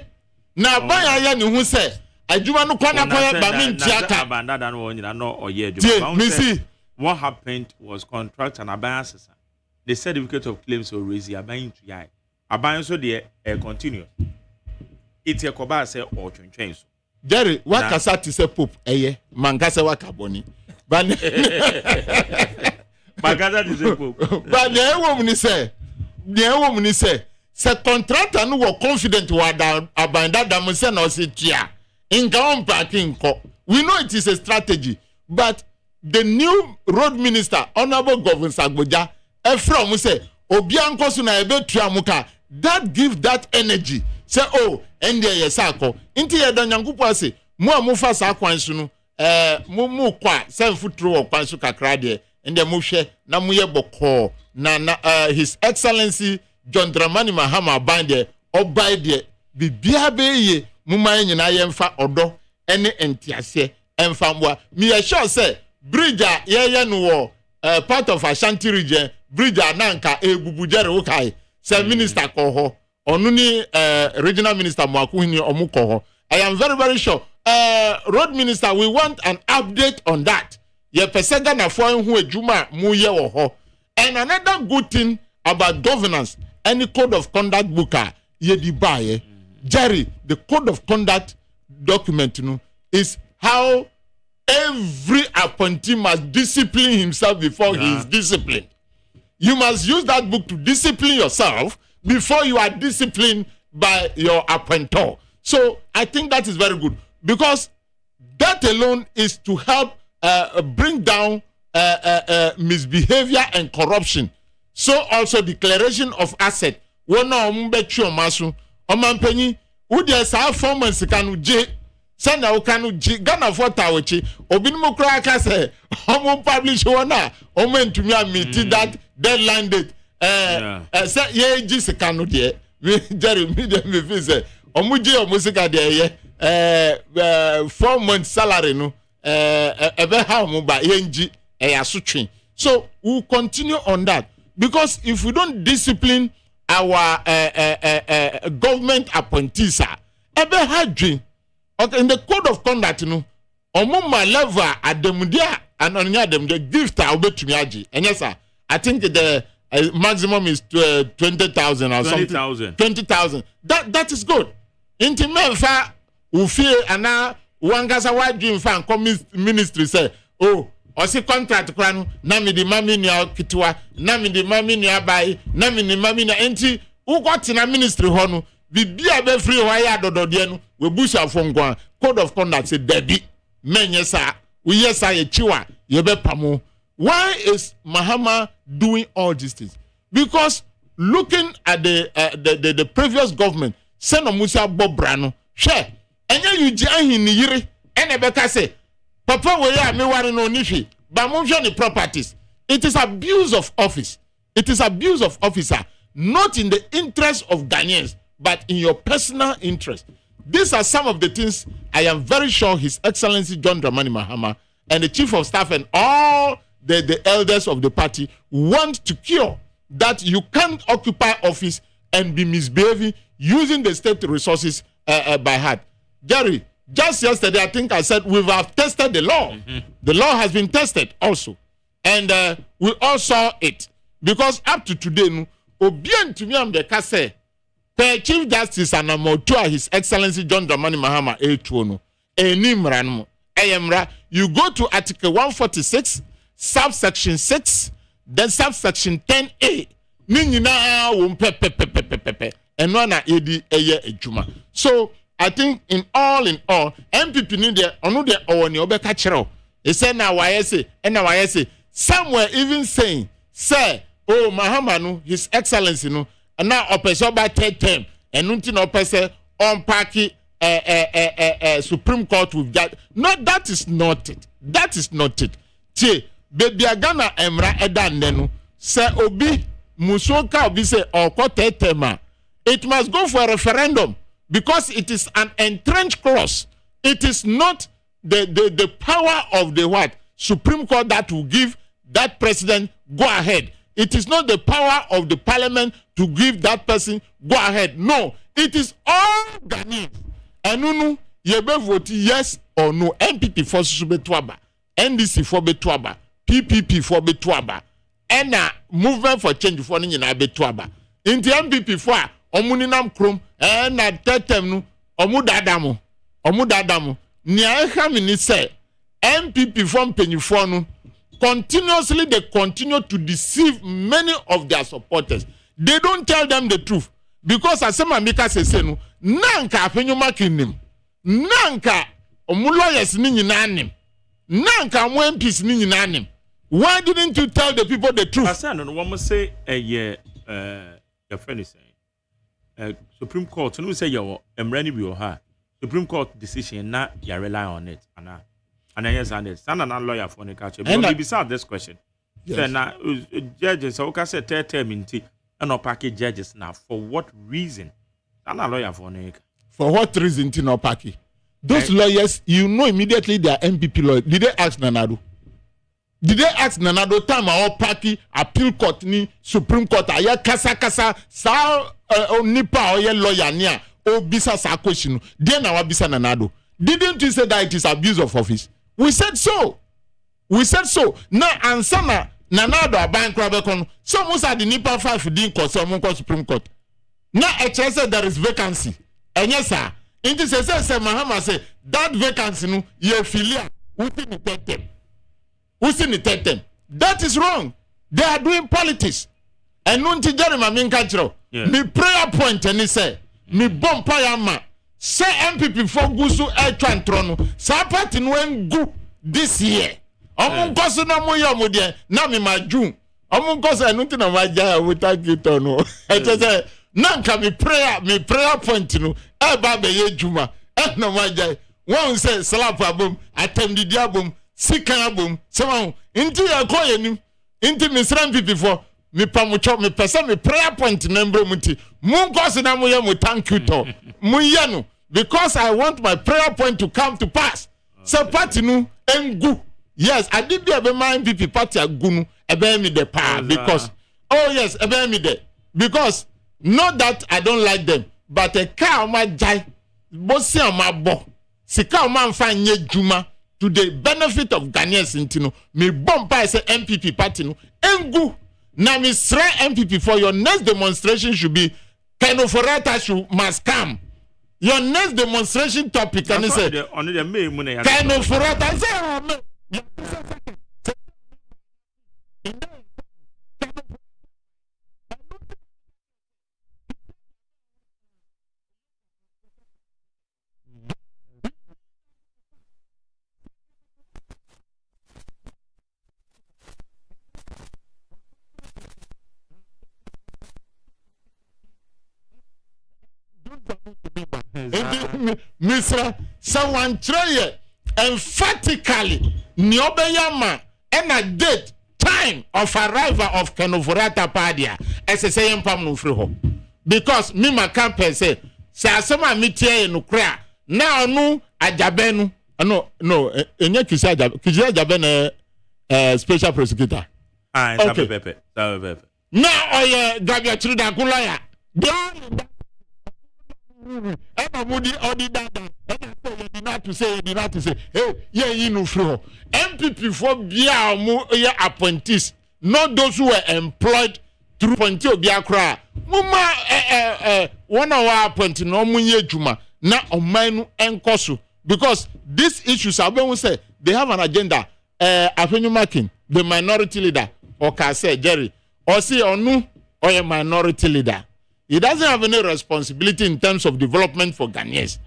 na aban aya ne hu se adwuma no kwana kwa ba mi ntiaka abanda no nyina no oye adwuma what happened was contract and aban assessor the certificate of claims or raise aban to yai aban so dey continue it yakoba say or twentwen so Jerry wakasa ti se pope eye mangasa wakaboni but mangasa ti se pope but the ewom ni say contractor no were confident wada abanda dam say na say tia inga on parking ko we know it is a strategy but the new road minister honorable governor Sagboja from say obianko so na ebetua muka that give that energy say oh and there yesako inti ye danyankupo ase mu amufa sa kwan so no mu kwa 7 foot through kwan so kakra de and there mu hwe na mu ye boko na his excellency John Dramani Mahama bande obai de bibia be ye mu man nyina ye mfa odo ene entiase emfa mwa me sure say bridge ye no wo part of Ashanti region bridge ananka ebubujere wokai say minister ko ho onu ni regional minister Mwakuhini omuko. I am very very sure road minister we want an update on that ye pesega na fo hu adwuma mu ye wo ho. And another good thing about governance any code of conduct book ye di buy Jerry the code of conduct document is how every appointee must discipline himself before he is disciplined. You must use that book to discipline yourself before you are disciplined by your appointor. So I think that is very good because that alone is to help bring down misbehavior and corruption. So also declaration of asset. Wona ombechu omasu omampanyi udi sa performance kanu je send kanu je Ghana for tawechi obinmu kra ka say omo publish wona omo ntumi amiti that deadline date say ye ji sekanu de Jerry me feel say omo je omo sika de ye 4 months salary no ebe ha omo ba yenji asotwe. So we'll continue on that because if we don't discipline our government appointees ebe ha dwen okay in the code of conduct no omo ma level ademudia and onya the gift obetumi agi enyesa I think the maximum is 20,000 or 20,000. 20,000 that is good inti memfa ufie ana wangasa wadwin fa ministry say oh osi contract kwanu na me di mami ni kitwa na me di mami ni abai na me ni mami na enti ugoti na ministry ho no bibia be free ho ya dodode no we busha fongwa code of conduct say debi menye sa we yesa ye chiwa ye be pamo. Why is Mahama doing all these things? Because looking at the previous government send Musa Bobrano share enye yuji ahin ni yire ene beka say papa we ya me ware no nifi ba mo hwe ni properties. It is abuse of office. It is abuse of officer, not in the interest of Ghanaians but in your personal interest. These are some of the things I am very sure His Excellency John Dramani Mahama and the Chief of Staff and all the elders of the party want to cure, that you can't occupy office and be misbehaving using the state resources by heart. Jerry, just yesterday I think I said we have tested the law. Mm-hmm. The law has been tested also. And we all saw it. Because up to today, Obien to me am the kase, per Chief Justice and Amotua, His Excellency John Dramani Mahama A2, Enimrano, Ayemra, you go to Article 146, subsection 6, then subsection 10A. Ninina won pepe. And one edi eye ejuma. So I think in all, MPP need the onu the owoni obeka chero. He said now why say, and now why say. Some were even saying, "Sir, oh Mahamanu, His Excellency, no, and now operation by third term, and nothing operation on party Supreme Court with that." No, that is not it. That is not it. Che, baby Ghana emra edan nenu. Sir Obi Musoka Obi say or third term. It must go for a referendum because it is an entrenched clause. It is not the power of the what Supreme Court that will give that president go ahead. It is not the power of the parliament to give that person go ahead. No, it is all Ghanaians. Anunu yebe vote yes or no. MPP for betuaba, NDC for betuaba, PPP for betuaba, and movement for change for nyina betuaba. In the MPP for omuninam krom na tetem no omudadamo nia eha mini say MPP from penyifo no continuously they continue to deceive many of their supporters. They don't tell them the truth because asema mika say no nanka apenyuma kinim nanka omuloyers ni nyina nim nanka mo MPs ni nyina nim. Why didn't you tell the people the truth? I no one must say your friend is saying Supreme Court, no say your emrani bi oha. Supreme Court decision na you rely on it. And yes, and it. Stand a lawyer for the catch. But beside this question, yes. Now judges, okay, say third term inti, and no package judges now. For what reason? Stand a lawyer for the. For what reason? Ti no package. Those lawyers, you know immediately they are MPP lawyers. Did they ask Nanado? Did they ask Nanado time our party appeal court ni Supreme Court aya kasa sa nipa oye lawyer nia o bisa sa question dey na wa bisa Nanado. Didn't you say that it is abuse of office? We said so. Now answer Nanado abankra bekon. So musa the nipa 5 din court so Supreme Court. Now it says there is vacancy. And yes sir. It is say Mahama say that vacancy no ye filia within the term. That is wrong. They are doing politics. And nunti Jeremy Minkachro. Me prayer point and he say, me bompa yama. Say MPP for gusu etwan trono. Sa party no engu this year. Omun koso na mo yamude na me ma June. Omun koso nunti na maja without it no. It say nanka me prayer point no. E ba be ye juma. E na maja. One say slap abum, attend the diabum. Sikana boom, someone into your coin, into Miss MPP for me pamucho, me person, me prayer point number muti. Munkos na muyamu thank you to muyanu because I want my prayer point to come to pass. So party nu engu. Yes, I did be a MPP party agunu ebe mi de pa because yes, ebe mi de because not that I don't like them, but a car ma jai bosi ma bo. Sika ma mfa nye juma. To the benefit of Ghanaians intino, me bomba say MPP party no engu na me sre MPP for your next demonstration should be Kenoforata must come. Your next demonstration topic and say Kenoforata say Mr. Someone try emphatically Niobeyama and a date time of arrival of Kenoforata Padia as a saying Pam Friho. Because Mima Camper say Sasama Mitia no cra now no Ajabenu no Kisa Jaben special prosecutor. Okay. Now Gabia Trida Kulaya. Hey, you know, MPP for Bia appointees, not those who were employed through Pontio Biakra. Muma, 1 hour appointing no munye juma na omanu enkosu because these issues are when we say they have an agenda. Afenyu Makin, the minority leader, or Kase Jerry, or see or no, or a minority leader. He doesn't have any responsibility in terms of development for Ghanaians.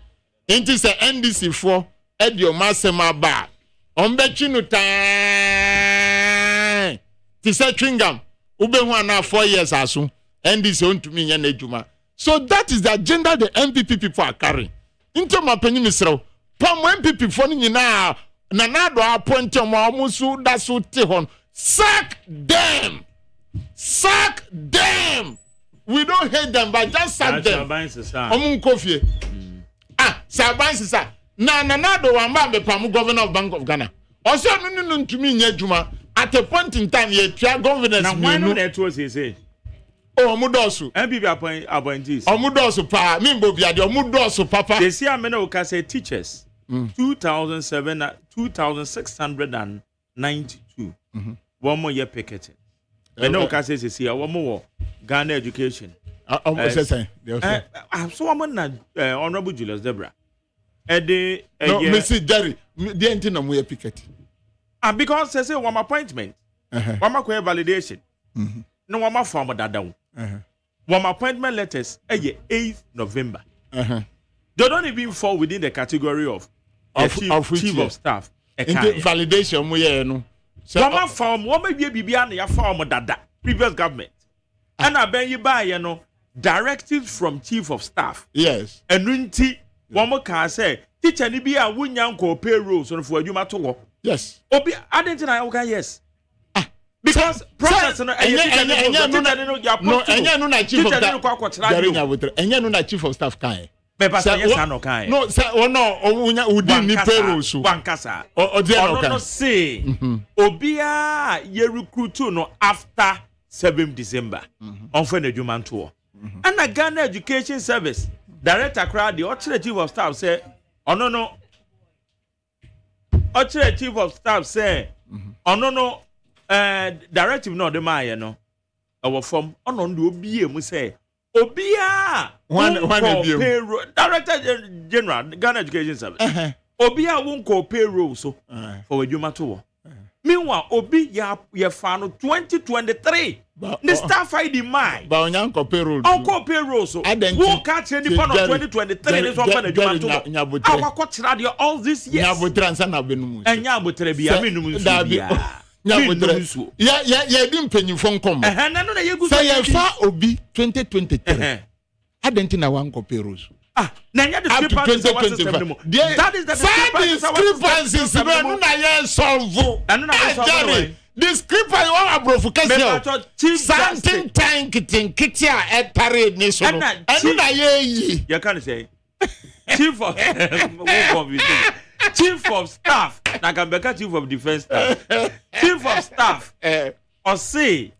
Inti se NDC for edio masema ba. Ombechi no time. Ti se chewing-gum. Ube hu na 4 years aso. NDC ontumi nya na adwuma. So that is the agenda the MPP people are carrying. Into my penny misro. Pam MPP for nyina na na do appoint omo amusu da so te hon. Sack them. Sack them. We don't hate them, but just sack them. Omun kofie. Saban sisa. Na do wamba be pam governor of Bank of Ghana. Also no ntumi nya adwuma. At a point in time, ye try governance. Now, why not that was he say? Oh, Mudosu. MPP appointees. Oh, Mudosu pa. Mimbo biadi. Oh, Mudosu papa. They see how many can say teachers. 2,692. One more year picketing. But no can say see one more Ghana education. So I'm not Honorable Julius Debra. No, Mr. Jerry. The end no more picketing. Because they say one appointment, one validation, no one form that down. One appointment letters, 8th November. They don't even fall within the category of chief of staff. Validation, we no. So one form, one may be beyond your form of that previous government. And I bet you buy, directives from chief of staff. Yes. And Rinti, one more can say, teacher, ni be a wunyanko payroll so for you matter. Yes. Obi, I didn't know. Okay, yes. Because process no chief of staff kan. No, sir, udi ni payroll so. Bankasa. No say. Obia ye recruit no after 7th December. On for the human tour. And the Ghana Education Service Director crowd the chief of staff say, "Oh no. Oche chief of staff say, no, directive no the my no. Our form on the OBA mu say, Obia one payroll Director General Ghana Education Service. Obia won't call payroll so for you matter. Meanwhile, Obi ya fano 2023. The staff ID mine. But on yanko payroll. Uncle payroll so. Who catch any fund of 2023? This one for the Juman. Our coach radio all this years. Nyabutran sana benumu. And Nyabutrebi, I mean, Nyabutrebi. Yeah, didn't pay you phone come. Say you far Obi 2023. I didn't know one payroll. Nanya the discrepancies. That is the discrepancies. Discrepancy one abrofucation. Something tank kitia et parade nation. You can't say chief of chief of staff. Nakambeka chief of defense staff. Chief of staff. Or say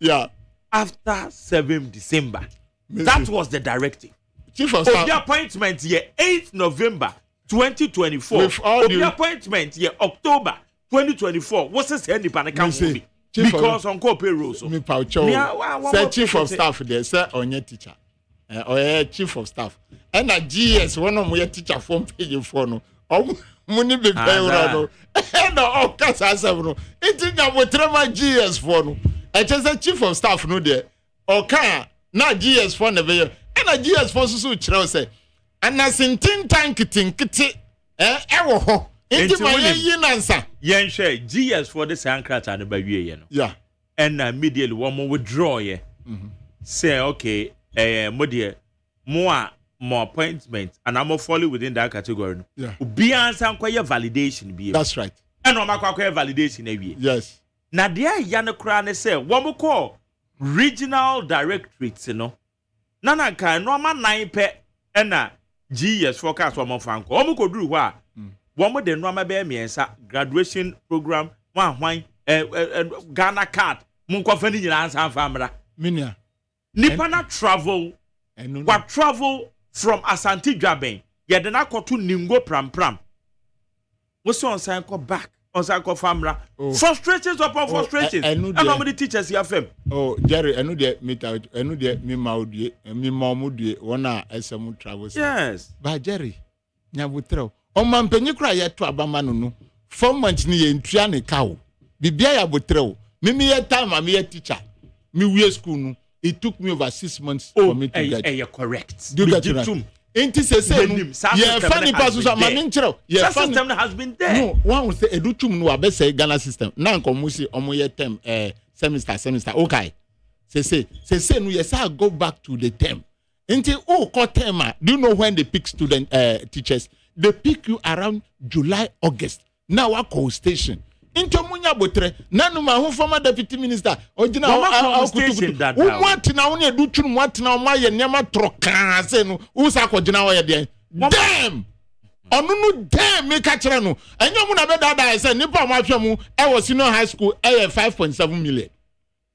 after 7th December. That was the directive. Chief of staff. The appointment here 8th November 2024. The appointment here October 2024. What's this any panic movie? Because on co payroll. So me paucho. Say chief of staff there, say onye teacher. Or chief of staff. And a GS one of my teacher form page for no. Money be payroll no. And all kasa no. It is na wetrema GS for no. I just say chief of staff no there. Okay, na GS for never. And a GS for so chiro say. And na sintin tank kiti ewo ho. Into my answer. Yen share GS for the Sankrat and the baby. Yeah. And immediately one more withdraw. Yeah. Say, okay, more appointment, and I'm fully within that category. Yeah. Be answer validation. Be that's right. And I'm validation. Yes. Now, there, Yana Krane say, one more call regional directorates, Nana can no man 9 pet and GS forecast one more fan. One could do what? One more than Rama Bear Miensa graduation program, one Ghana card, Munko Fendi answer family. Minia. Nipana travel, what travel from Asante Jaben, Yadana to Ningo Pram. What's on Sanko back? On Sanko family. Frustrations upon frustrations. And nobody teachers here. Oh, Jerry, I know that me Maudi, me Mamudi, one SM travels. Yes. By Jerry, Nyabutro. O man penyi kura ye to abamano no 4 months ni ye ntua ne kawo bibia ya botreo me ye time me ye teacher me we school no it took me over 6 months for me to get you're correct. Do you get it? Inti say no. Yeah, funny person so man nchero. Yeah, system has been there. No, one will say educhum no abe say Ghana system. Na nkomu si omo ye term semester. Okay. Say no yes I go back to the term. Inti term. Do you know when they pick student teachers? They pick you around July, August. Now I call station. Into munya botre nanu ma hu former deputy minister ojina kutukutu umwati na woni educhu umwati na oma ye nyama troka se no usa ko gina wo ye de damn onunu damn me ka kire no enyo mu na be dada se nipa ma hwe mu e wo senior high school e 5.7 million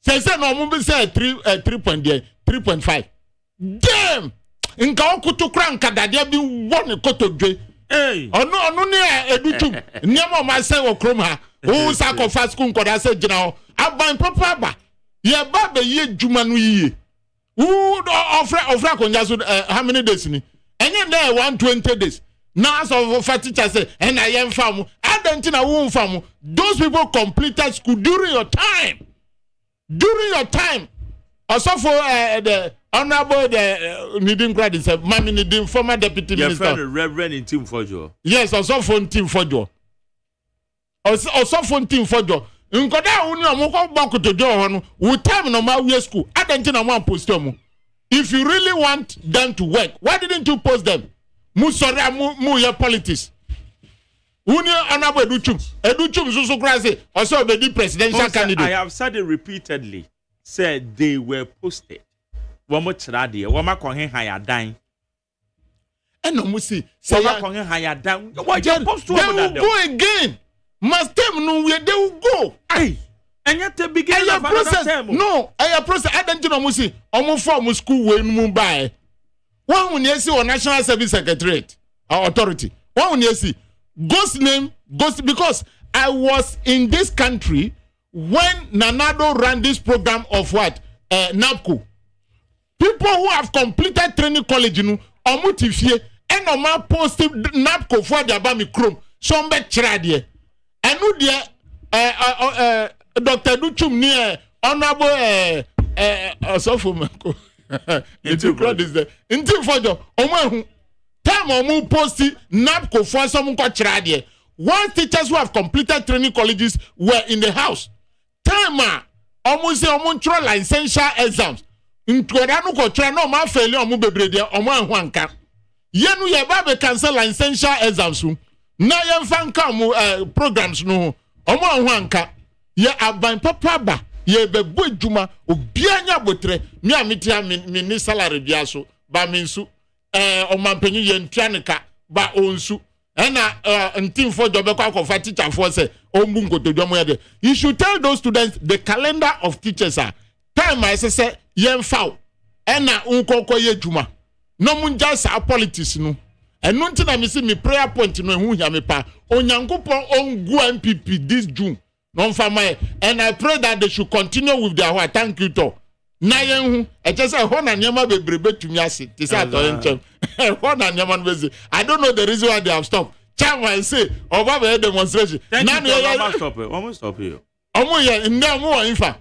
se no mu be say 3.5 damn nka okutu kra nka dade bi woni kotodwe onu ne educhu nyama ma se wo krom ha who sacrifice school nkoda say gina aban papa ba ye ba be ye djuma no yiye who ofra konya so how many days ni enye there 120 days now as of teacher say and I am fam adanti na wo fam those people completed school during your time also for the honorable needing credit say mami needing former deputy minister your friend reverend in team fojo yes also for team fojo also for team fojo nkoda uni omko gbakotojo ho no wo time no ma we school adanti na mo post them. If you really want them to work, why didn't you post them? Musora mu your politics. Uni honorable educhum so crazy also be the presidential candidate. I have said it repeatedly. Said they were posted. One more trade, one more cohen higher dying. And no musi say cohen higher down. Why you post to them? Go again. Must them no where they will go. Aye. And yet the beginning of process. No, I process. I don't know musi. Omo from school when Mumbai. One when you see on National Service Secretariat or authority. One when you see ghost name ghost because I was in this country when Nanado ran this program of what NAPCO. People who have completed training college, you know, omutifie and no man posted NAPCO for the Abami Chrome. Some be chradie. And no dear Dr. Duchum near honorable Osofo Into credit there. Into fojo omo time omo posti NAPCO for some ko chradie. One teachers who have completed training colleges were in the house. Time omo say omo throw licensure exams. Ntoda no ko try no ma fail omo bebre de omo anhu anka. Ye no ye ba be cancel licensure exams. Na ye fanka omo programs no omo anhu anka. Ye aban papa ba ye be bu adwuma obi anya botre me ametia me ni salary bia so ba me nsu omampanyi ye ntuaneka ba onsu ena ntim for job kwa teacher for say ombu nkotodwamo ye de. You should tell those students the calendar of teachers are time I say yen foul ena unkoko ye dwuma no munja sa politics no enu nti na me see me prayer point no ehu hia me pa onyankopon ongu MPP this June no family and I pray that they should continue with their work. Thank you to na yen hu e just say ho na nyama bebrebe tumi ase ti say atoye nchem ho na nyama no be. I don't know the reason why they have stopped. Chama say over the demonstration na no stop it. Almost stop you omo ye ndem mo infa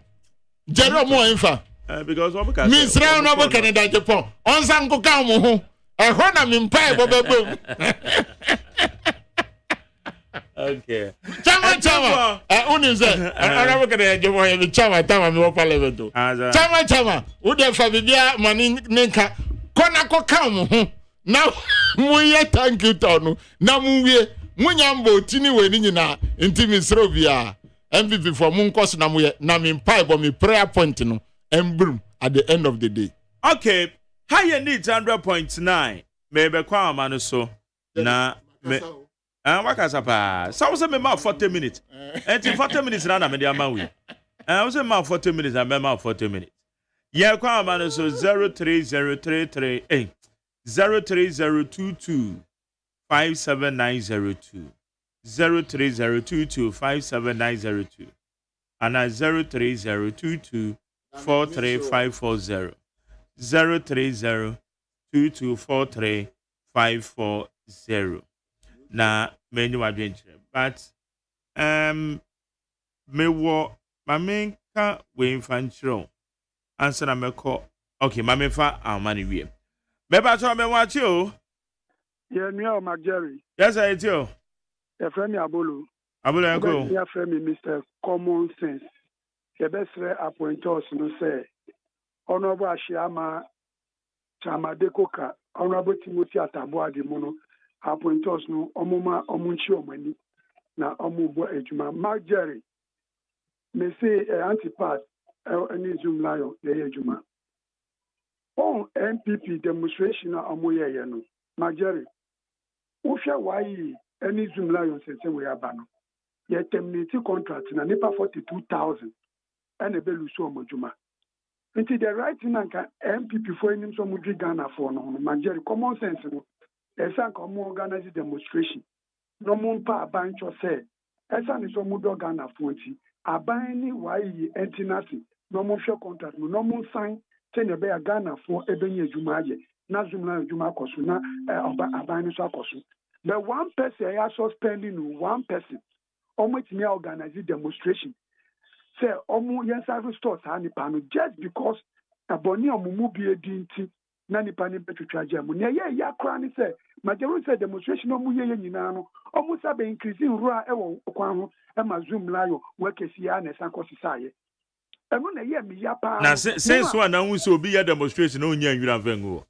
jere omo infa because what can me Israel no be Canada Japan on san ko ka mo ho e ho na me mpa bobebem. Okay. Chama. Unize. Ana wo kada je mo ye chama tama me wo parliament. Chama. Wo de fa bibia mani nenka. Kona ko ka mo ho. Na mu ye thank you to no. Na mu wie. Munyambo tini we ni nyina. Nti mi sro bia. MVP for mu nkoso na mu ye. Na me mpa bo me prayer point no. Embrum at the end of the day. Okay. Higher need 100.9. Maybe kwa amano so. Na me wakasa pa. So was me ma 40 minutes. And 40 minutes na me dey man we. I was ma 40 minutes and me ma 40 minutes. Yeah, kwa man so 03033 03022 57902 03022 57902 and 03022 43540 03022 43540. Na menu adventure but me wo mame ka we infantro answer na me call okay mame fa amani wie me ba cho me watch you Yeah, me or Jerry. Yes, I tell. Your friend Abolo. Abolo uncle. Your friend Mr. Common Sense. The best appoint us no say. Honorable Ashiama Chama Dekoka. Honorable Timothy Atabua de Mono. Appoint us no omuma omunchi omani. Na omubo ejuma. Mark Jerry. Me say antipat. Any Zoom lion. The ejuma. On MPP demonstration na omoye yeno. Mark Jerry. Ufia why any Zoom lion say we are bano. Ye terminate contract na nipa 42,000 and a belu so mojuma. Until the right thing and MPP for him so mudri Ghana for no Nigeria common sense no. Esa come organize demonstration. No mon pa bancho say. Esa ni so mudo Ghana for nti. Abani why entinasi no mon share contract no mon sign say ne be Ghana for ebenye juma ye. Na Zoom lion juma kosu na abani so kosu. But one person I suspending one person. Almost me organize demonstration. Say almost yes I restore any panel just because a boni omumu be a dinti nani pani betu trajamu. Ya krani say Majeru say demonstration omu ye nyinano almost have increasing rua ewo kwanho e ma Zoom layo work esia na sanko sisaye. Enu na ye mi ya pa. Na since one na so be a demonstration no nya nwira vengo.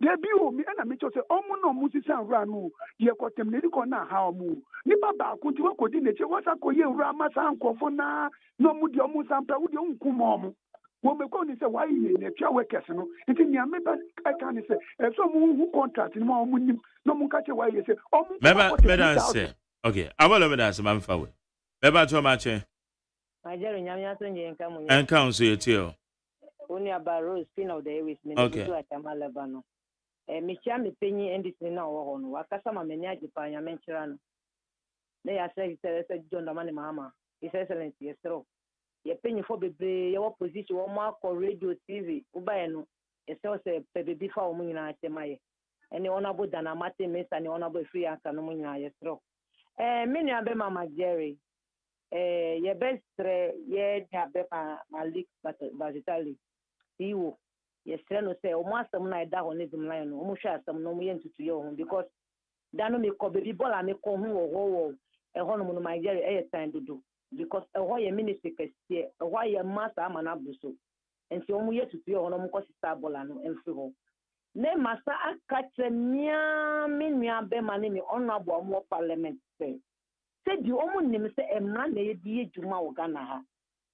There be me and I say omu no musisa ranu ye kotem ne ko na ha omu nipa ba ko ti ko di ne che wasa ko ye ura ma san kofo na no mu di omu sampa wo di nkuma omu wo me ko ni say why ye ne twa workers no nti ni me ba I can say e so mu hu contract ni ma omu nim no mu ka che why ye say omu me say okay abolo me dance ma mfa we me ba to ma che Nigeria nyamya so nje nka mu nka so ye tio oni abaro spin of the airways me to atama lebano Michia me penyi ndisi na wo no wakasa ma meni agipa nya menchira no na ya say John Dramani Mahama his excellency yesro ye penyi fo bebre ye wo position wo ma ko radio TV ubaye no yesro say bebi fa wo nyina atemaye ene honorable Dana Mate Mesa ne honorable free aka no nyina yesro me nua be Mama Jerry ye bestre ye dabe Malik Bazitali iwo yes no say o masam na da ho ne dim line no o mo hwa asam no mo ye ntutu ye ho because da no me ko baby bola me ko hu wo e ho no mo Nigeria e time dudu because e ho ye ministry kese e ho ye masa ama na buso enti o mo ye tutu ye ho no mo ko sista bola no emfi ho ne masa aka tremia me nua be ma ne me honorable o mo parliament say di o mo nim say emra na ye di ejuma wo Ghana ha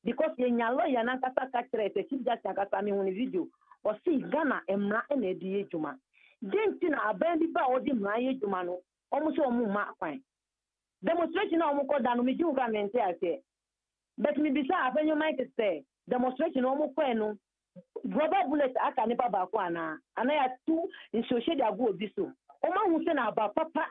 because ye nya lawyer na kasa ka tre te chief justice kasa me hu ni video o si Ghana emra na edi ejuma denti na aban bi ba o di mra ye ejuma no o mo so o mo ma kwan demonstration na o mo ko da no me di government ase but me bisa afanyo mic say demonstration o mo kwan no rubber bullet aka ne ba ko ana ya tu nsohye di ago obi so o ma hu se na aba papa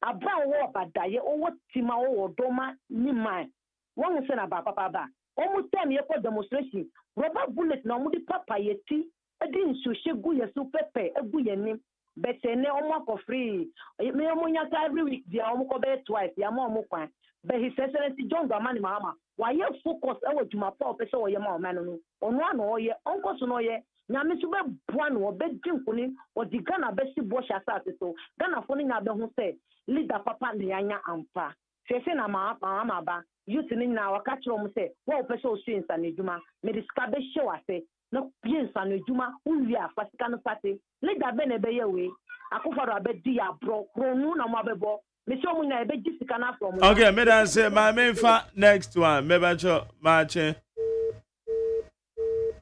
aba wo badaye o wo tima wo doma ni man wo hu se na aba papa ba o time ye for demonstration rubber bullet na o di papa ye ti edi nsohye gu ye so pepe egu ye nim but ene o mo ko free me o mo nya every week dia o mo ko be twice ya mo kwan but his excellency John Dramani Mahama why you focus e wo juma pa o pese wo ye ma o man no onu ana o ye onko so no ye nyame so be boa no o be dinkuni o di Ghana be si bo sha sa so Ghana fo ni nya be hu say leader papa ne anya ampa se na ma ba youth ni na waka kiro mu say wo pese o su insa ne juma me diska be hye wase no piensa ne juma uwi afasika no pate leader be ne be ye we akofaro abedi ya bro kronu na mo abebo me so mu na ebe gisika na from okay me dan say my main fa next one me ba cho ma che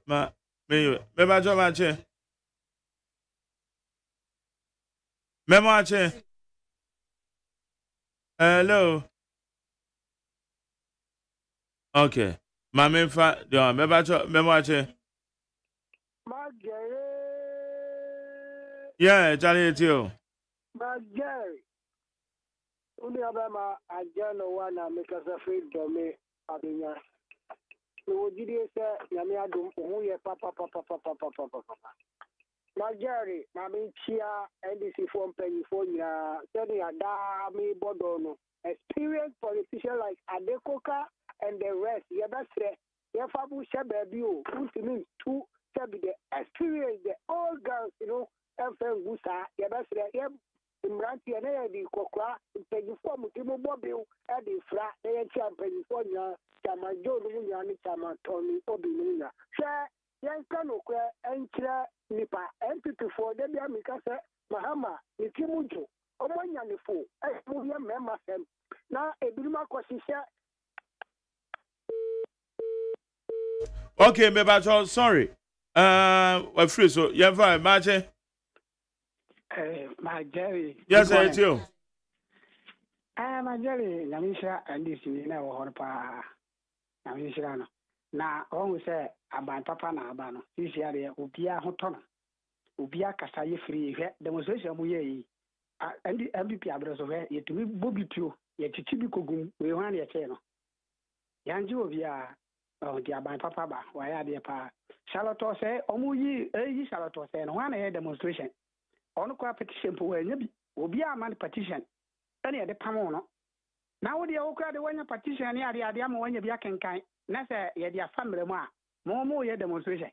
me ba cho ma che me ma che hello okay my main fa do me ba cho me ma che yeah Charlie too Jerry Uni abema ajano wana mikasa freedom abinya. So jidi se nyame adum huye papa. Majari mami chia NDC form penny for ya seni ada mi bodono. Experienced politicians like Adekoka and the rest. Yabasre yafabu shababi o. Ultimate two sabi the experience the old girls, you know, FM gusa yabasre mmeranteɛ na yɛde kɔkora mpanyinfoɔ mutimu bɔbiw ɛde fra na yɛnkyia mpanyinfoɔ nyinaa kyama jo no mu nyinaa ne kyama tɔn obi no nyinaa hwɛ yɛnka nokorɛ ɛnkyerɛ nipa npp4 da bi amika sɛ mahama ne ti mu dwo ɔmo anya ne fo ɛmu yɛ mmarima fɛm na ebinom akɔhyehyɛ. Okay, Mebacho, sorry. We're free, so you're fine, Marche. My Jerry. Yes, I do. My Jerry, Namisha, and this in the Horpa. Namisha. Now, always say about Papa Nabano. This year, Ubia Hoton. Ubia Kasai free, demonstration we and the MVP address of it to be Bobby too, yet to Chibikogum, we want your channel. Yanju via. Oh, dear, my papa, why are they pa? Charlotte say, Omuyi, Charlotte say, and one air demonstration. On a petition for will be a man petition. Any of the Pamono. Now, the Oka, the one petition, the Adiamo, when you be a kind, Nasa, your family, more your demonstration.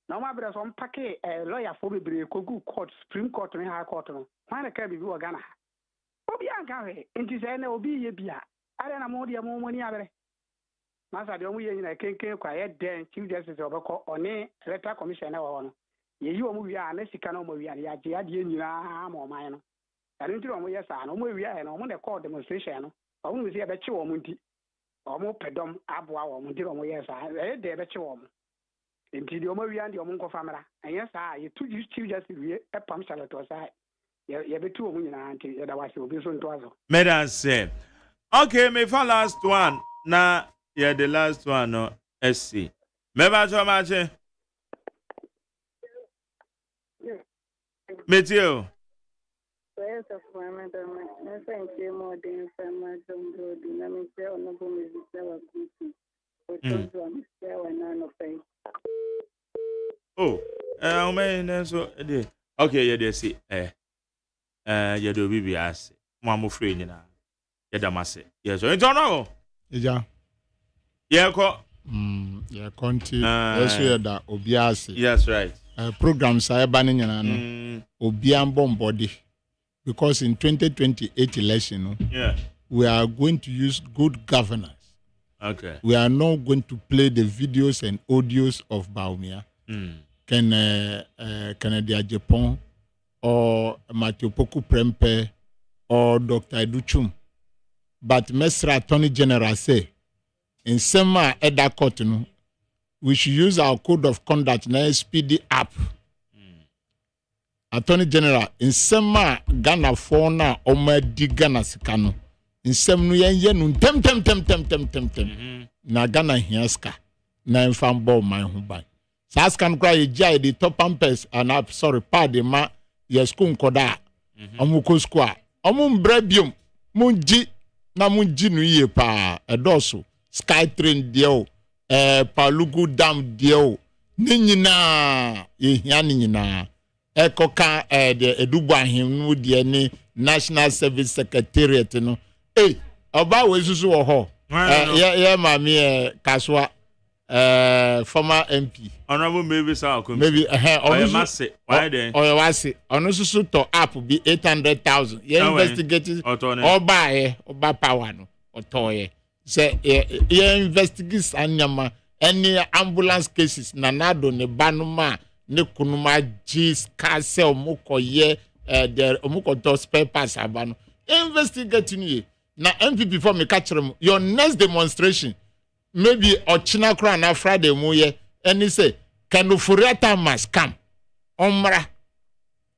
No, my brothers on packet, a lawyer for the Kogu Court, Supreme Court, and High Court. Why the cabby you are gonna? Obia Gary, and to say, no, be ye beer. I don't know more the money. Master, the only in a cake quiet then, Chief Justice of One, Electoral Commissioner on. You are unless you can almost be a Yadi or mine. I don't know where we are, and I'm on a court demonstration. I won't see a betcha or Monty or more pedom, Abwa or Monty or yes, I read the betcha woman. Until the Omoria and the Omonco family. And yes, you took you Chief Justice a pump salad to a side. You be 2 women until there was a vision to us. Madam say, okay, me for last one. Now, yeah, the last one, no, SC. Mebacho Marche. Meteo. Oh, man, so okay, yeah, they see, yeah, do be ass. Mamma free, you know, yeah, damase. Yes, so it's on all. Yeah. Yeah, yeah, Conti. That Obiase. Yes, right. Programs are banning Obiambon body because in 2028 election, yeah, we are going to use good governance. Okay. We are not going to play the videos and audios of Baumia. Canada Japan or Matthew Poku Prempe or Dr. Educhum. But Mesra Attorney General say in Sema Eda Court, we should use our code of conduct now speedy up. Attorney General in Sema Ghana Fona Omedi Ghana Sikano. In Sem Nuyen tem. Na Ghana Hiaska. Na infambo my humbai. Saskan cry jai the top pampers and up sorry pardon ma yeskun koda. Omuko square. Brebium. Munji na munji nuye pa edoso. Skytrain dio. Palugu Dam dio. Ninyina. Ninyina. Ekoka de Eduba him no ni National Service Secretariat no. Oba wesusu wo ho. Yeah mami Kaswa former MP. Honorable maybe sir. Maybe why then? Oyo wase. Ono susu to up be 800,000. Yeah investigating oba power no. Otoye. Say investigate anyama any ambulance cases nanado ne banuma ne kunuma jis kase omukoye der omukoto spare parts abano investigating ye na MPP for me catch them your next demonstration maybe ochina kra na Friday mu ye any say kanufurata must come omra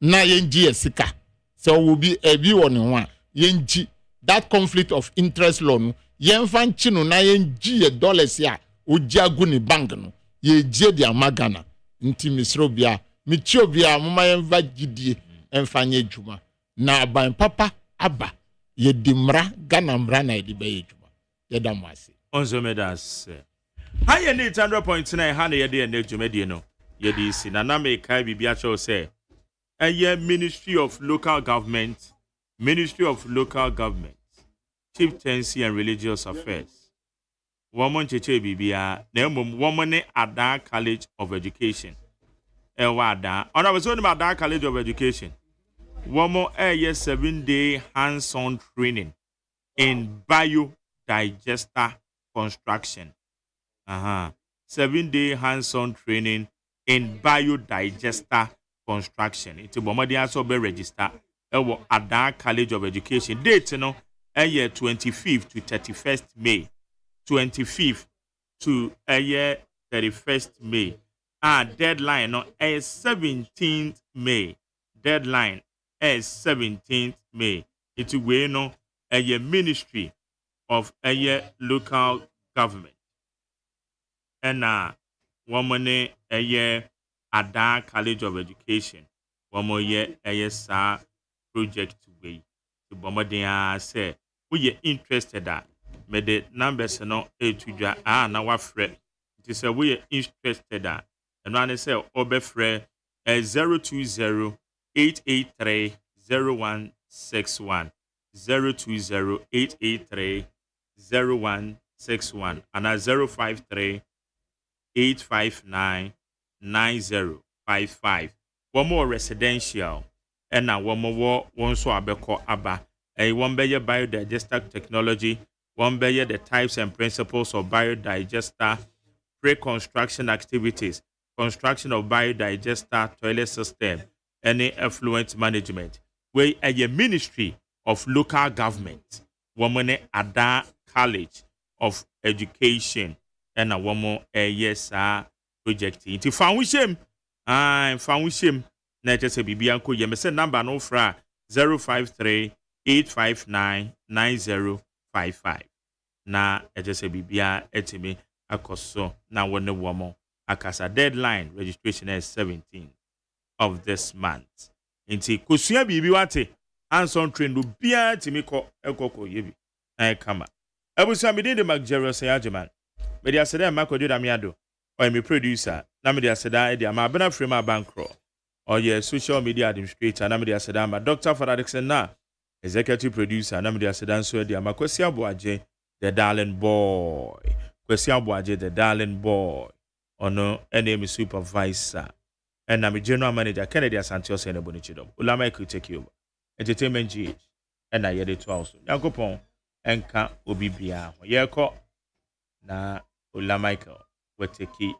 na yenji esika so will be ebi woni ho a yenji that conflict of interest law no yenfan chino na yenji ye dollars ya ojiagu ni bank no ye jie dia magana nti misrobia michiobia mama yenva gidie enfanye juma na ban papa aba ye dimra Ghana mra na ye be juma ye damwase onzo medas haye ni 100.9 ha na ye de na jumedie no ye di si na na me kai bibia cho say Ministry of Local Government Chieftaincy and Religious Affairs. Woman cheche bibia na woman ne Ada College of Education. Wada. Ona we so Ada College of Education. one more 7-day hands-on training in biodigester construction. 7-day hands-on training in biodigester construction. It's a bombardier also be register. Ada College of Education. Date, 25th to 31st May. 25th to 31st May. Deadline is 17th May. Deadline is 17th May. It's way a Ministry of Local Government. And woman Ada College of Education. One more year project way. To Bombardier say we interested that. Me the numbers no to na wafre. It is we are interested that. And when I say obefre 020-883-0161 020-883-0161 and 053-859-9055. One more residential and now one more one so abeko aba. One better biodigester technology, one better the types and principles of biodigester, pre-construction activities, construction of biodigester toilet system, any effluent management. We are a Ministry of Local Government, woman Ada College of Education, and a woman project. It's found with him. Found with him. Net say Bibianco, you may send number no fra 053-859-9055. Na say Bibia etimi akoso na one woman. Akasa deadline registration is 17th of this month. Inti kusua bibi wate hands-on train do bia timi ko ekoko yebi. Kama. Ebusa me de Judiciary Agyeman. Me dia seda makodo da miado. O me producer. Na me dia seda e dia ma bena frame abankro. Or your social media administrator, Namidi Asadama, Dr. Faradixon na, executive producer, Namidi Asadan Swediama, Kwesia Boaje, the darling boy. Kwesia Boaje, the darling boy. Ono, name supervisor. And I'm general manager, Kennedy Santos and Bonichidom. Ulama could take you over. Entertainment GH. And I heard it also. Yankopon, Enka, Obibia, Yako, na Ulamaiko, Weteki.